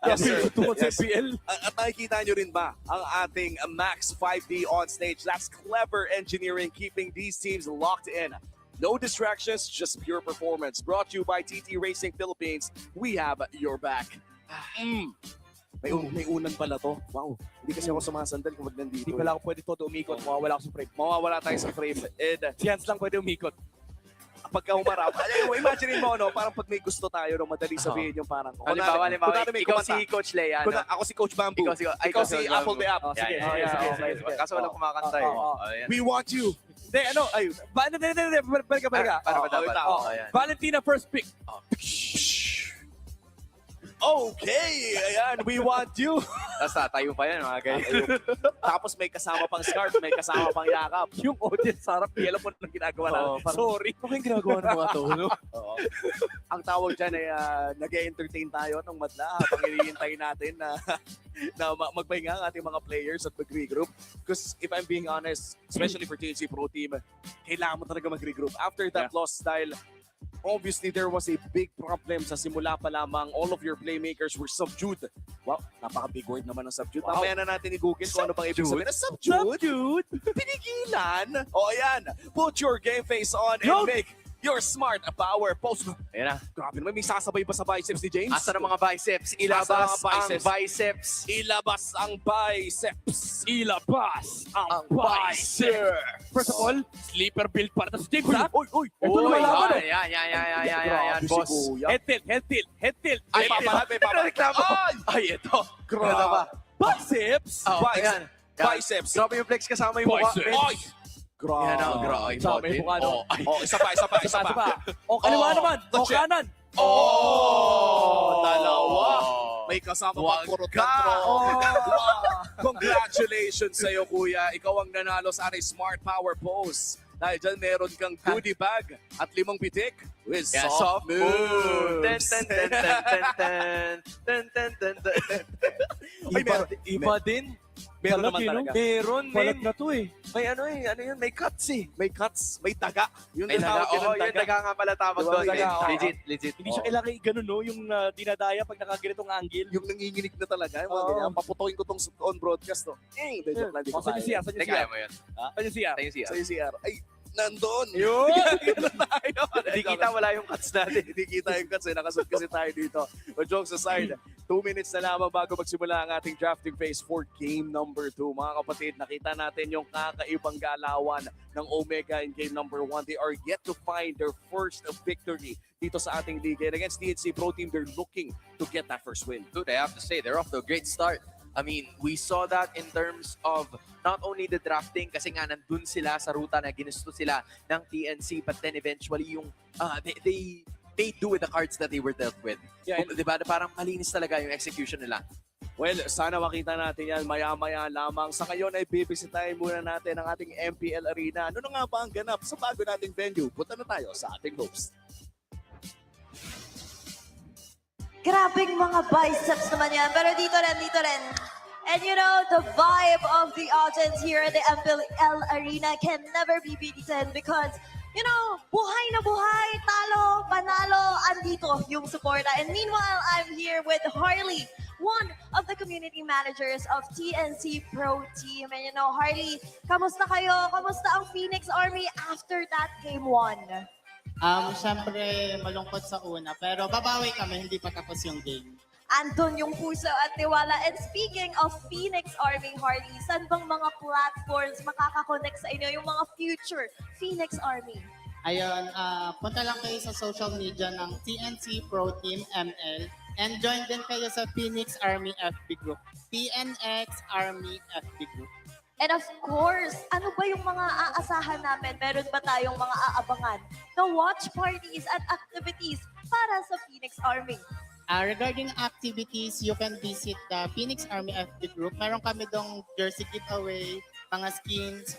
Yes, sir. Sa Yes. MPL. At nakikita nyo rin ba ang ating Max 5D on stage? That's clever engineering, keeping these teams locked in. No distractions, just pure performance. Brought to you by TT Racing Philippines. We have your back. May unan pala to. Wow. Hindi kasi ako sumasandal kung nandito. Hindi pala ako pwede to umikot. Mawawala ako sa frame. Mawawala tayo sa frame. And Si Hans lang pwede umikot. pagka humarap, imagine mo, no? Parang pag may gusto tayo, no? Madali sabihin yung parang... Halimbawa, kunwari may ikaw kumanta. si Coach Leia. Ako si Coach Bamboo. Ikaw si Apple the App. Sige. Kaso walang kumakanta eh. We want you. Hindi, ano, ay, balik ka. Paano ba dapat? Valentina first pick. Okay, ayan, we want you. Tapos tatayo pa yan, mga guys. Tapos may kasama pang scarf, may kasama pang yakap. Yung audience, sarap, alam mo na ginagawa natin. Sorry. Ano yung ginagawa ng mga to? Ang tawag dyan ay nag-entertain tayo ng madla habang hinihintay natin na magpahinga ang ating mga players at mag-regroup. Because if I'm being honest, especially for TNC Pro Team, kailangan mo talaga mag-regroup. After that loss style, obviously, there was a big problem sa simula pa lamang. All of your playmakers were subdued. Wow, napaka-big word naman ng subdued. Wow. Mamaya na natin i-google kung ano bang ibig sabihin na subdued. Pinigilan. O ayan, put your game face on and make your smart power post. Ayan na. Grabe naman, may sasabay pa sa biceps ni James? Asa ng mga biceps? Ilabas ang biceps. Ilabas ang biceps. Ilabas ang bicep. First of all, sleeper build para sa James, ha? Uy! Ito na malaman, oh. Yan, boss. Head tilt. Ay, papareklamo. Ay, ito. Grabe. Biceps. Ayan. Biceps. Grabe yung flex kasama yung mukha. Ay! Grabe. Yan ang grabe. Sama yung mukha, no? Isa pa. O, kaliwa naman. O, kanan. Dalawa. May kasama pang puro tatlo. Congratulations sa'yo, kuya. Ikaw ang nanalo sa ating Smart Power Pose. Dahil dyan, meron kang goodie bag at 5 pitik with soft moves. Iba din. Meron naman talaga. Meron, Palat na to eh. May ano yun, may cuts eh. May cuts, may daga. Yun May ang daga. tawag yun, Oo, yung daga nga pala tawag Diba, doon. daga, oo. Legit. Hindi siya kailangan ganun, no? Yung dinadaya pag nakaganitong angle. Yung nanginginig na talaga. Yung mga ganyan. Paputokin ko tong on broadcast, no? Joke lang, di ko Saan yung CR? Saan yung Kaya CR? mo yun. Saan yung CR? Sa CR. Ay, nandun. Yun! Ganun tayo. Hindi kita wala yung cuts natin. Hindi kita yung cuts eh. Nakasot kasi tayo dito. But jokes aside, 2 minutes na lamang bago magsimula ang ating drafting phase for game number 2. Mga kapatid, nakita natin yung kakaibang galawan ng Omega in game number 1. They are yet to find their first victory dito sa ating league. And against TNC Pro Team, they're looking to get that first win. Dude, I have to say, they're off to a great start. I mean, we saw that in terms of not only the drafting, kasi nga nandun sila sa ruta na ginusto sila ng TNC, but then eventually yung they do with the cards that they were dealt with. Yeah, Diba? Parang malinis talaga yung execution nila. Well, sana makita natin yan maya-maya lamang. Sa ngayon ay bibisitahin muna natin ang ating MPL Arena. Ano na nga ba ang ganap sa bago nating venue? Punta na tayo sa ating host. Grabing mga biceps naman yan. Pero dito rin. And you know, the vibe of the audience here in the MPL Arena can never be beaten because, you know, buhay na buhay, talo, panalo, andito yung suporta. And meanwhile, I'm here with Harley, one of the community managers of TNC Pro Team. And you know, Harley, kamusta kayo? Kamusta ang Phoenix Army after that game 1? Siyempre malungkot sa una, pero babawi kami, hindi pa tapos yung game. Andun yung puso at tiwala. And speaking of Phoenix Army, Harley, saan bang mga platforms makaka-connect sa inyo, yung mga future Phoenix Army? Ayun, punta lang kayo sa social media ng TNC Pro Team ML and join din kayo sa Phoenix Army FB Group, PNX Army FB Group. And of course, ano ba yung mga aasahan namin? Meron ba tayong mga aabangan na watch parties at activities para sa Phoenix Army? Regarding activities, you can visit the Phoenix Army FB Group. Meron kami dong jersey giveaway, mga skins,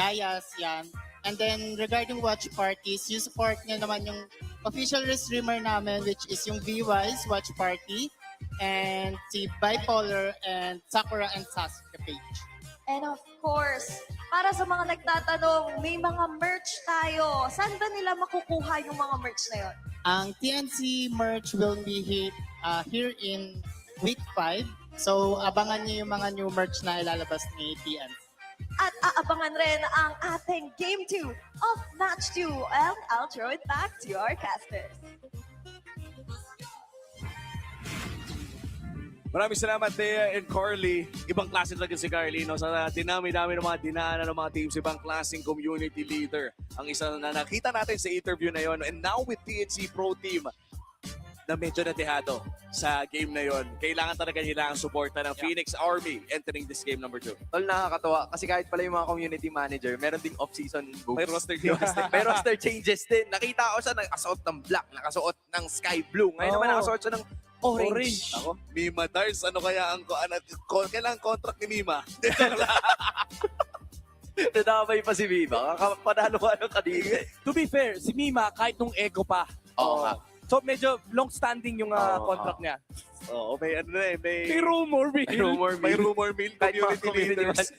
dayas, yan. And then regarding watch parties, you support nyo naman yung official streamer namin, which is yung VY's Watch Party, and si Bipolar, and Sakura and Sasuke page. And of course, para sa mga nagtatanong, may mga merch tayo. Saan ba nila makukuha yung mga merch na yon? Ang TNC merch will be here in week 5. So, abangan niyo yung mga new merch na ilalabas ni TNC. At aabangan rin ang ating Game 2 of Match 2. And I'll throw it back to our casters. Maraming salamat, Thea and Carly. Ibang klase talaga si Carly. No? Sa dinami-dami ng mga dinaanan ng mga teams, ibang klaseng community leader. Ang isa na nakita natin sa interview na yon. And now with TNC Pro Team, na medyo natihado sa game na yon. Kailangan talaga nila ang suporta ng Phoenix Army entering this game number 2. Tol, nakakatawa. Kasi kahit pala yung mga community manager, meron ding off-season moves. May roster changes din. May roster changes din. Nakita ko siya nakasuot ng black, nakasuot ng sky blue. Ngayon naman nakasuot siya ng orange. Ako, Mima Dars, ano kaya ang kailangan contract ni Mima? Nadamay pa si Mima. Panalo ka ng kanina. To be fair, si Mima, kahit nung ego pa. Oo nga. So medyo long-standing yung contract niya. Oo, may ano na eh. May rumor mill. May rumor mill. Kahit mga Community leaders.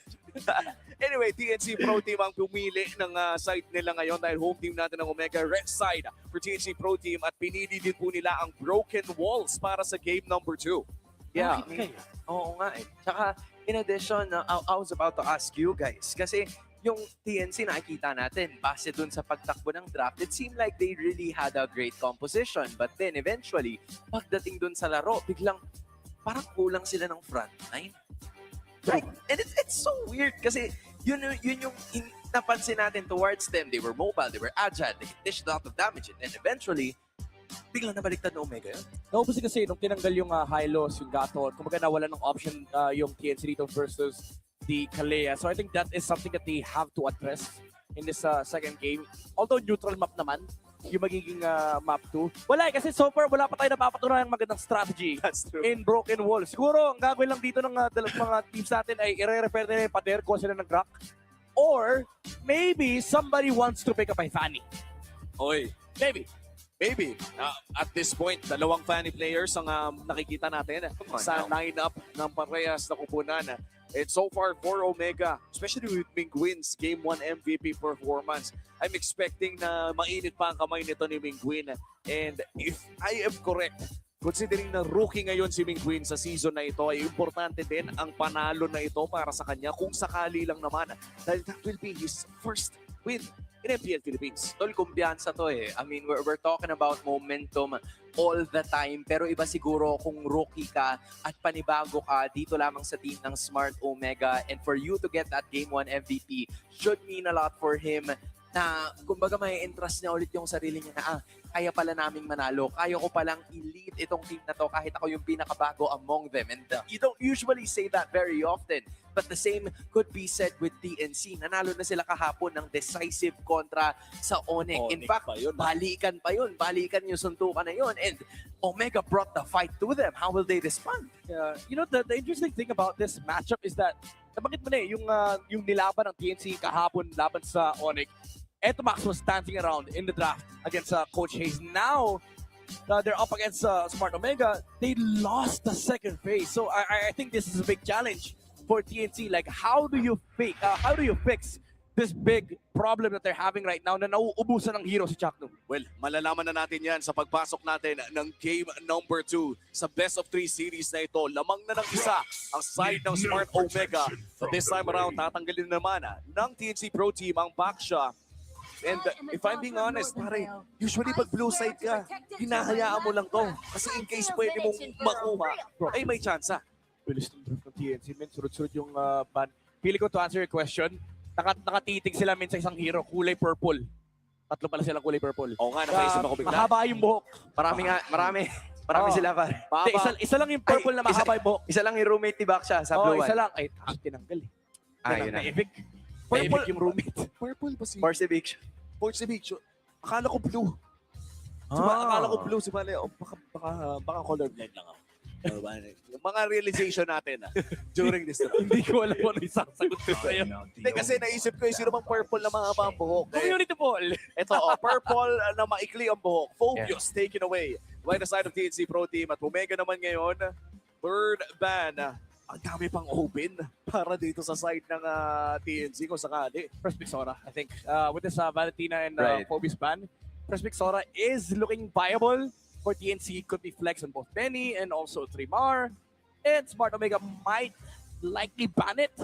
Anyway, TNC Pro Team ang pumili ng side nila ngayon dahil home team natin ng Omega Red Side for TNC Pro Team at pinili din po nila ang Broken Walls para sa game number 2. Yeah. Oo nga eh. Tsaka, in addition, I was about to ask you guys, kasi yung TNC nakikita natin, base dun sa pagtakbo ng draft, it seemed like they really had a great composition. But then eventually, pagdating dun sa laro, biglang parang kulang sila ng front line. Right? And it's so weird kasi yun yung napansin natin towards them. They were mobile, they were agile, they dished a lot of damage. And then eventually, biglang nabaliktad na Omega yun. Naubusin kasi nung tinanggal yung Hylos, yung Gatot, kumbaga nawala ng option yung TNC dito versus the Kalea. So I think that is something that they have to address in this second game. Although neutral map naman, yung magiging map 2. Wala kasi so far wala pa tayo napapatunayan ng magandang strategy in Broken Wall. Siguro ang gagawin lang dito ng mga teams natin ay i-refer nila yung pader kung sila nag-rock. Or maybe somebody wants to pick up a Fanny. Oy, maybe. At this point, dalawang Fanny players ang nakikita natin sa line-up ng parehas na kupunan. And so far for Omega, especially with Mingwin's Game 1 MVP performance, I'm expecting na mainit pa ang kamay nito ni Mingwin. And if I am correct, considering na rookie ngayon si Mingwin sa season na ito, ay importante din ang panalo na ito para sa kanya kung sakali lang naman. Dahil that will be his first win in MPL Philippines. Tol, kumpiyansa to eh. I mean, we're talking about momentum all the time. Pero iba siguro kung rookie ka at panibago ka dito lamang sa team ng Smart Omega. And for you to get that Game 1 MVP should mean a lot for him na kumbaga may interest niya ulit yung sarili niya na kaya pala naming manalo. Kaya ko palang i-lead itong team na to kahit ako yung pinakabago among them. And you don't usually say that very often. But the same could be said with TNC. Nanalo na sila kahapon ng decisive kontra sa Onyx. In fact, balikan pa yun. Balikan yung suntukan na yun. And Omega brought the fight to them. How will they respond? You know, the interesting thing about this matchup is that nabanggit mo na eh, yung nilaban ng TNC kahapon laban sa Onyx. Eto Max was dancing around in the draft against Coach Hayes. Now, they're up against Smart Omega. They lost the second phase. So I think this is a big challenge for TNC. Like, how do you fix this big problem that they're having right now na nauubusan ng hero si Chakno? Well, malalaman na natin yan sa pagpasok natin ng game number 2 sa best of 3 series na ito. Lamang na ng isa ang side ng Smart Omega. But this time around, tatanggalin naman ng TNC Pro Team ang Baksha. And if I'm being honest, pare, usually pag blue side ka, hinahayaan mo lang to. Kasi in case pwede mong makuha, ay may chance. Bilis ng draft ng TNC, men. Surut-surut yung ban. Pili ko to answer your question. Nakatitig sila min sa isang hero, kulay purple. Tatlo pala silang kulay purple. Oo nga, nakaisip ako bigla. Mahaba yung buhok. Marami sila pa. Isa lang yung purple na mahaba yung buhok. Isa lang yung roommate ni Baksha sa blue one. Isa lang. Ay, tinanggal eh. Yun na. Naibig. Naibig yung roommate. Purple ba si? Force eviction. Force eviction. Akala ko blue. Akala ko blue si Mali. Baka colorblind lang ako. Yung mga realization natin during this round. Hindi ko alam kung ano isasagot ko sa'yo. Hindi kasi naisip ko yung sino bang purple na mahaba ang buhok. Community ball. Ito, purple na maikli ang buhok. Phobius taken away by the side of TNC Pro Team. At Omega naman ngayon, third ban ang dami pang open para dito sa side ng TNC kung sakali. First pick Sora, I think. With this Valentina and Right. Phobe's ban, first pick Sora is looking viable for TNC. Could be flex on both Benny and also Trimar. And Smart Omega might likely ban it.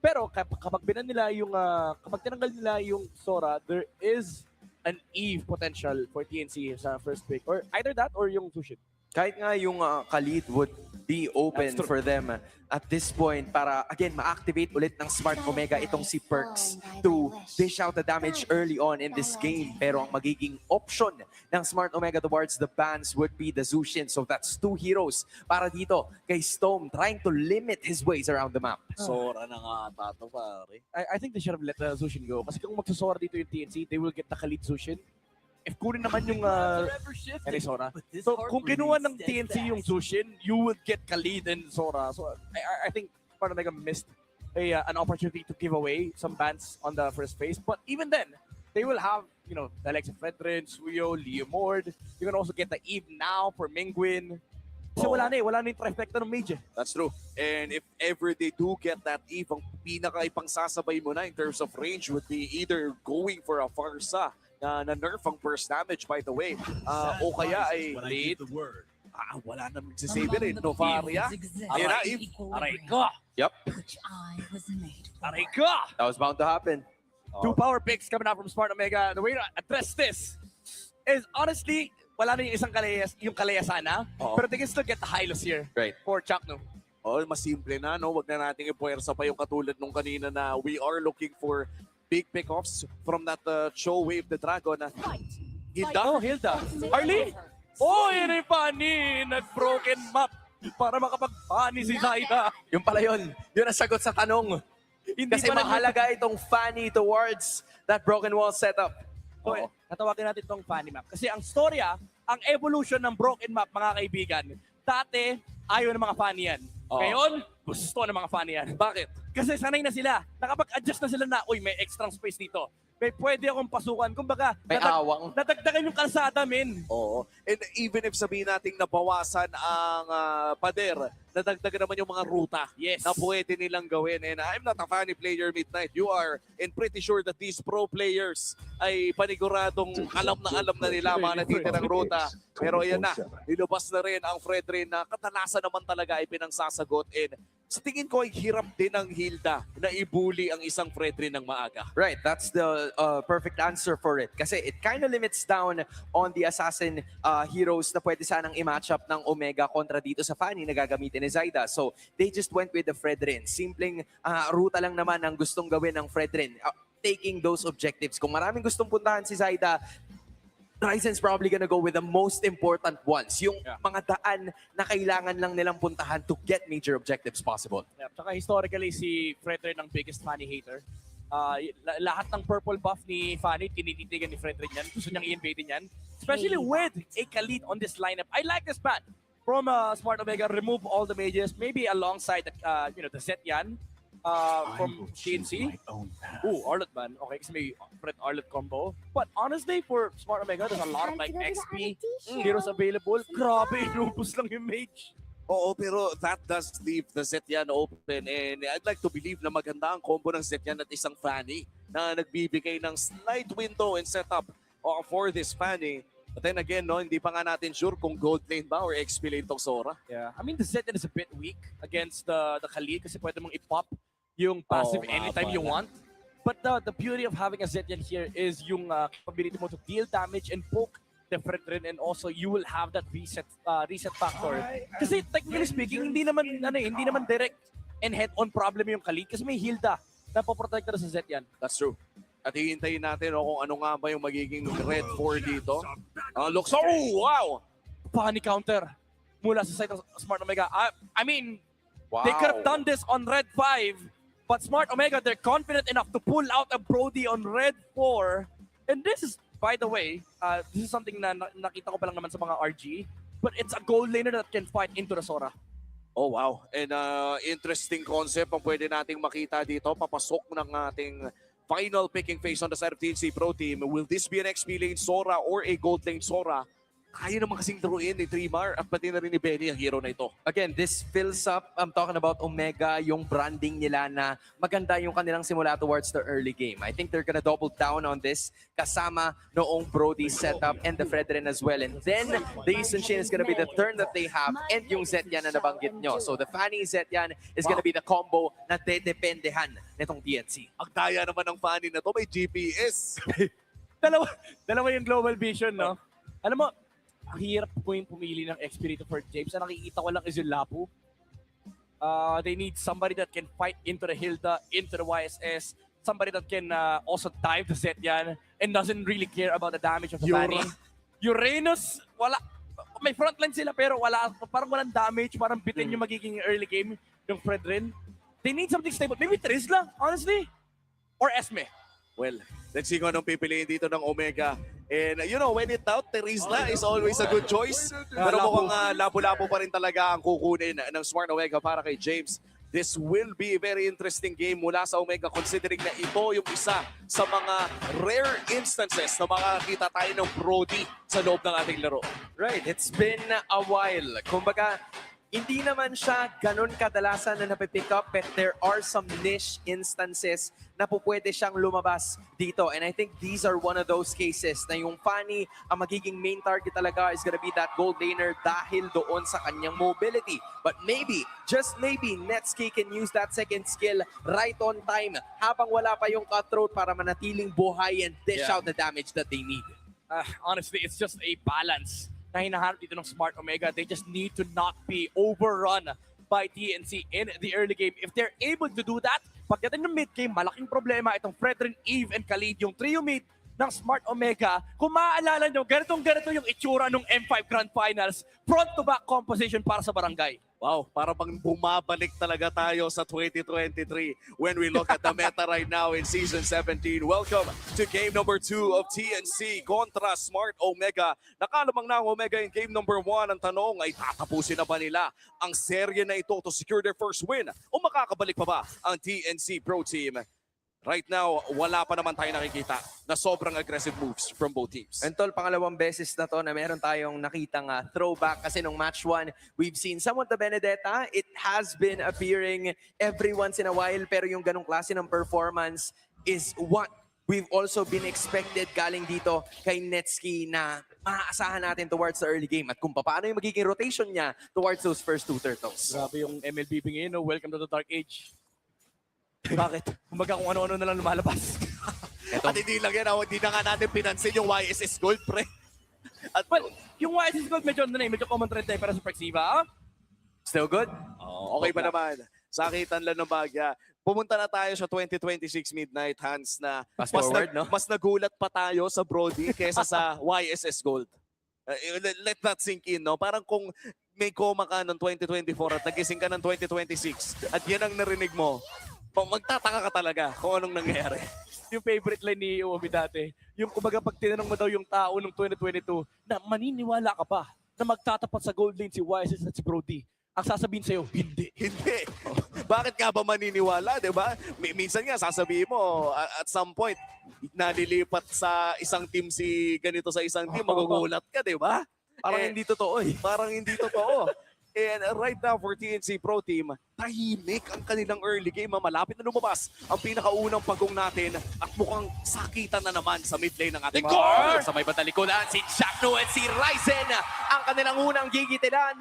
Pero kapag binan nila yung, kapag tinanggal nila yung Sora, there is an Eve potential for TNC sa first pick. Or either that or yung Sushin. Kahit nga yung Khalid would be open That's true. for them at this point para, again, ma-activate ulit ng Smart Omega itong si Perks to dish out the damage early on in this game. Pero ang magiging option ng Smart Omega towards the bans would be the Zushin. So that's 2 heroes para dito kay Stone trying to limit his ways around the map. Sora na nga tato, pare. I think they should have let the Zushin go. Kasi kung magsasora dito yung TNC, they will get the Khalid Zushin. If kunin naman yung Sora. So kung kinuha ng TNC yung Zushin, you would get Khalid and Sora. So I think Smart Omega missed an opportunity to give away some bans on the first phase. But even then, they will have, you know, the likes of Fredrin, Suyo, Leomord. You can also get the Eve now for Mingwin. Kasi wala na yung trifecta ng mage. That's true. And if ever they do get that Eve, ang pinaka-ipang sasabay mo na in terms of range would be either going for a Farsa na nerf ang burst damage, by the way. O kaya ay late. Wala na magsisave rin. Novaria. Ayun na, Eve. Aray ka! Yep. Aray ka! That was bound to happen. 2 power picks coming out from Smart Omega. The way to address this is honestly, wala na yung isang Kalea sana. Pero they can still get the Hylos here. Right. For Chakno. Oh, mas simple na, no? Wag na nating ipuwersa pa yung katulad nung kanina na we are looking for big pickoffs from that show Wave the Dragon. Hilda? Oh, Hilda. Harley? Oh, yun yung funny. Nag-broken map para makapag-funny si Zaida. Yung pala yun. Yun ang sagot sa tanong. Kasi mahalaga itong funny towards that broken wall setup. Okay, natawagin natin itong funny map. Kasi ang storya, ang evolution ng broken map, mga kaibigan, dati, ayaw ng mga funny yan. Ngayon, gusto ng mga funny yan. Bakit? Kasi sanay na sila. Nakapag-adjust na sila na, uy, may extra space dito. May pwede akong pasukan. Kumbaga, may awang. Natagdagan yung kalsada, men. Oo. And even if sabihin natin nabawasan ang pader, nadagdagan naman yung mga ruta na pwede nilang gawin. And I'm not a funny player, Midnight. You are. And pretty sure that these pro players ay paniguradong alam na nila mga natitirang ruta. Pero ayan na, nilabas na rin ang Fredrin na katalasan naman talaga ay pinangsasagot. And sa tingin ko ay hirap din ng Hilda na ibuli ang isang Fredrin ng maaga. Right, that's the perfect answer for it. Kasi it kind of limits down on the assassin heroes na pwede sanang i-match up ng Omega kontra dito sa Fanny na gagamitin ni Zaida. So they just went with the Fredrin. Simpleng ruta lang naman ang gustong gawin ng Fredrin. Taking those objectives. Kung maraming gustong puntahan si Zaida, Ryzen's probably gonna go with the most important ones. Yung mga daan na kailangan lang nilang puntahan to get major objectives possible. Yeah, tsaka historically, si Fredrin ang biggest Fanny hater. Lahat ng purple buff ni Fanny, tinititigan ni Fredrin yan. Gusto niyang i-invade yan. Especially with a Khalid on this lineup. I like this ban. From Smart Omega, remove all the mages. Maybe alongside the set yan. From TNC. Ooh, Arlet ban. Okay, kasi may Fred Arlet combo. But honestly, for Smart Omega, there's a lot of like XP heroes available. Grabe, inubos lang yung mage. Oo, pero that does leave the Zetyan open. And I'd like to believe na maganda ang combo ng Zetyan at isang Fanny na nagbibigay ng slight window and setup for this Fanny. But then again, no, hindi pa nga natin sure kung gold lane ba or XP lane tong Sora. Yeah, I mean the Zetyan is a bit weak against the Khalid kasi pwede mong i-pop yung passive anytime you want. But the beauty of having a Zetyan here is yung capability mo to deal damage and poke the Fredrin, and also you will have that reset factor. Kasi technically speaking, hindi naman direct and head-on problem yung Khalid kasi may Hilda na poprotect na sa Zetyan. That's true. At hihintayin natin kung ano nga ba yung magiging red 4 dito. Looks, oh, wow! Funny counter mula sa side ng Smart Omega. I mean, they could have done this on red 5, but Smart Omega, they're confident enough to pull out a Brody on red 4. And this is, by the way, this is something na nakita ko pa lang naman sa mga RG, but it's a gold laner that can fight into the Sora. Oh, wow. And interesting concept ang pwede nating makita dito. Papasok ng ating final picking phase on the side of TNC Pro Team. Will this be an XP lane Sora or a gold lane Sora? kaya naman kasing druin ni Trimar at pati na rin ni Benny ang hero na ito. Again, this fills up, I'm talking about Omega, yung branding nila na maganda yung kanilang simula towards the early game. I think they're gonna double down on this kasama noong Brody setup and the Fredrin as well. And then, the Eastern Chain is gonna be the turn that they have and yung Zetyan na nabanggit nyo. So the Fanny Zetyan is gonna be the combo na dedependehan nitong TNC. Ang daya naman ng Fanny na to, may GPS. dalawa yung global vision, no? Alam mo, ang hirap po yung pumili ng XP dito for James. Ang nakikita ko lang is yung Lapu. They need somebody that can fight into the Hilda, into the YSS, somebody that can also dive the Zetyan and doesn't really care about the damage of the Fanny. Uranus, wala. May frontline sila pero parang walang damage, parang bitin yung magiging early game yung Fredrin. They need something stable. Maybe Trizla, honestly. Or Esme. Well, let's see kung anong pipiliin dito ng Omega. And you know, when in doubt, Terizla is always a good choice. Pero mukhang labo-labo pa rin talaga ang kukunin ng Smart Omega para kay James. This will be a very interesting game mula sa Omega considering na ito yung isa sa mga rare instances na makakita tayo ng Brody sa loob ng ating laro. Right, it's been a while. Kumbaga, hindi naman siya ganun kadalasan na napipick up, but there are some niche instances na po pwede siyang lumabas dito. And I think these are one of those cases na yung Fanny, ang magiging main target talaga is gonna be that gold laner dahil doon sa kanyang mobility. But maybe, just maybe, Netsuke can use that second skill right on time habang wala pa yung cutthroat para manatiling buhay and dish out the damage that they need. Honestly, it's just a balance na hinahanap dito ng Smart Omega. They just need to not be overrun by TNC in the early game. If they're able to do that, pagdating ng mid game, malaking problema itong Fredrin, Eve, and Khalid, yung trio mid ng Smart Omega. Kung maaalala nyo, ganitong-ganito yung itsura ng M5 Grand Finals, front-to-back composition para sa barangay. Wow, para bang bumabalik talaga tayo sa 2023 when we look at the meta right now in Season 17. Welcome to game number 2 of TNC kontra Smart Omega. Nakalamang na ang Omega in game number 1. Ang tanong ay tatapusin na ba nila ang serye na ito to secure their first win? O makakabalik pa ba ang TNC Pro Team? Right now, wala pa naman tayo nakikita na sobrang aggressive moves from both teams. And tol, pangalawang beses na to na meron tayong nakitang throwback kasi nung match 1, we've seen somewhat the Benedetta. It has been appearing every once in a while pero yung ganong klase ng performance is what we've also been expected galing dito kay Netsuke na maaasahan natin towards the early game at kung paano yung magiging rotation niya towards those first 2 turtles. Grabe yung MLB ngayon, no? Welcome to the Dark Age. Bakit? Kumbaga kung ano-ano na lang lumalabas. At hindi lang yan, hindi na nga natin pinansin yung YSS Gold, pre. At well, yung YSS Gold medyo common trend tayo para sa Prexiva. Still good? Oh, okay pa naman. Sakitan lang ng bagya. Pumunta na tayo sa 2026 Midnight Hans na mas nagulat pa tayo sa Brody kaysa sa YSS Gold. Let that sink in, no? Parang kung may coma ka ng 2024 at nagising ka ng 2026 at yan ang narinig mo, magtataka ka talaga kung anong nangyayari. Yung favorite line ni Uomi dati, yung kumbaga pag tinanong mo daw yung tao ng 2022 na maniniwala ka pa na magtatapat sa gold lane si YSS at si Brody. Ang sasabihin sa'yo, hindi. Hindi. Bakit nga ba maniniwala, di ba? Minsan nga sasabihin mo, at some point, nalilipat sa isang team si ganito sa isang team, magugulat ka, di ba? Parang hindi totoo eh. Parang hindi totoo. And right now for TNC Pro Team, tahimik ang kanilang early game. Malapit na lumabas ang pinakaunang pagong natin at mukhang sakitan na naman sa mid lane ng ating Core! Sa may batalikodan, si Chakno at si Ryzen ang kanilang unang gigitilan.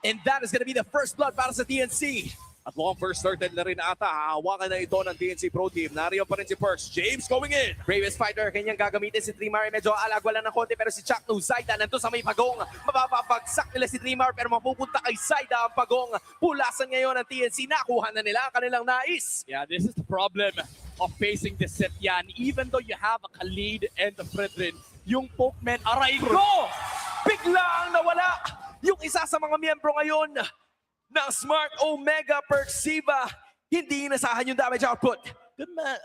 And that is gonna be the first blood para sa TNC. At mukhang first started na rin ata. Hahawakan na ito ng TNC Pro Team. Nariyan pa rin si Perks. James going in. Bravest Fighter, kanyang gagamitin si Trimar. Medyo alagwa lang ng konti pero si Chakno, Zaida nandun sa may pagong. Mapapapagsak nila si Trimar pero mapupunta kay Zaida ang pagong. Pulasan ngayon ng TNC. Nakuha na nila ang kanilang nais. Yeah, this is the problem of facing this set yan. Even though you have a Khalid and a Fredrin, yung Pokemen, aray ko! Biglang nawala yung isa sa mga miyembro ngayon ng Smart Omega Perxiva. Hindi inasahan yung damage output.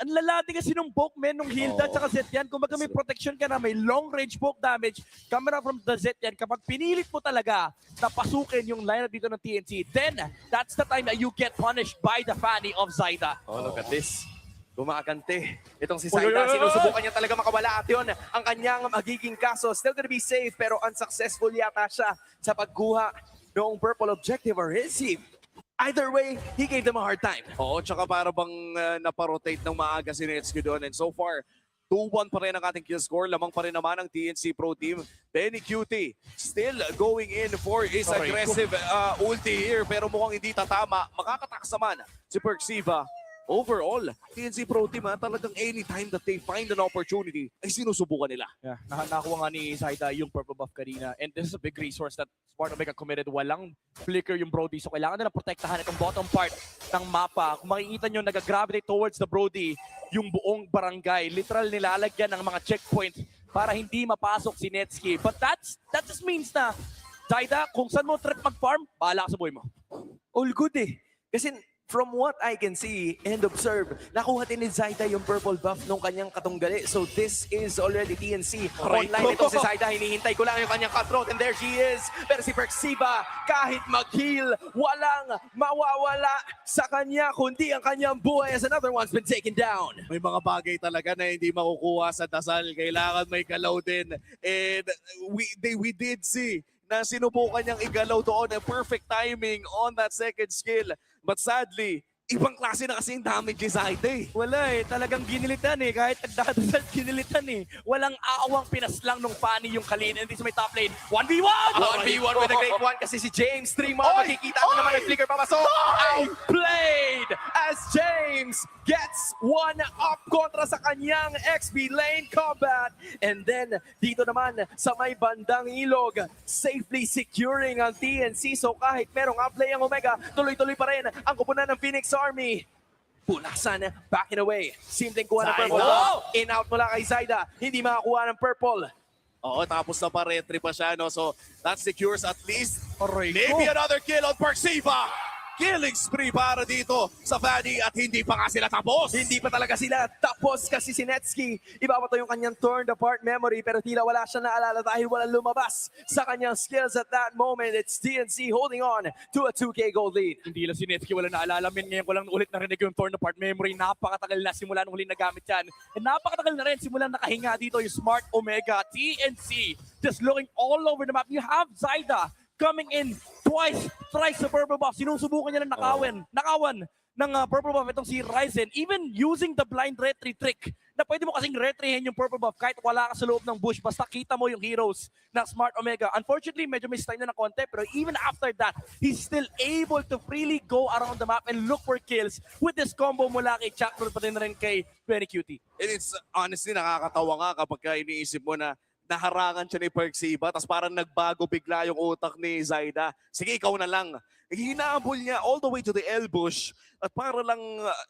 Ang lalati kasi nung Pokemen, nung Hilda at Zetyan, kung baga may protection ka na, may long range poke damage coming from the Zetyan, kapag pinilit mo talaga na pasukin yung lineup dito ng TNC, then that's the time that you get punished by the Fanny of Zaida. Oh, look at this. Gumagante. Itong si Zaida, sinusubukan niya talaga makawala at yun ang kanyang magiging kaso. Still gonna be safe pero unsuccessful yata siya sa pagkuha noong purple objective, or is he? Either way, he gave them a hard time. Oo, tsaka para bang naparotate ng maaga si Netsuki doon. And so far, 2-1 pa rin ang ating kill score. Lamang pa rin naman ang TNC Pro Team. Benny Cutie still going in for his aggressive ulti here. Pero mukhang hindi tatama. Makakatakas naman si Perxiva. Overall, TNC Pro Team talagang anytime that they find an opportunity ay sinusubukan nila. Yeah, nakakuha nga ni Zaida yung purple buff kanina. And this is a big resource that Smart Omega committed. Walang flicker yung Brody. So kailangan nila protektahan itong bottom part ng mapa. Kung makikita nyo, nag-gravitate towards the Brody yung buong barangay. Literal nilalagyan ng mga checkpoint para hindi mapasok si Netsuki. But that just means na, Zaida, kung saan mo trip mag-farm, bahala ka sa buhay mo. All good eh. Kasi from what I can see and observe, nakuha din ni Zaida yung purple buff nung kanyang katunggali. So this is already TNC. Online ito si Zaida, hinihintay ko lang yung kanyang cutthroat and there she is. Pero si Perxiva, kahit mag-heal, walang mawawala sa kanya kundi ang kanyang buhay as another one's been taken down. May mga bagay talaga na hindi makukuha sa dasal. Kailangan may galaw din. And we did see na sinubukan niyang igalaw doon. Perfect timing on that second skill. But sadly, ibang klase na kasi yung damage ni Zaida eh. Wala eh, talagang ginilitan eh. Kahit nagdadasal, ginilitan eh. Walang aawang pinaslang nung Fanny yung Kalin. And this may top lane. 1v1! 1v1 with a great one kasi si James Streamer, makikita mo naman yung flicker papasok. Outplayed as James gets one up kontra sa kanyang XP lane combat. And then, dito naman sa may bandang ilog, safely securing ang TNC. So kahit merong outplay ang Omega, tuloy-tuloy pa rin ang kupunan ng Phoenix Army. Pulasan, backing away. Simpleng kuha ng purple. In-out mula kay Zaida. Hindi makakuha ng purple. Oo, tapos na pa retry pa siya, no? So that secures at least maybe another kill on Perxiva. Killing spree para dito sa Fanny at hindi pa nga sila tapos. Hindi pa talaga sila tapos kasi si Netsuki, iba pa to yung kanyang torn apart memory pero tila wala siya naalala dahil walang lumabas sa kanyang skills at that moment. It's TNC holding on to a 2K gold lead. Hindi lang si Netsuki wala naalala. Ngayon ko lang ulit narinig yung torn apart memory. Napakatagal na simula nung huling nagamit yan. And napakatagal na rin simula nakahinga dito yung Smart Omega. TNC just looking all over the map. You have Zaida coming in thrice sa purple buff. Sinusubukan niya na nakawan ng purple buff itong si Ryzen. Even using the blind retry trick na pwede mo kasing retryhin yung purple buff kahit wala ka sa loob ng bush. Basta kita mo yung heroes ng Smart Omega. Unfortunately, medyo may time na ng konti. Pero even after that, he's still able to freely go around the map and look for kills with this combo mula kay Chakra pa rin kay Benny Cutie. And it's honestly nakakatawa nga kapag iniisip mo na naharangan siya ni Perxiva, tapos parang nagbago bigla yung utak ni Zaida. Sige, ikaw na lang. Hinahabol niya all the way to the L-bush at para lang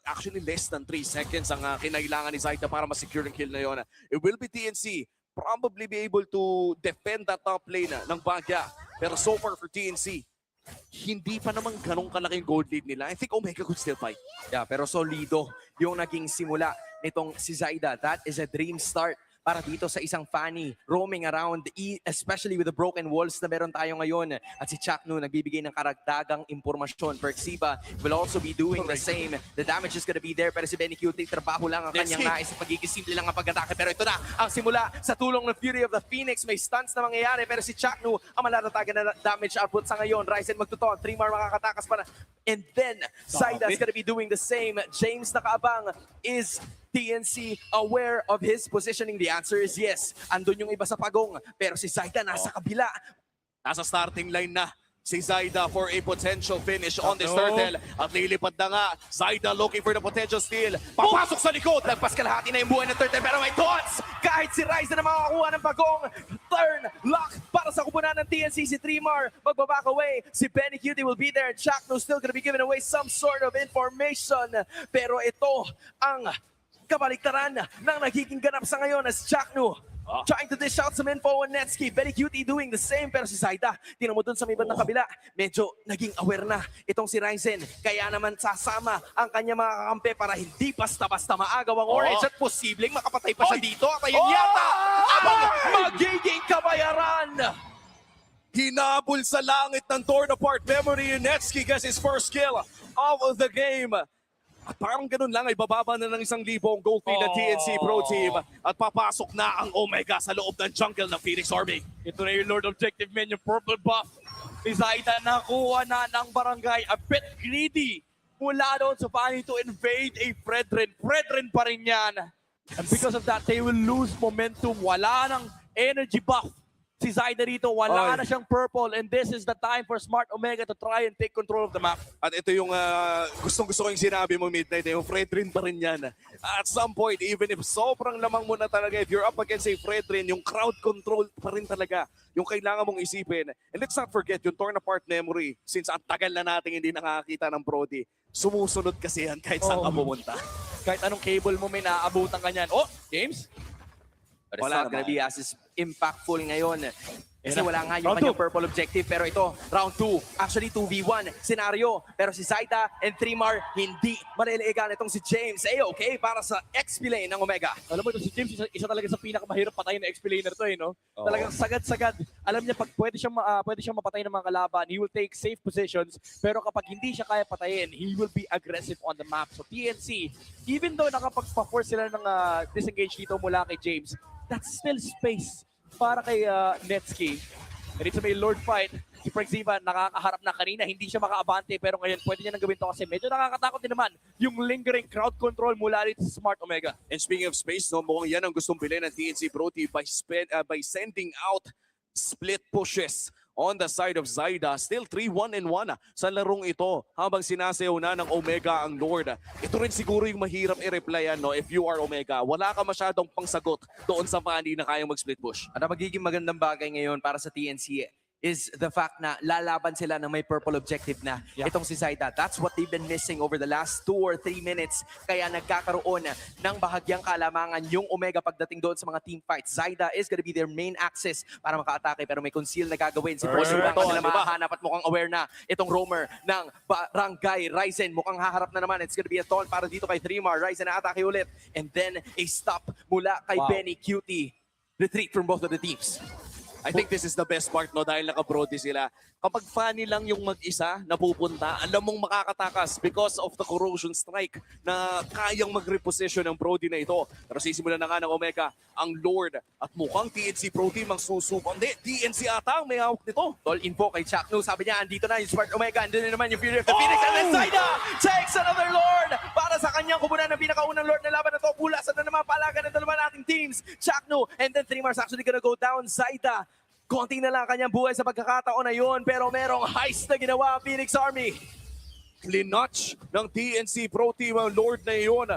actually less than 3 seconds ang kinailangan ni Zaida para ma-secure yung kill na yun. It will be TNC probably be able to defend that top lane ng Bagya. Pero so far for TNC, hindi pa naman ganong kalaking gold lead nila. I think Omega could still fight. Yeah, pero solido yung naging simula nitong si Zaida. That is a dream start para dito sa isang Fanny roaming around, especially with the broken walls na meron tayo ngayon. At si Chaknu nagbibigay ng karagdagang impormasyon. Perxiva will also be doing the same. The damage is gonna be there, pero si Benny Cutie, trabaho lang ang kanyang nais sa pagiging simple lang ang pag-atake. Pero ito na ang simula sa tulong ng Fury of the Phoenix. May stunts na mangyayari, pero si Chaknu ang malatatagan na damage output sa ngayon. Ryzen magtuton, 3-mar makakatakas pa na. And then, Zaida's gonna be doing the same. James nakaabang. Is TNC aware of his positioning? The answer is yes. Andun yung iba sa pagong, pero si Zaida nasa kabila. Nasa starting line na si Zaida for a potential finish on this turtle. At lilipad na nga, Zaida looking for the potential steal. Papasok sa likod! Lagpas kalahati na yung buhay ng turtle, pero may thoughts! Kahit si Ryzen na makakuha ng pagong, turn lock para sa kupunan ng TNC. Si 3-mar magbaback away. Si Benny Cutie will be there. Chakno still gonna be giving away some sort of information. Pero ito ang kabaliktaran ng nagiging ganap sa ngayon as Chaknu trying to dish out some info on Netsuki. Benny Cutie doing the same, pero si Zaida, tinan mo dun sa may bandang kabila, medyo naging aware na itong si Ryzen. Kaya naman sasama ang kanya mga kakampi para hindi basta-basta maagaw ang orange at posibleng makapatay pa siya dito. At ayun yata ang magiging kabayaran. Hinabol sa langit ng torn apart memory ni Netsuki gets his first kill of the game. At parang ganun lang ay bababa na ng 1,000 ang gold feed ng TNC Pro Team at papasok na ang Omega sa loob ng jungle ng Phoenix Army. Ito na yung Lord Objective Man, yung purple buff. Si Zaida nakuha na ng barangay. A bit greedy mula doon sa Fanny to invade a Fredrin. Fredrin pa rin yan. And because of that, they will lose momentum. Wala ng energy buff. Si Zaida dito, wala na siyang purple. And this is the time for Smart Omega to try and take control of the map. At ito yung gustong-gusto ko yung sinabi mo, Midnight, yung Fredrin pa rin yan. At some point, even if sobrang lamang mo na talaga, if you're up against a Fredrin, yung crowd control pa rin talaga yung kailangan mong isipin. And let's not forget, yung torn apart memory, since ang tagal na natin hindi nakakita ng Brody, sumusunod kasi yan kahit saan ka pumunta. Kahit anong cable mo may naaabutan ka niyan. Oh, James? But it's not gonna be as impactful ngayon. Kasi wala nga yung Round kanyang purple objective. Pero ito, round 2. Actually, 2v1 scenario. Pero si Zaida and Trimar, hindi maliligan itong si James. Okay para sa XP lane ng Omega. Alam mo ito, si James, isa talaga sa pinakamahirap patayin na XP laner to no? Talagang sagad-sagad. Alam niya, pag pwede siyang mapatay ng mga kalaban, he will take safe positions. Pero kapag hindi siya kaya patayin, he will be aggressive on the map. So TNC, even though nakapagpa-force sila ng disengage dito mula kay James, that's still space para kay Netsky. And it's a may Lord fight. Si Prexiva nakakaharap na kanina, hindi siya makaabante pero ngayon pwede niya nang gawin to kasi medyo nakakatakot din naman yung lingering crowd control mula dito sa Smart Omega. And speaking of space, no, mukhang yan ang gustong bilhin ng TNC Pro Team by sending out split pushes on the side of Zaida. Still 3-1-1 sa larong ito habang sinasayaw na ng Omega ang Lord. Ito rin siguro yung mahirap i-replyan, no? If you are Omega, wala ka masyadong pangsagot doon sa Fanny na kayang mag-split push. Ano magiging magandang bagay ngayon para sa TNC is the fact na lalaban sila ng may purple objective na itong si Zaida. That's what they've been missing over the last 2 or 3 minutes. Kaya nagkakaroon ng bahagyang kalamangan yung Omega pagdating doon sa mga team fights. Zaida is gonna be their main axis para maka-atake pero may conceal na gagawin. Si Percy ba nila mahahanap at mukhang aware na itong roamer ng Barangay. Ryzen mukhang haharap na naman. It's gonna be a taunt para dito kay Trimar. Ryzen na atake ulit. And then a stop mula kay Benny Cutie. Retreat from both of the teams. I think this is the best part, no, dahil naka-Brody sila. Kapag Fanny lang yung mag-isa na pupunta, alam mong makakatakas because of the corrosion strike na kayang mag-reposition ng Brody na ito. Pero sisimulan na nga ng Omega ang Lord at mukhang TNC Pro Team ang susubok. Hindi, TNC ata ang may hawak nito. Tol info kay Chakno, sabi niya, andito na yung Smart Omega, andito na naman yung Fury of the Phoenix, and then Zaida takes another Lord para sa kanyang kubunan ng pinakaunang Lord na laban na to. Pulasan na naman palagan ng dalawa nating teams. Chakno, and then Trimar's actually gonna go down. Zaida, konti na lang kanyang buhay sa pagkakataon na yun, pero merong heist na ginawa ang Phoenix Army. Clinotch ng TNC Pro Team ang Lord na yun.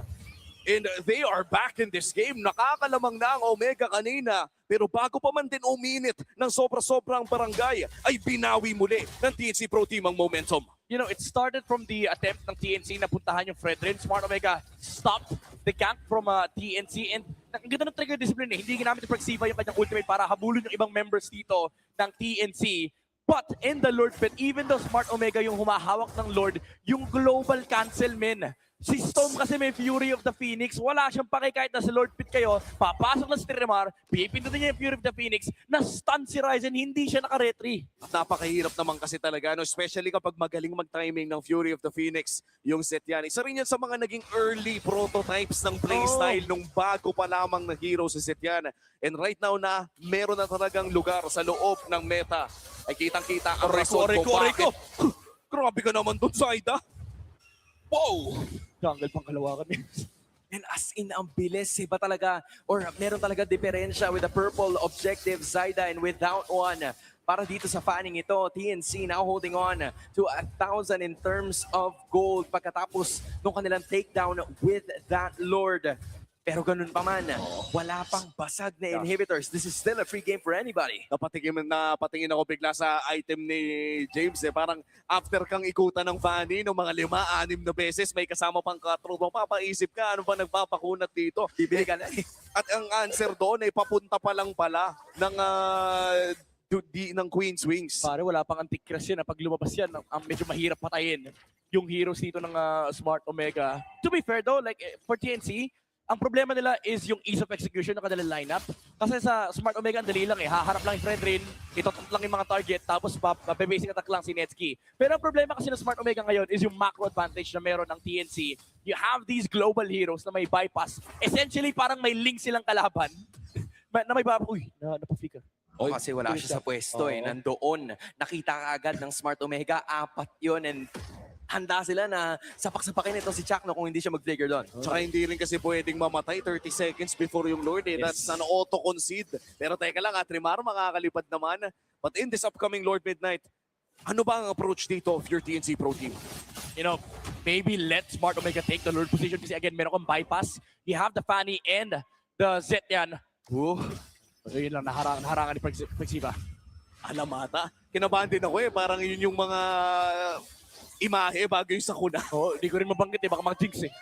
And they are back in this game. Nakakalamang na ang Omega kanina. Pero bago pa man din uminit ng sobra-sobrang barangay, ay binawi muli ng TNC Pro Team ang momentum. You know, it started from the attempt ng TNC na puntahan yung Fredrin. Smart Omega stopped the gank from TNC. And ang ganda ng trigger discipline Hindi ginamit ni Prexiva yung kanyang ultimate para habulin yung ibang members dito ng TNC. But in the Lord pit, even though Smart Omega yung humahawak ng Lord, yung global cancel, men. Si Storm kasi may Fury of the Phoenix. Wala siyang pake kahit nasa Lord pit kayo. Papasok na si Trimar, pipindutin niya yung Fury of the Phoenix, na-stun si Ryzen, hindi siya naka-retry. At napakahirap naman kasi talaga, no? Especially kapag magaling mag-timing ng Fury of the Phoenix yung set yan. Isa rin yan sa mga naging early prototypes ng playstyle nung bago pa lamang na hero sa set yan. And right now na meron na talagang lugar sa loob ng meta. Ay kitang-kita ang result ko. Bakit? Grabe ka naman doon, Zaida. Wow! Jungle pang kalawakan eh. And as in, ang bilis, iba talaga, or meron talaga diferensya with the purple objective, Zaida, and without one. Para dito sa fanning ito, TNC now holding on to 1,000 in terms of gold pagkatapos nung kanilang takedown with that Lord. Pero ganun pa man, wala pang basag na inhibitors. This is still a free game for anybody. Napatingin ako bigla sa item ni James. Parang after kang ikutan ng Fanny ng mga 5-6 na beses, may kasama pang katrubang, papaisip ka, ano ba nagpapakunat dito? Bibili ka na At ang answer doon ay papunta pa lang pala ng Queen's Wings. Pare, wala pang anti-crash yan. Pag lumabas yan, medyo mahirap patayin yung heroes dito ng Smart Omega. To be fair though, like for TNC, ang problema nila is yung ease of execution ng kanilang lineup. Kasi sa Smart Omega, ang dali lang haharap lang yung Fredrin, itotot lang yung mga target, tapos basic attack lang si Netsky. Pero ang problema kasi ng Smart Omega ngayon is yung macro advantage na meron ng TNC you have these global heroes na may bypass. Essentially, parang may link silang kalaban na may bypass. Uy, napaflicker. O kasi wala siya sa pwesto eh. Nandoon. Nakita ka agad ng Smart Omega. 4 yun. And handa sila na sapak-sapakin ito si Chakno kung hindi siya mag-flicker doon. Tsaka hindi rin kasi pwedeng mamatay 30 seconds before yung Lord eh. That's an auto-concede. Pero teka lang, Trimar makakalipad naman. But in this upcoming Lord Midnight, ano ba ang approach dito of your TNC Pro Team? You know, maybe let Smart Omega take the Lord position kasi again, meron kang bypass. You have the Fanny and the Zet yan. Yun lang, naharangan ni Pagsiba. Alamata. Kinabahan din ako eh. Parang yun yung mga imahe bago yung sakuna. Hindi ko rin mabanggit eh. Baka mga jinx eh.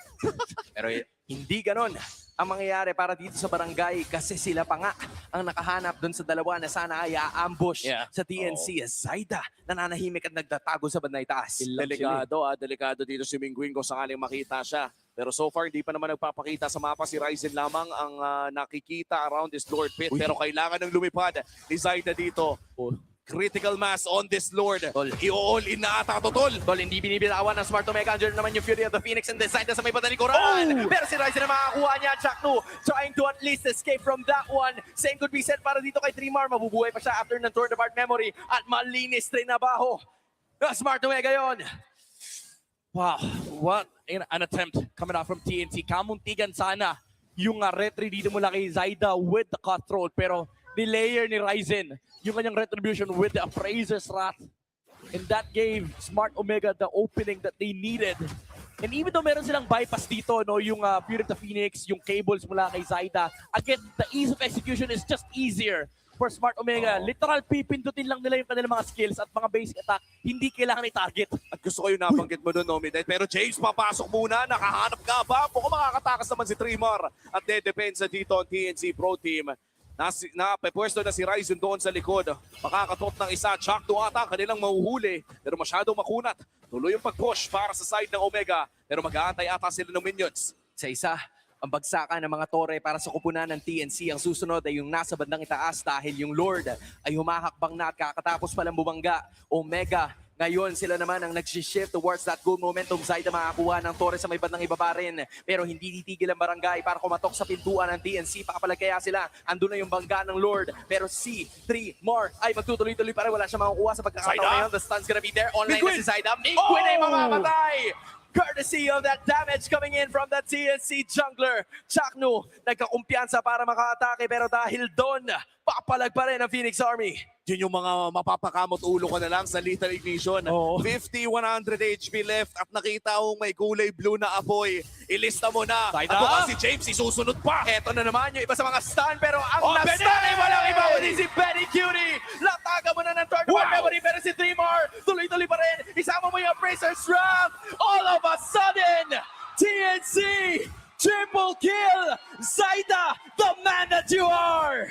Pero hindi ganon ang mangyayari para dito sa barangay kasi sila pa nga ang nakahanap doon sa dalawa na sana ay a-ambush sa TNC. Zaida, nananahimik at nagtatago sa bandang itaas. Delikado dito si Mingwin kung sakaling makita siya. Pero so far, hindi pa naman nagpapakita sa mapa. Si Ryzen lamang ang nakikita around this Lord Pit. Pero kailangan ng lumipad ni Zaida dito. Critical mass on this Lord. I-all in na ata to, Tol. Hindi binibitawan ng Smart Omega. Andiyan naman yung Fury of the Phoenix and Zaida sa may patalikuran. Pero si Ryzen na makakuha niya. Chakno trying to at least escape from that one. Same could be said para dito kay Trimar. Mabubuhay pa siya after ng Torn Apart Memory. At malinis trinabaho. Smart Omega yon. Wow, what an attempt coming out from TNC. Kamuntigan sana yung retry dito mula kay Zaida with the cutthroat. Pero nilayer ni Ryzen yung kanyang retribution with the Appraiser's Wrath. And that gave Smart Omega the opening that they needed. And even though meron silang bypass dito, no, yung Fury of the Phoenix, yung cables mula kay Zaida, again, the ease of execution is just easier for Smart Omega. Literal, pipindutin lang nila yung kanilang mga skills at mga basic attack. Hindi kailangan i-target. At gusto ko yung nabanggit mo doon, Nomid. Pero James, papasok muna. Nakahanap ka ba? Mukhang makakatakas naman si Trimar. At dedepensa dito ang TNC Pro Team. Napepwesto na si Ryzen doon sa likod. Makakatot ng isa. Chakno ata kanilang mahuhuli. Pero masyadong makunat. Tuloy yung pag-push para sa side ng Omega. Pero mag-aantay ata sila ng minions. Sa isa, ang bagsakan ng mga tore para sa kupunan ng TNC. Ang susunod ay yung nasa bandang itaas dahil yung Lord ay humahakbang na at kakatapos palang bumangga. Omega, ngayon sila naman ang nag-shift towards that goal momentum. Zaida makakuha ng tore sa may bandang ibaba rin. Pero hindi titigil ang barangay para kumatok sa pintuan ng TNC. Pakapalagkaya sila. Andun na yung bangga ng Lord. Pero si Trimar ay magtutuloy-tuloy para wala siya makukuha sa pagkakataon ngayon. The stun's gonna be there. Online na si Zaida. Mingwin ay mamamatay! Courtesy of that damage coming in from the TNC jungler. Chakno, nagkakumpiyansa para maka-atake pero dahil doon, papalag pa rin ang Phoenix Army. Yun yung mga mapapakamot ulo ko na lang sa Lethal Ignition. 50, 100 HP left at nakita kong may kulay blue na apoy. Ilista mo na. At bukas si James, isusunod pa. Eto na naman yung iba sa mga stun pero ang na-stun ay walang iba kundi si Benny Cutie. Lataga mo na ng tournament memory pero si Trimar tuloy-tuloy pa rin. Isama mo yung Appraiser's Wrath. All of a sudden, TNC triple kill. Zaida, the man that you are.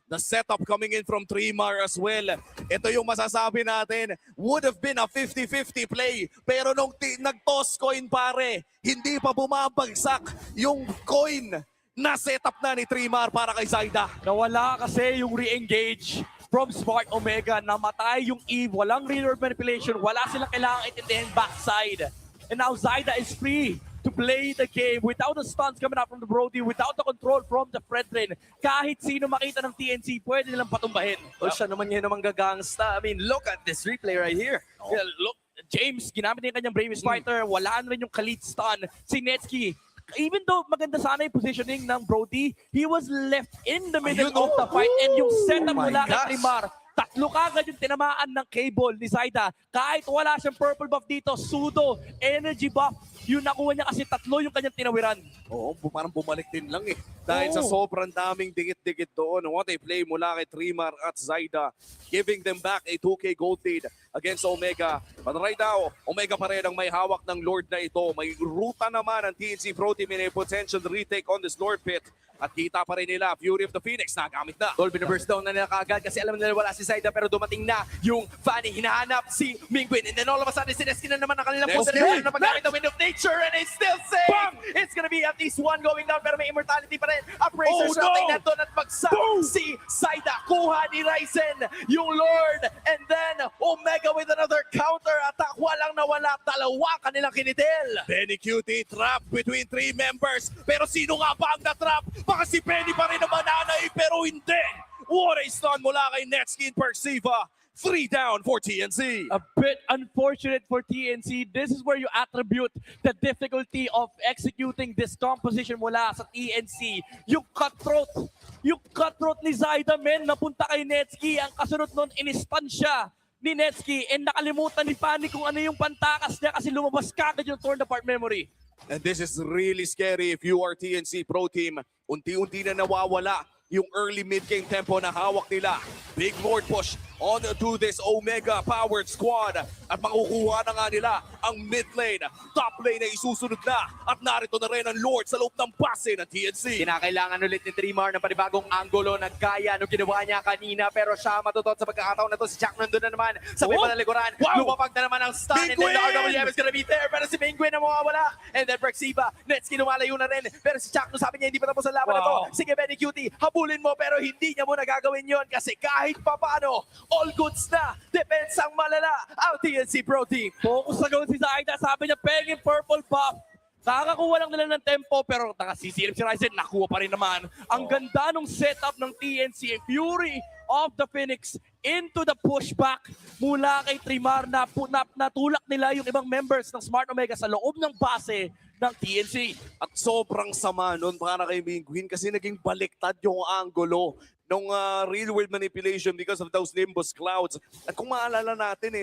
The setup coming in from Trimar as well. Ito yung masasabi natin, would have been a 50-50 play. Pero nung nag-toss coin pare, hindi pa bumabagsak yung coin na setup na ni Trimar para kay Zaida. Nawala kasi yung re-engage from Smart Omega. Namatay yung Eve. Walang reload manipulation. Wala silang kailangang itindihin backside. And now Zaida is free to play the game without the stuns coming out from the Brody, without the control from the Fredrin. Kahit sino makita ng TNC, pwede nilang patumbahin. Well, siya naman yun namang gagangsta. I mean, look at this replay right here. Yeah, look, James, ginamit niya yung kanyang Bravest Fighter. Wala na rin yung Khalid stun. Si Netsky, even though maganda sana yung positioning ng Brody, he was left in the middle of the fight. And yung setup mula kay Trimar, tatlo kagad yung tinamaan ng cable ni Zaida. Kahit wala siyang purple buff dito, pseudo energy buff, yung nakuha niya kasi tatlo yung kanyang tinawiran. Oo, parang bumalik din lang eh. Dahil sa sobrang daming dikit-dikit doon. What a play mula kay Trimar at Zaida. Giving them back a 2K gold lead against Omega. But right now, Omega pa rin ang may hawak ng Lord na ito. May ruta naman ang TNC Pro Team in a potential retake on this Lord Pit. At kita pa rin nila, Fury of the Phoenix, nagamit na. Dolby na burst down na nila kaagad kasi alam nila wala si Zaida pero dumating na yung Fanny. Hinahanap si Mingwin. And then all of a sudden, sineskin na naman ang kanilang punta na paggamit ng Wind of Nature and it's still safe. Bam! It's gonna be at least one going down pero may immortality pa rin. Appraisers natin na doon at bagsak si Zaida. Kuha ni Ryzen yung Lord. And then Omega with another counter attack. Walang nawala, dalawa kanilang kinitil. Benny Cutie trapped between 3 members. Pero sino nga ba ang na-trap? Baka si Benny pa rin ang mananay, pero hindi. What a stun mula kay Netsky and Persiva. 3 down for TNC. A bit unfortunate for TNC. This is where you attribute the difficulty of executing this composition mula sa TNC. Yung cutthroat ni Zaida, men, napunta kay Netsky. Ang kasunod nun, in-stun siya ni Netsky and nakalimutan ni Fanny kung ano yung pantakas niya kasi lumabas kagad yung torn apart memory. And this is really scary if you are TNC Pro Team. Unti-unti na nawawala yung early mid-game tempo na hawak nila. Big Lord push on to this Omega powered squad at makukuha na nga nila ang mid lane. Top lane na isusunod na at narito na rin ang Lord sa loob ng base ng TNC. Kinakailangan ulit ni Trimar ng panibagong angulo na gaya nung ginawa niya kanina pero siya matutot sa pagkakataon na to. Si Jack nandun na naman sa may panalikuran. Lumapag na naman ang stun and then the RWM is gonna be there pero si Mingwin na mawawala. And then Prexiva, Netsky lumalayo na rin pero si Jack nung sabi niya hindi pa tapos ang laban na to. Sige Benny Cutie, habulin mo pero hindi niya muna gagawin yon kasi kahit papano all goods na, depensang malala ang TNC Pro Team. Focus na gawin si Zaida. Sabi niya, penging purple buff. Nakakakuha lang nila ng tempo pero nakasisilip si Ryzen, nakuha pa rin naman. Ang ganda ng setup ng TNC. Fury of the Phoenix into the pushback mula kay Trimar na natulak nila yung ibang members ng Smart Omega sa loob ng base ng TNC. At sobrang sama nun para kay Mingwin kasi naging baliktad yung angulo nung real world manipulation because of those Nimbus clouds. At kung maalala natin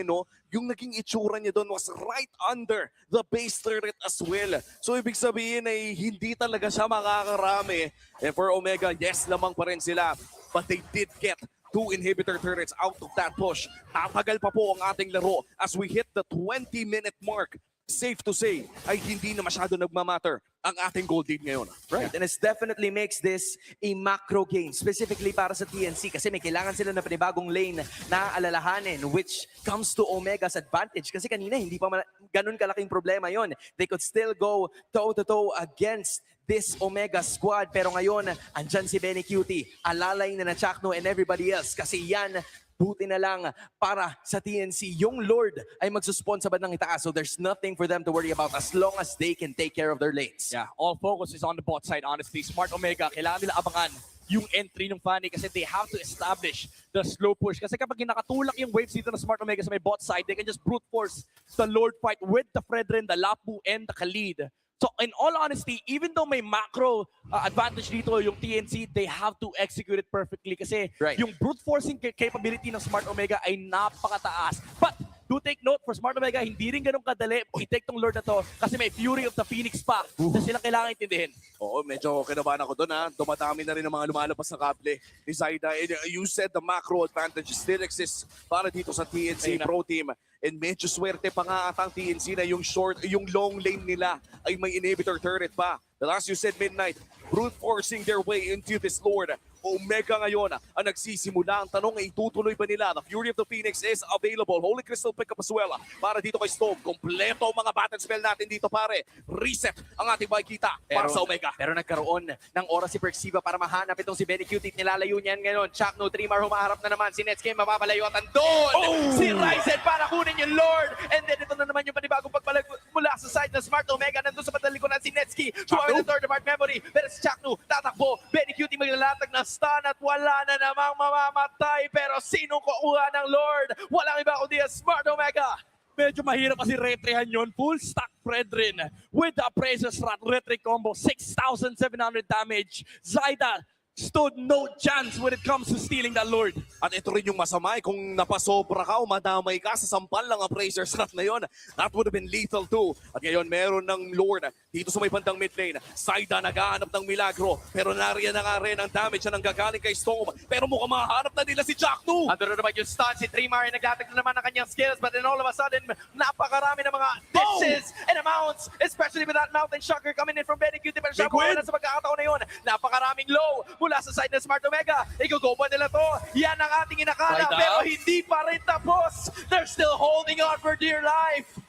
yung naging itsura niya doon was right under the base turret as well. So ibig sabihin ay hindi talaga siya makakarami. And for Omega, yes lamang pa rin sila. But they did get 2 inhibitor turrets out of that push. Tatagal pa po ang ating laro as we hit the 20-minute mark. Safe to say, ay hindi na masyado nagmamatter ang ating gold lead ngayon. Right, and it definitely makes this a macro game, specifically para sa TNC kasi may kailangan sila na panibagong lane na alalahanin which comes to Omega's advantage kasi kanina hindi pa ganun kalaking problema yon. They could still go toe-to-toe against this Omega squad pero ngayon, andyan si Benny Cutie, alalay na Chakno and everybody else kasi yan buti na lang para sa TNC. Yung Lord ay magsuspawn sa bandang itaas so there's nothing for them to worry about as long as they can take care of their lanes. Yeah, all focus is on the bot side, honestly. Smart Omega, kailangan nila abangan yung entry ng Fanny kasi they have to establish the slow push. Kasi kapag nakatulak yung waves dito ng Smart Omega sa may bot side, they can just brute force the Lord fight with the Fredrin, the Lapu, and the Khalid. So in all honesty, even though may macro advantage dito yung TNC, they have to execute it perfectly kasi yung brute forcing capability ng Smart Omega ay napakataas. But do take note, for Smart Omega, hindi rin ganun kadali i-take tong Lord na to kasi may Fury of the Phoenix pa na sila kailangan intindihin. Oo, medyo kinabahan ako doon Dumadami na rin ang mga lumalabas sa kable ni Zaida. And you said the macro advantage still exists para dito sa TNC Pro Team. And medyo swerte pa nga atang TNC na yung long lane nila ay may inhibitor turret pa. The last you said midnight, brute forcing their way into this Lord. Omega ngayon ang nagsisimula. Ang tanong ay itutuloy ba nila? The Fury of the Phoenix is available. Holy Crystal pick up as well para dito kay Storm. Kompleto ang mga battle spell natin dito pare. Reset ang ating makikita para sa Omega. Pero nagkaroon ng oras si Perxiva para mahanap itong si Benny Cutie. Nilalayo niyan ngayon. Chakno, Trimar humaharap na naman. Si Netsky mapapalayo at andun! Si Ryzen para kunin yung Lord. And then ito na naman yung panibagong pagpalag mula sa side ng Smart Omega. Nandun sa padalikunan si Netsky. Gumamit ng third part memory. Pero si Chakno tatakbo. Benny Cutie maglalatag na stun at wala na namang mamamatay. Pero sino kukuha ng Lord? Walang iba kundi ang Smart Omega. Medyo mahirap kasi retrehan yun. Full stack Fredrin with the Appraiser's Retry combo. 6,700 damage. Zaida stood no chance when it comes to stealing that Lord. At ito rin yung masama kung napasobra ka o madamay ka sa sampal ng Appraiser's Wrath na yun. That would have been lethal too. At ngayon meron ng Lord dito sa may bandang mid lane. Zaida naghahanap ng milagro pero nariyan na nga rin ang damage na nanggagaling kay Storm. Pero mukhang mahanap na nila si Jackno. Ando na naman yung stun. Si Trimar ay naglatag na naman ng kanyang skills but then all of a sudden napakarami ng mga dishes and amounts, especially with that Mountain Shocker coming in from Benny Cutie. Pero siya mawala sa pagkakataon na yun. Napakaraming low mula sa side ng Smart Omega. Igugo ba nila to? Yan ang ating inakala pero hindi pa rin tapos. They're still holding on for dear life.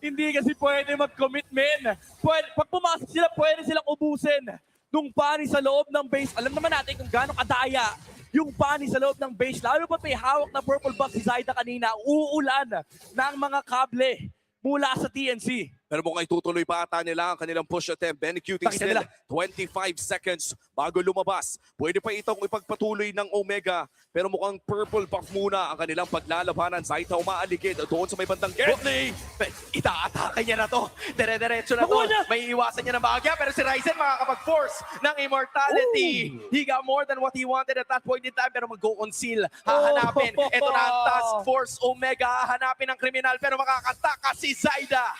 Hindi kasi pwede mag-commitment. Pag pumasok sila, pwede silang ubusin nung pani sa loob ng base. Alam naman natin kung gaano kadaya yung pani sa loob ng base. Lalo pa may hawak na purple buff si Zaida kanina. Uulan ng mga kable mula sa TNC. Pero mukhang itutuloy pa ata nila ang kanilang push attempt. Benecuting Pakita still nila. 25 seconds bago lumabas. Pwede pa itong ipagpatuloy ng Omega. Pero mukhang purple buff muna ang kanilang paglalabanan. Zaita umaaligid doon sa may bandang gate. Itaatake niya na to. Dire-diretso na to. May iwasan niya ng bahagya pero si Ryzen makakapag-force ng immortality. He got more than what he wanted at that point in time pero mag-go-conceal. Hahanapin. Ito na ang Task Force Omega. Hahanapin ang kriminal pero makakataka si Zaida.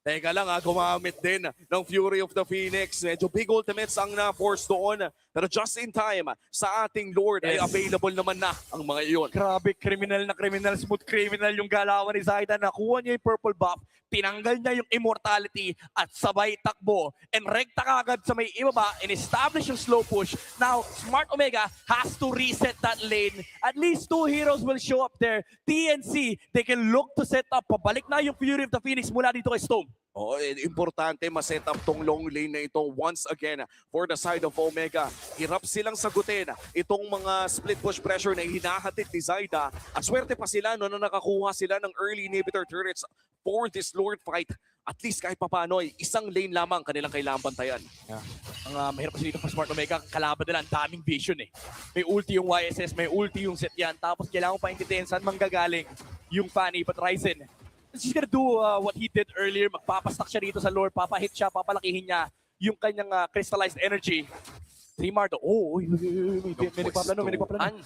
Teka lang gumamit din ng Fury of the Phoenix. Medyo big ultimates ang na-force doon. Pero just in time, sa ating Lord ay available naman na ang mga iyon. Grabe, criminal na criminal, smooth criminal yung galawan ni Zaida. Nakuha niya yung purple buff, tinanggal niya yung immortality at sabay takbo. And rekta kagad sa may ibaba and establish yung slow push. Now, Smart Omega has to reset that lane. At least 2 heroes will show up there. TNC, they can look to set up. Pabalik na yung Fury of the Phoenix mula dito kay Storm. Importante ma-set up tong long lane na ito once again for the side of Omega. Hirap silang sagutin itong mga split push pressure na hinahatid ni Zaida. At swerte pa sila no, na nakakuha sila ng early inhibitor turrets for this Lord fight. At least kahit papano ay isang lane lamang kanilang kailangan bantayan. Ang mahirap kasi dito pa Smart Omega, kalaban nila ang daming vision eh. May ulti yung YSS, may ulti yung set yan. Tapos kailangan pa intindihin saan manggagaling yung Fanny. But Ryzen, he's gonna do what he did earlier. Magpapastack siya dito sa lore, papahit siya, papalakihin niya yung kanyang crystallized energy. Trimar, may nagpaplano.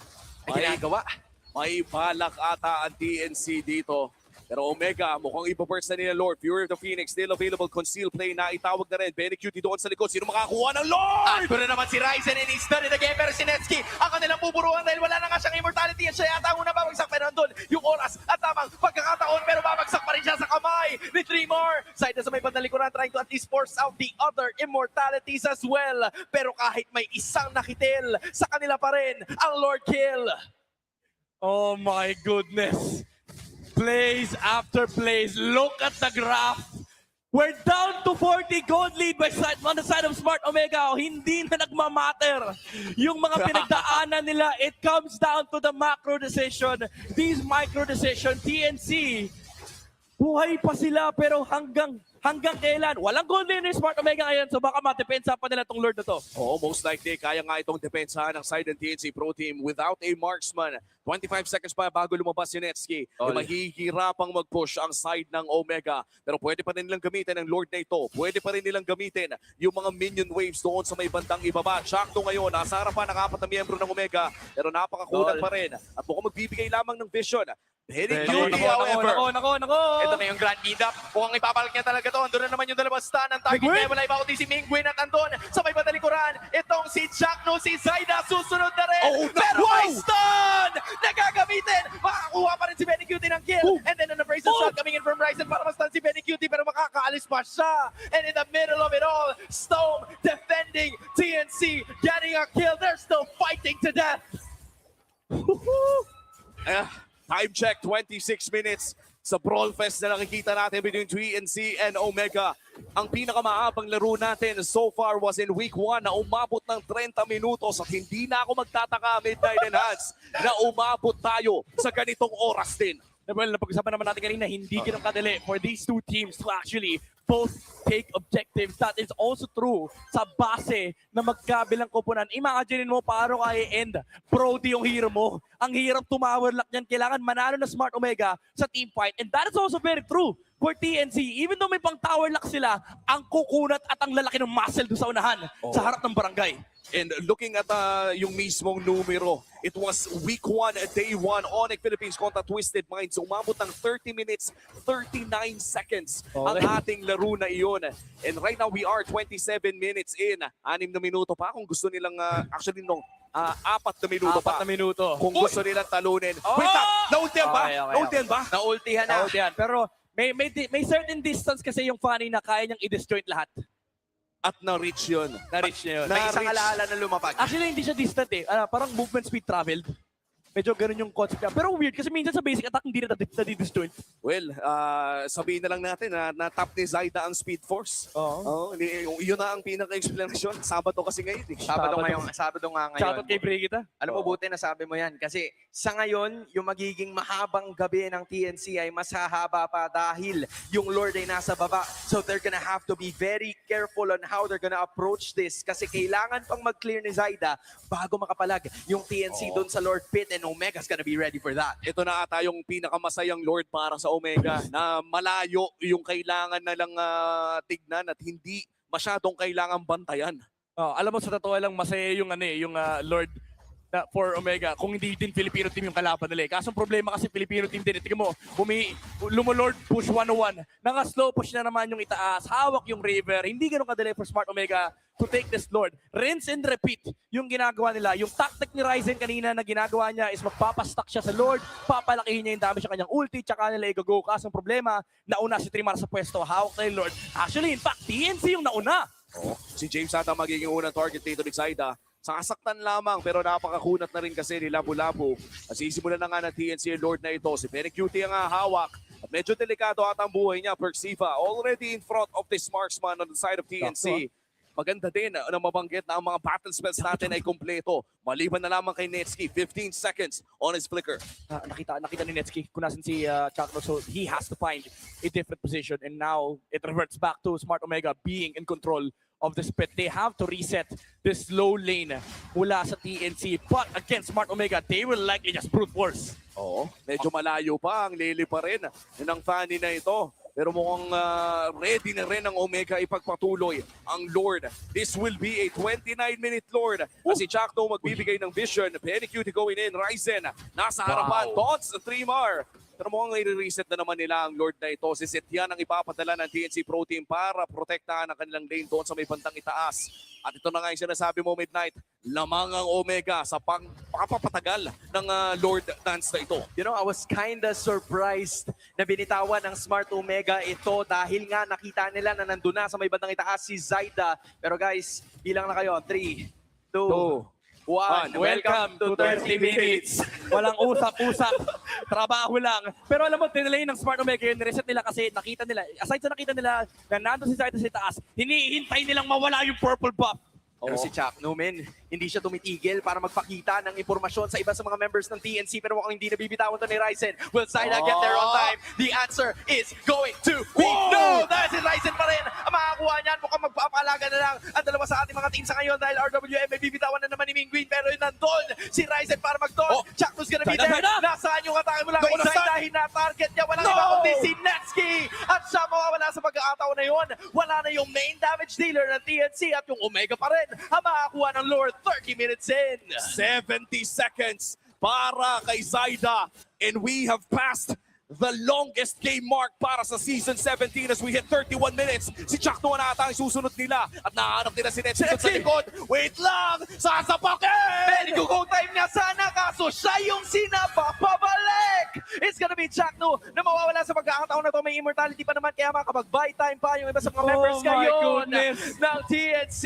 Ay ginagawa. May balak ata ang TNC dito. Pero Omega, mukhang ipaburst na nila Lord. Fury of the Phoenix, still available. Conceal play na itawag na rin. Benecutie doon sa likod. Sino makakuha ng Lord? At na naman si Ryzen and he's done it again. Pero si Netsky, ang kanilang buburuan dahil wala na nga siyang immortality. At siya yata ang unang babagsak. Pero nandun yung oras at tamang pagkakataon. Pero babagsak pa rin siya sa kamay ni Tremor. Side na sa may bandang likuran, trying to at least force out the other immortalities as well. Pero kahit may isang nakitil, sa kanila pa rin ang Lord Kill. Oh my goodness. Plays after plays. Look at the graph. We're down to 40 gold lead on the side of Smart Omega. Hindi na nagmamatter yung mga pinagdaanan nila. It comes down to the macro decision. These micro decision, TNC, buhay pa sila pero hanggang kailan? Walang gold lane ni Smart Omega ngayon, so baka matepensa pa nila tong Lord na to. Oo, most likely, kaya nga itong depensahan ng side ng TNC Pro Team without a marksman. 25 seconds pa bago lumabas si Netsky. Mahihirapang mag-push ang side ng Omega. Pero pwede pa rin nilang gamitin ang Lord na ito. Pwede pa rin nilang gamitin yung mga minion waves doon sa may bandang ibaba. Chakto ngayon, nasa harapan ng 4 na miyembro ng Omega. Pero napakakulang pa rin. At mukhang magbibigay lamang ng vision. Benecutie, however. Nako. Ito na yung grand lead-up. Mukhang ipapalag niya talaga to. Andun na naman yung dalawang stun ng target niya. Wala iba kundi si Mingwin at andun sa may bandalikuran. Itong si Jackno, si Zaida, susunod na rin. Pero may stun! Nagagamitin! Makakuha pa rin si Benecutie ng kill. And then an abrasive shot coming in from Ryzen para ma-stun si Benecutie pero makakaalis pa siya. And in the middle of it all, Stone defending TNC, getting a kill. They're still fighting to death. Time check, 26 minutes sa Brawl Fest na nakikita natin between TNC and Omega. Ang pinakamaabang laro natin so far was in week 1 na umabot ng 30 minutos at hindi na ako magtataka, Midnight Enhance, na umabot tayo sa ganitong oras din. Well, napag-usapan naman natin kanina, hindi ganun kadali for these two teams to actually both take objectives. That is also true sa base na magkabilang koponan. Imagine mo paano kaya end Brody yung hero mo. Ang hirap tumawar lock niyan. Kailangan manalo na Smart Omega sa team fight. And that is also very true for TNC. Even though may pang tower lock sila, ang kukunat at ang lalaki ng muscle doon sa unahan sa harap ng barangay. And looking at yung mismong numero, it was week 1, day 1, Onyx Philippines kontra Twisted Minds. Umabot ng 30 minutes, 39 seconds ang ating laro na iyon. And right now, we are 27 minutes in. 6 na minuto pa kung gusto nilang, actually, 4 na minuto pa. 4 na minuto. Kung gusto nilang talunin. Wait lang, naultihan ba? Naultihan ba? Naultihan na. Naultihan. Pero may certain distance kasi yung Fanny na kaya niyang i-disjoint lahat. At na-reach yun. Na-reach niya yun. May isang alaala na lumapag. Actually, hindi siya distant eh. Parang movement speed traveled. Medyo ganun yung concept niya. Pero weird kasi minsan sa basic attack hindi na disjoint. Well, sabihin na lang natin na top ni Zaida ang Speed Force. Oo. Yun na ang pinaka-explanation. Sabado kasi ngayon. Sabado nga ngayon. Shoutout kay Brigitte. Alam mo, buti na sabi mo yan. Kasi sa ngayon, yung magiging mahabang gabi ng TNC ay mas hahaba pa dahil yung Lord ay nasa baba. So they're gonna have to be very careful on how they're gonna approach this. Kasi kailangan pang mag-clear ni Zaida bago makapalag yung TNC doon sa Lord Pit, and Omega's gonna be ready for that. Ito na ata yung pinakamasayang Lord para sa Omega na malayo yung kailangan na lang tignan at hindi masyadong kailangan bantayan. Alam mo, sa totoo lang, masaya yung, Lord for Omega kung hindi din Filipino team yung kalaban nila. Kaso problema kasi Filipino team din. Tingnan mo, lumolord push 101. Naka-slow push na naman yung itaas. Hawak yung river. Hindi ganun kadali for Smart Omega to take this Lord. Rinse and repeat yung ginagawa nila. Yung tactic ni Ryzen kanina na ginagawa niya is magpapastack siya sa Lord, papalakihin niya yung damage sa kanyang ulti, tsaka nila i-go. Kaso ang problema, nauna si Trimar sa pwesto. Hawak na yung Lord. Actually, in fact, TNC yung nauna. Si James ata magiging unang target dito ni Zaida. Sakasaktan lamang pero napakakunat na rin kasi ni Labu-Labu. Sisimulan na nga ng TNC Lord na ito. Si Panic Cutie ang hawak. At medyo delikado at ang buhay niya. Perxiva already in front of this marksman on the side of TNC. Maganda din na mabanggit na ang mga battle spells natin ay kompleto. Maliban na lamang kay Netsky, 15 seconds on his flicker. Nakita ni Netsky kung nasan si Chakno, so he has to find a different position, and now it reverts back to Smart Omega being in control of this pit. They have to reset this low lane mula sa TNC, but against Smart Omega, they will likely just brute force. Medyo malayo pa ang Lily pa rin ng Fanny na ito. Pero mukhang ready na rin ang Omega ipagpatuloy ang Lord. This will be a 29-minute Lord. Si Chakno magbibigay ng vision. Penny Cutie going in. Ryzen nasa harapan. Tots, Trimar. Pero mukhang i-reset na naman nila ang Lord na ito. Si Setyan ang ipapadala ng TNC Pro Team para protektahan ang kanilang lane doon sa may bantang itaas. At ito na nga yung sinasabi mo, Midnight, lamang ang Omega sa pagpapatagal ng Lord dance na ito. You know, I was kinda surprised na binitawan ng Smart Omega ito dahil nga nakita nila na nandun na sa may bandang itaas si Zaida. Pero guys, bilang na kayo, 3, 2, 1. Welcome to 30 minutes. Walang usap-usap. Trabaho lang. Pero alam mo, tinilay ng Smart Omega yun, reset nila kasi nakita nila, aside sa nakita nila na nandun si Zaida sa taas, hinihintay nilang mawala yung purple buff. Pero si Chakno, men, hindi siya tumitigil para magpakita ng impormasyon sa iba sa mga members ng TNC, pero mukhang hindi nabibitawan to ni Ryzen. Will Zaida get there on time? The answer is going to be no! Dahil si Ryzen pa rin ang makakuha niyan. Mukhang magpapalaga na lang ang dalawa sa ating mga team sa ngayon dahil RWM may bibitawan na naman ni Mingwin, pero yun nandun si Ryzen para mag-dodge. Chakno's gonna be there. Nasaan yung atake mula kay Zaida? Hina-target niya. Walang iba kundi si Netsky. At siya mawawala sa pagkakataon na yun. Wala na yung main damage dealer ng TNC at yung Omega pa rin ang makakuha ng Lord 30 minutes in. 70 seconds para kay Zaida. And we have passed the longest game mark para sa Season 17 as we hit 31 minutes. Si Chakno na ata ang susunod nila at nahanap nila si Netsky sa likod. Wait lang! Sasapakin! Pwede go time nga sana kaso siya yung sinapa pabalik! It's gonna be Chakno na mawawala sa pagkakataon na to. May immortality pa naman kaya makapag-buy time pa yung iba sa mga members ngayon ng TNC.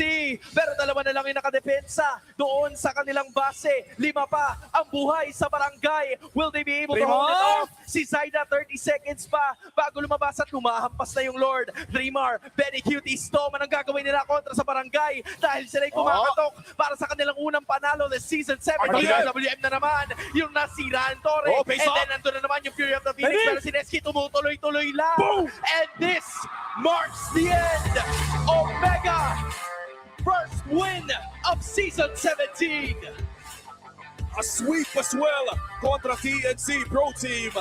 Pero dalawa na lang yung nakadepensa doon sa kanilang base. 5 pa ang buhay sa barangay. Will they be able to hold it off? Si Zaida 30 seconds pa bago lumabas at humahampas na yung Lord. Dreamer, Benny Cutie, Storm ang gagawin nila kontra sa barangay dahil sila'y kumakatok para sa kanilang unang panalo this Season 7. WM na naman yung nasira ang Torre. And then nandun na naman yung Fury of the Phoenix. Pero si Netsky tumutuloy-tuloy lang. Boom! And this marks the end. Omega, first win of Season 17. A sweep as well kontra TNC Pro Team.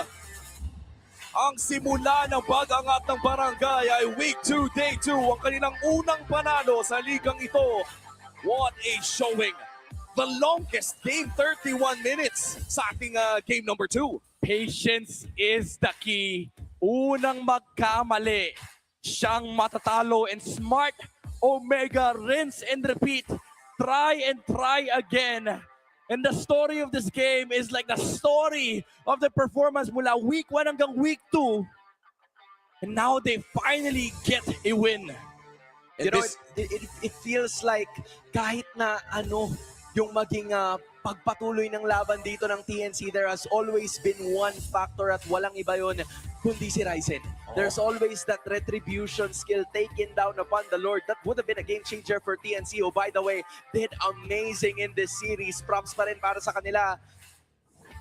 Ang simula ng pag-angat ng barangay ay Week 2, Day 2. Ang kanilang unang panalo sa ligang ito. What a showing. The longest game, 31 minutes sa ating game number 2. Patience is the key. Unang magkamali, siyang matatalo, and Smart Omega rinse and repeat. Try and try again. And the story of this game is like the story of the performance mula week 1 hanggang week 2. And now they finally get a win. You know, it feels like kahit na yung maging pagpatuloy ng laban dito ng TNC. There has always been one factor at walang iba yun kundi si Ryzen. There's always that retribution skill taken down upon the Lord. That would have been a game changer for TNC, who by the way, did amazing in this series. Props pa rin para sa kanila.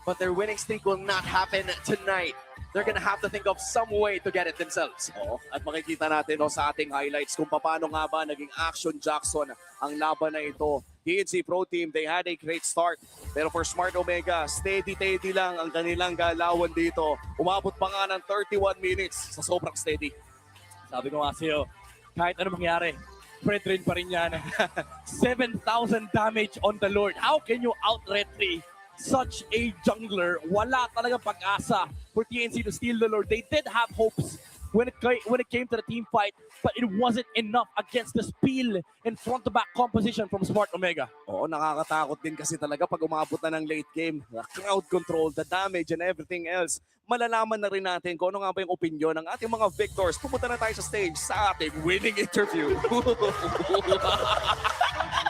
But their winning streak will not happen tonight. They're gonna have to think of some way to get it themselves. Oo, at makikita natin sa ating highlights kung paano nga ba naging Action Jackson ang laban na ito. TNC Pro Team, they had a great start. Pero for Smart Omega, steady lang ang kanilang galawan dito. Umabot pa nga ng 31 minutes sa sobrang steady. Sabi ko nga sa'yo, kahit ano mangyari, Fred pa rin yan. 7,000 damage on the Lord. How can you out-retry such a jungler? Wala talaga pag-asa for TNC to steal the Lord. They did have hopes when it came to the team fight, but it wasn't enough against the spiel and front-to-back composition from Smart Omega. Oo, nakakatakot din kasi talaga pag umabot na ng late game. The crowd control, the damage and everything else. Malalaman na rin natin kung ano nga ba yung opinion ng ating mga victors. Pupunta na tayo sa stage sa ating winning interview.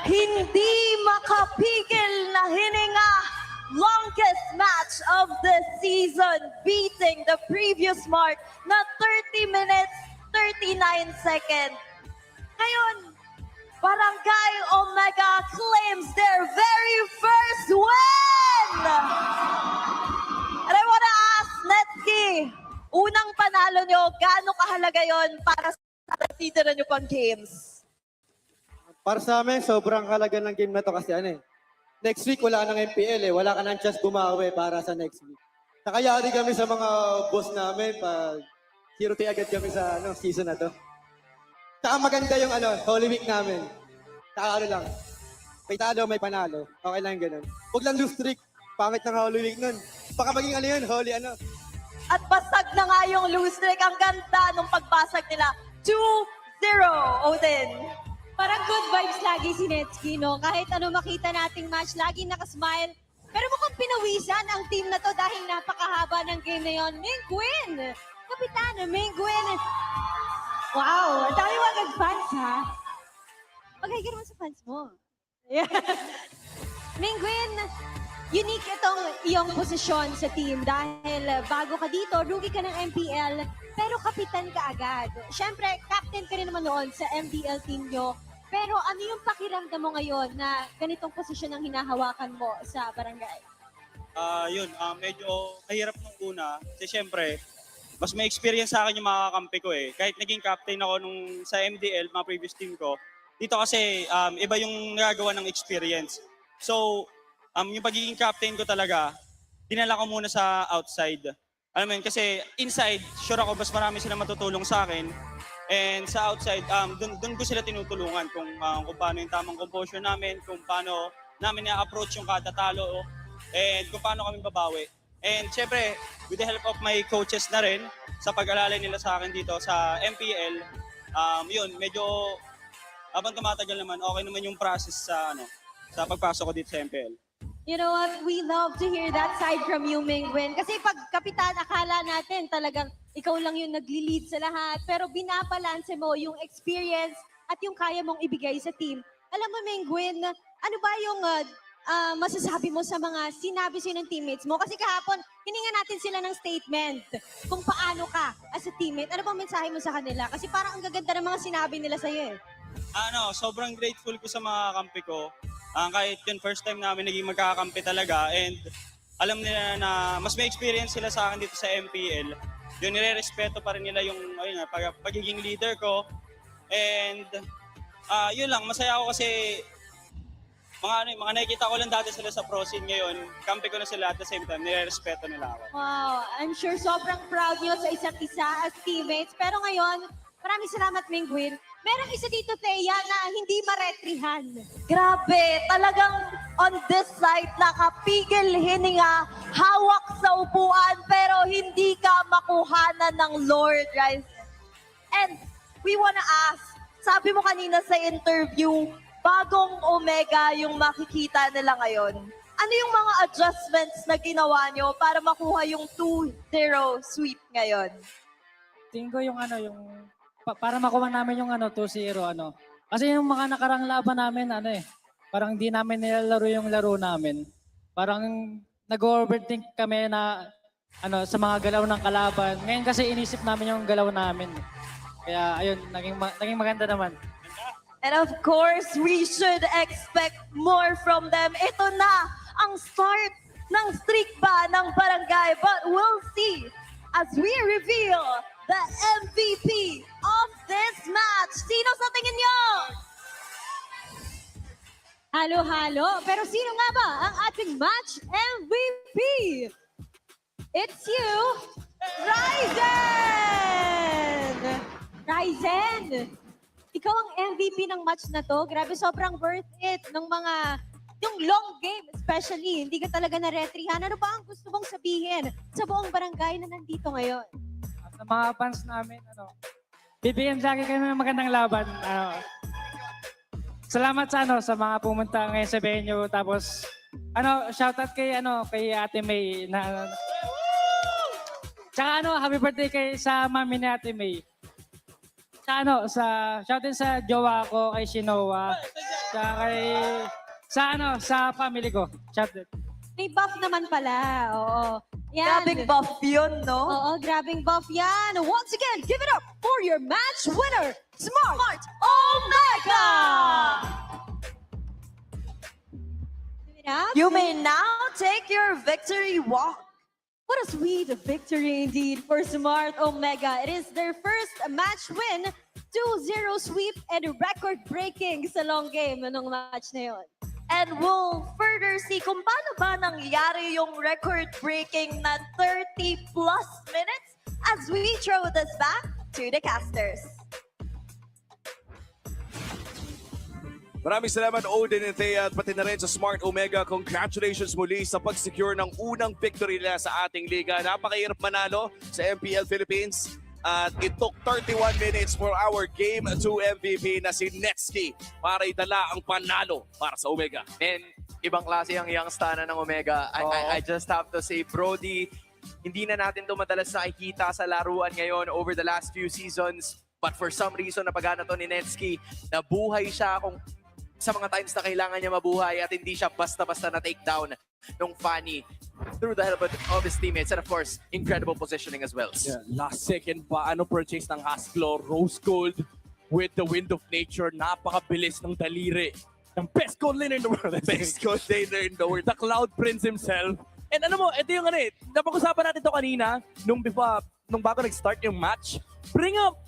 Hindi makapigil na hininga. Longest match of the season, beating the previous mark na 30 minutes, 39 seconds. Ngayon, Barangay Omega claims their very first win! And I want to ask Netsky, unang panalo nyo, gaano kahalaga yon para sa natitira nyo pang games? Para sa amin, sobrang halaga ng game na to kasi next week wala nang MPL wala ka nang chance bumawi para sa next week. Nakayari kami sa mga boss namin pag 0-3 agad kami sa season na to. Saka maganda yung Holy Week namin. Saka lang, may talo, may panalo. Okay lang ganun. Huwag lang lose streak. Pangit ng Holy Week nun. Baka maging Holy At basag na nga yung lose streak. Ang ganda nung pagbasag nila. 2-0, Odin. Parang good vibes lagi si Netsky, no? Kahit ano makita nating match, lagi nakasmile. Pero mukhang pinawisan ang team na to dahil napakahaba ng game na yon. Mingwin! Kapitana, Mingwin! Wow! Ang dami wagag fans, ha? Magay ka naman sa fans mo. Mingwin, unique itong iyong posisyon sa team dahil bago ka dito, rookie ka ng MPL, pero kapitan ka agad. Siyempre, captain ka rin naman noon sa MPL team nyo. Pero ano yung pakiramdam mo ngayon na ganitong posisyon ang hinahawakan mo sa barangay? Medyo mahirap nung una. Kasi siyempre, mas may experience sa akin yung mga kakampi ko eh. Kahit naging captain ako nung sa MDL, mga previous team ko, dito kasi iba yung nagagawa ng experience. So, yung pagiging captain ko talaga, dinala ko muna sa outside. Alam mo yun, kasi inside, sure ako mas marami sila matutulong sa akin. And sa outside, dun ko sila tinutulungan kung paano yung tamang composure namin, kung paano namin na-approach yung kada talo, and kung paano kami babawi. And syempre, with the help of my coaches na rin, sa pag-alala nila sa akin dito sa MPL, medyo habang tumatagal naman, okay naman yung process sa pagpasok ko dito sa MPL. You know what? We love to hear that side from you, Mingwin. Kasi pag kapitan, akala natin talagang ikaw lang yung nagli-lead sa lahat. Pero binabalanse mo yung experience at yung kaya mong ibigay sa team. Alam mo, Mingwin, ano ba yung masasabi mo sa mga sinabi sa'yo ng teammates mo? Kasi kahapon, hininga natin sila ng statement kung paano ka as a teammate. Ano bang mensahe mo sa kanila? Kasi parang ang gaganda ng mga sinabi nila sa'yo eh. Sobrang grateful ko sa mga kampi ko. Kahit yun, first time namin naging magkakampi talaga. And alam nila na mas may experience sila sa akin dito sa MPL. Yun, nire-respeto pa rin nila yung pagiging leader ko. And yun lang, masaya ako kasi mga nakikita ko lang dati sila sa pro scene ngayon. Kampi ko na sila at the same time, nire-respeto nila ako. Wow, I'm sure sobrang proud nyo sa isa't isa as teammates. Pero ngayon, maraming salamat, Mingwin. Merong isa dito, Thea, na hindi maretrihan. Grabe, talagang on this side, nakapigil hininga, hawak sa upuan, pero hindi ka makuhanan ng Lord, guys. And we wanna ask, sabi mo kanina sa interview, bagong Omega yung makikita nila ngayon. Ano yung mga adjustments na ginawa nyo para makuha yung 2-0 sweep ngayon? Tingin ko yung para makuha namin yung 2-0 Kasi yung mga nakarang laban namin parang di namin nilalaro yung laro namin. Parang nag-overthink kami na sa mga galaw ng kalaban. Ngayon kasi inisip namin yung galaw namin. Kaya ayun, naging maganda naman. And of course, we should expect more from them. Ito na ang start ng streak ba ng barangay. But we'll see as we reveal the MVP of this match. Sino sa tingin nyo? Halo-halo. Pero sino nga ba ang ating match MVP? It's you, Ryzen! Ryzen! Ikaw ang MVP ng match na to. Grabe, sobrang worth it ng yung long game especially. Hindi ka talaga na-retrihan. Ano ba ang gusto mong sabihin sa buong barangay na nandito ngayon? Sa mga fans namin, bibigyan lagi kami ng magandang laban. Salamat sa mga pumunta ngayon sa venue. Tapos, shoutout kay Ate May. Tsaka happy birthday sa mami ni Ate May. Shoutout sa jowa ko, kay Shinoa. Tsaka sa family ko. Shoutout. May buff naman pala. Oo. Yan. Grabing buff yun, no? Oo, grabing buff yan. Once again, give it up for your match winner, Smart Omega! You may now take your victory walk. What a sweet victory indeed for Smart Omega. It is their first match win, 2-0 sweep, and record-breaking sa long game ng match na yun. And we'll further see kung paano ba nangyari yung record-breaking na 30+ minutes as we throw this back to the casters. Maraming salamat Odin and Thea at pati na rin sa Smart Omega. Congratulations muli sa pag-secure ng unang victory nila sa ating liga. Napakahirap manalo sa MPL Philippines. At it took 31 minutes for our Game 2 MVP na si Netsky para idala ang panalo para sa Omega. And ibang klase ang youngstana ng Omega. I just have to say, Brody, hindi na natin ito madalas nakikita sa laruan ngayon over the last few seasons. But for some reason, napagana to ni Netsky, nabuhay siya kung sa mga times na kailangan niya mabuhay at hindi siya basta-basta na takedown ng Fanny through the help of his teammates and of course, incredible positioning as well. Yeah, last second pa, purchase ng Hasclo, Rose Gold with the Wind of Nature, napakabilis ng daliri. Ng best gold laner in the world. Best gold laner in the world. The Cloud Prince himself. And ito yung napag-usapan natin ito kanina, nung bago nag-start yung match, bring up,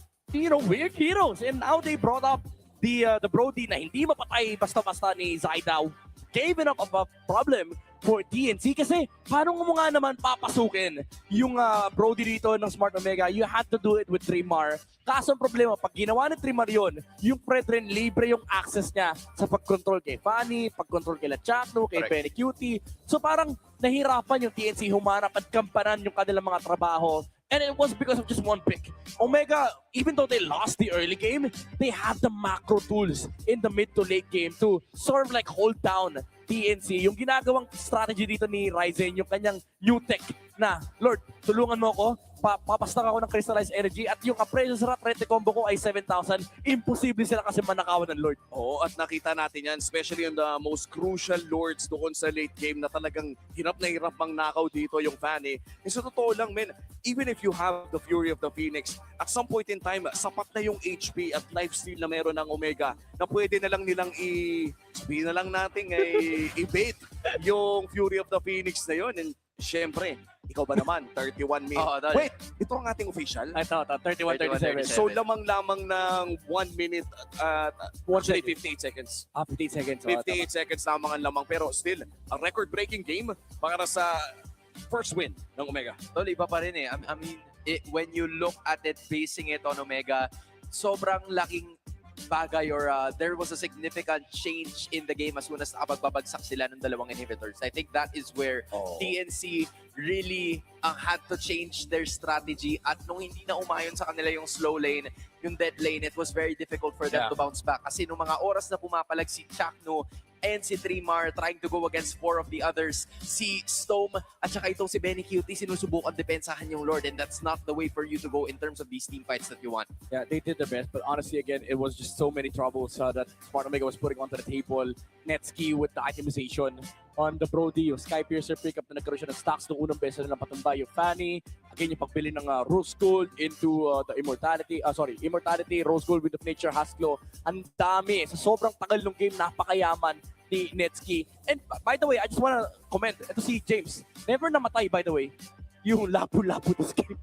weird heroes. And now they brought up the Brody na hindi mapatay basta-basta ni Zaidaw. Gave enough of a problem for TNC kasi paano mo nga naman papasukin yung Brody dito ng Smart Omega? You had to do it with Trimar. Kaso ang problema, pag ginawa ni Trimar yun, yung Predren libre yung access niya sa pag-control kay Fanny, pag-control kay Lachakno, kay Penny Cutie. So parang nahirapan yung TNC humanap at kampanan yung kanilang mga trabaho. And it was because of just one pick. Omega, even though they lost the early game, they have the macro tools in the mid to late game to sort of like hold down TNC. Yung ginagawang strategy dito ni Ryzen, yung kanyang new tech na, Lord, tulungan mo ako, papastak ako ng crystallized energy at yung appraisal sa rate combo ko ay 7,000. Imposible sila kasi manakawan ng Lord. Oo, at nakita natin yan, especially on the most crucial Lords doon sa late game na talagang hirap na hirap mang nakaw dito yung Fanny. And sa totoo lang, men, even if you have the Fury of the Phoenix, at some point in time, sapat na yung HP at lifesteal na meron ng Omega na pwede na lang nilang sabihin na lang natin i-bait yung Fury of the Phoenix na yun. And syempre, ikaw ba naman, 31 minutes. Wait, ito ang ating official? Ito, 31-37. So lamang-lamang ng 1 minute at 58 seconds. 58 seconds. 58 seconds lamang ang lamang. Pero still, a record-breaking game para sa first win ng Omega. Tol, iba pa rin I mean, when you look at it, basing it on Omega, sobrang laking bagay or there was a significant change in the game as soon as napagbabagsak sila ng dalawang inhibitors. I think that is where TNC really had to change their strategy at nung hindi na umayon sa kanila yung slow lane, yung dead lane, it was very difficult for them to bounce back. Kasi nung mga oras na pumapalag si Chakno and si Trimar trying to go against 4 of the others. Si Stome at saka itong si Benny Cutie sinusubukan depensahan yung Lord, and that's not the way for you to go in terms of these team fights that you want. Yeah, they did their best, but honestly, again, it was just so many troubles that Smart Omega was putting onto the table. Netski with the itemization on the Brody, yung Sky Piercer pickup na nagkaroon siya ng stocks noong unang beses na napatumba yung Fanny. Again, yung pagbili ng Rose Gold into the Immortality, Rose Gold, Wind of Nature, Hasclo. Ang dami. Sa sobrang tagal ng game, napakayaman ni Netski. And by the way, I just wanna comment, ito si James, never namatay by the way, yung lapu-lapu this game.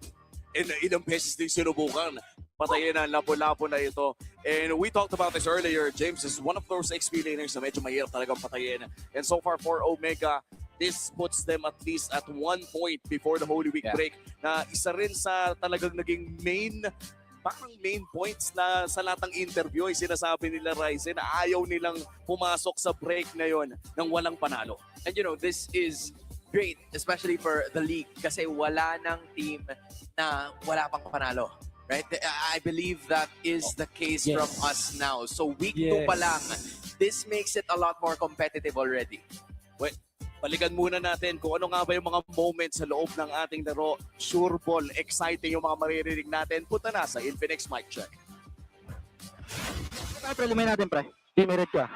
And ilang beses din sinubukan patayin ang lapo-lapo na ito. And we talked about this earlier. James is one of those XP laners na medyo mahirap talagang patayin. And so far for Omega, this puts them at least at 1 point before the Holy Week break na isa rin sa talagang naging main points na sa lahat ng interview ay sinasabi nila Ryzen na ayaw nilang pumasok sa break na yon nang walang panalo. And you know, this is great, especially for the league, kasi wala ng team na wala pang panalo. Right? I believe that is the case from us now. So week 2 pa lang, this makes it a lot more competitive already. Well, balikan muna natin kung ano nga ba yung mga moments sa loob ng ating laro. Sure ball, exciting yung mga maririnig natin. Punta na sa Infinix Mic Check. Pre, lumay natin, pre. Di merit ka.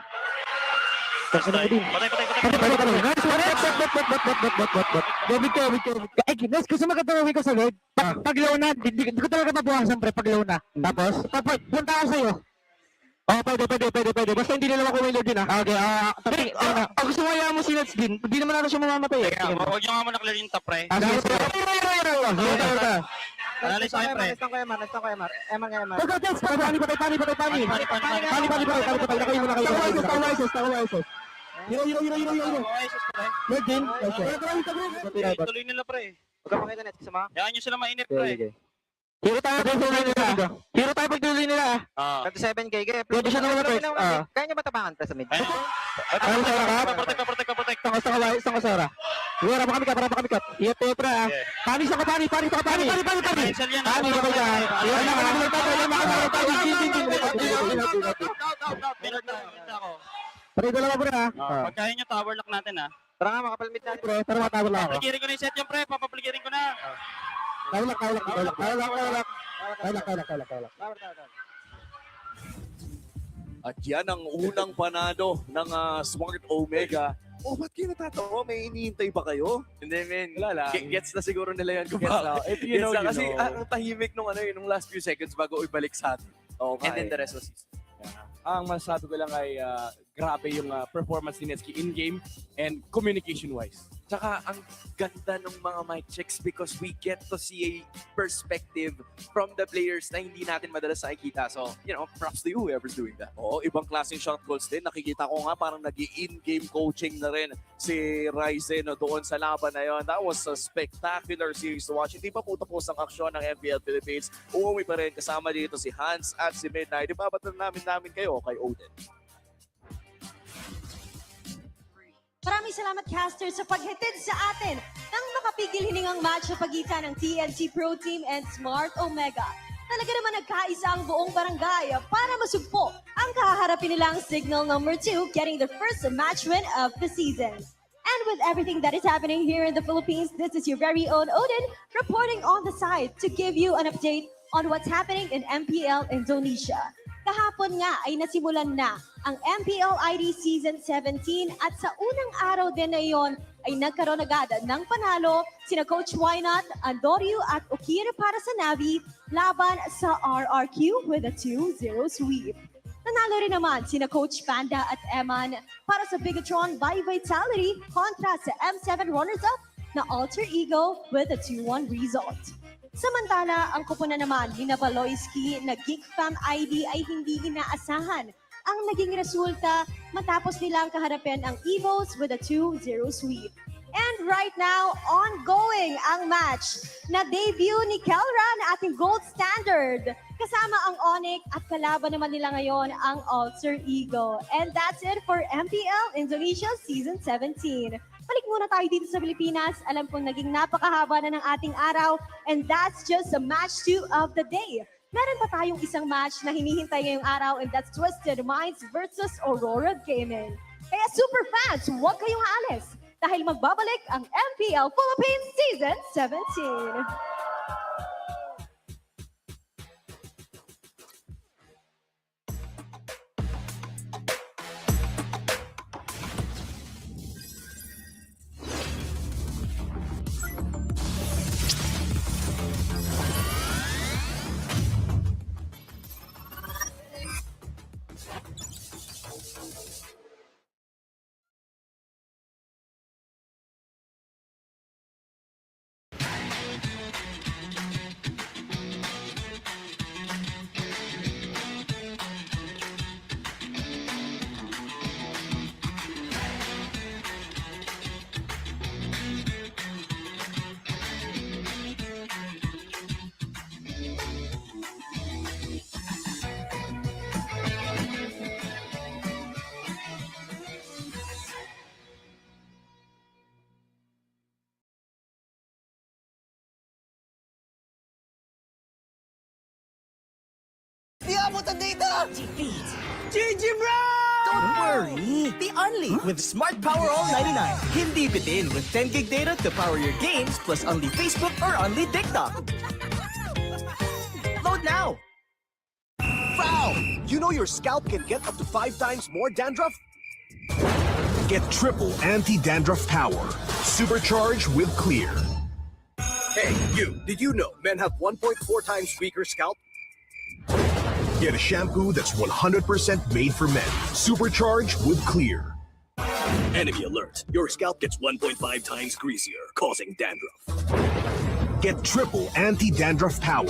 Patay. Ay, Gines, gusto magkatawin ko sa Lord. Pag low na, di ko talaga mabuhasan, pre, pag low na. Tapos, punta ako sa'yo. Oh, pwede. Basta hindi nila ako may Lord din, ha? Okay, gusto mo hayaan mo si Nets din. Hindi naman natin siya mamamatay, eh. Huwag nyo nga muna clear yung top, pre. Analyze tayo, pre. Nastang ko, Emar. Emar. Go, Jets! Pani. Nakayo mo. Hero. Lord din? Tuloy nila, pre. Huwag ka makita, Nets. Kasama? Hayaan nyo sila mainit, pre. Hero tayo pag tuloy nila. 27k, kaya. Pwede siya naman, pre. Kaya nyo ba tabangan, pre, sa mid? Ano sa harap? Protect. Isang ko Sara. Wala pa kami kap. Iya to, pre. Pani. Pani. Pani ka ba dyan? Pre, dalawa, pre, ha? Pagkain nyo, tower lock natin, ha. Tara nga, makapalmit natin. Pre, pero matawag lang ako. Papapligirin ko na yung set yung pre. Papapligirin ko na. Tawlak. At yan ang unang panalo ng Smart Omega. Oh, ba't kayo natatawa? May inihintay ba kayo? Hindi, man. Wala lang. Gets na siguro nila yan. If you know, you Kasi know. ang tahimik nung last few seconds bago ibalik sa atin. Okay. And then the rest was Ang masasabi ko lang ay grabe yung performance ni Netski in-game and communication-wise. Tsaka ang ganda ng mga mic checks because we get to see a perspective from the players na hindi natin madalas nakikita. So, props to you whoever's doing that. Oo, ibang klaseng shot calls din. Nakikita ko nga parang nag-in-game coaching na rin si Ryzen doon sa laban na yon. That was a spectacular series to watch. Hindi pa po tapos ang aksyon ng MPL Philippines. Umuwi pa rin kasama dito si Hans at si Midnight. Ibabatan namin kayo kay Odin. Maraming salamat, Caster, sa paghatid sa atin ng makapigil hiningang match sa pagitan ng TNT Pro Team and Smart Omega. Talaga naman nagkaisa ang buong barangay para masugpo ang kaharapin nilang Signal number 2, getting the first match win of the season. And with everything that is happening here in the Philippines, this is your very own Odin reporting on the side to give you an update on what's happening in MPL Indonesia. Kahapon nga ay nasimulan na ang MPL ID Season 17 at sa unang araw din na iyon ay nagkaroon agad ng panalo sina Coach Wynot, Andorio at Okira para sa Navi laban sa RRQ with a 2-0 sweep. Nanalo rin naman sina Coach Panda at Eman para sa Bigatron by Vitality kontra sa M7 runners-up na Alter Ego with a 2-1 result. Samantala, ang kupunan naman ni Navaloyski na Geek Fam ID ay hindi inaasahan ang naging resulta matapos nilang kaharapin ang Evos with a 2-0 sweep. And right now, ongoing ang match na debut ni Kelran, ating gold standard. Kasama ang Onyx at kalaban naman nila ngayon ang Alter Ego. And that's it for MPL Indonesia Season 17. Balik muna tayo dito sa Pilipinas. Alam kong naging napakahaba na ng ating araw. And that's just the match 2 of the day. Meron pa tayong isang match na hinihintay ngayong araw and that's Twisted Minds versus Aurora Gaming. Kaya super fans, huwag kayong aalis dahil magbabalik ang MPL Philippines Season 17. Di abot ang data! GG bro! Don't worry! Be only with Smart Power All 99. Hindi bitin with 10 gig data to power your games plus only Facebook or only TikTok. Load now! Foul! You know your scalp can get up to 5 times more dandruff? Get triple anti-dandruff power. Supercharged with Clear. Hey, you! Did you know men have 1.4 times weaker scalp? Get a shampoo that's 100% made for men. Supercharged with Clear. Enemy alert. Your scalp gets 1.5 times greasier, causing dandruff. Get triple anti-dandruff power.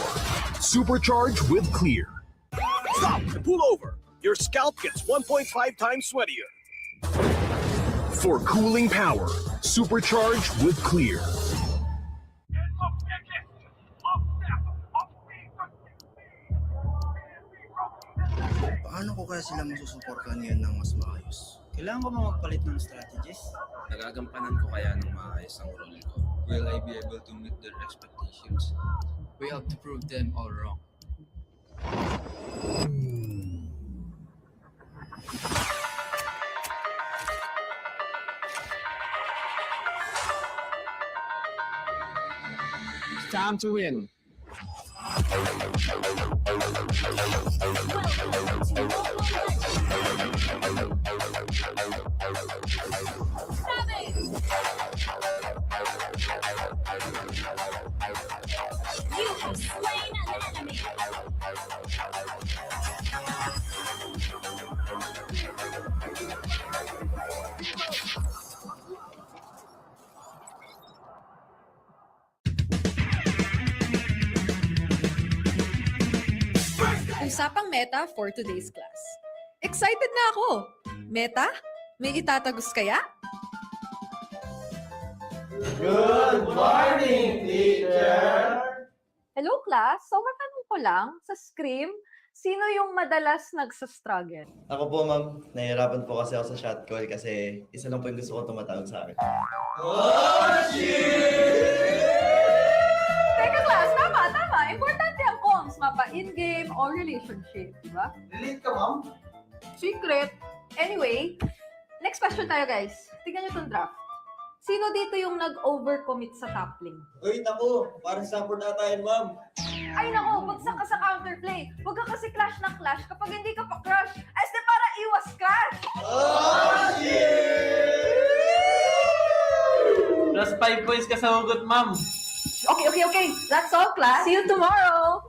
Supercharged with Clear. Stop and pull over. Your scalp gets 1.5 times sweatier. For cooling power, supercharged with Clear. Paano ko kaya sila masusuportahan ngayon ng mas maayos? Kailangan ko magpalit ng strategies? Nagagampanan ko kaya ng maayos ang role ko? Will I be able to meet their expectations? We have to prove them all wrong. It's time to win. You have slain an enemy. Usapang meta for today's class. Excited na ako! Meta? May itatagos kaya? Good morning, teacher! Hello class, so matanong ko lang, sa Scream, sino yung madalas nagsastruggle? Ako po, ma'am. Nahihirapan po kasi ako sa shot call kasi isa lang po yung gusto ko tumatawag sa akin. Teka class, tama. Importante ang comms, mapa in-game or relationship, di ba? Relate ka, ma'am? Secret. Anyway, next question tayo guys. Tingnan nyo itong draft. Sino dito yung nag-overcommit sa top lane? Uy, naku! Parang support na tayo, ma'am. Ay nako, bagsak ka sa counterplay. Huwag ka kasi clash ng clash kapag hindi ka pa crush. As de para iwas crush! Plus 5 points ka sa hugot, ma'am. Okay. That's all, class. See you tomorrow.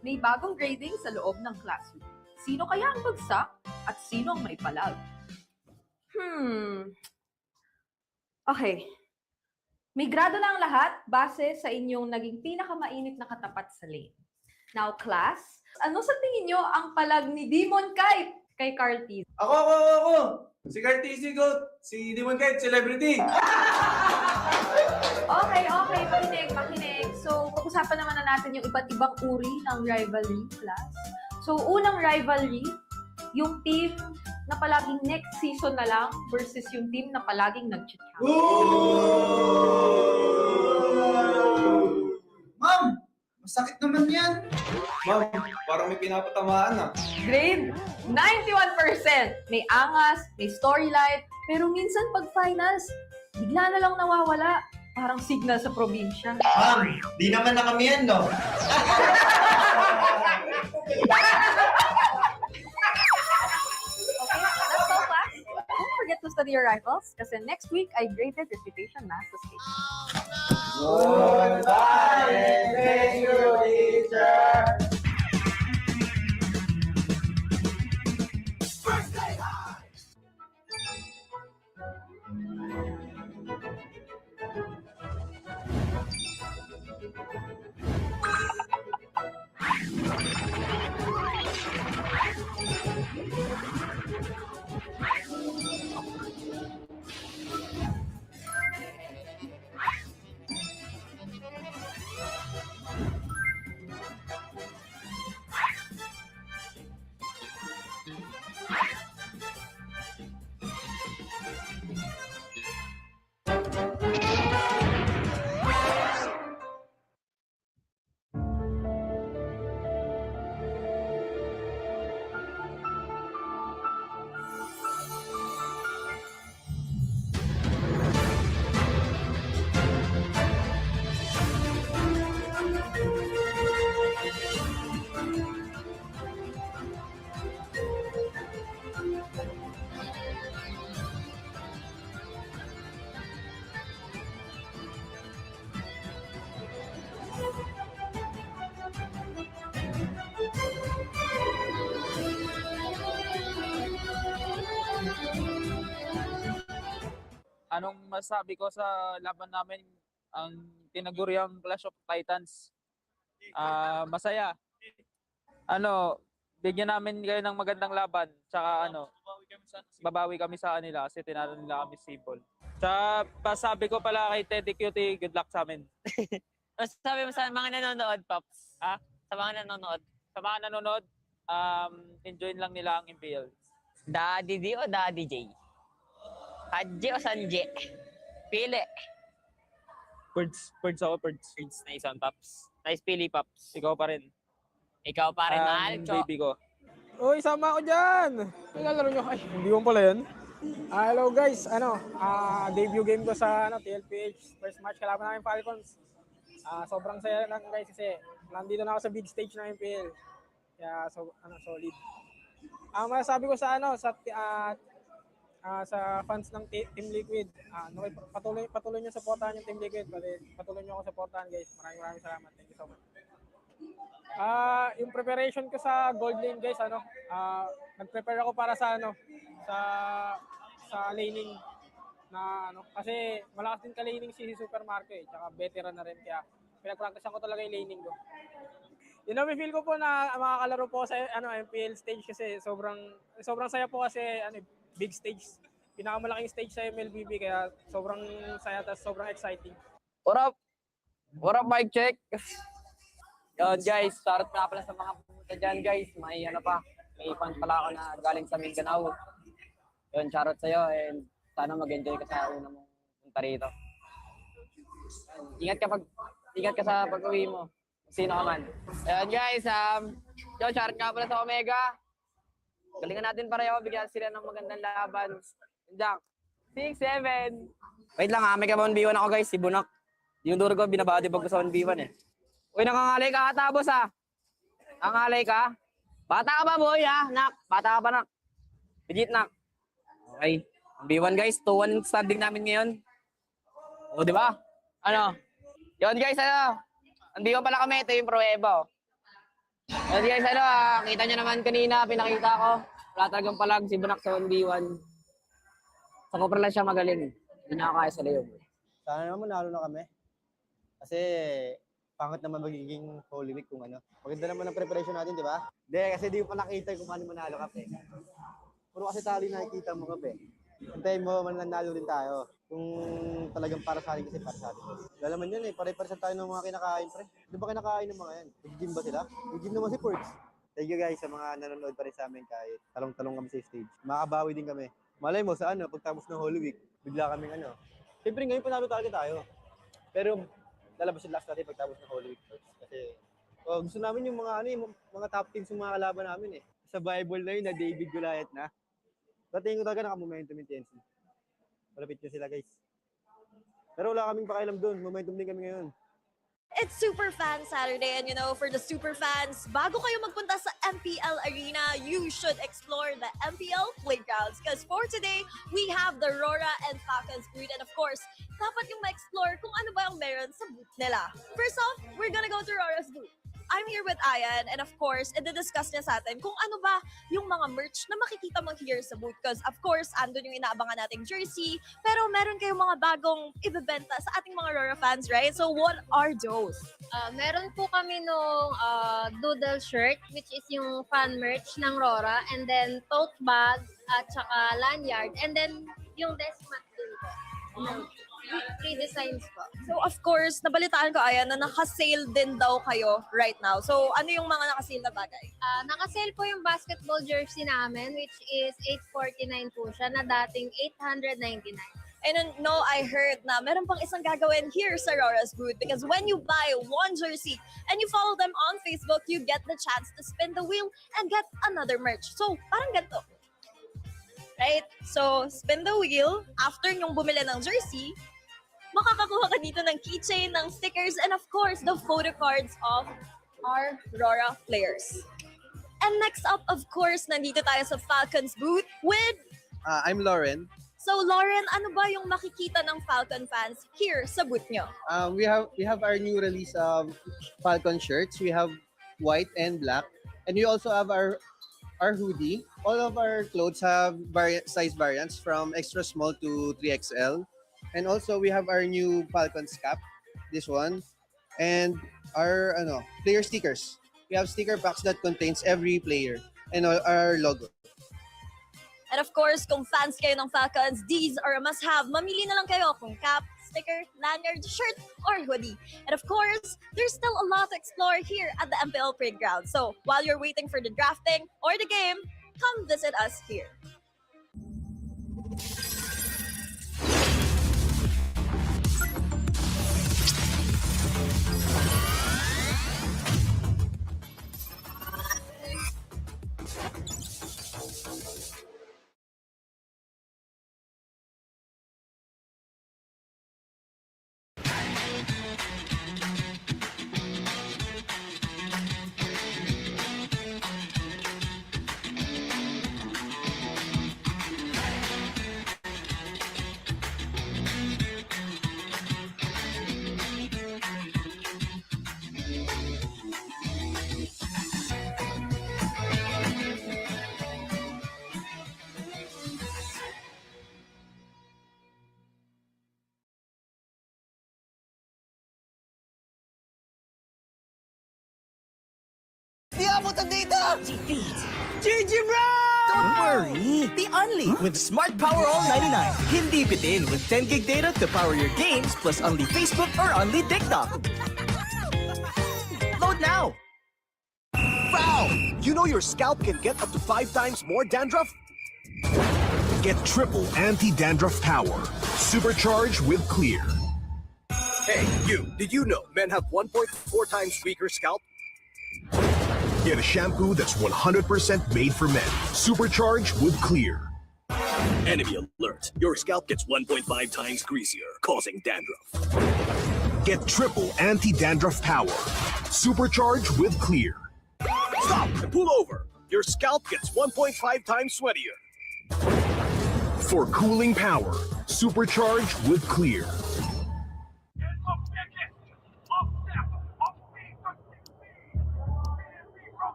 May bagong grading sa loob ng classroom. Sino kaya ang bagsak at sino ang may palag? Okay. May grado na ang lahat base sa inyong naging pinakamainit na katapat sa lane. Now, class, ano sa tingin nyo ang palag ni Demon Kite? Kay Carty. Ako! Si Cartesi Goat, si Demon Kite, celebrity. Okay, makinig. So, pag-usapan naman na natin yung iba't ibang uri ng rivalry class. So, unang rivalry, yung team na palaging next season na lang versus yung team na palaging nag-challenge. Ma'am, masakit naman yan. Ma'am, parang may pinapatamaan ah. Grade 91%. May angas, may storyline, pero minsan pag finals, bigla na lang nawawala. Parang signal sa probinsya. Ma'am, di naman na kami yan, no? Okay, that's all, class. Don't forget to study your rivals kasi next week ay graded reputation math sa stage. Goodbye, and thank you, teacher. Anong masabi ko sa laban namin ang tinaguriang Clash of Titans? Masaya. Bigyan namin kayo ng magandang laban. Tsaka babawi kami sa kanila kasi tinalo nila kami Sibol. Tsaka pasabi ko pala kay Teddy Cutie, good luck sa amin. Sabi mo sa mga nanonood, Pops? Ha? Sa mga nanonood? Sa mga nanonood, enjoy lang nila ang MPL. Daddy D o Daddy J? Hadje o Sanje? Pili. Birds ako, birds. Nice one, Pops. Nice pili, Pops. Ikaw pa rin. Ikaw pa rin, mahal, Cho. Baby ko. Uy, sama ako dyan! Nilalaro nyo. Ay, hindi mo pala yun. Hello guys, debut game ko sa TLPH. First match kalaban namin Falcons. Sobrang saya lang guys kasi nandito na ako sa big stage ng MPL. Kaya solid. Masasabi ko sa sa fans ng Team Liquid, patuloy niyo suportahan yung Team Liquid, patuloy niyo ako suportahan guys. Maraming salamat. Thank you so much. Yung preparation ko sa gold lane guys, nag-prepare ako para sa laning na kasi malakas din ka-laning si Super Marco tsaka veteran na rin kaya pinag-practicean ko talaga yung laning ko. Feel ko po na makakalaro po sa MPL stage kasi sobrang saya po kasi big stage. Pinakamalaking stage sa MLBB kaya sobrang saya at sobrang exciting. What up? What up, mic check? Yun guys, shoutout nga pala sa mga pumunta dyan guys. May fan pala ako na galing sa Mindanao. Yun, shoutout sa'yo and sana mag-enjoy ka sa una mong punta rito. Ingat ka sa pag-uwi mo. Sino ka man. Yun guys, yun, shoutout nga pala sa Omega. Galingan natin pareho, bigyan sila ng magandang laban. Jack, 6-7. Wait lang may ka 1v1 ako guys, si Bunak. Yung duro ko, binabadibag ko sa 1v1 eh. Uy, nangangalay ka katabos Nangangalay ka? Bata ka ba boy nak? Bata ka pa nak? Legit nak? Okay. 1v1 guys, 2-1 standing namin ngayon. O, di ba? Yun guys, Hindi ko pala kami, ito yung pruweba. Yun guys, kita nyo naman kanina, pinakita ko. Wala talagang palag si Bunak sa 1v1. Sa Copra lang siya magaling. Hindi nakakaya sa Leo. Sana naman manalo na kami. Kasi pangit naman magiging Holy Week kung Maganda naman ang preparation natin, di ba? Hindi, kasi di ko pa nakita kung paano manalo kami. Puro kasi tali nakikita mo kape. Hintayin mo, mananalo rin tayo. Kung talagang para sa akin kasi para sa atin. Wala naman yun eh, pare-paresan tayo ng mga kinakain, pre. Di ba kinakain ng mga yan? Nag-gym ba sila? Nag-gym naman si Ports. Thank you guys sa mga nanonood pa rin sa amin kahit talong-talong kami sa stage. Makabawi din kami. Malay mo sa pagtapos ng Holy Week, bigla kaming Siyempre ngayon panalo talaga tayo. Pero lalabas yung last natin pagtapos ng Holy Week first. Kasi gusto namin yung yung mga top teams yung mga kalaban namin eh. Sa Bible na yun na David Goliath na. Dating ko talaga naka-momentum yung TNC. Malapit nyo sila guys. Pero wala kaming pakialam doon. Momentum din kami ngayon. It's Super Fan Saturday, and for the super fans, bago kayo magpunta sa MPL Arena, you should explore the MPL playgrounds. Because for today, we have the Rora and Falcons booth, and of course, dapat yung ma-explore kung ano ba yung meron sa booth nila. First off, we're gonna go to Rora's booth. I'm here with Ayan, and of course, i-discuss niya sa atin kung ano ba yung mga merch na makikita mo here sa booth. Because of course, andun yung inaabangan nating jersey, pero meron kayong mga bagong ibebenta sa ating mga Rora fans, right? So what are those? Meron po kami nung doodle shirt, which is yung fan merch ng Rora, and then tote bag, at saka lanyard, and then yung desk mat din po. Three designs po. So of course, nabalitaan ko Ayan na naka-sale din daw kayo right now. So ano yung mga naka-sale na bagay? Naka-sale po yung basketball jersey namin, which is $849 po siya, na dating $899. And no, I heard na meron pang isang gagawin here sa Rora's booth because when you buy one jersey and you follow them on Facebook, you get the chance to spin the wheel and get another merch. So parang ganito. Right? So spin the wheel, after nyong bumili ng jersey, makakakuha ka dito ng keychain, ng stickers, and of course, the photo cards of our Rora players. And next up, of course, nandito tayo sa Falcons booth with... I'm Lauren. So Lauren, ano ba yung makikita ng Falcon fans here sa booth nyo? We have our new release of Falcon shirts. We have white and black. And we also have our hoodie. All of our clothes have size variants from extra small to 3XL. And also we have our new Falcons cap, this one, and our player stickers. We have sticker packs that contains every player and our logo. And of course, kung fans kayo ng Falcons, these are a must-have. Mamili na lang kayo kung cap, sticker, lanyard, shirt, or hoodie. And of course, there's still a lot to explore here at the MPL Playground. So while you're waiting for the drafting or the game, come visit us here. Di abot ang data! GG bro! Don't worry! The Only with Smart Power All 99. Hindi bitin with 10 gig data to power your games plus only Facebook or only TikTok. Load now! Foul! You know your scalp can get up to 5 times more dandruff? Get triple anti-dandruff power. Supercharged with Clear. Hey, you, did you know men have 1.4 times weaker scalp? Get a shampoo that's 100% made for men. Supercharged with Clear. Enemy alert. Your scalp gets 1.5 times greasier, causing dandruff. Get triple anti-dandruff power. Supercharged with Clear. Stop and pull over. Your scalp gets 1.5 times sweatier. For cooling power, supercharged with Clear.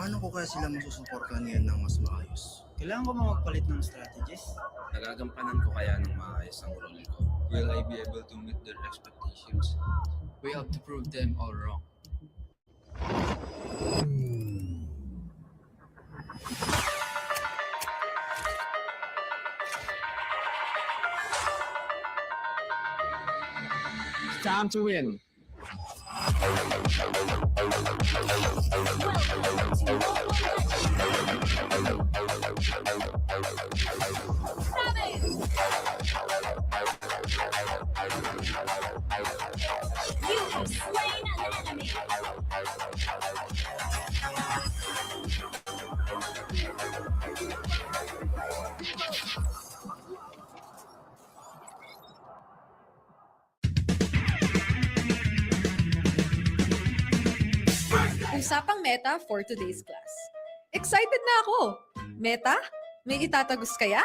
Paano ko kaya sila masusuportahan ngayon ng mas maayos? Kailangan ko magpalit ng strategies. Nagagampanan ko kaya ng maayos ang role ko? Will I be able to meet their expectations? We have to prove them all wrong. Time to win. You have slain an enemy. Usapang meta for today's class. Excited na ako! Meta? May itatagos kaya?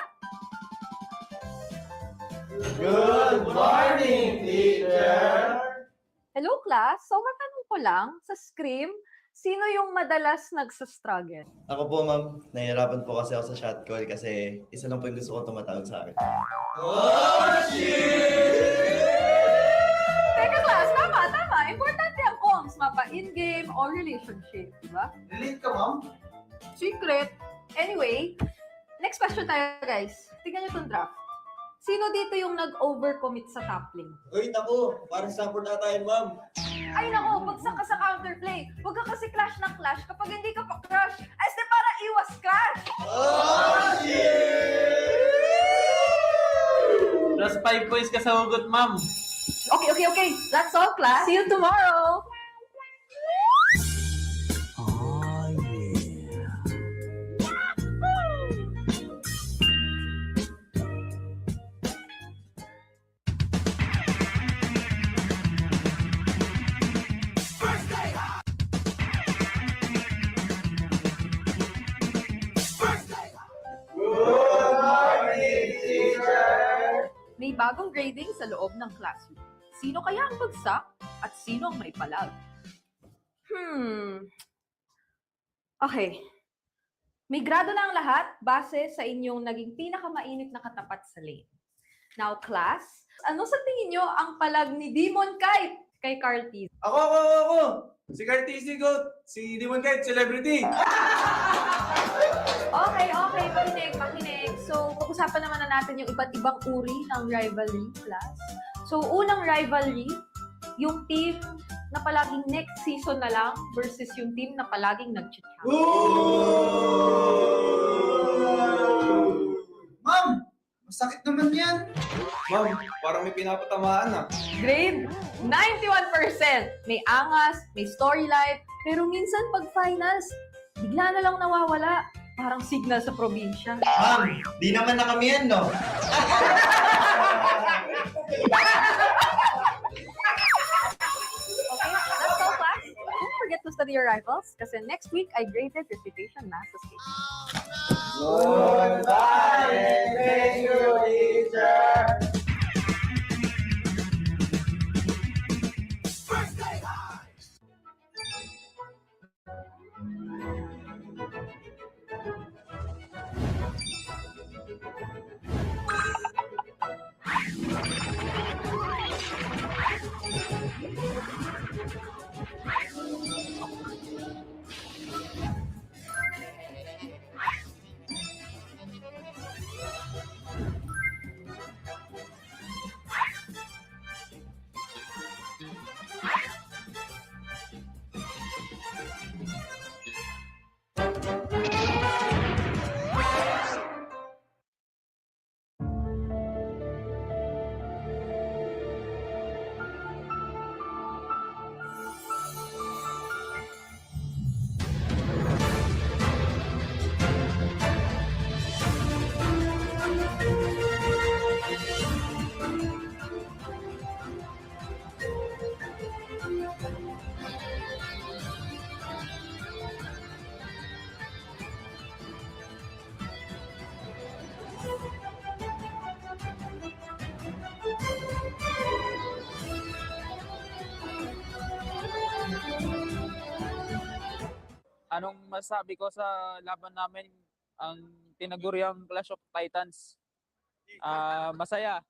Good morning, teacher! Hello class, so matanong ko lang, sa scrim, sino yung madalas nagsastruggle? Ako po, ma'am. Nahihirapan po kasi ako sa shot call kasi isa lang po yung gusto ko tumatawag sa akin. Teka class, tama. Importante ang comms, mapa in-game or relationship, di ba? Relate ka, ma'am? Secret. Anyway, next question tayo guys. Tingnan nyo itong draft. Sino dito yung nag-overcommit sa top lane? Uy, naku, parang support na tayo, ma'am. Ay nako, bagsak ka sa counterplay. Huwag ka kasi clash ng clash kapag hindi ka pa crush. Ay, de para iwas crush! Plus 5 points ka sa hugot, ma'am. Okay. That's all, class. See you tomorrow! May bagong grading sa loob ng classroom. Sino kaya ang bagsak at sino ang may palag? Okay. May grado na ang lahat base sa inyong naging pinakamainit na katapat sa lane. Now, class, ano sa tingin nyo ang palag ni Demon Kite kay Carl T? Ako! Si Cartesi Goat! Si Demon Kite, celebrity! Okay. Pakinig. So, pag-usapan naman na natin yung iba't ibang uri ng rivalry, class. So, unang rivalry, yung team na palaging next season na lang versus yung team na palaging nag-champion. Ma'am! Masakit naman yan! Ma'am, parang may pinapatamaan ah. Grade 91%. May angas, may storyline, pero minsan pag finals, bigla na lang nawawala. Parang signal sa probinsya. Ma'am, di naman na kami yan, no? Okay, that's all, class. Don't forget to study your rivals kasi next week I graded reputation math sa station. Goodbye and thank you, teacher! Anong masabi ko sa laban namin, ang tinaguriang Clash of Titans? Masaya.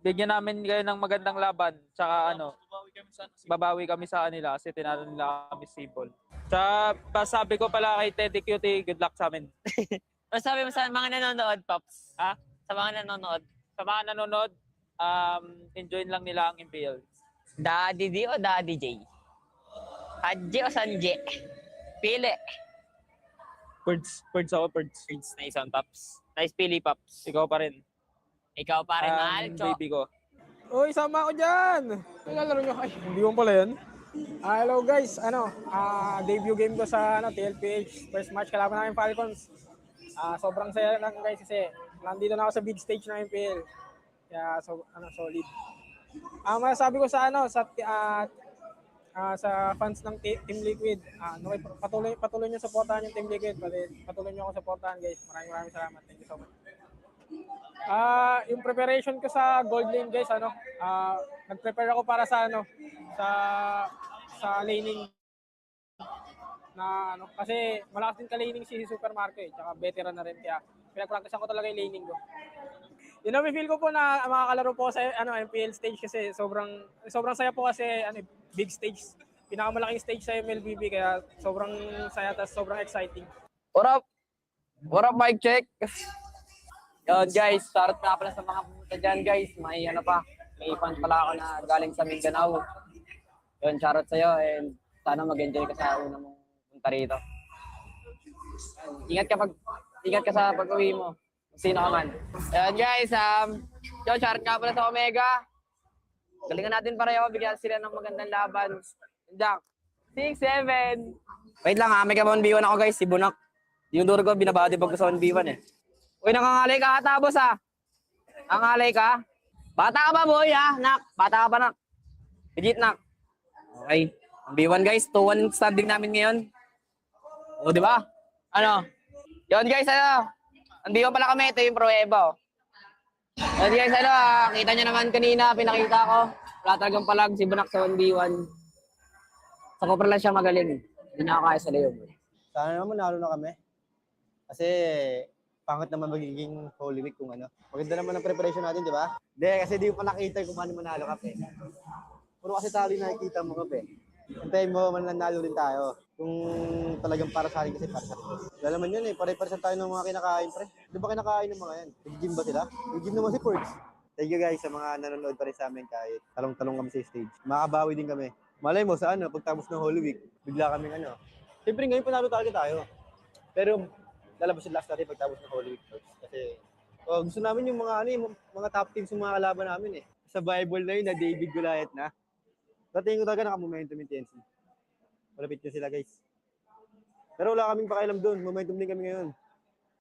Bigyan namin kayo ng magandang laban, tsaka babawi kami sa kanila kasi tinalo nila kami simple. Tsaka pasabi ko pala kay Teddy Cutie, good luck sa amin. Masabi mo sa mga nanonood, Pops? Ha? Sa mga nanonood? Sa mga nanonood, enjoy lang nila ang MPL. Daddy D o Daddy J? Hadje o Sanje? Pili. Birds ako, birds. Birds, nice on Pops. Nice pili, Pops. Ikaw pa rin. Ikaw pa rin, mahal, Cho. Baby ko. Uy, sama ako dyan! Nilalaro nyo. Ay, hindi mo pala yun. Hello guys, debut game ko sa TLPH. First match kalaban namin Falcons. Sobrang saya lang guys kasi nandito na ako sa big stage ng MPL. Kaya solid. Masasabi ko sa sa fans ng Team Liquid, patuloy niyo suportahan yung Team Liquid. Patuloy niyo ako suportahan guys. Maraming salamat. Thank you so much. Yung preparation ko sa gold lane guys, nag-prepare ako para sa laning na kasi malakas din ka-laning si Supermarket tsaka veteran na rin kaya pinag-practice ko talaga yung laning ko. Yun ang feel ko po na makakalaro po sa MPL stage kasi sobrang saya po kasi big stage. Pinakamalaking stage sa MLBB kaya sobrang saya at sobrang exciting. What up? What up, mic check? Yun guys, start na pala sa mga pumunta dyan guys. May fan pala ako na galing sa Mindanao. Yun, shoutout sa'yo and sana mag-enjoy ka sa una mong punta rito. Ingat ka sa pag-uwi mo. Sino ka man. Yun guys, yun, shoutout nga pala sa Omega. Galingan natin pareho, bigyan sila ng magandang laban. Jack, 6-7. Wait lang may ka 1v1 ako guys, si Bunak. Yung duro ko, binabati pag gusto 1v1 eh. Uy, nangangalay ka ata, boss Nangangalay ka? Bata ka ba, boy, Nak? Bata ka pa, nak? Legit, nak? Okay. B1, guys. 2-1 standing namin ngayon. O, di ba? Yun, guys, Nandito pala kami. Ito yung pruweba, Yun, guys, kita nyo naman kanina, pinakita ko. Wala talagang palag si Bunak sa 1v1. Sa Copra lang siya magaling. Hindi na ako kaya sa Leo, boy. Sana naman manalo na kami. Kasi pangit naman magiging Holy Week kung Maganda naman ang preparation natin, di ba? Hindi, kasi di mo pa nakita kung paano manalo kape. Puro kasi talo nakikita mo kape. Hintayin mo, mananalo rin tayo. Kung talagang para sa akin kasi para sa akin. Wala naman yun pare-paresan tayo ng mga kinakain, pre. Di ba kinakain ng mga yan? Nag-gym ba sila? Nag-gym naman si Ports. Thank you guys sa mga nanonood pa rin sa amin kahit talong-talong kami sa stage. Makabawi din kami. Malay mo sa pagtapos ng Holy Week, bigla kaming Siyempre ngayon panalo talaga tayo. Pero lalabas yung last natin pagtapos ng Holy Week first. Kasi gusto namin yung mga top teams yung mga kalaban namin Sa Bible na yun na David Goliath na. Dating ko talaga naka-momentum yung TNC. Malapit na sila guys. Pero wala kaming pakialam doon. Momentum din kami ngayon.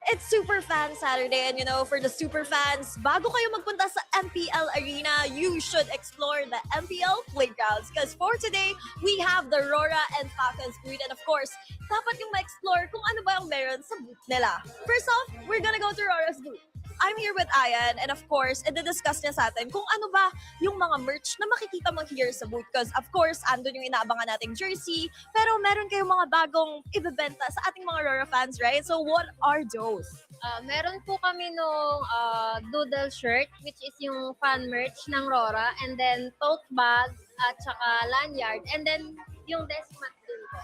It's Super Fan Saturday and for the super fans, bago kayo magpunta sa MPL Arena, you should explore the MPL playgrounds because for today, we have the Rora and Falcons booth and of course, dapat yung ma-explore kung ano ba yung meron sa booth nila. First off, we're gonna go to Rora's booth. I'm here with Ayan and of course, i-discuss niya sa atin kung ano ba yung mga merch na makikita mo here sa booth because of course, andun yung inaabangan nating jersey, pero meron kayong mga bagong ibebenta sa ating mga Rora fans, right? So what are those? Meron po kami nung doodle shirt, which is yung fan merch ng Rora, and then tote bag, at saka lanyard, and then yung desk mat din po.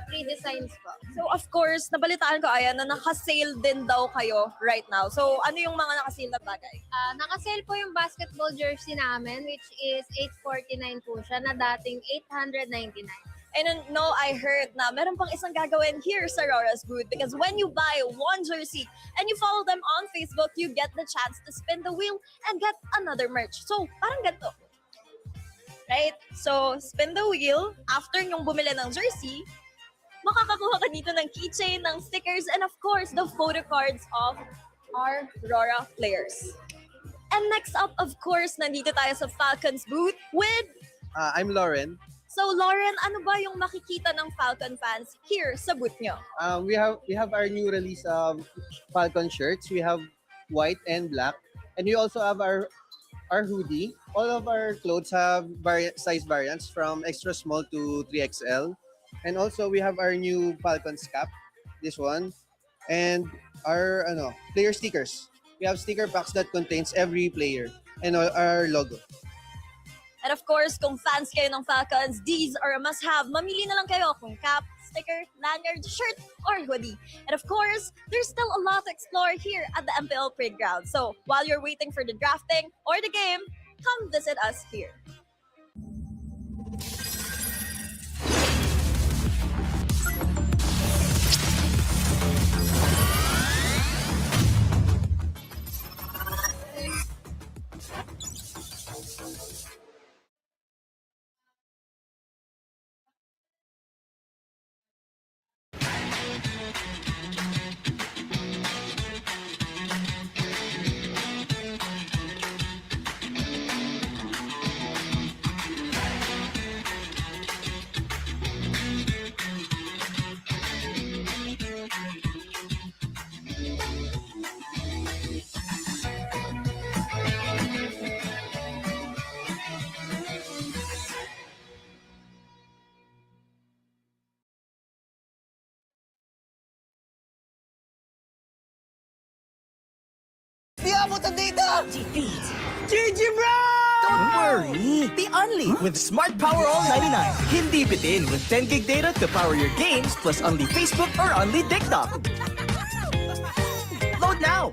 Free designs po. So of course, nabalitaan ko Ayan na naka-sale din daw kayo right now. So ano yung mga naka-sale na bagay? Naka-sale po yung basketball jersey namin, which is $849 po siya, na dating $899. And I heard na meron pang isang gagawin here sa Rora's booth because when you buy one jersey and you follow them on Facebook, you get the chance to spin the wheel and get another merch. So, parang ganito. Right? So, spin the wheel. After nyong bumili ng jersey, makakakuha ka dito ng keychain, ng stickers, and of course, the photo cards of our Rora players. And next up, of course, nandito tayo sa Falcons booth with... I'm Lauren. So Lauren, ano ba yung makikita ng Falcon fans here sa booth nyo? We have our new release of Falcon shirts. We have white and black. And we also have our hoodie. All of our clothes have size variants from extra small to 3XL. And also we have our new Falcons cap, this one. And our player stickers. We have sticker packs that contains every player and our logo. And of course, kung fans kayo ng Falcons, these are a must-have. Mamili na lang kayo kung cap, sticker, lanyard, shirt, or hoodie. And of course, there's still a lot to explore here at the MPL Playground. So while you're waiting for the drafting or the game, come visit us here. Di abutan dito! GG bro! Don't worry! The Only with Smart Power All 99. Hindi bitin with 10 gig data to power your games plus only Facebook or only TikTok. Load now!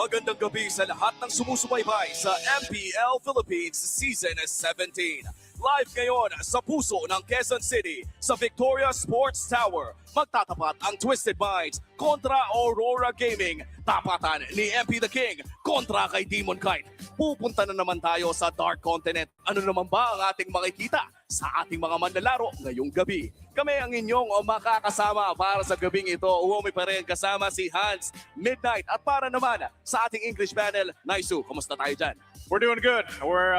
Magandang gabi sa lahat ng sumusubaybay sa MPL Philippines Season 17. Live ngayon sa puso ng Quezon City sa Victoria Sports Tower. Magtatapat ang Twisted Minds kontra Aurora Gaming. Tapatan ni MP the King kontra kay Demon Kite. Pupunta na naman tayo sa Dark Continent. Ano naman ba ang ating makikita sa ating mga manlalaro ngayong gabi? Kami ang inyong makakasama para sa gabing ito. Uwi pa rin kasama si Hans Midnight. At para naman sa ating English panel, Naisu, kamusta tayo dyan? We're doing good. We're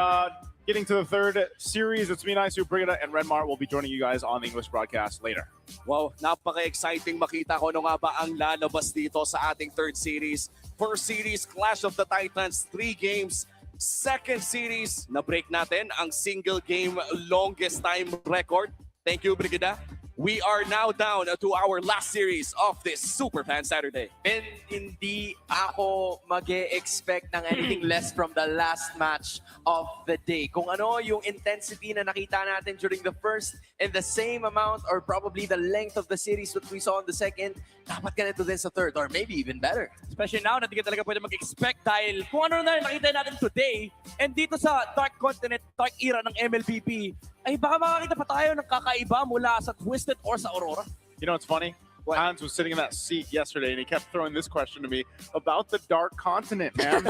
getting to the third series. It's me, Naisu, Brigida, and Redmar will be joining you guys on the English broadcast later. Wow, napaka-exciting makita ko ano nga ba ang lalabas dito sa ating third series. First series, Clash of the Titans, 3 games. Second series, na-break natin ang single game longest time record. Thank you, Brigida. We are now down to our last series of this Super Fan Saturday. And hindi ako mag-e-expect ng anything less from the last match of the day. Kung ano yung intensity na nakita natin during the first and the same amount or probably the length of the series that we saw in the second, dapat ganito din sa third or maybe even better. Especially now na hindi ka talaga pwede mag-expect dahil kung ano na nakita natin today and dito sa Dark Continent, Dark Era ng MLBP, ay baka makakita pa tayo ng kakaiba mula sa Twisted or sa Aurora. You know, it's funny. Hans was sitting in that seat yesterday, and he kept throwing this question to me about the Dark Continent, man.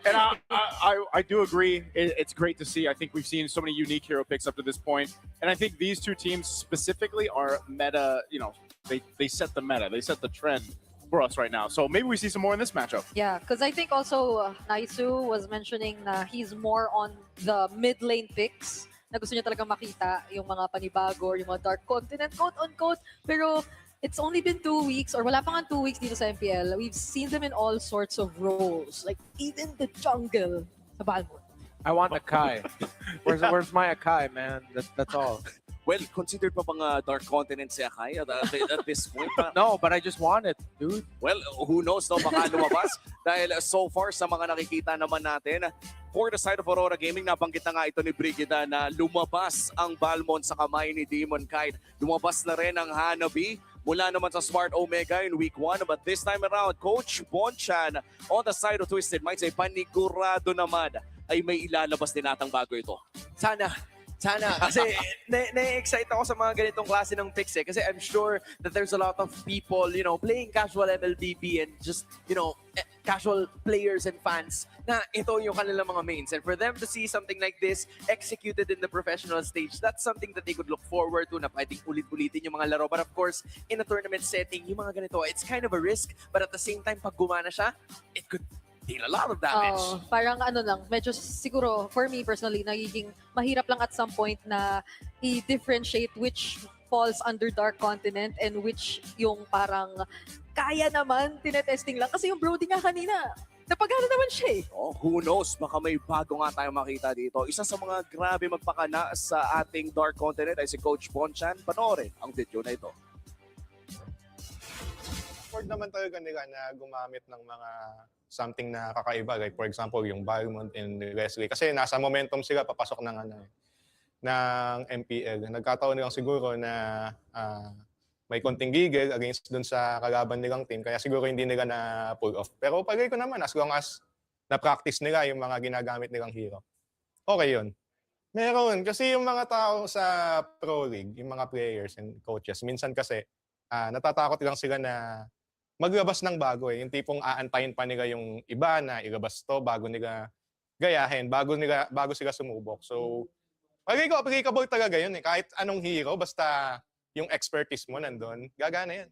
And I do agree. It's great to see. I think we've seen so many unique hero picks up to this point, and I think these two teams specifically are meta. You know, they set the meta. They set the trend for us right now. So maybe we see some more in this matchup. Yeah, because I think also Naisu was mentioning na he's more on the mid lane picks na gusto niya talagang makita yung mga panibago or yung mga Dark Continent, quote-unquote. Pero it's only been 2 weeks or wala pa nga 2 weeks dito sa MPL. We've seen them in all sorts of roles. Like even the jungle sa Balmond. I want Akai. Where's my Akai, man? That's all. Well, considered pa bang Dark Continent si Akai at this point? No, but I just want it, dude. Well, who knows, no? Baka lumabas. Dahil so far sa mga nakikita naman natin, for the side of Aurora Gaming, nabanggit na nga ito ni Brigida na lumabas ang Balmond sa kamay ni Demon Kite. Lumabas na rin ang Hanabi mula naman sa Smart Omega in Week 1. But this time around, Coach Bonchan on the side of Twisted Minds ay panigurado naman ay may ilalabas din natang bago ito. Sana. Kasi na-excite ako sa mga ganitong klase ng picks eh. Kasi I'm sure that there's a lot of people, you know, playing casual MLBB and just, you know, casual players and fans na ito yung kanilang mga mains. And for them to see something like this executed in the professional stage, that's something that they could look forward to na pwedeng ulit-ulitin yung mga laro. But of course, in a tournament setting, yung mga ganito, it's kind of a risk. But at the same time, pag gumana siya, it could deal a lot of damage. Parang ano lang, medyo siguro, for me personally, nagiging mahirap lang at some point na i-differentiate which falls under Dark Continent and which yung parang kaya naman, tinetesting lang. Kasi yung Brody nga kanina, napagana naman siya eh. Oh, who knows, baka may bago nga tayo makita dito. Isa sa mga grabe magpakana sa ating Dark Continent ay si Coach Bonchan. Panoorin ang video na ito. Afford naman talaga nila na gumamit ng mga something na kakaiba. Like for example, yung Balmond and Wesley. Kasi nasa momentum sila papasok ng ng MPL. Nagkataon nilang siguro na may konting gigil against dun sa kalaban nilang team. Kaya siguro hindi nila na pull off. Pero pagay ko naman, as long as na-practice nila yung mga ginagamit nilang hero. Okay yun. Meron. Kasi yung mga tao sa Pro League, yung mga players and coaches, minsan kasi natatakot lang sila na maglabas ng bago eh. Yung tipong aantayin pa nila yung iba na ilabas to bago nila gayahin, bago sila sumubok. So, applicable talaga yun eh. Kahit anong hero, basta yung expertise mo nandun, gagana yan.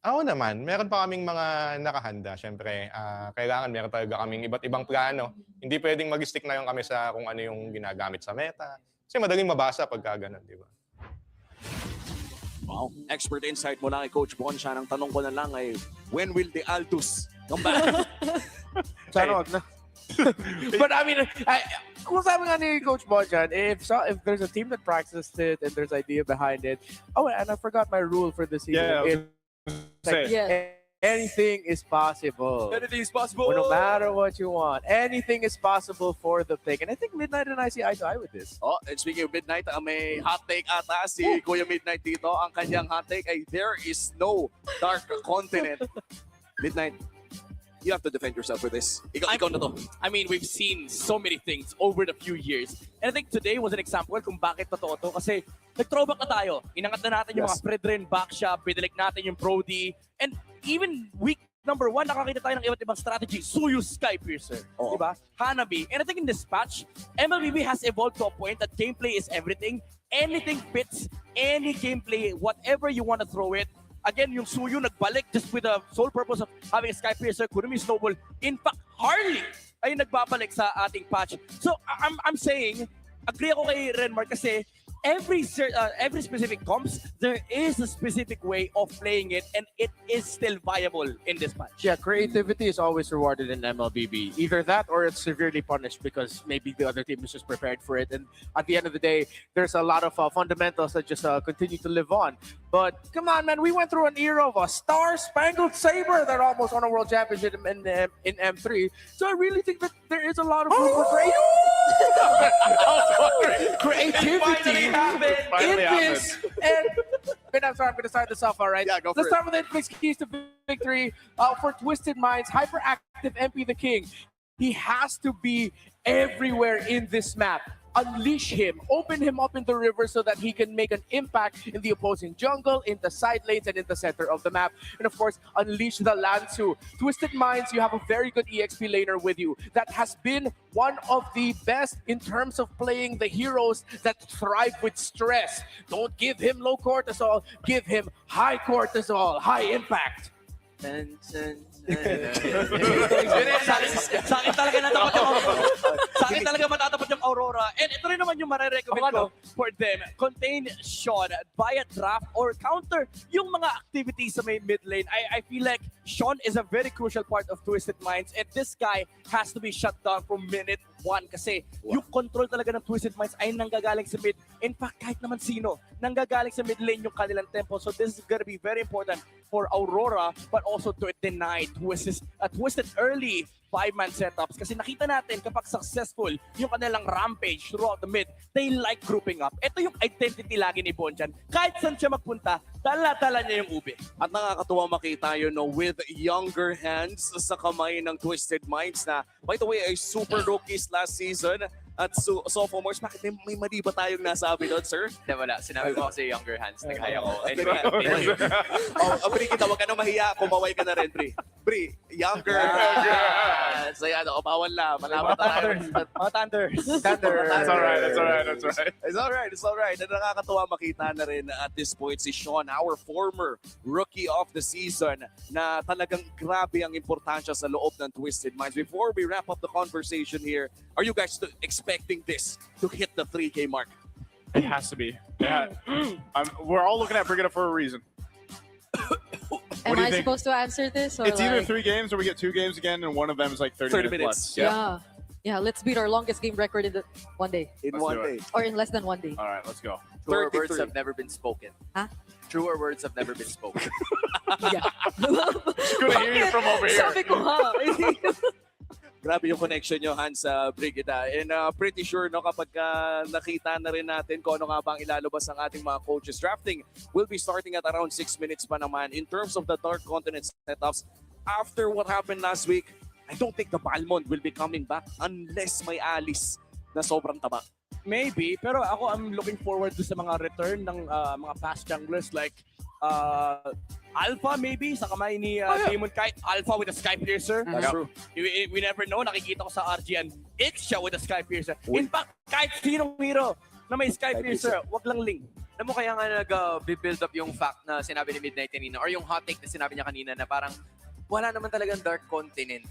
Ako naman, meron pa kaming mga nakahanda. Siyempre, kailangan meron talaga kaming iba't ibang plano. Hindi pwedeng mag-stick na yung kami sa kung ano yung ginagamit sa meta. Kasi madaling mabasa pagka ganun, di ba? Wow, expert insight mula kay Coach Bonchan. Ang tanong ko na lang ay, when will the Altus come back? Sana wag na. But I mean, kung sabi nga ni Coach Bonjan, if there's a team that practices it and there's idea behind it, and I forgot my rule for the season. Yeah, Anything is possible. Anything is possible. Well, no matter what you want, anything is possible for the pick. And I think Midnight and I see eye to eye with this. Oh, and speaking of Midnight, may hot take ata si Kuya Midnight dito. Ang kanyang hot take ay there is no dark continent. Midnight, you have to defend yourself with this. Ikaw na to. I mean, we've seen so many things over the few years. And I think today was an example kung bakit totoo to. Kasi nag-throwback na tayo. Inangat na natin yung mga Fredrin backshot, binalik natin yung Brody. And even week number 1, nakakita tayo ng iba't ibang strategy. Suyu Skypiercer. Diba? Hanabi. And I think in this patch, MLBB has evolved to a point that gameplay is everything. Anything fits, any gameplay, whatever you want to throw it. Again, yung Suyu nagbalik just with the sole purpose of having a Skypiercer, Kurumi Snowball. In fact, Harley ay nagbabalik sa ating patch. So, I'm saying, agree ako kay Renmark kasi every specific comps, there is a specific way of playing it and it is still viable in this patch. Yeah, creativity is always rewarded in MLBB. Either that or it's severely punished because maybe the other team is just prepared for it. And at the end of the day, there's a lot of fundamentals that just continue to live on. But come on, man, we went through an era of a star-spangled saber that almost won a world championship in M3. So I really think that there is a lot of room for creativity in this. And I'm sorry, I'm going to start this off, all right? Yeah, go for Let's it. start with Netflix keys to victory for Twisted Minds. Hyperactive MP the King. He has to be everywhere in this map. Unleash him, open him up in the river so that he can make an impact in the opposing jungle, in the side lanes, and in the center of the map. And of course, unleash the Lanzu. Twisted Minds, you have a very good EXP laner with you that has been one of the best in terms of playing the heroes that thrive with stress. Don't give him low cortisol, give him high cortisol, high impact. Sa akin talaga natapat yung Aurora. Sa akin talaga matatapat yung Aurora. And ito rin naman yung marirecommend ko for them. Contain Sean via draft or counter yung mga activities sa may mid lane. I feel like Sean is a very crucial part of Twisted Minds and this guy has to be shut down from minute 1 kasi yung control talaga ng Twisted Minds ay nanggagaling sa mid. In fact, kahit naman sino, nanggagaling sa mid lane yung kanilang tempo. So this is gonna be very important for Aurora but also to deny Twisted early 5-man setups kasi nakita natin kapag successful yung kanilang rampage throughout the mid, they like grouping up. Ito yung identity lagi ni Bonjan. Kahit saan siya magpunta, dala-dala niya yung ube. At nakakatuwa makita yun with younger hands sa kamay ng Twisted Minds na, by the way, ay super rookies last season at sophomores. Bakit may mali ba tayong nasabi doon, sir? Hindi, wala. Sinabi ko kasi younger hands. Nag-haya ko. Pri, kita, wag ka na mahiya. Kumaway ka na rin, Pri. Pri, younger. So yan, bawal na. Malaman tayo. Mga Thunders. That's all right. It's all right. And nakakatuwa makita na rin at this point si Sean, our former rookie of the season, na talagang grabe ang importansya sa loob ng Twisted Minds. Before we wrap up the conversation here, are you guys expecting this to hit the 3K mark? It has to be. We're all looking at Brigida for a reason. Am I supposed to answer this? Or It's either 3 games or we get 2 games again, and one of them is like 30 minutes. Yeah, let's beat our longest game record in one day. In one day. Or in less than 1 day. All right, let's go. Truer words have never been spoken. Huh? Truer words have never been spoken. Yeah. Good to hear you from over here. Sabi ko ha. Grabe yung connection nyo, Hans, sa Brigida. And pretty sure, no, kapag nakita na rin natin kung ano nga bang ilalabas ang ating mga coaches. Drafting will be starting at around 6 minutes pa naman. In terms of the Dark Continent setups, after what happened last week, I don't think the Balmond will be coming back unless may Alice na sobrang taba. Maybe, pero ako I'm looking forward to sa mga return ng mga past junglers like Alpha maybe sa kamay ni Demon Kite. Alpha with a Skypiercer. That's true. We never know. Nakikita ko sa RGN. X siya with a Skypiercer. In fact, kahit sinong hero na may Skypiercer, wag lang Ling. Alam mo kaya nga nag-build up yung fact na sinabi ni Midnight kanina or yung hot take na sinabi niya kanina na parang wala naman talagang Dark Continent.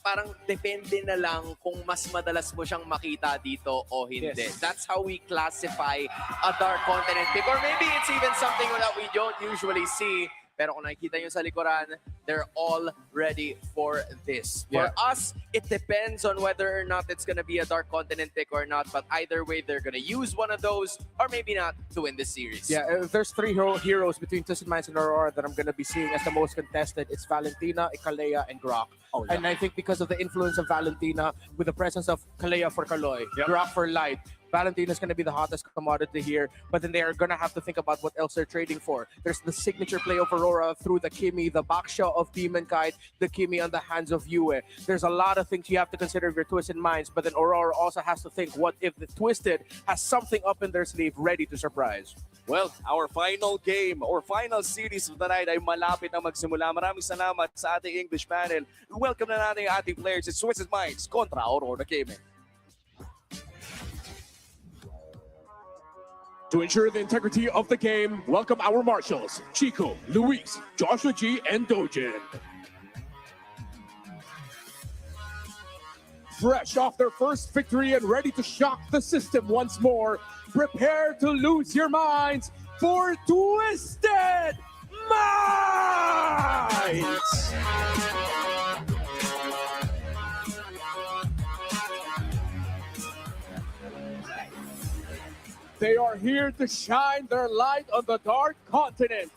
Parang depende na lang kung mas madalas mo siyang makita dito o hindi. Yes. That's how we classify a Dark Continent pick. Or maybe it's even something that we don't usually see. Pero kung nakikita nyo sa likuran, they're all ready for this. For us, it depends on whether or not it's going to be a Dark Continent pick or not, but either way, they're going to use one of those or maybe not to win this series. Yeah, if there's three heroes between Twisted Minds and Aurora that I'm going to be seeing as the most contested, it's Valentina, Ikalea, and Grok. Oh, yeah. And I think because of the influence of Valentina, with the presence of Kalea for Kaloy, Grok for Light, Valentina is going to be the hottest commodity here, but then they're going to have to think about what else they're trading for. There's the signature play of Aurora through the Kimi, the backshot of Demon Kite, the Kimi on the hands of Yue. There's a lot of things you have to consider if you're Twisted Minds, but then Aurora also has to think, what if the Twisted has something up in their sleeve ready to surprise? Well, our final game or final series of the night ay malapit na magsimula. Maraming salamat sa ating English panel. Welcome na natin ang ating players. It's Twisted Minds kontra Aurora Gaming. To ensure the integrity of the game, welcome our marshals, Chico, Luis, Joshua G, and Dojin. Fresh off their first victory and ready to shock the system once more, prepare to lose your minds for Twisted Minds! They are here to shine their light on the Dark Continent.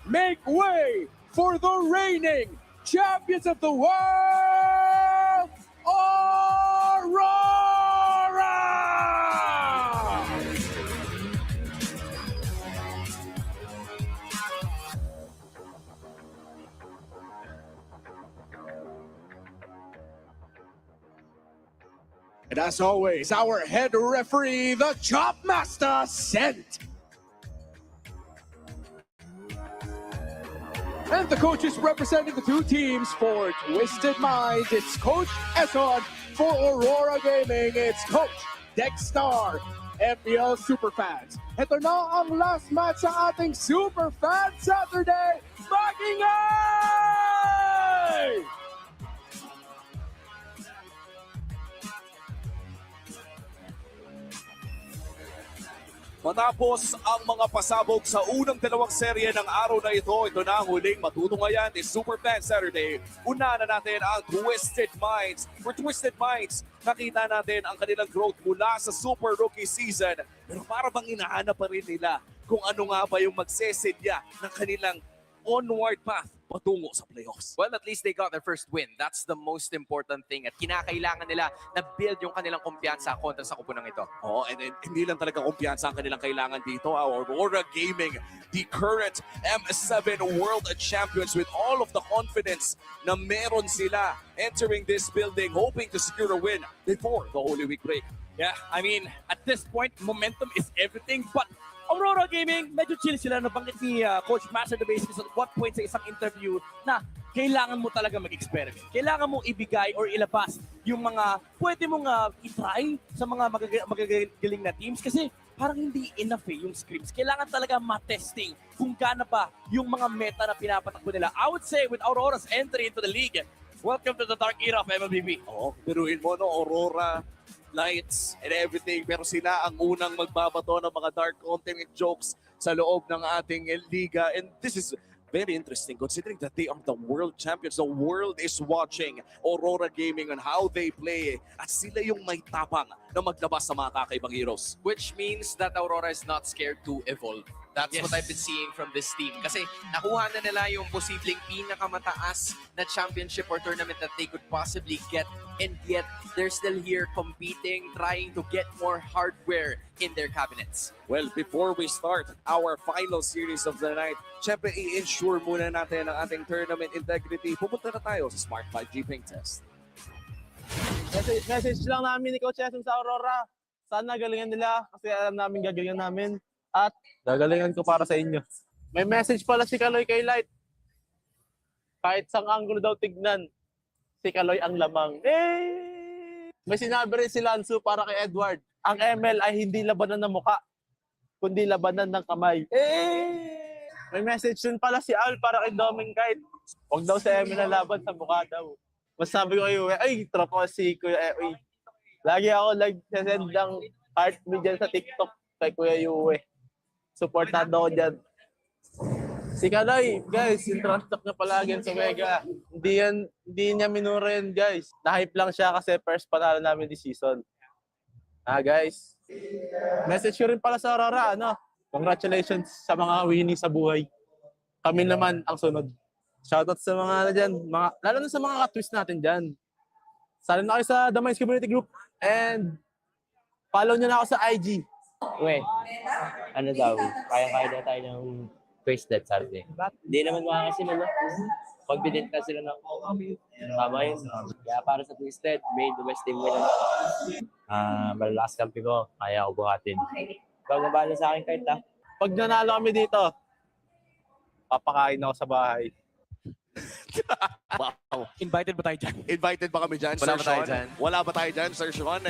Make way for the reigning champions of the world, Aurora! And as always, our head referee, the Chop Master, Sent. And the coaches representing the two teams for Twisted Minds, it's Coach Eson. For Aurora Gaming, it's Coach Dexstar. MPL Superfans. Ito na ang last match sa ating Superfan Saturday. Maingay! Matapos ang mga pasabog sa unang dalawang serye ng araw na ito, ito na ang huling matutunghayan ni Superfan Saturday. Una na natin ang Twisted Minds. For Twisted Minds, nakita natin ang kanilang growth mula sa Super Rookie season. Pero para bang inahanap pa rin nila kung ano nga ba yung magsesedya ng kanilang onward path patungo sa playoffs. Well, at least they got their first win. That's the most important thing. At kinakailangan nila na build yung kanilang kumpiyansa kontra sa kupunang ito. Oh, and hindi lang talaga kumpiyansa ang kanilang kailangan dito. Aurora Gaming, the current M7 World Champions with all of the confidence na meron sila entering this building, hoping to secure a win before the Holy Week break. Yeah, I mean, at this point, momentum is everything, but Aurora Gaming, medyo chill sila. Nabanggit ni Coach Master the Basis at what point sa isang interview na kailangan mo talaga mag-experiment. Kailangan mo ibigay or ilabas yung mga pwede mong itry sa mga magagaling na teams kasi parang hindi enough yung scripts. Kailangan talaga matesting kung gaano pa yung mga meta na pinapatakbo nila. I would say with Aurora's entry into the league, welcome to the dark era of MLBB. Oo, biruin mo no, Aurora, Lights and everything, pero sila ang unang magbabato ng mga dark content jokes sa loob ng ating liga, and this is very interesting considering that they are the world champions. The world is watching Aurora Gaming on how they play at sila yung may tapang na maglabas sa mga kakaibang heroes. Which means that Aurora is not scared to evolve. That's what I've been seeing from this team. Kasi nakuha na nila yung posibleng pinakamataas na championship or tournament that they could possibly get, and yet they're still here competing, trying to get more hardware in their cabinets. Well, before we start our final series of the night, syempre i-ensure muna natin ang ating tournament integrity. Pupunta na tayo sa Smart 5G Ping Test. Message lang namin ni Coach Eson sa Aurora. Sana galingan nila kasi alam namin gagalingan namin. At gagalingan ko para sa inyo. May message pala si Kaloy kay Light. Kahit sang anggulo daw tignan, si Kaloy ang lamang. May sinabi rin si Lanzo para kay Edward. Ang ML ay hindi labanan ng muka, kundi labanan ng kamay. May message din pala si Al para kay Doming Kite. Huwag daw sa ML na laban sa muka daw. Mas sabi ko kayo, ay, tropa si Kuya Eoy. Lagi ako nag-send ng heart me dyan sa TikTok kay Kuya Yue. Supportado ko dyan. Si Kaloy, guys, yung trash talk niya palagi sa Mega. Hindi niya minura yun, guys. Na-hype lang siya kasi first panalo namin this season. Guys, message ko rin pala sa Aurora, congratulations sa mga winning sa buhay. Kami naman ang sunod. Shoutout sa mga dyan, lalo na sa mga ka-twist natin dyan. Sali na kayo sa The Minds Community Group and follow nyo na ako sa IG. Uwe, ano daw, kaya-kaya daw tayo ng twisted Saturday. Hindi naman makakasin, no? Confident na sila na, tama yun. Kaya para sa twisted, may the best team win. Malalakas kampi ko, kaya ako buhatin. Ikaw na bahala sa akin kahit Pag nanalo kami dito, papakain ako sa bahay. Wow. Invited ba tayo dyan? Invited ba kami dyan, Wala Sir ba tayo Sean? dyan? Wala ba tayo dyan, Sir Sean?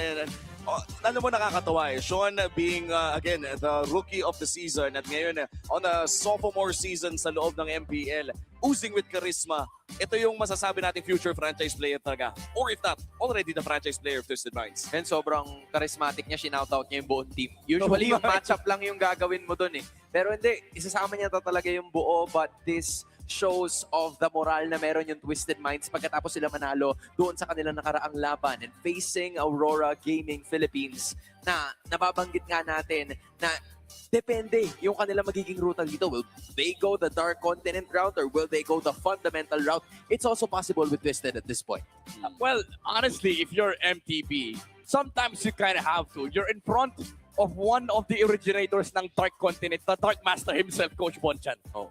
Alam mo, nakakatawa eh. Sean being, again, the rookie of the season at ngayon, on a sophomore season sa loob ng MPL, oozing with charisma. Ito yung masasabi natin future franchise player talaga. Or if not, already the franchise player of Twisted Minds. And sobrang charismatic niya, shout-out niya yung buong team. Usually, yung matchup lang yung gagawin mo dun eh. Pero hindi, isasama niya talaga yung buo, but this shows of the moral na meron yung Twisted Minds pagkatapos sila manalo doon sa kanilang nakaraang laban and facing Aurora Gaming Philippines na nababanggit nga natin na depende yung kanila magiging ruta dito. Will they go the Dark Continent route or will they go the fundamental route? It's also possible with Twisted at this point. Well, honestly, if you're MTB, sometimes you kind of have to. You're in front of one of the originators ng Dark Continent, the Dark Master himself, Coach Bonchan. Oh.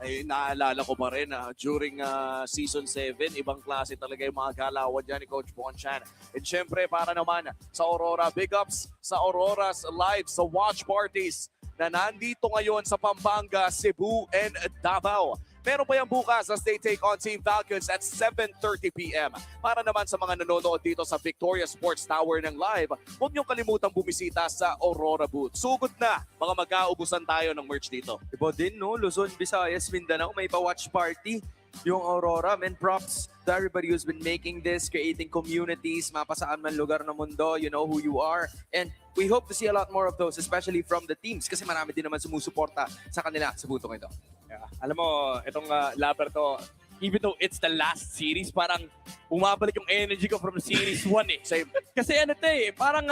Ay, naalala ko pa rin during Season 7, ibang klase talaga yung mga galawan dyan ni Coach Bonchan. And syempre, para naman sa Aurora, big ups sa Aurora's live, sa watch parties na nandito ngayon sa Pampanga, Cebu, and Davao. Meron pa yan bukas as they take on Team Falcons at 7:30 p.m. Para naman sa mga nanonood dito sa Victoria Sports Tower ng live, huwag niyong kalimutang bumisita sa Aurora booth. Sugod na, mga mag-aubusan tayo ng merch dito. Iba din, no? Luzon, Visayas, Mindanao, may pa-watch party. Yung Aurora, and props to everybody who's been making this, creating communities, mapasaan man lugar ng mundo, you know who you are. And we hope to see a lot more of those, especially from the teams, kasi marami din naman sumusuporta sa kanila sa butong ito. Yeah. Alam mo, itong laban to, even though it's the last series, parang umabalik yung energy ko from series 1 eh. Same. Kasi ano to eh, parang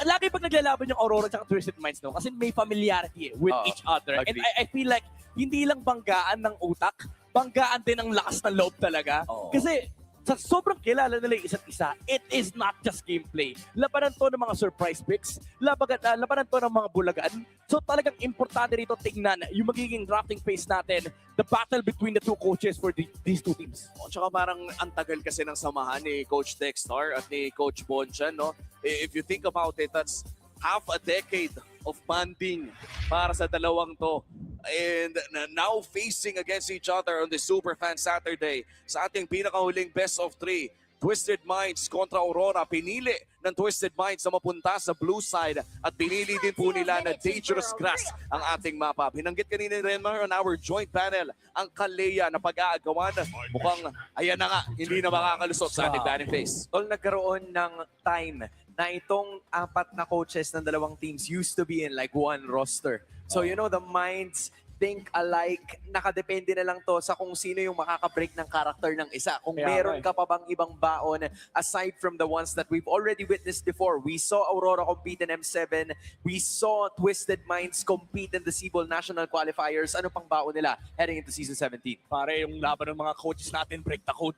lagi pag naglalaban yung Aurora at Twisted Minds, no? Kasi may familiarity with each other. Agree. And I feel like hindi lang banggaan ng utak, banggaan din ang lakas ng loob talaga. Kasi sa sobrang kilala nila yung isa't isa, it is not just gameplay. Labanan to ng mga surprise picks, labanan to ng mga bulagan. So talagang importante rito tingnan yung magiging drafting pace natin, the battle between the two coaches for these two teams. Tsaka parang ang tagal kasi ng samahan ni Coach Dexter at ni Coach Bonchan, no? If you think about it, that's half a decade of bonding para sa dalawang to. And now facing against each other on the Superfan Saturday sa ating pinakahuling best of 3. Twisted Minds kontra Aurora. Pinili ng Twisted Minds na mapunta sa blue side at pinili din po nila na dangerous grass ang ating mapa. Binanggit kanina ni Renmar on our joint panel ang Kalea na pag-aagawan. Mukhang ayan na nga, hindi na makakalusot sa ating batting phase. Tol, nagkaroon ng time na itong apat na coaches ng dalawang teams used to be in like one roster. So you know, the minds think alike. Nakadepende na lang to sa kung sino yung makaka-break ng character ng isa. Kung meron ka pa bang ibang baon aside from the ones that we've already witnessed before. We saw Aurora compete in M7. We saw Twisted Minds compete in the Cebol National Qualifiers. Ano pang baon nila heading into Season 17? Pare, yung laban ng mga coaches natin, break the code.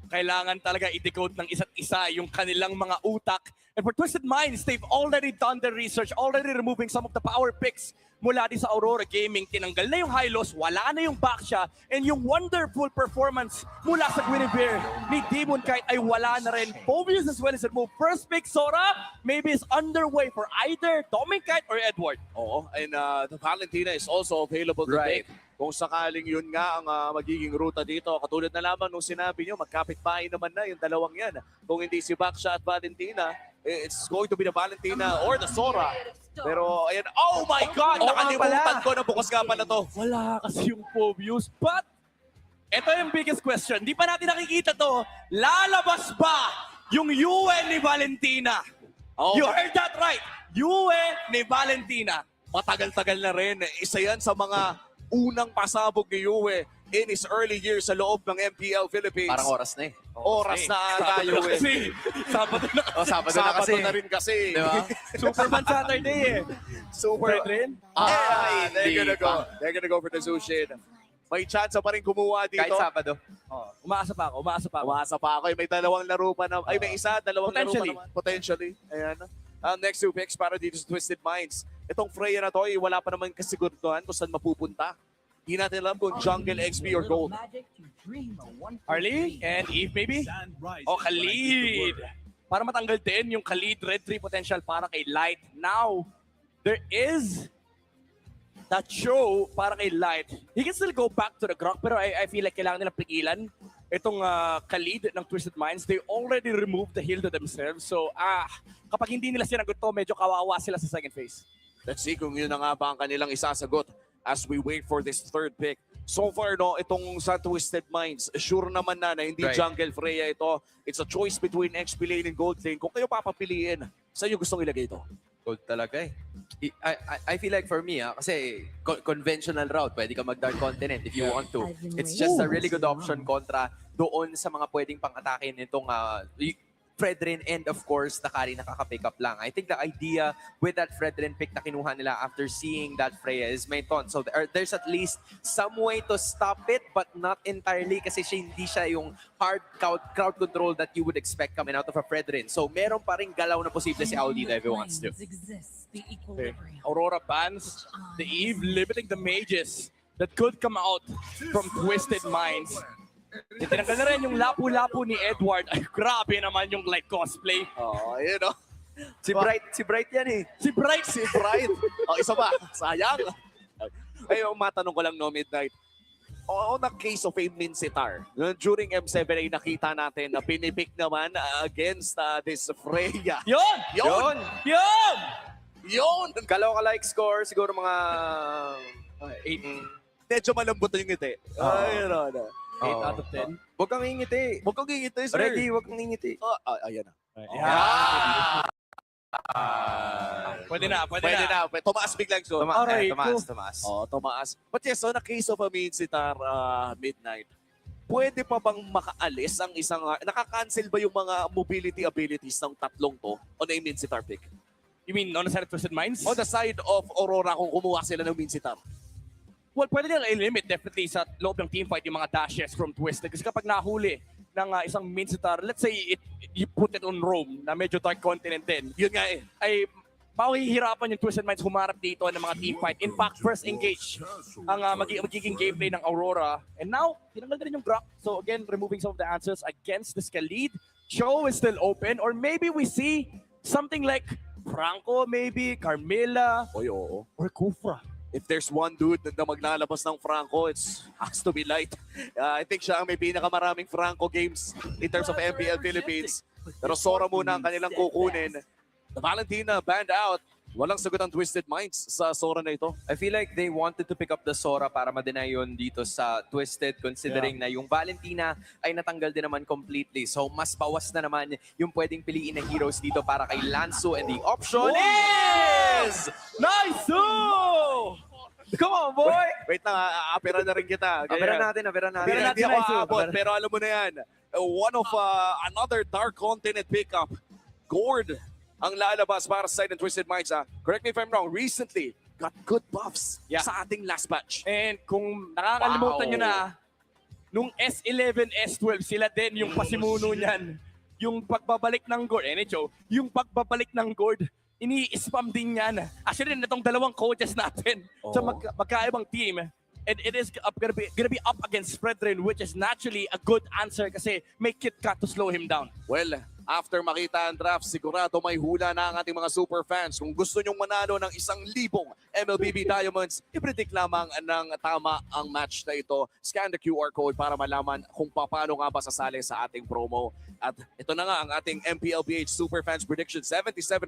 Kailangan talaga i-decode ng isa't isa yung kanilang mga utak. And for Twisted Minds, they've already done their research, already removing some of the power picks mula din sa Aurora Gaming. Tinanggal na yung high loss, wala na yung backsha, and yung wonderful performance mula sa Guinevere ni Demon Kite ay wala na rin. Povius as well as move. First pick, Sora, maybe is underway for either Demon Kite or Edward. Oo, and the Valentina is also available to take. Kung sakaling yun nga ang magiging ruta dito. Katulad na lamang nung sinabi nyo, magkapit-bahay naman na yung dalawang yan. Kung hindi si Baksha at Valentina, it's going to be the Valentina or the Sora. Pero ayan, oh my God! Nakalimutan ko na bukas nga pala to. Wala kasi yung Povius. But, ito yung biggest question. Di pa natin nakikita to. Lalabas ba yung UE ni Valentina? You heard that right. UE ni Valentina. Matagal-tagal na rin. Isa yan sa mga unang pasabog ni Yue in his early years sa loob ng MPL Philippines. Parang oras na eh. Oras na ata, Sabado Yue. kasi. Sabado na. Sabado na kasi. na rin kasi. Di ba? Superman Saturday eh. Super. Fredrin? They're gonna hindi go. pa. They're gonna go for the Zushin. May chance pa rin kumuha dito. Kahit Sabado. Umaasa pa ako. Umasa pa ako. May dalawang laro pa na. Ay, may isa, dalawang laro Potentially. pa naman. Potentially. Ayan. Next 2 picks para dito sa Twisted Minds. Itong Freya na to, wala pa naman kasiguraduhan kung saan mapupunta. Hindi natin alam kung jungle, XP, or gold. Harley and Eve maybe? O Khalid. Para matanggal din yung Khalid Red 3 potential para kay Light. Now, there is that show para kay Light. He can still go back to the Grok pero I feel like kailangan nilang pigilan itong Khalid ng Twisted Minds. They already removed the heal to themselves. So, kapag hindi nila sinagot to, medyo kawawa sila sa second phase. Let's see kung yun na nga ba ang kanilang isasagot as we wait for this third pick. So far, no, itong sa Twisted Minds, sure naman na hindi Right. jungle Freya ito. It's a choice between XP lane and gold lane. Kung kayo papapiliin, saan nyo gustong ilagay ito? Gold talaga eh. I feel like for me, kasi conventional route, pwede ka mag-Dark Continent if you want to. It's just a really good option kontra doon sa mga pwedeng pang-atake nitong Fredrin and of course, Takari nakaka-pick up lang. I think the idea with that Fredrin pick na kinuha nila after seeing that Freya is may ton. So there's at least some way to stop it but not entirely kasi hindi siya yung hard crowd control that you would expect coming out of a Fredrin. So meron pa ring galaw na posible si Audita if he wants to. Okay. Aurora bans the Eve, limiting the mages that could come out from Twisted Minds. Tinanggal na rin yung lapu-lapu ni Edward. Ay, grabe naman yung like cosplay. Ayun o. Si Bright yan eh. Si Bright. Isa pa. Sayang. Ay, matanong ko lang no, Midnight. On the case of a Minsitar, during M7 ay nakita natin na pinipick naman against this Freya. Yun! Kalaw-ka-like score, siguro mga 8. Medyo malambot yung ngiti. Ayun o. 8 out of 10. Huwag kang ngingiti. Huwag kang ngingiti, sir. Ready, huwag kang ngingiti. Ayan na. Pwede na. Tumaas biglang so. Tumaas. Tumaas. But yes, on a case of a Minsitar Midnight, pwede pa bang makaalis ang isang, nakaka-cancel ba yung mga mobility abilities ng tatlong to on a Minsitar pick? You mean on the side of Twisted Minds? On the side of Aurora kung kumuha sila ng Minsitar? Well, pwede nila i-limit definitely sa loob ng teamfight yung mga dashes from Twisted. Kasi kapag nahuli ng isang Minsitar, let's say you put it on Rome na medyo dark continent din. Yun nga eh. Ay mahihirapan yung Twisted Minds humarap dito ng mga teamfight. In fact, first engage ang magiging gameplay ng Aurora. And now, tinanggal na rin yung Grok. So again, removing some of the answers against this Khalid. Show is still open. Or maybe we see something like Franco, maybe, Carmela, or Kufra. If there's one dude na maglalabas ng Franco, it has to be Light. I think siya ang may pinakamaraming Franco games in terms of MPL Philippines. Pero Sora muna ang kanilang kukunin. The Valentina banned out. Walang sagot ang Twisted Minds sa Sora na ito. I feel like they wanted to pick up the Sora para ma-deny yun dito sa Twisted considering na yung Valentina ay natanggal din naman completely. So mas bawas na naman yung pwedeng piliin ng heroes dito para kay Lanzo and the option is... Nice! Come on, boy! Wait na, apera na rin kita. Apera natin. Hindi ako aabot, pero alam mo na yan. One of another Dark Continent pickup. Gord ang lalabas para sa side ng Twisted Minds. Correct me if I'm wrong, recently got good buffs sa ating last batch. And kung nakakalimutan nyo na, nung S11, S12, sila din yung pasimuno niyan. Yung pagbabalik ng Gord, yung pagbabalik ng Gord, ini-spam din yan. Actually, itong dalawang coaches natin sa magkaibang team. And it is gonna be up against Fredrin, which is naturally a good answer kasi may KitKat to slow him down. Well, after makita ang draft, sigurado may hula na ang ating mga super fans. Kung gusto nyong manalo ng 1,000 MLBB Diamonds, i-predict lamang ng tama ang match na ito. Scan the QR code para malaman kung paano nga ba sasali sa ating promo. At ito na nga ang ating MPLBH Super Fans prediction. 77%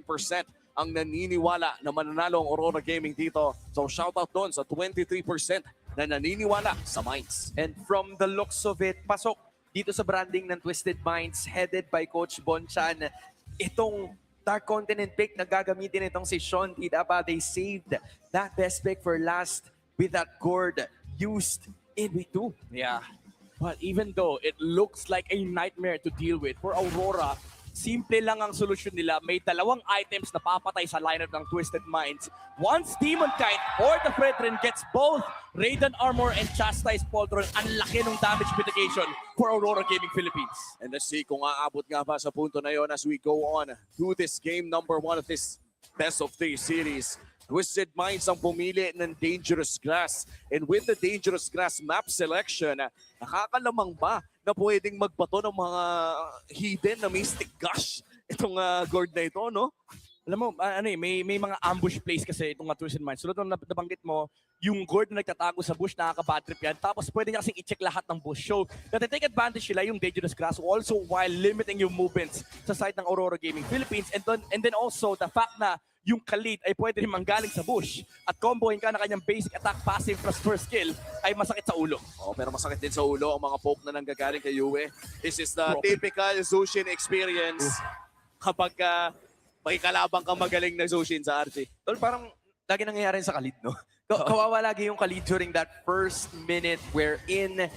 ang naniniwala na mananalo ang Aurora Gaming dito. So shoutout doon sa 23% na naniniwala sa Minds. And from the looks of it, pasok dito sa branding ng Twisted Minds headed by Coach Bonchan. Itong Dark Continent pick na gagamitin itong si Sean Tidaba. They saved that best pick for last. with that gourd used in week 2. Yeah. But even though it looks like a nightmare to deal with, for Aurora, simple lang ang solusyon nila. May dalawang items na papatay sa lineup ng Twisted Minds. Once Demon Kite or the Brethren gets both Raiden Armor and Chastise Pauldron, ang laki ng damage mitigation for Aurora Gaming Philippines. And let's see kung aabot nga ba sa punto na yon as we go on to this game number 1 of this best of 3 series. Twisted Minds ang pumili ng Dangerous Grass. And with the Dangerous Grass map selection, nakakalamang ba na pwedeng magbato ng mga hidden na Mystic Gush itong gourd na ito, no? Alam mo, may mga ambush plays kasi itong Twisted Minds. Sulod nung nabanggit mo, yung gourd na nagtatago sa bush, nakaka-bad trip yan. Tapos pwede niya kasing i-check lahat ng bush. So, take advantage sila yung Dangerous Grass also while limiting yung movements sa side ng Aurora Gaming Philippines. And then also, the fact na yung Khalid ay pwede rin manggaling sa bush at combohin ka na kanyang basic attack passive plus first skill ay masakit sa ulo. Oh, pero masakit din sa ulo ang mga poke na nanggagaling kay Yue. This is the typical Zushin experience kapag may kalabang kang magaling na Zushin sa RT. Tol, parang lagi nangyayari sa Khalid, no? Kawawa lagi yung Khalid during that first minute wherein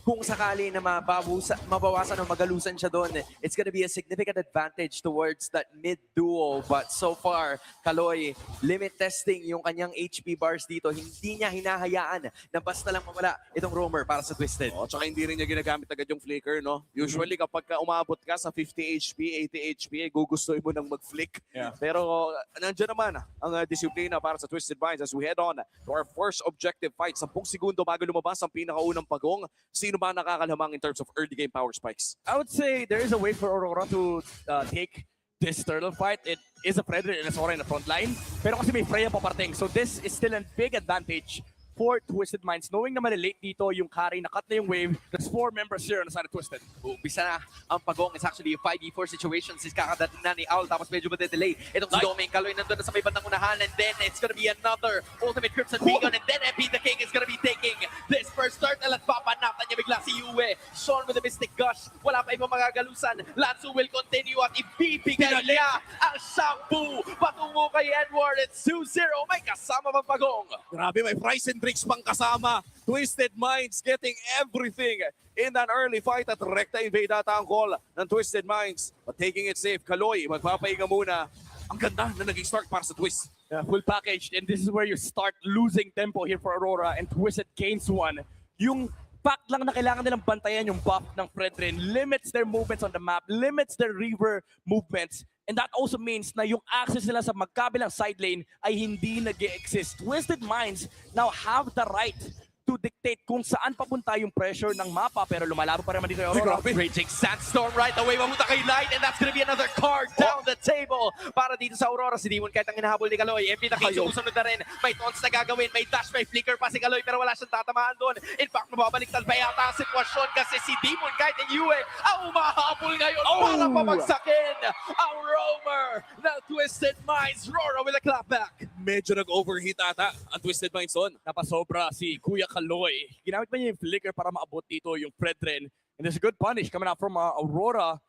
kung sakali na mabawasan o magalusan siya doon, it's gonna be a significant advantage towards that mid-duo. But so far, Kaloy, limit testing yung kanyang HP bars dito. Hindi niya hinahayaan na basta lang mawala itong roamer para sa Twisted. Oh, tsaka hindi rin niya ginagamit agad yung flicker, no? Usually kapag umabot ka sa 50 HP, 80 HP, gugustuhin mo nang mag-flick. Yeah. Pero nandiyan naman ang disiplina para sa Twisted Minds as we head on to our first objective fight. 10 segundo bago lumabas ang pinakaunang pagong. Sino ba nakakalamang in terms of early game power spikes? I would say there is a way for Aurora to take this turtle fight. It is a Predator and a Sora in the front line. Pero kasi may Freya paparating. So this is still a big advantage for Twisted Minds. Knowing na malilate dito yung carry, nakat na yung wave. There's 4 members here on the side of Twisted. Umpisa na ang pagong. It's actually a 5v4 situation. Sis kakadating na ni Owl tapos medyo made-delay. Itong si Doming Kaloy nandun na sa may bandang unahan and then it's gonna be another ultimate Crimson Beacon and then MP the King is gonna be taking this first turtle at papanatan niya bigla si Yue. Sean with the Mystic Gush. Wala pa ibang magagalusan. Lanzu will continue at ibibigay niya ang shampoo patungo kay Edward. It's 2-0. May kasama pang pagong. Grabe, may price and drinks pang kasama. Twisted Minds getting everything in that early fight at rekta invade ata ang call ng Twisted Minds. But taking it safe, Kaloy, magpapahinga muna. Ang ganda na naging start para sa Twist. Yeah, full packaged, and this is where you start losing tempo here for Aurora, and Twisted gains one. Yung fact lang na kailangan nilang bantayan yung buff ng Brethren limits their movements on the map, limits their river movements, and that also means na yung access nila sa magkabilang side lane ay hindi nag-exist. Twisted Minds now have the right to dictate kung saan papunta yung pressure ng mapa, pero lumalabo pa naman dito yung Aurora. Raging Sandstorm right away, mamunta kay Light, and that's gonna be another card down the table para dito sa Aurora. Si Demon kahit ang hinahabol ni Kaloy. MP na King susunod na rin. May taunts na gagawin, may dash, may flicker pa si Kaloy, pero wala siyang tatamaan doon. In fact, mababaliktad pa yata ang sitwasyon kasi si Demon kahit ang Yue ang umahabol ngayon para pabagsakin ang roamer ng Twisted Minds. Rora with a clapback. Medyo nag-overheat ata ang Twisted Minds on. Napasobra si Kuya Kaloy. Ginamit pa niya yung flicker para maabot dito yung Brethren. And there's a good punish coming out from Aurora.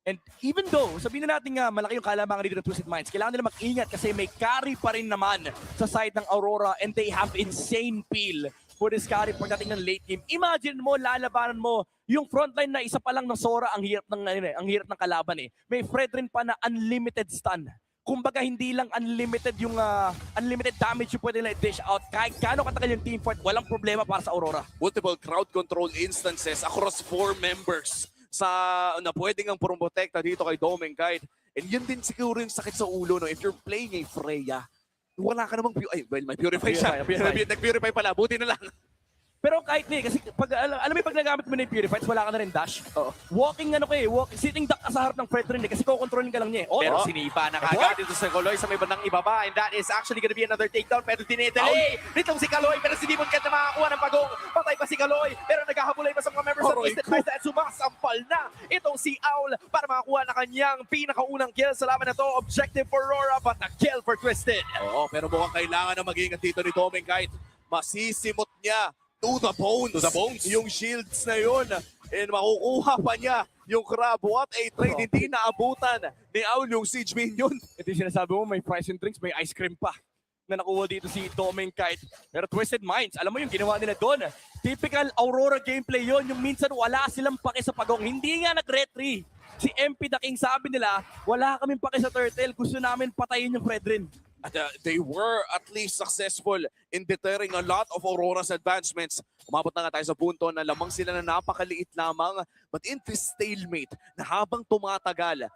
And even though, sabihin na natin nga malaki yung kalamangan dito ng Twisted Minds, kailangan nila mag-ingat kasi may carry pa rin naman sa side ng Aurora and they have insane peel for this carry pagdating ng late game. Imagine mo, lalabanan mo yung frontline na isa pa lang ng Sora ang hirap ng kalaban eh. May Brethren pa na unlimited stun. Kumbaga hindi lang unlimited yung unlimited damage yung pwede na i-dish out. Kahit kano katagal yung team fight, walang problema para sa Aurora. Multiple crowd control instances across 4 members na pwedeng ang promotekta dito kay Doming Kite. And yun din siguro yung sakit sa ulo, no? If you're playing a Freya, wala ka namang may purify siya. Nag-purify pala, buti na lang. Pero kahit kasi alam mo pag nagamit mo na yung Purified, wala ka na rin dash. Walking sitting duck ka sa harap ng Brethren kasi kukontrolin ka lang niya eh. Pero sinipa na kagad dito sa Kaloy sa may bandang ibaba, and that is actually gonna be another takedown pero dinedelay nitong si Kaloy, pero si Demon Cat na makakuha ng pagong. Patay pa si Kaloy pero naghahabulay pa sa mga members of Twisted Minds at sumasampal na itong si Owl para makakuha na kanyang pinakaunang kill sa laban na to. Objective for Aurora but a kill for Twisted. Oo, pero mukhang kailangan na mag-ingat dito ni Doming Kite. Masisimot niya to the bones. Yung shields na yun. And makukuha pa niya yung crab. What a trade. Hindi naabutan ni Owl yung siege minion. Ito yung sinasabi mo, may price and drinks, may ice cream pa. na nakuha dito si Doming Kite. Pero Twisted Minds, alam mo yung ginawa nila doon. Typical Aurora gameplay yon, yung minsan wala silang pake sa pagong. Hindi nga nag-retry. Si MP the King sabi nila, wala kaming pake sa turtle, gusto namin patayin yung Fredrin. At they were at least successful in deterring a lot of Aurora's advancements. Umabot na nga tayo sa punto na lamang sila na napakaliit lamang. But in this stalemate, na habang tumatagal,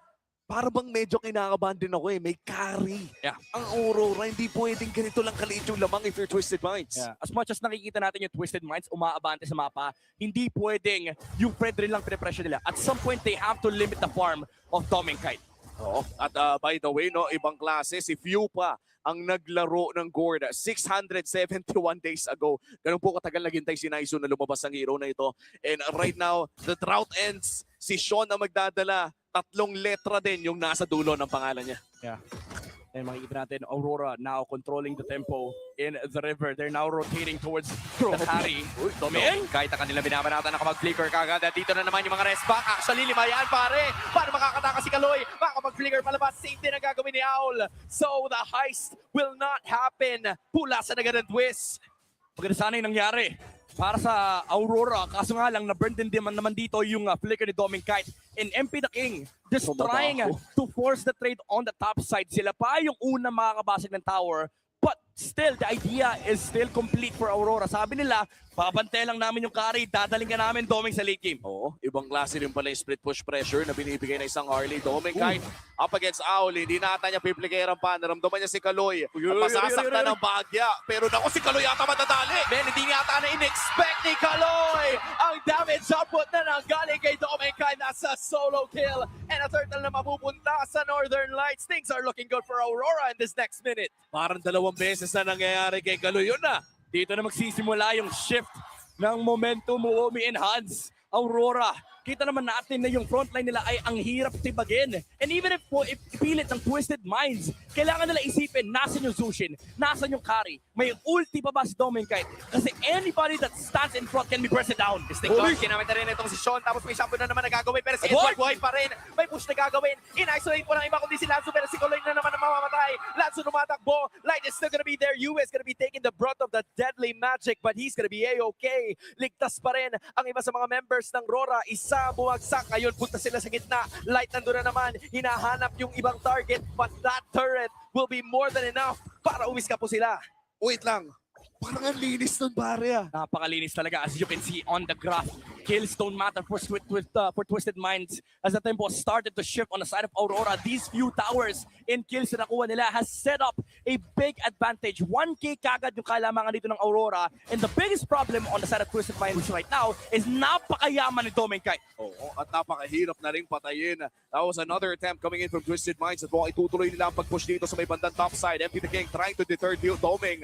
para bang medyo kinakabahan din ako eh. May carry. Yeah. Ang Aurora, hindi pwedeng ganito lang kaliit yung lamang if you're Twisted Minds. Yeah. As much as nakikita natin yung Twisted Minds umaabante sa mapa, hindi pwedeng yung Fredrin lang pinipresyo nila. At some point, they have to limit the farm of Doming Kite. Oo. At by the way, no, ibang klase, si Few pa ang naglaro ng Gord 671 days ago. Ganun po katagal naghintay si Naisu na lumabas ang hero na ito. And right now, the drought ends. Si Sean ang magdadala. 3 letra din yung nasa dulo ng pangalan niya. Yeah. And makikita natin, Aurora now controlling the tempo in the river. They're now rotating towards the carry. Doming, kahit ang kanila binabanatan, nakapag-flicker kagad. At dito na naman yung mga rest back. Actually, 5 yan, pare. Paano makakataka si Kaloy? Makakapag-flicker palabas. Same din ang gagawin ni Owl. So, the heist will not happen. Pulasan agad ang twist. Maganda sana yung nangyari para sa Aurora. Kaso nga lang, na-burn din naman dito yung flicker ni Doming Kite. And MP the King just trying to force the trade on the top side. Sila pa yung una makakabasag ng tower. But still, the idea is still complete for Aurora. Sabi nila, babantay lang namin yung carry, dadaling ka namin Doming sa late game. Oo, ibang klase rin pala yung split push pressure na binibigay na isang Harley. Doming Kite up against Owl, hindi nata niya piplikeran pa. Naramdaman niya si Kaloy. At masasaktan ng bagya. Pero naku, si Kaloy yata matadali. Men, hindi yata na in-expect ni Kaloy. Ang damage output na nanggaling kay Doming Kite. Nasa solo kill. And a turtle na mapupunta sa Northern Lights. Things are looking good for Aurora in this next minute. Parang 2 beses na nangyayari kay Kaloy. Yun na. Dito na magsisimula yung shift ng momentum mo, umi-enhance. Aurora, kita naman natin na yung frontline nila ay ang hirap tibagin. And even if ipilit ng Twisted Minds, kailangan nila isipin, nasan yung Zushin, nasan yung carry. May ulti pa ba si Doming Kite? Kasi anybody that stands in front can be pressed down. Stick guard, ginamit na rin itong si Sean. Tapos may shampoo na naman na gagawin. Pero si Edward buhay pa rin. May push na gagawin. In-isolate po ng iba kundi si Lanzo. Pero si Kaloy na naman ang mamamatay. Lanzo numatakbo. Light is still gonna be there. Yu is gonna be taking the brunt of the deadly magic. But he's gonna be A-okay. Ligtas pa rin ang iba sa mga members ng Rora. Isa bumagsak. Ngayon punta sila sa gitna. Light nandun na naman. Hinahanap yung ibang target. But that turret will be more than enough para umiska po sila. Wait lang. Parang ang linis nun, pare. Napakalinis talaga, as you can see on the graph. Kills don't matter for Twisted Minds as the tempo started to shift on the side of Aurora. These few towers in kills na nakuha nila has set up a big advantage. 1K kagad yung kalamangan dito ng Aurora. And the biggest problem on the side of Twisted Minds right now is napakayaman ni Doming Kite. Oo, at napakahirap na rin patayin. That was another attempt coming in from Twisted Minds. At mukhang itutuloy nila ang pag-push dito sa may bandang top side. MP the King trying to deter Doming.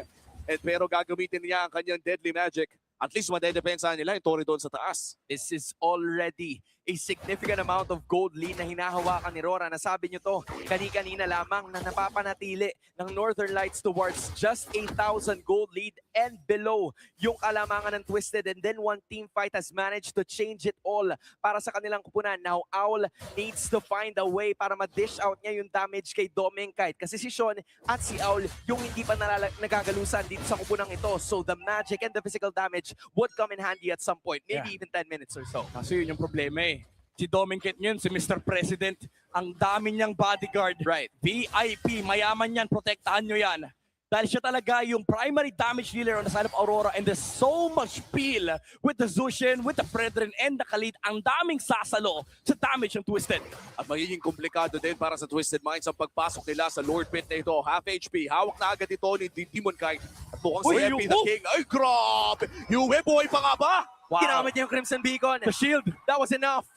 Pero gagamitin niya ang kanyang deadly magic. At least madedepensa nila yung Tori doon sa taas. This is already a significant amount of gold lead na hinahawakan ni Rora. Nasabi nyo to, kani-kanina lamang na napapanatili ng Northern Lights towards just 8,000 gold lead and below yung kalamangan ng Twisted. And then one team fight has managed to change it all para sa kanilang kupunan. Now Owl needs to find a way para ma-dish out niya yung damage kay Doming Kite. Kasi si Sean at si Owl yung hindi pa nagagalusan dito sa kupunang ito. So the magic and the physical damage would come in handy at some point. Maybe even 10 minutes or so. Kasi yun yung problema eh. Si Doming Kite yun, si Mr. President, ang dami niyang bodyguard. Right. VIP, mayaman yan, protektahan nyo yan. Dahil siya talaga yung primary damage dealer on the side of Aurora, and there's so much feel with the Zushin, with the Brethren, and the Khalid. Ang daming sasalo sa damage ng Twisted. At magiging komplikado din para sa Twisted Minds ang pagpasok nila sa Lord Pit na ito. Half HP, hawak na agad ito ni Demon Kite. At mukhang si MP the King. Ay, grabe! Yue, buhay pa nga ba? Wow. Ginamit niya yung Crimson Beacon. The shield. That was enough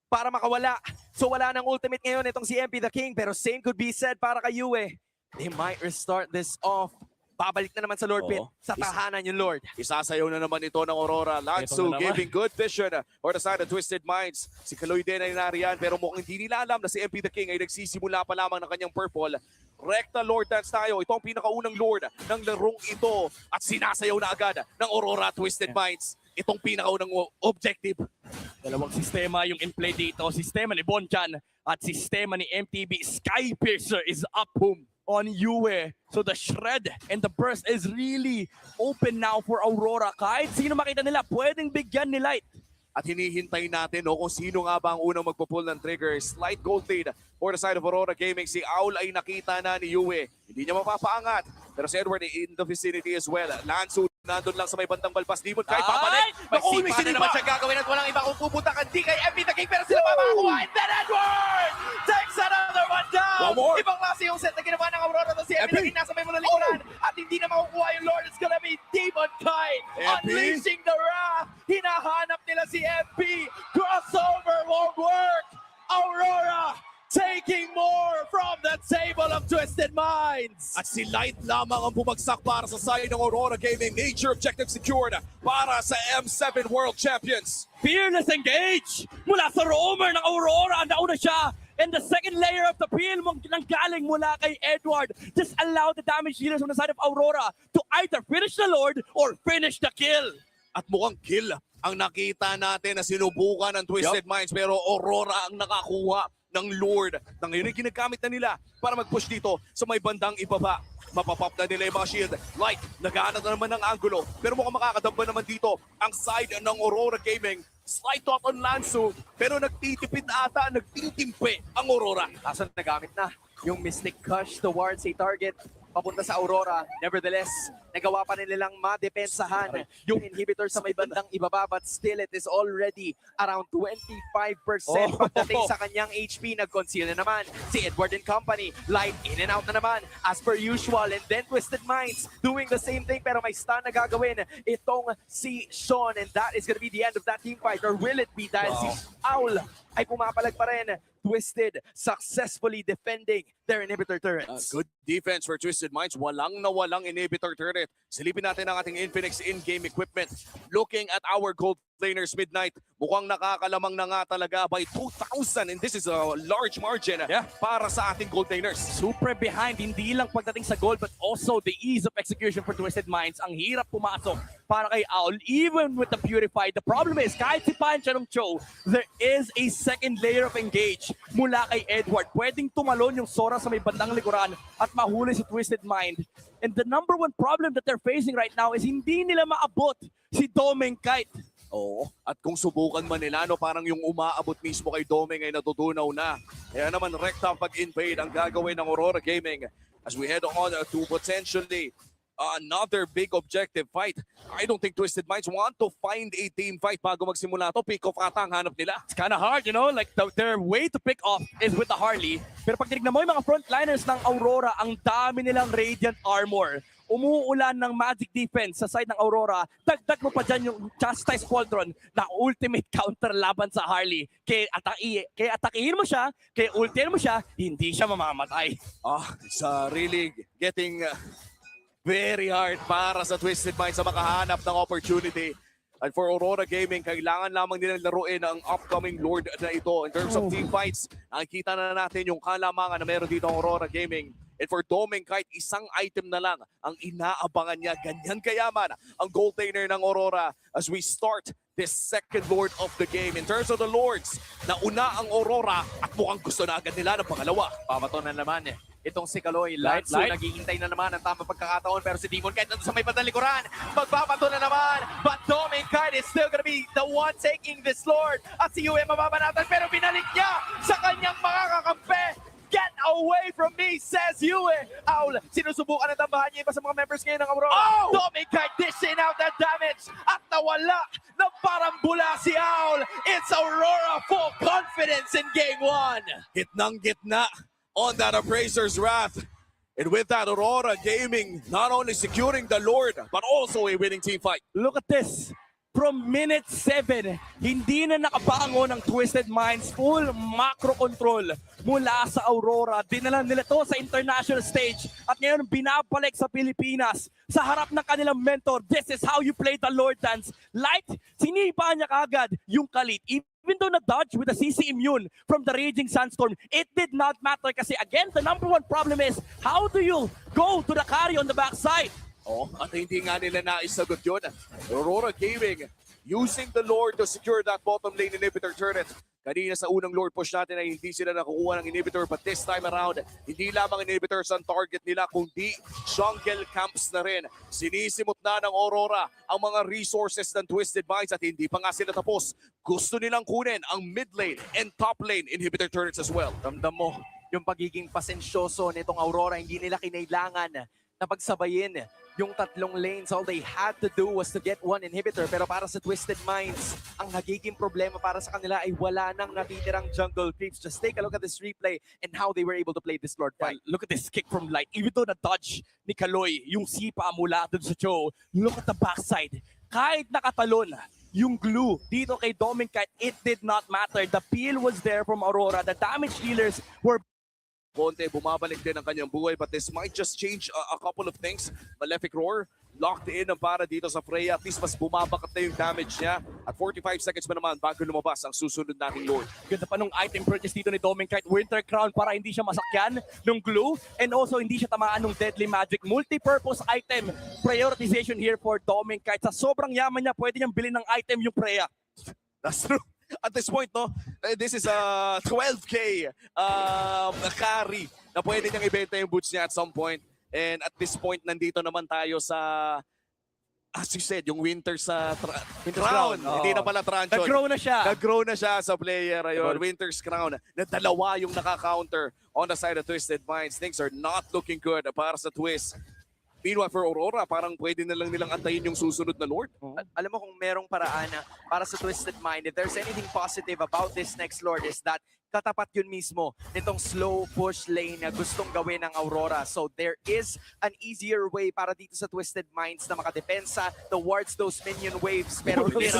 para makawala. So wala ng ultimate ngayon itong si MP the King, pero same could be said para kay Yue. They might restart this off. Babalik na naman sa Lord Pit. Sa tahanan yung Lord. Isasayaw na naman ito ng Aurora. Lanzu giving good vision for the side of Twisted Minds. Si Kaloy din ay nariyan pero mukhang hindi nila alam na si MP the King ay nagsisimula pa lamang ng kanyang purple. Recta Lord dance tayo. Ito ang pinakaunang Lord ng larong ito. At sinasayaw na agad ng Aurora Twisted Minds. Itong pinakaunang objective. Dalawang sistema yung in-play dito. Sistema ni Bonchan at sistema ni MTB. Skypiercer is up home. on Yue. So the shred and the burst is really open now for Aurora. Kahit sino makita nila, pwedeng bigyan ni Light. At hinihintay natin kung sino nga ba ang unang magpupull ng trigger. Slight gold lead for the side of Aurora Gaming. Si Owl ay nakita na ni Yue. Hindi niya mapapaangat. Pero si Edward in the vicinity as well. Lansu nandun lang sa may bandang balbas. Demon kahit papalik. Naku, may Magsipa na naman siya gagawin at walang iba kung pupunta kundi kay MP the King. Pero sila pa makakuha. And then Edward takes another one down. One more. Ibang klase yung set na ginawa ng Aurora. Si MP the King nasa may muna likuran. At hindi na makukuha yung Lord. It's gonna be Demon Kite unleashing the wrath. Hinahanap nila si MP. Crossover won't work. Aurora taking more from the table of Twisted Minds. At si Light lamang ang bumagsak para sa side ng Aurora Gaming. Major objective secured para sa M7 World Champions. Fearless engage mula sa roamer ng Aurora. Nauna siya. And the second layer of the peel nanggaling mula kay Edward. Just allow the damage dealers on the side of Aurora to either finish the Lord or finish the kill. At mukhang kill ang nakita natin na sinubukan ng Twisted Minds, pero Aurora ang nakakuha ng Lord na ngayon ay ginagamit na nila para mag-push dito sa may bandang ibaba. Mapapop na nila yung mga shield. Light, naghahanap na naman ng angulo, pero mukhang makakadamba naman dito ang side ng Aurora Gaming. Slight thought on Lansu, pero nagtitipid ata, nagtitimpe ang Aurora. Kaso nagamit na yung Mystic Gush towards a target papunta sa Aurora. Nevertheless, nagawa pa nilang madepensahan yung inhibitor sa may bandang ibaba, but still it is already around 25% pagdating sa kanyang HP. Nag-conceal na naman si Edward and company. Light in and out na naman as per usual, and then Twisted Minds doing the same thing, pero may stun na gagawin itong si Sean, and that is gonna be the end of that team fight. Or will it be dahil si Owl ay pumapalag pa rin? Twisted successfully defending their inhibitor turrets. Good defense for Twisted Minds. Walang na walang inhibitor turret. Silipin natin ang ating Infinix in-game equipment. Looking at our gold laners Midnight, mukhang nakakalamang na nga talaga by 2,000, and this is a large margin para sa ating gold laners. Super behind, hindi lang pagdating sa gold but also the ease of execution for Twisted Minds. Ang hirap pumasok para kay Owl, even with the Purified. The problem is, kahit si Pancha ng Cho, there is a second layer of engage mula kay Edward. Pwedeng tumalon yung Sora sa may bandang likuran at mahuli si Twisted Mind. And the number one problem that they're facing right now is hindi nila maabot si Domeng Kite. Oo, at kung subukan man nila, no, parang yung umaabot mismo kay Domeng ay natutunaw na. Kaya naman, rekta pag-invade ang gagawin ng Aurora Gaming as we head on to potentially another big objective fight. I don't think Twisted Minds want to find a team fight bago magsimula to. Pick off ata ang hanap nila. It's kind of hard, you know, like their way to pick off is with the Harley. Pero pag tinignan mo yung mga frontliners ng Aurora, ang dami nilang Radiant Armor. Umuulan ng magic defense sa side ng Aurora. Dagdag mo pa dyan yung Chastise Pauldron na ultimate counter laban sa Harley. Kaya atakihin mo siya, kaya ultihin mo siya, hindi siya mamamatay. It's really getting very hard para sa Twisted Minds sa makahanap ng opportunity. And for Aurora Gaming, kailangan lamang nilang laruin ang upcoming Lord na ito. In terms of team fights, nakikita na natin yung kalamangan na meron dito ang Aurora Gaming. And for Domeng Kite, isang item na lang ang inaabangan niya. Ganyan kayaman ang gold laner ng Aurora as we start this second Lord of the game. In terms of the Lords, nauna ang Aurora at mukhang gusto na agad nila ng pangalawa. Pamato na naman itong si Kaloy. Lansu naghihintay na naman ang tamang pagkakataon, pero si Demon Kite nandun sa may bandang likuran. Magbabato na naman, but Domeng Kite is still gonna be the one taking this Lord. At si Yue mababanatan, pero binalik niya sa kanyang makakakampi. Get away from me, says Yue. Owl, sinusubukan na tambahan niya iba sa mga members ngayon ng Aurora. Domeng Kite dishing out that damage at nawala ng parambula si Owl. It's Aurora full confidence in game 1. Gitnang gitna on that Appraiser's Wrath. And with that, Aurora Gaming not only securing the Lord, but also a winning team fight. Look at this. From minute 7, hindi na nakabangon ng Twisted Minds. Full macro control mula sa Aurora. Dinala nila to sa international stage. At ngayon binabalik sa Pilipinas. Sa harap ng kanilang mentor, this is how you play the Lord Dance. Light, sinipa niya kagad yung kalit. Even though na-dodge with the CC immune from the Raging Sandstorm, it did not matter kasi again, the number one problem is, how do you go to the carry on the backside? At hindi nga nila naisagot yun. Aurora Gaming using the Lord to secure that bottom lane inhibitor turret. Kanina sa unang Lord push natin ay hindi sila nakukuha ng inhibitor, but this time around, hindi lamang inhibitors ang target nila, kundi jungle camps na rin. Sinisimot na ng Aurora ang mga resources ng Twisted Minds at hindi pa nga sila tapos. Gusto nilang kunin ang mid lane and top lane inhibitor turrets as well. Ramdam mo yung pagiging pasensyoso nitong Aurora. Hindi nila kinailangan na pagsabayin yung tatlong lanes. All they had to do was to get one inhibitor. Pero para sa Twisted Minds, ang nagiging problema para sa kanila ay wala nang natitirang jungle creeps. Just take a look at this replay and how they were able to play this Lord fight. Look at this kick from Light. Even though na-dodge ni Kaloy yung sipa mula dun sa Joe, look at the backside. Kahit nakatalon yung glue dito kay Dominicate, it did not matter. The peel was there from Aurora. The damage dealers were Conte bumabalik din ang kanyang buhay, but this might just change a couple of things. Malefic Roar, locked in ang para dito sa Freya. At least mas bumabakat na yung damage niya. At 45 seconds pa naman bago lumabas ang susunod nating Lord. Ganda pa nung item purchase dito ni Dominicate, Winter Crown, para hindi siya masakyan ng glue and also hindi siya tamaan ng Deadly Magic. Multi-purpose item prioritization here for Dominicate. Sa sobrang yaman niya, pwede niyang bilhin ng item yung Freya. That's true. At this point, no, this is a 12K carry na pwede niyang ibenta yung boots niya at some point. And at this point, nandito naman tayo sa, as you said, yung winter sa crown. Hindi na pala Tranchon. Nag-grow na siya. Nag-grow na siya sa player. Ayun, Winter's Crown. Na dalawa yung naka-counter on the side of Twisted Minds. Things are not looking good para sa Twist. Meanwhile, for Aurora, parang pwede na lang nilang antayin yung susunod na Lord. Alam mo kung merong paraan na para sa Twisted Mind, if there's anything positive about this next Lord is that katapat yun mismo nitong slow push lane na gustong gawin ng Aurora. So there is an easier way para dito sa Twisted Minds na makadepensa towards those minion waves. Pero rush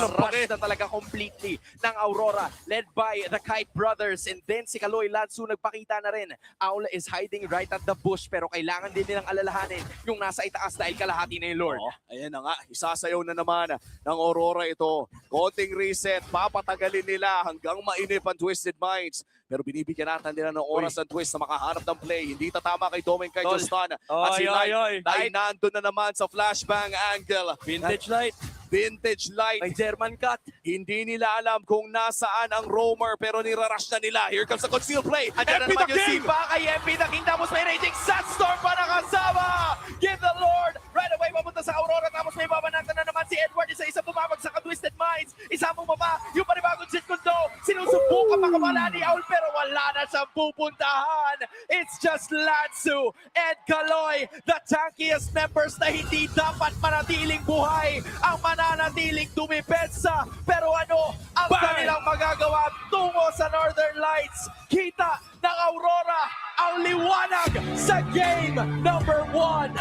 na talaga completely ng Aurora, led by the Kite Brothers. And then si Kaloy Ladsu nagpakita na rin. Owl is hiding right at the bush, pero kailangan din nilang alalahanin yung nasa itaas dahil kalahati na yung Lord. Ayan na nga, isasayaw na naman ng Aurora ito. Konting reset, papatagalin nila hanggang mainip ang Twisted Minds. Pero binibigyan natin nila ng oras ang Twist na makaharap ng play. Hindi tatama kay Domen kay Justin. At si Light nandun na naman sa flashbang angle. Vintage Light. Vintage Light. May German cut. Hindi nila alam kung nasaan ang roamer pero nirarush na nila. Here comes the conceal play. Andiyan na naman yung Sipa kay MP the King. Tapos may raging Sunstorm pa nakasama. Give the Lord right away papunta sa Aurora. Tapos may babanatan na naman si Edward. Isa-isa bumabagsak ang Twisted Minds. Isamong baba yung panibagong Jet Kundo. Sinusubukan makawala ni Owl pero wala na siyang pupuntahan. It's just Ladsu and Kaloy, the tankiest members na hindi dapat manatiling buhay. Ang mananatiling dumipensa. Pero ano ang kanilang magagawa tungo sa Northern Lights? Kita ng Aurora ang liwanag sa game number 1.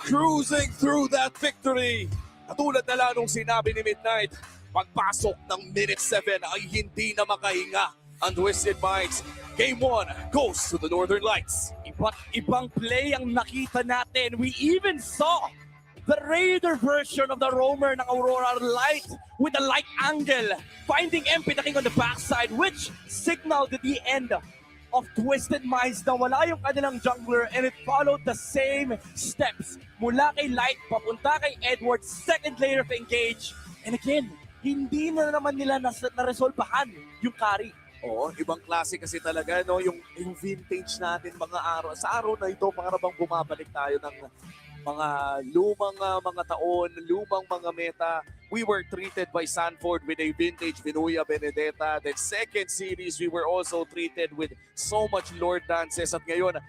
Cruising through that victory. Katulad na lang nung sinabi ni Midnight, pagpasok ng minute 7 ay hindi na makahinga ang Twisted Minds. Game 1 goes to the Northern Lights. Iba't ibang play ang nakita natin. We even saw the Raider version of the roamer ng Aurora Light with a light angle, finding MP the King on the backside, which signaled the end of Twisted Minds na wala yung kanilang jungler, and it followed the same steps mula kay Light papunta kay Edward, second layer of engage, and again, hindi na naman nila naresolbahan yung carry. Oo, ibang klase kasi talaga, no? Yung vintage natin mga araw. Sa araw na ito, para bang bumabalik tayo ng mga lumang mga taon, lumang mga meta. We were treated by Sanford with a vintage Vinuya Benedetta. Then second series, we were also treated with so much Lord dances. At ngayon,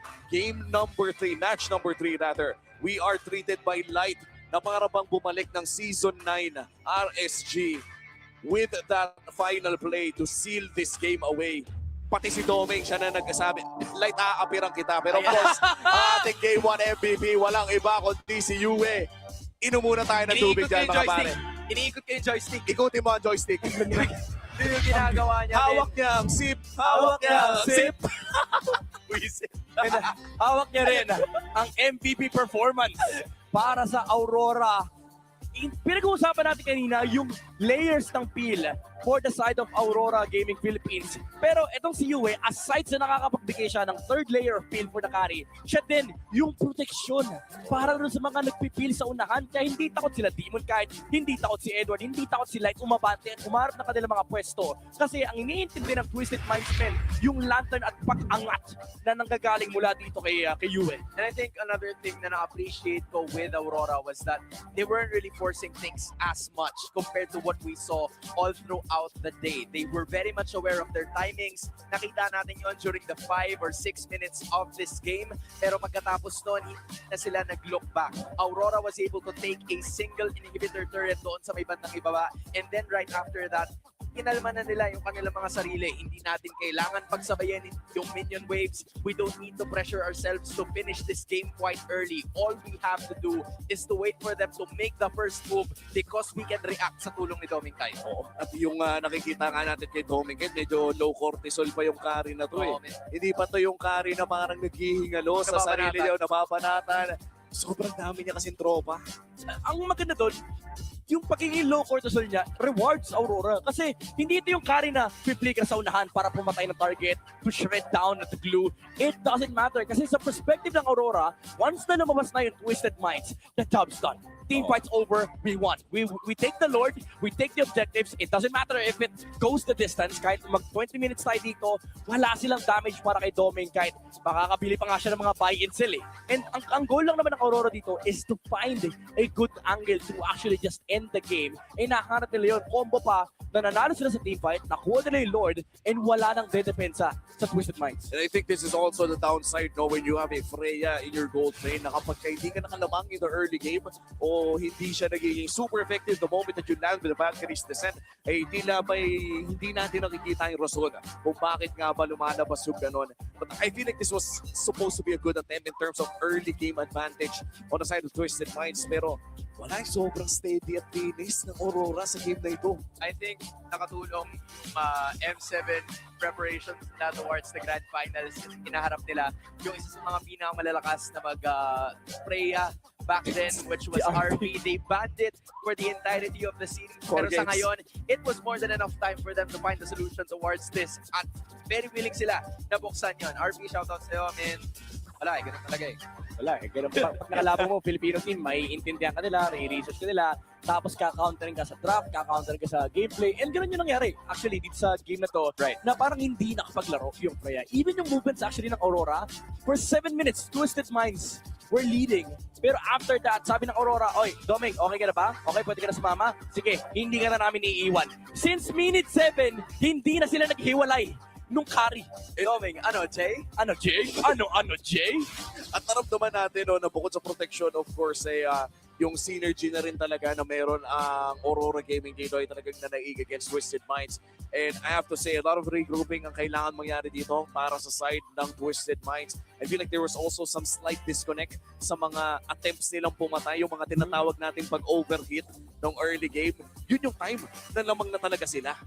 match number 3 rather, we are treated by Light na para bang bumalik ng Season 9 RSG with that final play to seal this game away. Pati si Domeng, siya na nagkasabi, Light, aapiran kita. Pero of course, ating Game 1 MVP, walang iba kundi si Yue. Inom muna tayo ng tubig dyan, mga pare. Iniikot ko yung joystick. Ikutin mo ang joystick. Yun yung ginagawa niya. Hawak niya ang sip. Hawak niya ang sip. Hawak niya rin ang MVP performance para sa Aurora. Pinag-uusapan natin kanina yung layers ng peel for the side of Aurora Gaming Philippines. Pero itong si Yue, aside sa nakakapagbigay siya ng third layer of peel for the carry, siya din yung proteksyon para dun sa mga nagpipil sa unahan. Kaya hindi takot sila Demon kahit hindi takot si Edward, hindi takot si Light umabante at umarap na kanilang mga pwesto. Kasi ang iniintindi ng Twisted Minds men, yung lantern at pag-angat na nanggagaling mula dito kay Yue. And I think another thing na na-appreciate ko with Aurora was that they weren't really forcing things as much compared to what we saw all throughout the day. They were very much aware of their timings. Nakita natin yon during the 5 or 6 minutes of this game. Pero pagkatapos nun, hindi na sila nag-look back. Aurora was able to take a single inhibitor turret doon sa may bandang ibaba. And then right after that, kinalma na nila yung kanilang mga sarili. Hindi natin kailangan pagsabayan yung minion waves. We don't need to pressure ourselves to finish this game quite early. All we have to do is to wait for them to make the first move because we can react sa tulong ni Domingkay. Oo. At yung nakikita nga natin kay Domingkay, medyo low cortisol pa yung carry na to Hindi pa to yung carry na parang naghihingalo sa sarili niya, nababanatan. Sobrang dami niya kasing tropa. Ang maganda doon, yung pagiging low cortisol niya rewards Aurora. Kasi hindi ito yung carry na flicker sa unahan para pumatay ng target, to shred down at glue. It doesn't matter. Kasi sa perspective ng Aurora, once na lumabas na yung Twisted Minds, the job's done. Team fight's over, we won. We take the Lord, we take the objectives. It doesn't matter if it goes the distance. Kahit mag 20 minutes tayo dito, wala silang damage para kay Doming. Kahit makakabili pa nga siya ng mga buy and sell And ang goal lang naman ng Aurora dito is to find a good angle to actually just end the game. Nakahanap nila yun. Combo pa na nanalo sila sa team fight, nakuha nila yung Lord, and wala nang dedepensa sa Twisted Minds. And I think this is also the downside when you have a Freya in your gold lane na kapag hindi ka nakalamang in the early game o hindi siya nagiging super effective the moment that you land with the Valkyrie's Descent, ay hindi natin nakikita yung rason kung bakit nga ba lumalabas yung ganon. But I feel like this was supposed to be a good attempt in terms of early game advantage on the side of Twisted Minds, pero wala yung sobrang steady at linis ng Aurora sa game na ito. I think nakatulong M7 preparations na towards the Grand Finals. Hinaharap nila yung isa sa mga pinakamalalakas na Freya back then, which was RP. They banned it for the entirety of the series. Pero sa ngayon, it was more than enough time for them to find the solution towards this. At very willing sila na buksan yun. RP, shoutout sa'yo, man. Wala ganun talaga Wala ganun. Pag nakalaban mo, Filipino team, may intindihan ka nila, re-research ka nila, tapos ka-countering ka sa draft, ka-countering ka sa gameplay, and ganun yung nangyari. Actually, dito sa game na to, na parang hindi nakapaglaro yung Freya. Even yung movements actually ng Aurora, for 7 minutes, Twisted Minds were leading. Pero after that, sabi ng Aurora, oy, Doming, okay ka na ba? Okay, pwede ka na sumama? Sige, hindi ka na namin iiwan. Since minute 7, hindi na sila naghiwalay nung carry. Doming, Jay? Ano, Jay? At naramdaman natin na bukod sa protection, of course, yung synergy na rin talaga na meron ang Aurora Gaming dito ay talagang nanaig against Twisted Minds. And I have to say, a lot of regrouping ang kailangan mangyari dito para sa side ng Twisted Minds. I feel like there was also some slight disconnect sa mga attempts nilang pumatay, yung mga tinatawag natin pag-overhit ng early game. Yun yung time na lamang na talaga sila.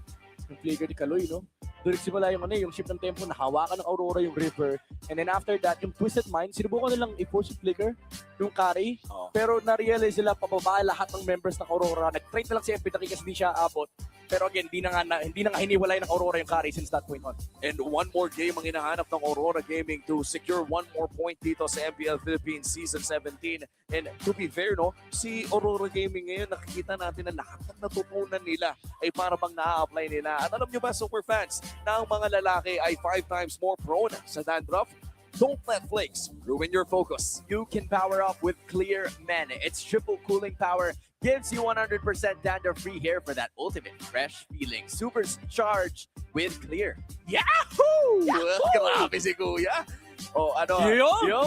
Yung flicker ni Kaloy, no? Doon nagsimula yung shift ng tempo, nahawakan ng Aurora yung river. And then after that, yung Twisted Mind, sinubukan nilang i-force yung flicker, yung carry. Pero na-realize sila pababa lahat ng members ng Aurora. Nag-trade na lang si FPT kasi hindi siya abot. Pero again, hindi na nga hiniwalay ng Aurora yung carry since that point on. And one more game ang hinahanap ng Aurora Gaming to secure one more point dito sa MPL Philippines Season 17. And to be fair, si Aurora Gaming ngayon, nakikita natin na lahat ng natutunan nila ay para bang na-apply nila. At alam nyo ba, super fans, na ang mga lalaki ay 5 times more prone sa dandruff? Don't let flakes ruin your focus. You can power up with Clear Men. Its triple cooling power gives you 100% dandruff-free hair for that ultimate fresh feeling. Supercharged with Clear. Yahoo! Grabe si Kuya.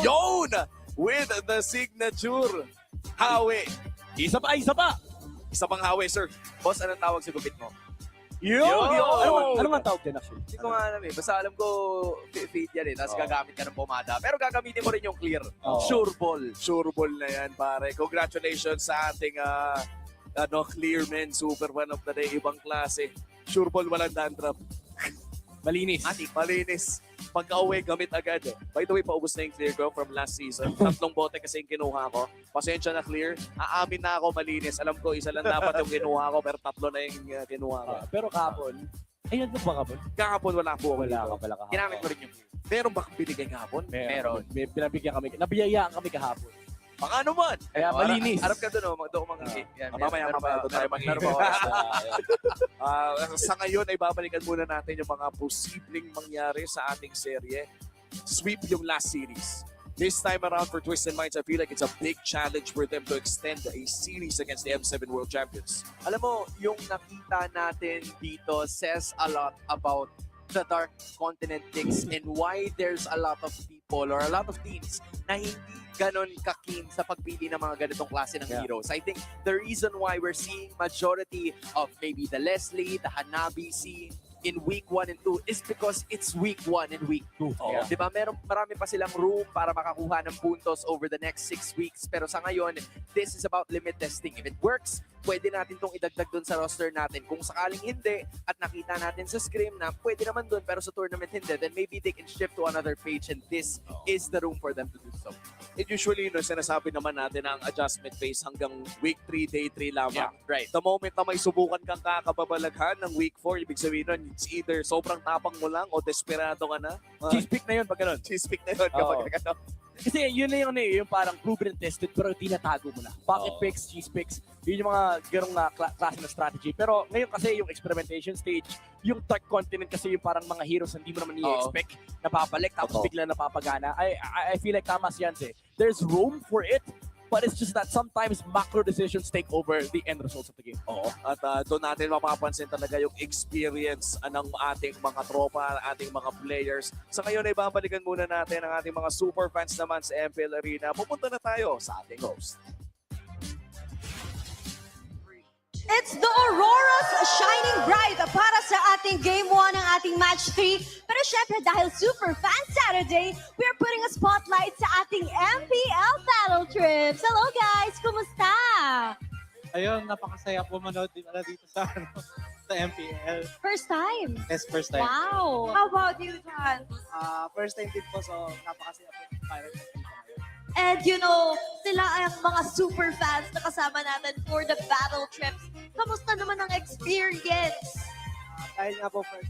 Yun! With the signature hawi. Isa pa! Isa pang hawi, sir. Boss, anong tawag sa gupit mo? Yun! Ano nga tawag din actually? Hindi ko nga alam Basta alam ko, fade yan Tapos gagamit ka ng pomada. Pero gagamitin mo rin yung Clear. Sure ball. Sure ball na yan, pare. Congratulations sa ating Clear Men Super One of the Day. Ibang klase. Sure ball, walang dandruff. Malinis. Malinis. Pagka-uwi, gamit agad. By the way, paubos na yung clear ko from last season. 3 bote kasi yung kinuha ko. Pasensya na clear. Aamin na ako malinis. Alam ko, isa lang dapat yung kinuha ko, pero 3 na yung kinuha ko. Pero kahapon, ayun ba kahapon? Kahapon wala po ako Wala dito. ka pala kahapon. Ginamit ko rin yung Meron ba kang binigay kahapon? Meron. May pinabigyan kami. Nabiyayaan kami kahapon. Baka naman. Kaya malinis. Harap ka doon, doon ko mangingi. Mamaya doon tayo mangingi. Sa ngayon ay babalikan muna natin yung mga posibleng mangyari sa ating serye. Sweep yung last series. This time around for Twisted Minds, I feel like it's a big challenge for them to extend a series against the M7 World Champions. Alam mo, yung nakita natin dito says a lot about the Dark Continent picks and why there's a lot of people or a lot of teams na hindi ganon ka-keen sa pagpili ng mga ganitong klase ng heroes. I think the reason why we're seeing majority of maybe the Leslie, the Hanabi scene in week 1 and 2 is because it's week 1 and week 2. Yeah. Diba? Marami pa silang room para makakuha ng puntos over the next 6 weeks. Pero sa ngayon, this is about limit testing. If it works, pwede natin itong idagdag dun sa roster natin. Kung sakaling hindi, at nakita natin sa scrim na pwede naman dun, pero sa tournament hindi, then maybe they can shift to another page and this is the room for them to do so. And usually, no, sinasabi naman natin na ang adjustment phase hanggang week 3, day 3 lamang. Right. The moment na may subukan kang kakababalaghan ng week 4, ibig sabihin nun, it's either sobrang tapang mo lang o desperado ka na. Cheese pick na yun pag ganun. Cheese pick na yun kapag ganun. Kasi yun na yun yung parang proven and tested pero tinatago mo na. Pocket picks, cheese picks, yun yung mga ganong klase na strategy. Pero ngayon kasi yung experimentation stage, yung Dark Continent kasi yung parang mga heroes na hindi mo naman i-expect, napapalik tapos bigla napapagana. I feel like tama si Yance. There's room for it, but it's just that sometimes macro decisions take over the end results of the game. Oo. At doon natin mapapansin talaga yung experience ng ating mga tropa, ating mga players. Sa ngayon ay babalikan muna natin ang ating mga super fans naman sa MPL Arena. Pupunta na tayo sa ating host. It's the Auroras shining bright para sa ating Game 1 ng ating Match 3. Pero syempre dahil Super Fan Saturday, we're putting a spotlight sa ating MPL Battle Trips. Hello guys! Kumusta? Ayun, napakasaya po manood dito sa MPL. First time? Yes, first time. Wow! How about you, John? First time din po, so napakasaya po. And you know, sila ang mga super fans na kasama natin for the battle trips. Kamusta naman ang experience? Dahil nga po first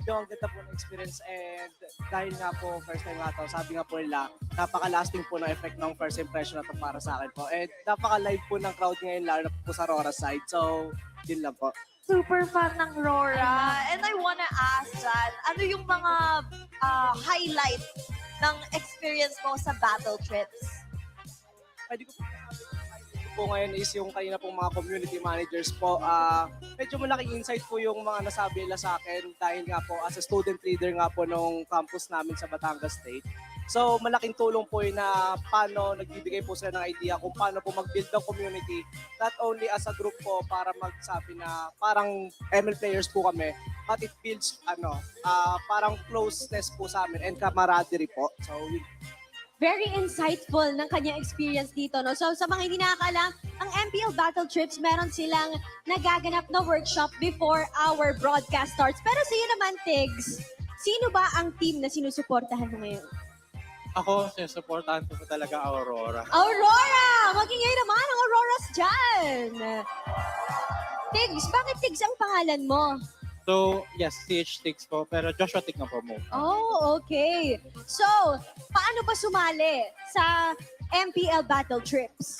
ang ganda po ng experience and dahil nga po first time nga to, sabi nga po nila, napaka-lasting po ng effect ng first impression na to para sa akin po. And napaka-live po ng crowd ngayon, lalo na po sa Rora side. So, yun lang po. Super fan ng Rora. And I wanna ask, Jan, ano yung mga highlight ng experience mo sa battle trips? Pwede ko po ngayon is yung kanina pong mga community managers po. Medyo malaking insight po yung mga nasabi nila sa akin dahil nga po as a student leader nga po nung campus namin sa Batangas State. So malaking tulong po yun na paano nagbibigay po sila ng idea kung paano po mag-build ng community. Not only as a group po para magsabi na parang ML players po kami, but it builds parang closeness po sa amin and camaraderie po. So Very insightful ng kanyang experience dito. No? So sa mga hindi nakakaalam, ang MPL Battle Trips, meron silang nagaganap na workshop before our broadcast starts. Pero sa iyo naman, Tigs, sino ba ang team na sinusuportahan mo ngayon? Ako, sinusuportahan ko talaga Aurora. Aurora! Magingay naman ang Auroras dyan! Tigs, bakit Tigs ang pangalan mo? So, yes, CH Tigs po, pero Joshua Tig na po mo. Oh, okay. So, paano ba sumali sa MPL Battle Trips?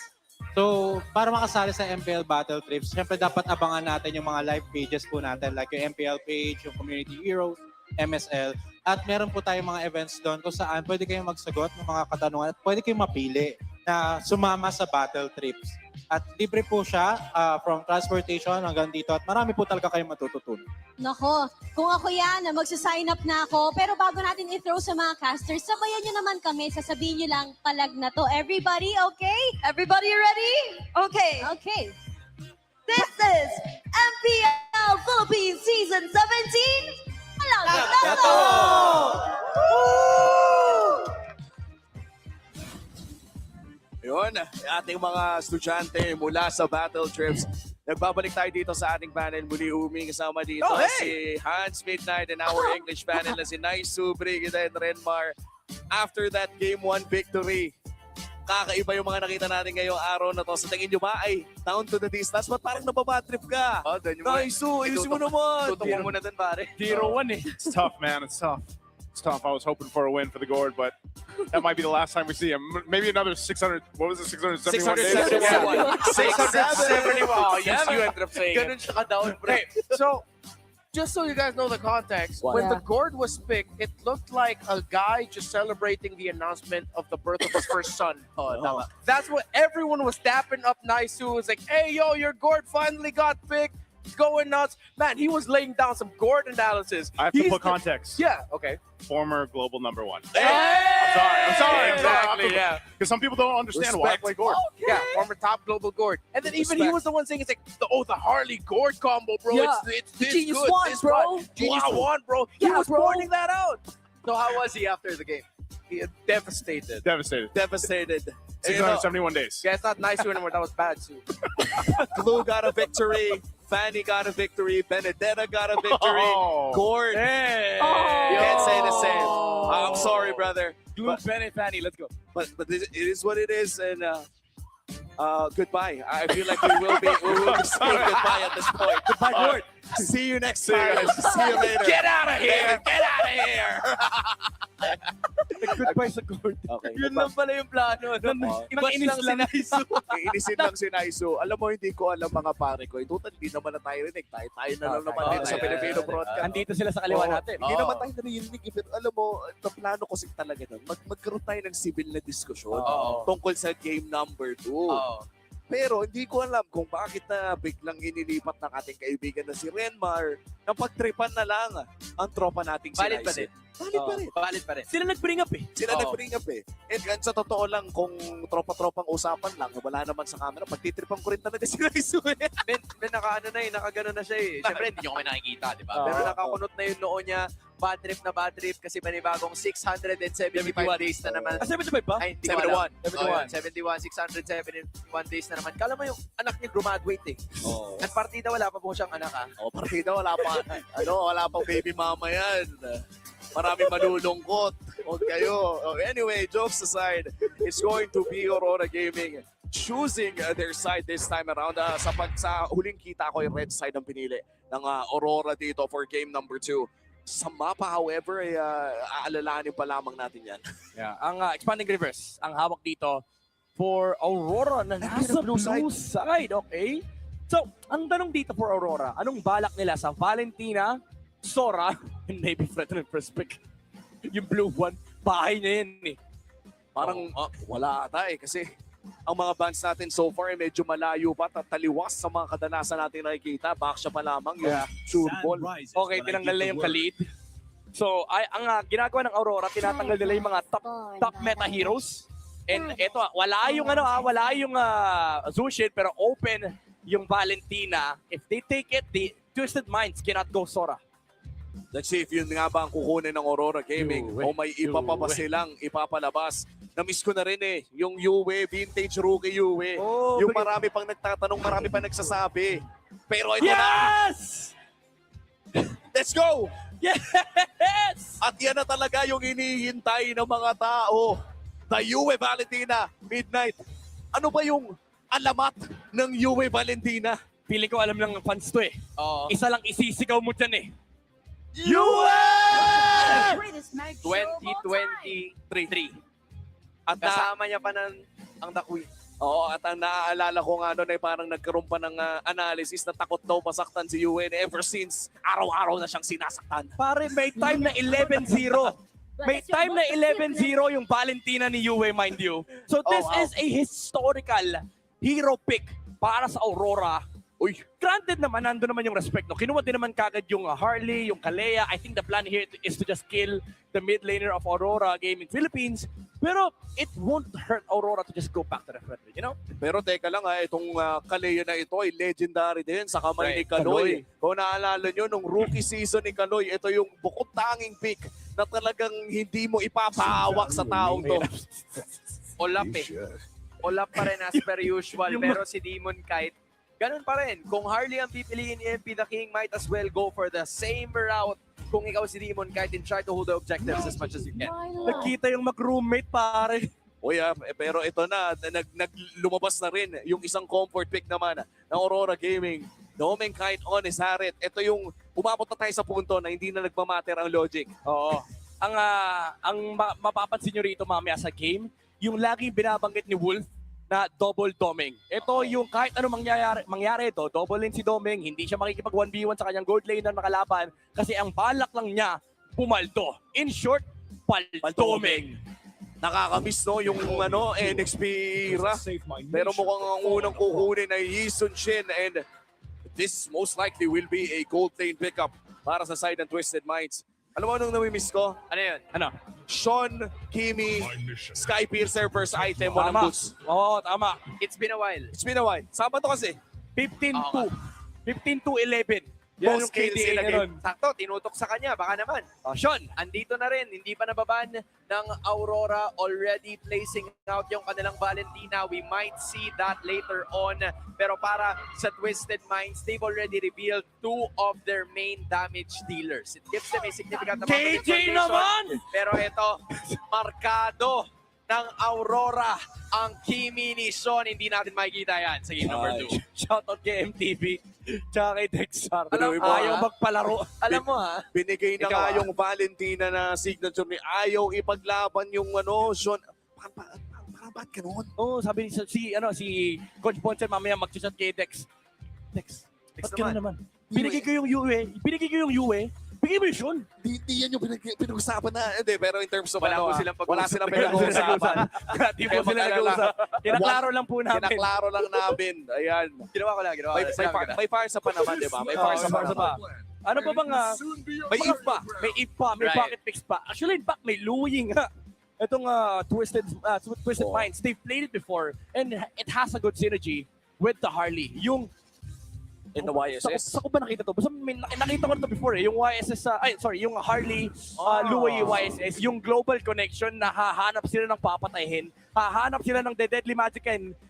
So, para makasali sa MPL Battle Trips, syempre dapat abangan natin yung mga live pages po natin, like yung MPL page, yung Community Heroes, MSL. At meron po tayong mga events doon kung saan pwede kayong magsagot ng mga katanungan at pwede kayong mapili na sumama sa Battle Trips. At libre po siya from transportation hanggang dito at marami po talaga kayong matututunan. Nako, kung ako yan, magsasign up na ako. Pero bago natin i-throw sa mga casters, sabayan nyo naman kami. Sasabihin nyo lang palag na to. Everybody, okay? Everybody ready? Okay. Okay. This is MPL Philippines Season 17. Palag na to! Yun, ating mga estudyante mula sa Battle Trips. Nagbabalik tayo dito sa ating panel. Muli kasama dito si Hans Midnight and our English panel na si Naisu, Brigida, and Renmar. After that Game 1 victory, kakaiba yung mga nakita natin ngayong araw na to. Sa tingin nyo ba ay down to the distance? Ba't parang nababatrip ka? Naisu, ayusin mo naman. Tutok mo muna dun, pare. 0-1 eh. It's tough, man. It's tough. It's tough. I was hoping for a win for the Gord, but that might be the last time we see him. Maybe another 600. What was it? 671 days. 671. Oh, yes, you ended up saying Ganun siya ka-down, bro. Okay, so just so you guys know the context, when the gourd was picked, it looked like a guy just celebrating the announcement of the birth of his first son. That's what everyone was dapping up Naisu. It's like, hey, yo, your gourd finally got picked. It's going nuts. Man, he was laying down some gourd analysis. I have to put context. Yeah, okay. Former global #1. Hey! I'm sorry. Exactly, yeah. Because some people don't understand why I play Gord. Okay. Yeah, former top global gourd. And then even he was the one saying, it's like, the Harley gourd combo, bro. Yeah. It's this Genius good. one, this bro. one. Genius Wow. one, bro. He Yeah, was bro. pointing that out. So how was he after the game? He devastated. Devastated. 671 days. Yeah, it's not nice anymore. That was bad, too. Glue got a victory. Fanny got a victory. Benedetta got a victory. Gord. Hey. You can't say the same. I'm sorry, brother. Glue, Ben, and Fanny. Let's go. But it is what it is, and goodbye. I feel like we will be saying goodbye at this point. Goodbye, Gord. See you next time. See you later. Get out of here! Get out of here! Goodbye sa Gord. Okay. Yun lang pala yung plano. Inis lang. Iinisin lang si Naisu. Alam mo, hindi ko alam mga pare ko. Total, hindi naman na tayo rinig. Tayo na lang naman dito sa Filipino broadcast. Andito sila sa kaliwa natin. Hindi naman tayo narinig. Pero alam mo, ang plano ko talaga nun, magkaroon tayo ng civil na diskusyon tungkol sa game number 2. Pero hindi ko alam kung bakit na biglang inilipat ng ating kaibigan na si Renmar na pagtripan na lang ang tropa nating si Valid pa Naisu. din. Valid pa rin. Sila nag-bring up eh. Sila nag-bring up eh. And sa totoo lang, kung tropa-tropang usapan lang, wala naman sa camera, pagtitripan ko rin talaga si Naisu eh. Naka-ano na eh, nakagano na siya eh. Siyempre, hindi nyo kami nakikita, di ba? Pero nakakunot na yung noo niya. Bad trip kasi manibagong 675 days na naman. 75 ba? Ay, hindi ko alam. 71, 671 days na naman. Kala mo yung anak niya graduate eh. At partida wala pa po siyang anak ah. Partida wala pa. Wala pang baby mama yan. Maraming malulungkot. Huwag kayo. Anyway, jokes aside, it's going to be Aurora Gaming choosing their side this time around. Sa huling kita ko, yung red side ang pinili ng Aurora dito for game number 2. Sa mapa, however, ay aalalahanin pa lamang natin yan. Yeah. Ang Expanding Rivers, ang hawak dito for Aurora na nasa blue side. Okay? So, ang tanong dito for Aurora, anong balak nila sa Valentina, Sora, and maybe Fred and Perspec? Yung blue one, bahay niya yan eh. Parang wala ata eh kasi ang mga bands natin so far ay medyo malayo pa at taliwas sa mga kadalasan natin nakikita. Backsha pa lamang yung sure ball. Okay, tinanggal na yung Khalid. So, ang ginagawa ng Aurora, tinatanggal nila yung mga top meta heroes. And eto, wala yung Zushin, pero open yung Valentina. If they take it, the Twisted Minds cannot go Sora. Let's see if yun nga ba ang kukunin ng Aurora Gaming o may iba pa ba silang ipapalabas. Na-miss ko na rin eh, yung Yue, vintage rookie Yue. Yung marami pang nagtatanong, marami pang nagsasabi. Pero ito na! Let's go! Yes! At yan na talaga yung hinihintay ng mga tao. The Yue Valentina Midnight. Ano ba yung alamat ng Yue Valentina? Pili ko alam lang ng fans to eh. Isa lang isisigaw mo dyan eh. Yue! 2023. At kasama niya pa ang The Queen. Oo, at ang naaalala ko nga doon ay parang nagkaroon pa ng analysis na takot daw masaktan si Yue ever since araw-araw na siyang sinasaktan. Pare, may time na 11-0. May time na 11-0 yung Valentina ni Yue, mind you. So this is a historical hero pick para sa Aurora. Uy, granted naman, nando naman yung respect. No? Kinuha din naman kagad yung Harley, yung Kalea. I think the plan here is to just kill the mid laner of Aurora Gaming Philippines. Pero it won't hurt Aurora to just go back to the front, you know? Pero teka lang itong Kalea na ito ay legendary din sa kamay ni Kaloy. Kung naalala nyo, nung rookie season ni Kaloy, ito yung bukod tanging pick na talagang hindi mo ipapahawak sa taong to. Olap eh. Olap pa rin as per usual. Pero si Demon kahit ganun pa rin. Kung Harley ang pipiliin ni MP the King, might as well go for the same route kung ikaw si Demon kahit in try to hold the objectives as much as you can. Nakita yung mag-roommate, pare. Pero ito na, lumabas na rin yung isang comfort pick naman ng Aurora Gaming. Domeng kahit on is Harit. Ito yung umabot na tayo sa punto na hindi na nagmamatter ang logic. Oo. Ang mapapansin nyo rito mamaya sa game, yung laging binabanggit ni Wolf na double Domeng. Ito yung kahit ano mangyari ito, double lane si Domeng, hindi siya makikipag 1v1 sa kanyang gold lane na nakalaban kasi ang balak lang niya, pumaldo. In short, paldomeng. Nakakamiss no yung NXP era. Pero mukhang ang unang kukunin ay Yisun Shin and this most likely will be a gold lane pickup para sa side ng Twisted Minds. Alam mo anong namimiss ko? Ano yun? Ano? Sean, Kimi, Skypiercer first item, walang boost. Oo, tama. It's been a while. It's been a while. Saan to kasi? 15-2. 15-11. Yan Most yung kills KDA in a niya game. nun. Sakto, tinutok sa kanya. Baka naman. Sean. Andito na rin. Hindi pa nababan ng Aurora. Already placing out yung kanilang Valentina. We might see that later on. Pero para sa Twisted Minds, they've already revealed 2 of their main damage dealers. It gives them a significant amount of KJ information. naman! Pero ito, markado ng Aurora ang Kimi ni Sean. Hindi natin makikita yan sa game number 2. Shoutout kay MTV. Tsaka kay Dexar. Alam mo, Ayaw magpalaro. Alam mo ha? Binigay na Ikaw, nga yung Valentina na signature ni ayaw ipaglaban yung Sean. Parang ba't ganun? Oo, sabi si Coach Ponce mamaya mag-chat kay Dex. Dex, ba't ganun naman? Binigay ko yung UE. Bigay mo yung Sean. Di yan yung pinag-usapan na. Hindi, pero in terms of Wala po silang pag-uusap. wala silang pinag-uusapan. Di po sila nag-uusap. Kinaklaro lang po namin. Kinaklaro lang namin. Ayan. Ginawa ko lang. May farsa pa naman, di ba? May farsa pa naman. Ano pa bang May if pa. May if pa, may Right. pocket picks pa. Actually, in fact, may Louie nga. Itong Twisted Minds, they've played it before and it has a good synergy with the Harley. Yung in the YSS. Sa ko ba nakita to? Basta nakita ko na to before yung YSS, yung Harley, Louie YSS, yung global connection na hahanap sila ng papatayin, hahanap sila ng deadly magic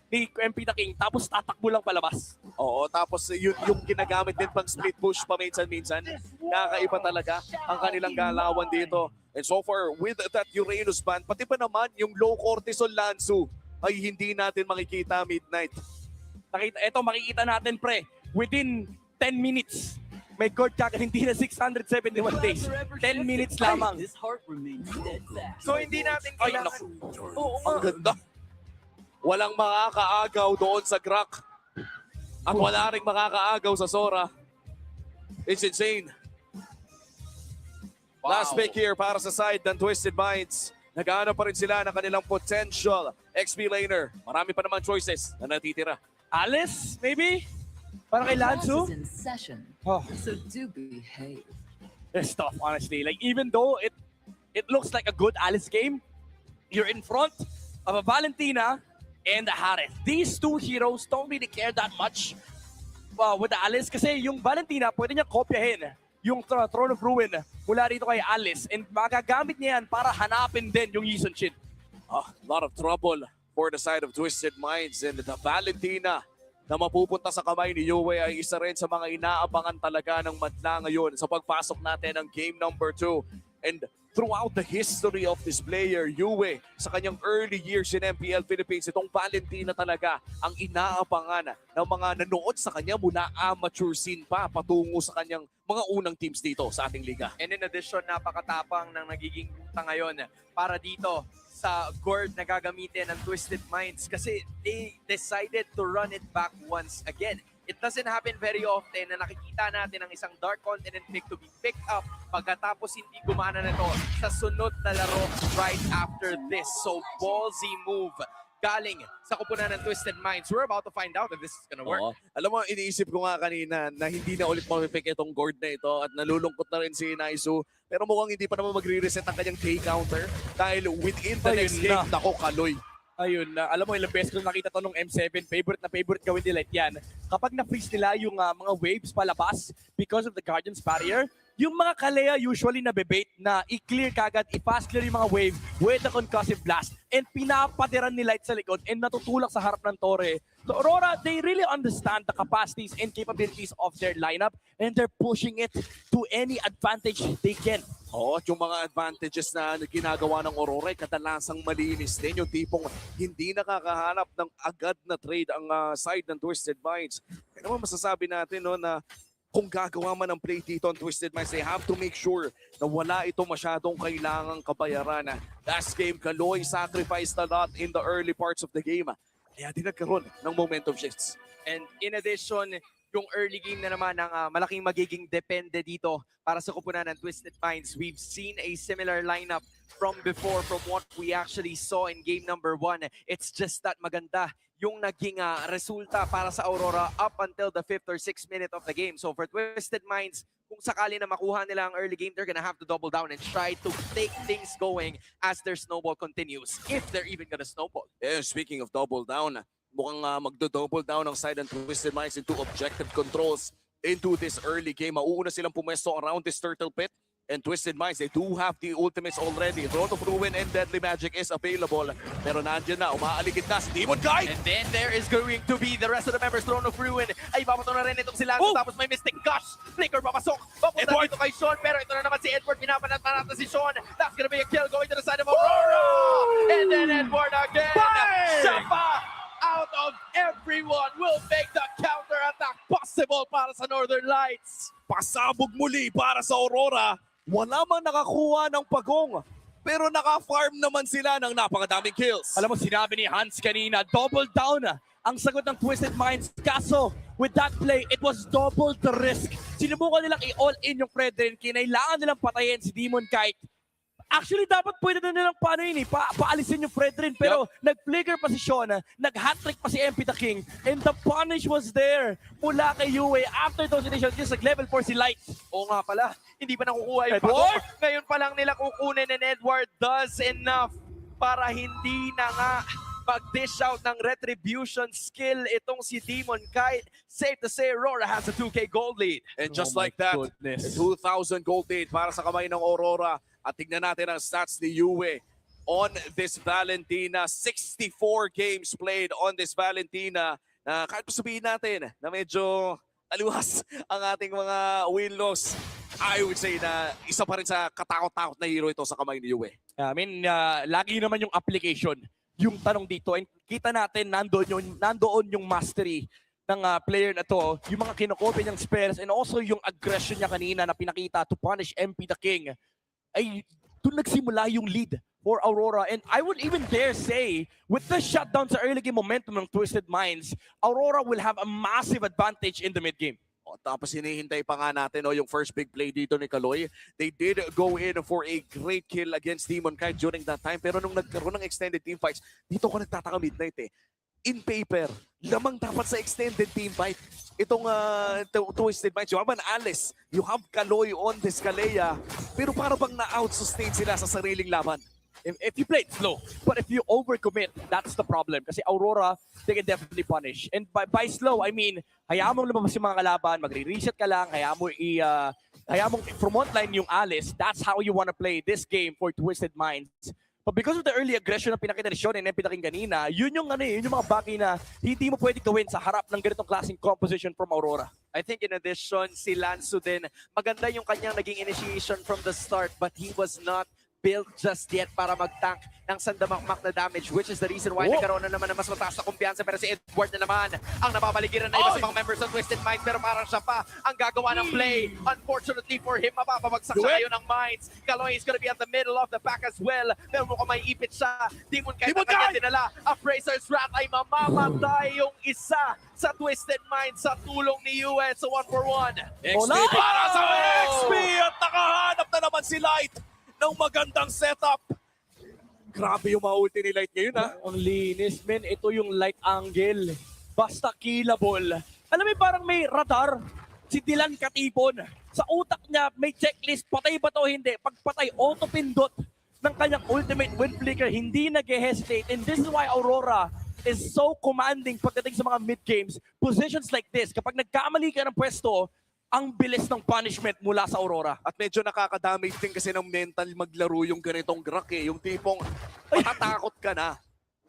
ni MP the King, tapos tatakbo lang palabas. Oo, tapos yung ginagamit din pang split push paminsan-minsan. Nakakaiba talaga ang kanilang galawan dito. And so far, with that Uranus ban, pati pa naman yung low cortisol Lanzu ay hindi natin makikita midnight. Makikita natin pre, within 10 minutes, may God ka hindi na 671 days. 10 minutes lamang. So hindi natin kailangan... Ang ganda. Walang makakaagaw doon sa Grak. At wala ring makakaagaw sa Sora. It's insane. Last pick here para sa side ng Twisted Minds. Nag-aano pa rin sila ng kanilang potential XP laner. Marami pa naman choices na natitira. Alice, maybe? Para kay Lanzu? Oh. So do behave. It's tough, honestly. Like, even though it looks like a good Alice game, you're in front of a Valentina and a Harith. These two heroes don't really care that much with the Alice kasi yung Valentina, pwede niya kopyahin yung Throne of Ruin mula rito kay Alice and magagamit niya yan para hanapin din yung Yisun Shin. A lot of trouble for the side of Twisted Minds and the Valentina na mapupunta sa kamay ni Yue ay isa rin sa mga inaabangan talaga ng madla ngayon sa pagpasok natin ng game number 2. And throughout the history of this player, Yue, sa kanyang early years in MPL Philippines, itong Valentina talaga ang inaabangan ng mga nanood sa kanya mula amateur scene pa patungo sa kanyang mga unang teams dito sa ating liga. And in addition, napakatapang ng nagiging ruta ngayon para dito sa gourd na gagamitin ng Twisted Minds kasi they decided to run it back once again. It doesn't happen very often na nakikita natin ang isang Dark Continent pick to be picked up pagkatapos hindi gumana na to sa sunod na laro right after this. So ballsy move galing sa kupunan ng Twisted Minds. We're about to find out if this is gonna work. Oo. Alam mo, iniisip ko nga kanina na hindi na ulit mapipick itong gourd na ito at nalulungkot na rin si Naisu. Pero mukhang hindi pa naman magre-reset ang kanyang K-counter dahil within the next game, nako kaloy. Ayun na. Alam mo, ilang beses ko nakita to nung M7. Favorite na favorite gawin nila yan. Kapag na-freeze nila yung mga waves palabas because of the Guardian's Barrier, yung mga kalea usually nabebait na i-clear kagad, i-fast clear yung mga wave with the concussive blast and pinapadiran ni Light sa likod and natutulak sa harap ng Torre. So Aurora, they really understand the capacities and capabilities of their lineup and they're pushing it to any advantage they can. Oo, at yung mga advantages na ginagawa ng Aurora ay kadalasang malinis din. Yung tipong hindi nakakahanap ng agad na trade ang side ng Twisted Minds. Kaya naman masasabi natin no, na kung gagawa man ng play dito ang Twisted Minds, they have to make sure na wala ito masyadong kailangang kabayaran. Last game, Kaloy sacrificed a lot in the early parts of the game. Kaya din nagkaroon ng momentum shifts. And in addition, yung early game na naman ang malaking magiging depende dito para sa kupunan ng Twisted Minds. We've seen a similar lineup from before, from what we actually saw in game number 1. It's just that maganda yung naging resulta para sa Aurora up until the 5th or 6th minute of the game. So for Twisted Minds, kung sakali na makuha nila ang early game, they're gonna have to double down and try to take things going as their snowball continues, if they're even gonna snowball. Yeah, speaking of double down, mukhang magdo-double down ang side ng Twisted Minds into objective controls into this early game. Mauuna silang pumesto around this turtle pit. And Twisted Minds, they do have the ultimates already. Throne of Ruin and Deadly Magic is available. Pero nandiyan na, umaaligid na si Demon Guy! And then there is going to be the rest of the members. Throne of Ruin ay babato na rin itong sila. Tapos may Mystic Gush. Flicker papasok. Papunta dito kay Sean. Pero ito na naman si Edward. Pinapanat-panata si Sean. That's gonna be a kill going to the side of Aurora. And then Edward again. Siya pa out of everyone will make the counter-attack possible para sa Northern Lights. Pasabog muli para sa Aurora. Wala man nakakuha ng pagong. Pero naka-farm naman sila ng napakadaming kills. Alam mo, sinabi ni Hans kanina, double down ang sagot ng Twisted Minds. Kaso, with that play, it was double the risk. Sinubukan nilang i-all in yung Fredrin. Kinailangan nilang patayin si Demon Kite. Actually, dapat pwede na nilang paano yun paalisin yung Fredrin. Pero nag-flicker pa si Sean, nag-hat-trick pa si MP the King. And the punish was there mula kay Yue. After those initial kills, nag-level 4 si Light. Oo nga pala, hindi pa nakukuha yung pagong. Ngayon pa lang nila kukunin and Edward does enough para hindi na nga mag-dish out ng retribution skill itong si Demon Kite. Safe to say, Aurora has a 2K gold lead. And just like that, a 2,000 gold lead para sa kamay ng Aurora. At tignan natin ang stats ni Yue on this Valentina. 64 games played on this Valentina. Kahit sabihin natin na medyo aluwas ang ating mga win-loss, I would say na isa pa rin sa katakot-takot na hero ito sa kamay ni Yue. I mean, lagi naman yung application, yung tanong dito. And kita natin nandoon yung mastery ng player na to, yung mga kinokopy niyang spells and also yung aggression niya kanina na pinakita to punish MP the King. Ay doon nagsimula yung lead for Aurora. And I would even dare say, with the shutdown sa early game momentum ng Twisted Minds, Aurora will have a massive advantage in the mid-game. Tapos hinihintay pa nga natin yung first big play dito ni Kaloy. They did go in for a great kill against Demon Kite during that time. Pero nung nagkaroon ng extended team fights, dito ko nagtataka Midnight in paper, lamang dapat sa extended team fight. Itong Twisted Minds, you have an Alice, you have Kaloy on this Kalea, pero para bang na-out-sustain sila sa sariling laban. If you play it slow, but if you overcommit, that's the problem. Kasi Aurora, they can definitely punish. And by slow, I mean, hayaan mong lumabas yung mga kalaban, magre-reset ka lang, hayaan mong from line yung Alice. That's how you wanna play this game for Twisted Minds. But because of the early aggression na pinakita ni Sean and MP the King kanina, yun yung mga bagay na hindi mo pwede gawin sa harap ng ganitong klaseng composition from Aurora. I think in addition, si Lanzo din, maganda yung kanyang naging initiation from the start, but he was not built just yet para mag-tank ng sandamakmak na damage, which is the reason why nagkaroon na naman ng mas mataas na kumpiyansa. Pero si Edward na naman ang napapaligiran na iba sa mga members ng Twisted Minds, pero parang siya pa ang gagawa ng play. Unfortunately for him, mapapabagsak siya ngayon ng Minds. Kaloy is gonna be at the middle of the pack as well. Pero mukhang may ipit siya. Demon Kite na kanya dinala. Appraiser's Wrath ay mamamatay yung isa sa Twisted Minds sa tulong ni US. So 1-for-1. XP para sa XP! At nakahanap na naman si Light ng magandang setup. Grabe yung ma-ulti ni Light ngayon Ang linis, men. Ito yung Light angle. Basta killable. Alam mo, parang may radar. Si Dylan katipon. Sa utak niya, may checklist. Patay ba to o hindi? Pagpatay, auto-pindot ng kanyang ultimate wind flicker. Hindi nag-hesitate. And this is why Aurora is so commanding pagdating sa mga mid-games. Positions like this, kapag nagkamali ka ng pwesto, ang bilis ng punishment mula sa Aurora. At medyo nakakadamage din kasi ng mental maglaro yung ganitong Grak eh. Yung tipong matatakot ka na.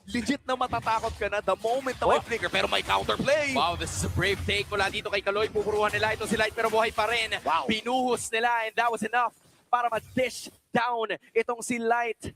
Legit na matatakot ka na the moment na may flicker pero may counterplay. Wow, this is a brave take mula dito kay Kaloy. Pupuruhan nila ito si Light pero buhay pa rin. Wow. Pinuhos nila and that was enough para ma-dish down itong si Light.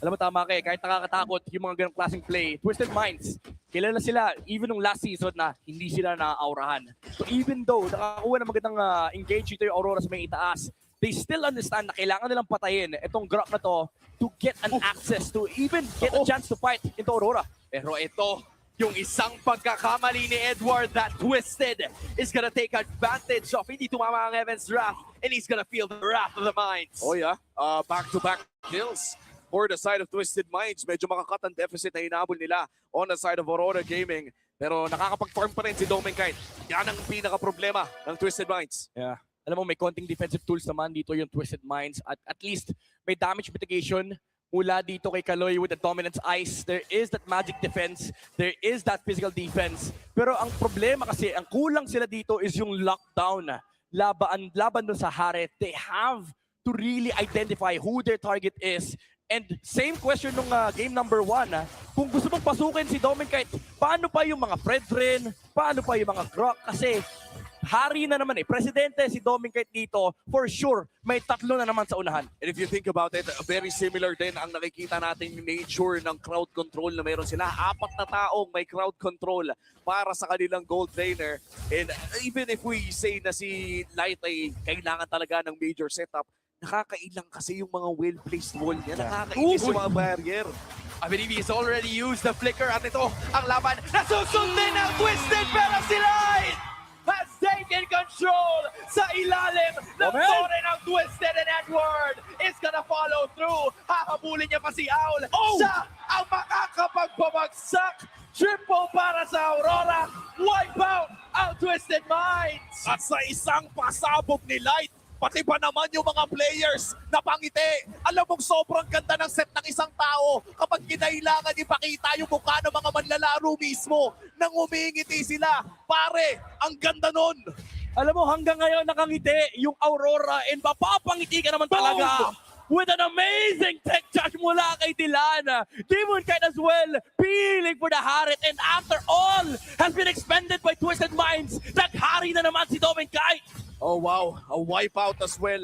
Alam mo, tama ka eh. Kahit nakakatakot yung mga ganong klaseng play, Twisted Minds, kilala sila even nung last season na hindi sila na-aurahan. So even though nakakuha ng magandang engage dito yung Aurora sa may itaas, they still understand na kailangan nilang patayin itong Grak na to to get an access to even get a chance to fight into Aurora. Pero ito, yung isang pagkakamali ni Edward that Twisted is gonna take advantage of. Hindi tumama ang Heaven's Wrath and he's gonna feel the wrath of the Minds. Oh yeah, back-to-back kills for the side of Twisted Minds. Medyo makakat ang deficit na hinabol nila on the side of Aurora Gaming. Pero nakakapag-farm pa rin si Domenkite. Yan ang pinaka-problema ng Twisted Minds. Yeah. Alam mo, may konting defensive tools naman dito yung Twisted Minds. At least may damage mitigation mula dito kay Kaloy with the Dominance Ice. There is that magic defense. There is that physical defense. Pero ang problema kasi, ang kulang sila dito is yung lockdown. Laban dun sa Haret. They have to really identify who their target is. And same question nung game number 1. Kung gusto mong pasukin si Domenkite, paano pa yung mga Fredrin? Paano pa yung mga Grok? Kasi hari na naman eh. Presidente si Domenkite dito, for sure, may 3 na naman sa unahan. And if you think about it, very similar din ang nakikita natin yung nature ng crowd control na meron sila. 4 na taong may crowd control para sa kanilang gold laner. And even if we say na si Light ay kailangan talaga ng major setup, nakakailang kasi yung mga well-placed wall niya. Nakakainis yung mga barrier. I believe he's already used the flicker at ito ang laban. Nasusundin ng Twisted pero si Light has taken control sa ilalim ng tore ng Twisted and Edward is gonna follow through. Hahabulin niya pa si Owl. Siya ang makakapagpabagsak. Triple para sa Aurora. Wipe out ang Twisted Minds. At sa isang pasabog ni Light, pati pa naman yung mga players na pangiti. Alam mong sobrang ganda ng set ng isang tao kapag kinailangan ipakita yung mukha ng mga manlalaro mismo nang umingiti sila. Pare, ang ganda nun. Alam mo, hanggang ngayon nakangiti yung Aurora and mapapangiti ka naman talaga. With an amazing tech charge mula kay Dilan. Domenkite as well, peeling for the Harit. And after all has been expended by Twisted Minds, naghari na naman si Domenkite. Oh wow, a wipeout as well.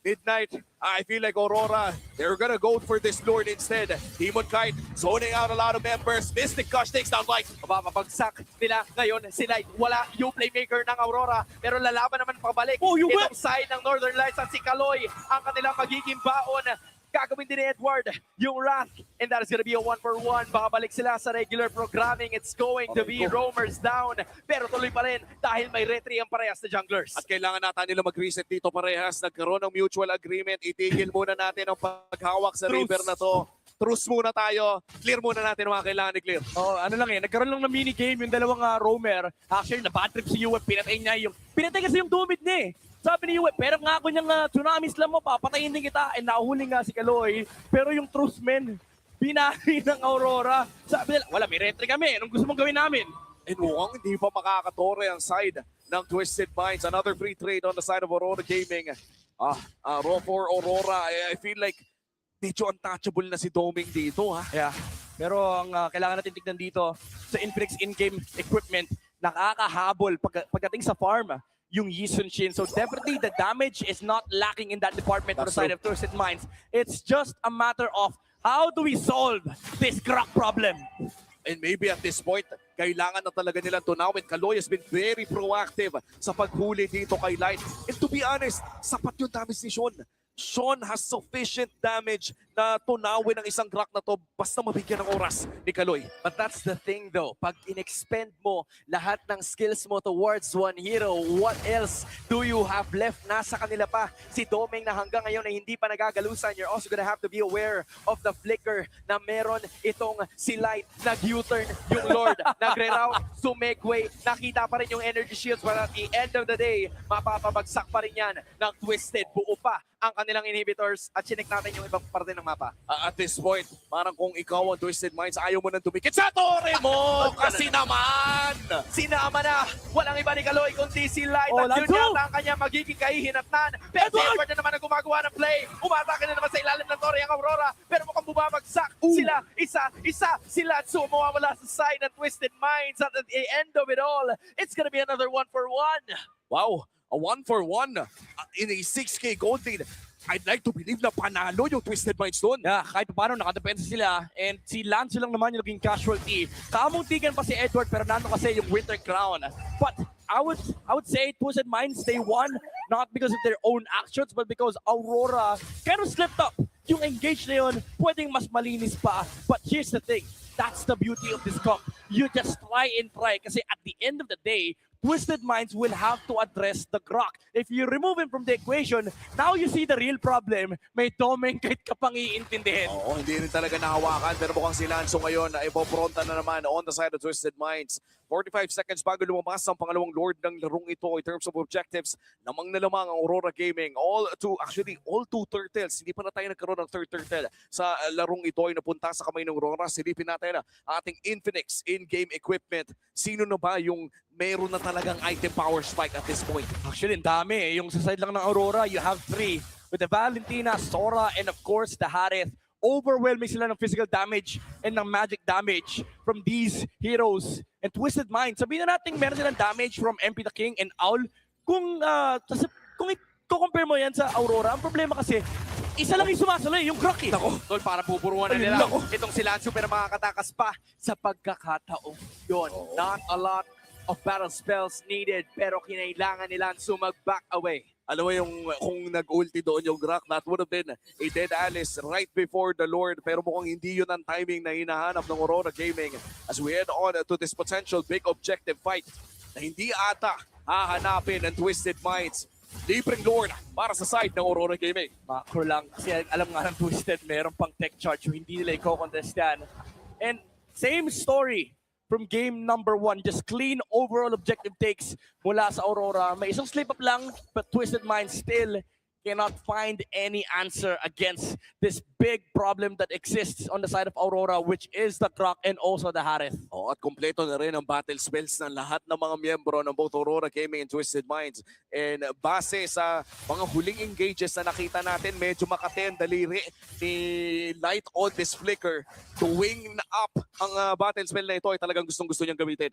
Midnight, I feel like Aurora, they're gonna go for this Lord instead. Domenkite zoning out a lot of members. Mystic Gush takes down Light. Mapapagsak nila ngayon si Light. Wala yung playmaker ng Aurora pero lalaban naman pabalik. Itong side ng Northern Lights at si Kaloy ang kanilang magiging baon. Gagawin din ni Edward yung Wrath. And that is gonna be a 1-for-1. Babalik sila sa regular programming. It's going to be roamers down. Pero tuloy pa rin dahil may retry ang parehas na junglers. At kailangan natin nila mag-reset dito parehas. Nagkaroon ng mutual agreement. Itigil muna natin ang paghawak sa river na to. Truce muna tayo. Clear muna natin ang mga kailangan ni clear. Oh, ano lang eh, nagkaroon lang ng minigame yung dalawang roamer. Actually, na-bad trip si UF. Pinatay niya yung... Pinatay kasi yung dumid niya eh. Sabi ni UF, pero nga ako niyang tsunami slam mo, papatayin din kita. And nahuli nga si Kaloy. Pero yung truce men, binari ng Aurora. Sabi nila, wala, may retry kami. Anong gusto mong gawin namin? And mukhang hindi pa makakatore ang side ng Twisted Minds. Another free trade on the side of Aurora Gaming. Raw for Aurora, I feel like medyo untouchable na si Doming dito ha. Yeah. Pero ang kailangan natin tignan dito sa Infinix in-game equipment, nakakahabol pagdating sa farm yung Yisun Shin. So definitely the damage is not lacking in that department on the side of Twisted Minds. It's just a matter of how do we solve this crack problem? And maybe at this point, kailangan na talaga nilang tunawin. Kaloy has been very proactive sa paghuli dito kay Light. And to be honest, sapat yung damage ni Sean. Sean has sufficient damage na tunawin ang isang Grak na to basta mabigyan ng oras ni Kaloy. But that's the thing though, pag in-expend mo lahat ng skills mo towards one hero, what else do you have left? Nasa kanila pa si Doming na hanggang ngayon ay hindi pa nagagalusan. You're also gonna have to be aware of the flicker na meron itong si Light. Nag-U-turn yung Lord, nagre-route, sumegway, nakita pa rin yung energy shields, but at the end of the day, mapapabagsak pa rin yan ng Twisted. Buo pa ang kanilang inhibitors at chinek natin yung ibang parte ng ng mapa. At this point, parang kung ikaw ang Twisted Minds, ayaw mo nang dumikit sa tore mo! Kasi naman! Sinama na! Walang iba ni Kaloy kundi si Light at yun Lanzo! yata ang kanyang magiging kahihinatnan. Pero si Edward na naman ang gumagawa ng play. Umatake na naman sa ilalim ng tore ang Aurora. Pero mukhang bumabagsak sila. Isa si Lanzo mawawala sa side ng Twisted Minds. At at the end of it all, it's gonna be another 1-for-1. Wow, a 1-for-1 in a 6K gold lead. I'd like to believe na panalo yung Twisted Minds doon. Yeah, kahit paano nakadepensa sila and si Lance lang naman yung naging casualty. Kamuntikan pa si Edward pero nando kasi yung Winter Crown. But I would say Twisted Minds, they won not because of their own actions but because Aurora kind of slipped up. Yung engage na yun, pwedeng mas malinis pa. But here's the thing, that's the beauty of this comp. You just try and try kasi at the end of the day, Twisted Minds will have to address the Grok. If you remove him from the equation, now you see the real problem. May Domeng kahit ka pang iintindihin. Oo, hindi rin talaga nahawakan pero mukhang si Lanzo ngayon na ipopronta na naman on the side of Twisted Minds. 45 seconds bago lumabas ang pangalawang Lord ng larong ito in terms of objectives. Lamang na lamang ang Aurora Gaming. All two turtles. Hindi pa na tayo nagkaroon ng third turtle sa larong ito ay napunta sa kamay ng Aurora. Silipin natin ating Infinix in-game equipment. Sino na ba yung meron na talagang item power spike at this point? Actually, ang dami eh. Yung sa side lang ng Aurora, you have 3. With the Valentina, Sora, and of course, the Harith. Overwhelming sila ng physical damage and ng magic damage from these heroes. And Twisted Mind, sabihin na natin meron silang damage from MP the King and Owl. Kung i-compare mo yan sa Aurora, ang problema kasi, isa lang yung sumasaloy, yung Grok eh. Nako, tol, para pupuruan na nila. Itong si Lanzo pero makakatakas pa sa pagkakataong yun. Not a lot of battle spells needed pero kinailangan ni Lanzo mag-back away. Alam mo yung kung nag-ulti doon yung Grok, that would have been a dead Alice right before the Lord. Pero mukhang hindi yun ang timing na hinahanap ng Aurora Gaming as we head on to this potential big objective fight na hindi ata hahanapin ng Twisted Minds. Libreng Lord para sa side ng Aurora Gaming. Macro lang kasi alam nga ng Twisted, meron pang tech charge so hindi nila i-contest yan. And same story from game number 1, just clean overall objective takes mula sa Aurora. May isang slip up lang, but Twisted Mind still cannot find any answer against this big problem that exists on the side of Aurora, which is the Grok and also the Harith. Oh, at kompleto na rin ang battle spells ng lahat ng mga miyembro ng both Aurora Gaming and Twisted Minds. And base sa mga huling engages na nakita natin, medyo makate ang daliri ni Light on this flicker to wing up ang battle spell na ito ay talagang gustong-gusto niyang gamitin.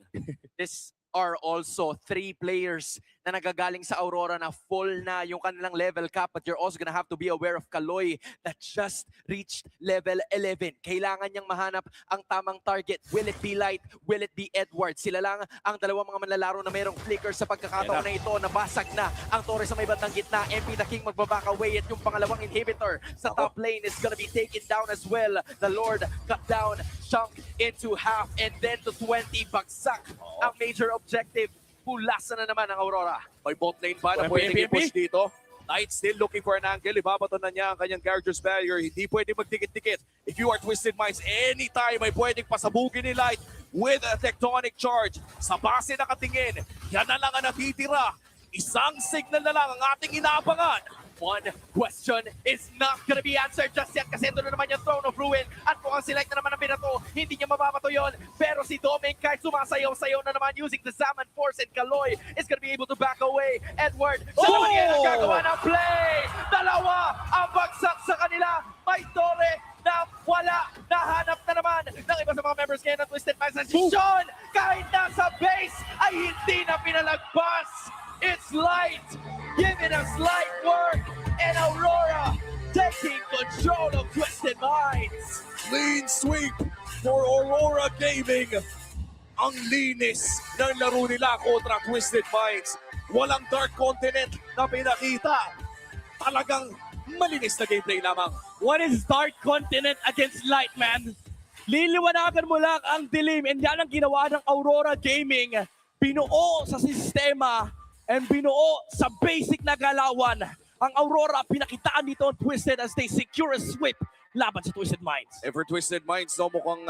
This are also 3 players na nagagaling sa Aurora na full na yung kanilang level cap, but you're also gonna have to be aware of Kaloy that just reached level 11. Kailangan niyang mahanap ang tamang target. Will it be Light? Will it be Edward? Sila lang ang dalawang mga manlalaro na mayroong flicker sa pagkakataon na ito. Nabasag na ang Torre sa may bandang gitna. MP the King magbaback away at yung pangalawang inhibitor sa top lane is gonna be taken down as well. The Lord cut down, chunk into half, and then to 20. Bagsak ang major objective. Pulasa na naman ang Aurora. May bot lane ba na pwedeng i-push dito? Knight still looking for an angle. Ibabato na niya ang kanyang character's barrier. Hindi pwedeng magdikit-dikit. If you are Twisted Minds, anytime ay pwedeng pasabugin ni Light with a tectonic charge. Sa base nakatingin, yan na lang ang natitira. Isang signal na lang ang ating inaabangan. One question is not gonna be answered just yet kasi ito na naman yung Throne of Ruin at mukhang si Light na naman ang binato. Hindi niya mababato yun. Pero si Domeng kahit sumasayaw-sayaw na naman using the Zaman Force and Kaloy is gonna be able to back away. Edward, siya naman yung nagkagawa ng play. Dalawa ang bagsak sa kanila. May Torre na wala. Nahanap na naman ng iba sa mga members ngayon ng Twisted Minds. Si Sean kahit nasa base ay hindi na pinalagpas. It's Light giving us light work and Aurora taking control of Twisted Minds. Clean sweep for Aurora Gaming. Ang linis ng laro nila kontra Twisted Minds. Walang Dark Continent na pinakita. Talagang malinis na gameplay lamang. What is Dark Continent against Light, man? Liliwanagan mo lang ang dilim and yan ang ginawa ng Aurora Gaming. Binuo sa sistema and binuo sa basic na galawan. Ang Aurora pinakitaan dito ang Twisted as they secure a sweep laban sa Twisted Minds. For Twisted Minds, no, mukhang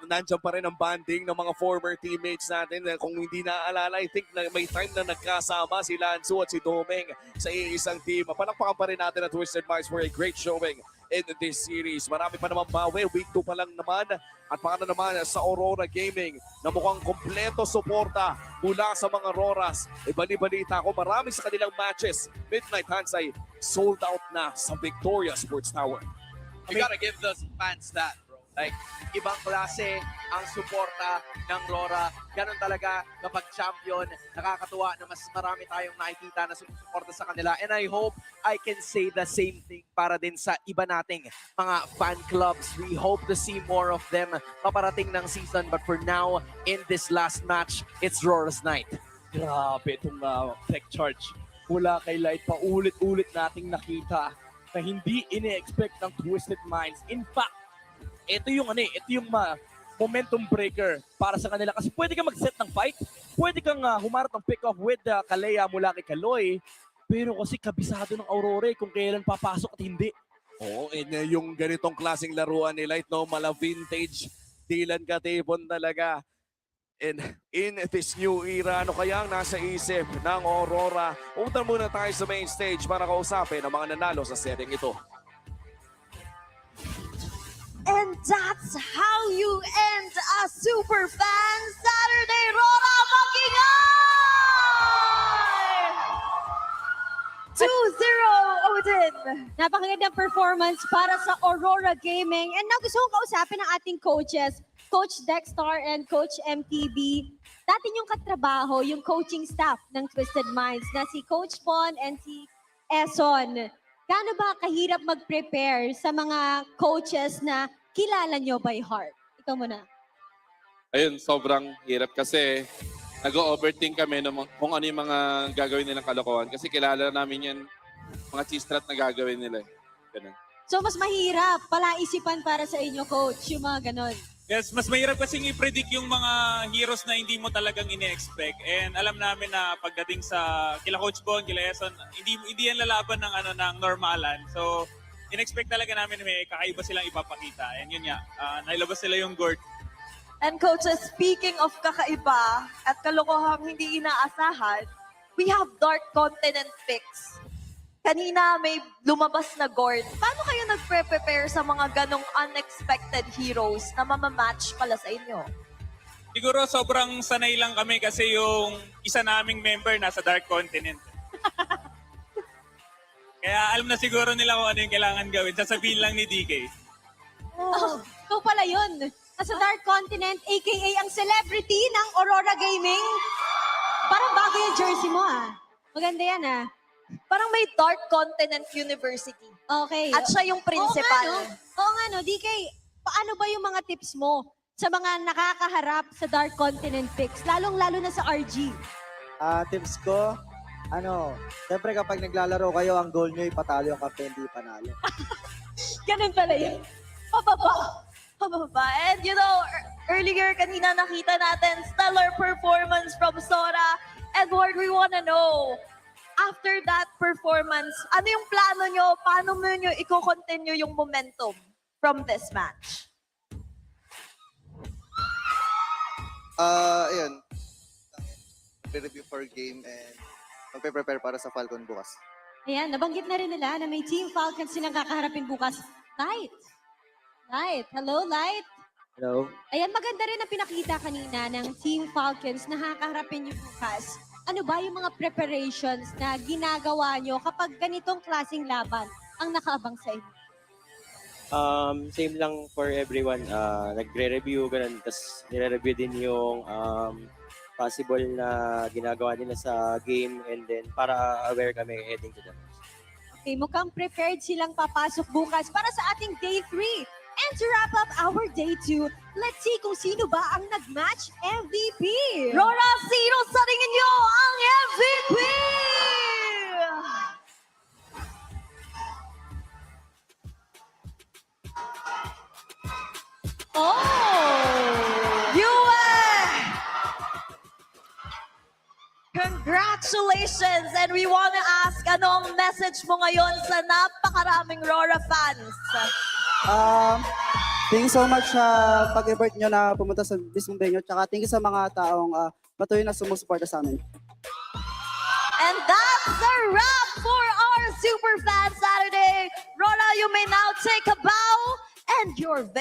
nandiyan pa rin ang banding ng mga former teammates natin. Kung hindi naaalala, I think na may time na nagkasama si Lanzo at si Domeng sa isang team. Palakpakan pa rin natin ang Twisted Minds for a great showing in this series. Marami pa naman bawi. Week 2 pa lang naman. At para naman sa Aurora Gaming na mukhang kompleto suporta mula sa mga Roras. Ibali-balita ko, marami sa kanilang matches. Midnight Hands ay sold out na sa Victoria Sports Tower. You gotta give the fans that, bro. Like, ibang klase ang suporta ng Rora. Ganon talaga kapag champion. Nakakatuwa na mas marami tayong nakikita na sumusuporta sa kanila. And I hope I can say the same thing para din sa iba nating mga fan clubs. We hope to see more of them paparating ng season. But for now, in this last match, it's Rora's night. Grabe itong tech charge. Mula kay Light, paulit-ulit nating nakita na hindi ini-expect ng Twisted Minds. In fact, ito yung momentum breaker para sa kanila kasi pwede kang mag-set ng fight, pwede kang humarap ng pick-off with Kalea mula kay Kaloy, pero kasi kabisado ng Aurora kung kailan papasok at hindi. Oo, yung ganitong klaseng laruan ni Light, no, mala vintage, Dylan Katipon talaga. And in this new era, ano kaya ang nasa isip ng Aurora? Punta muna tayo sa main stage para kausapin ang mga nanalo sa setting ito. And that's how you end a super fan Saturday Rora Makingan! 2-0 Odin. Napakagandang performance para sa Aurora Gaming. And now gusto kong kausapin ang ating coaches, Coach Dexter and Coach MTB. Dati yung katrabaho, yung coaching staff ng Twisted Minds na si Coach Pon and si Eson. Gaano ba kahirap mag-prepare sa mga coaches na kilala nyo by heart? Ikaw muna. Ayun, sobrang hirap kasi nag-overthink kami kung ano yung mga gagawin nilang kalokohan. Kasi kilala namin yan, mga cheese strat na gagawin nila. Ganun. So mas mahirap pala isipan para sa inyo, coach, yung mga ganon. Yes, mas mahirap kasing i-predict yung mga heroes na hindi mo talagang ine-expect. And alam namin na pagdating sa kila Coach Bon, kila Eson, hindi yan lalaban ng normalan. So, in-expect talaga namin may kakaiba silang ipapakita. And yun nga, nailabas sila yung gourd. And coaches, speaking of kakaiba at kalokohang hindi inaasahan, we have Dark Continent picks. Kanina may lumabas na gourd. Paano kayo nagpre-prepare sa mga ganong unexpected heroes na mamamatch pala sa inyo? Siguro sobrang sanay lang kami kasi yung isa naming member nasa Dark Continent. Kaya alam na siguro nila kung ano yung kailangan gawin. Sasabihin lang ni DK. Oh, ikaw pala yun. Nasa Dark Continent, aka ang celebrity ng Aurora Gaming. Parang bago yung jersey mo Maganda yan Parang may Dark Continent University. Okay. At siya yung principal. Oo nga no. DK, paano ba yung mga tips mo sa mga nakakaharap sa Dark Continent picks? Lalong-lalo na sa RG. Tips ko, siyempre kapag naglalaro kayo, ang goal nyo ipatalo yung kampe, hindi panalo. Ganun pala yun. Pababa. And earlier kanina nakita natin stellar performance from Sora. Edward, we wanna know, after that performance, ano yung plano nyo? Paano mo nyo i-continue yung momentum from this match? Ayun. Pre-review for game and magpe-prepare para sa Falcon bukas. Ayan, nabanggit na rin nila na may Team Falcons silang kakaharapin bukas. Light. Hello, Light. Hello. Ayan, maganda rin ang pinakita kanina ng Team Falcons na kakaharapin yung bukas. Ano ba yung mga preparations na ginagawa nyo kapag ganitong klaseng laban ang nakaabang sa inyo? Same lang for everyone. Nagre-review, ganun. Tapos nire-review din yung possible na ginagawa nila sa game and then para aware kami heading to them. Okay, mukhang prepared silang papasok bukas para sa ating Day 3. And to wrap up our Day 2, let's see kung sino ba ang nag-match MVP. Rora, sino sa tingin nyo ang MVP? Congratulations! And we wanna ask, anong message mo ngayon sa napakaraming Rora fans? Thank you so much sa pag-effort nyo na pumunta sa mismong venue. Tsaka thank you sa mga taong patuloy na sumusuporta sa amin. And that's a wrap for our Super Fan Saturday. Rora, you may now take a bow and your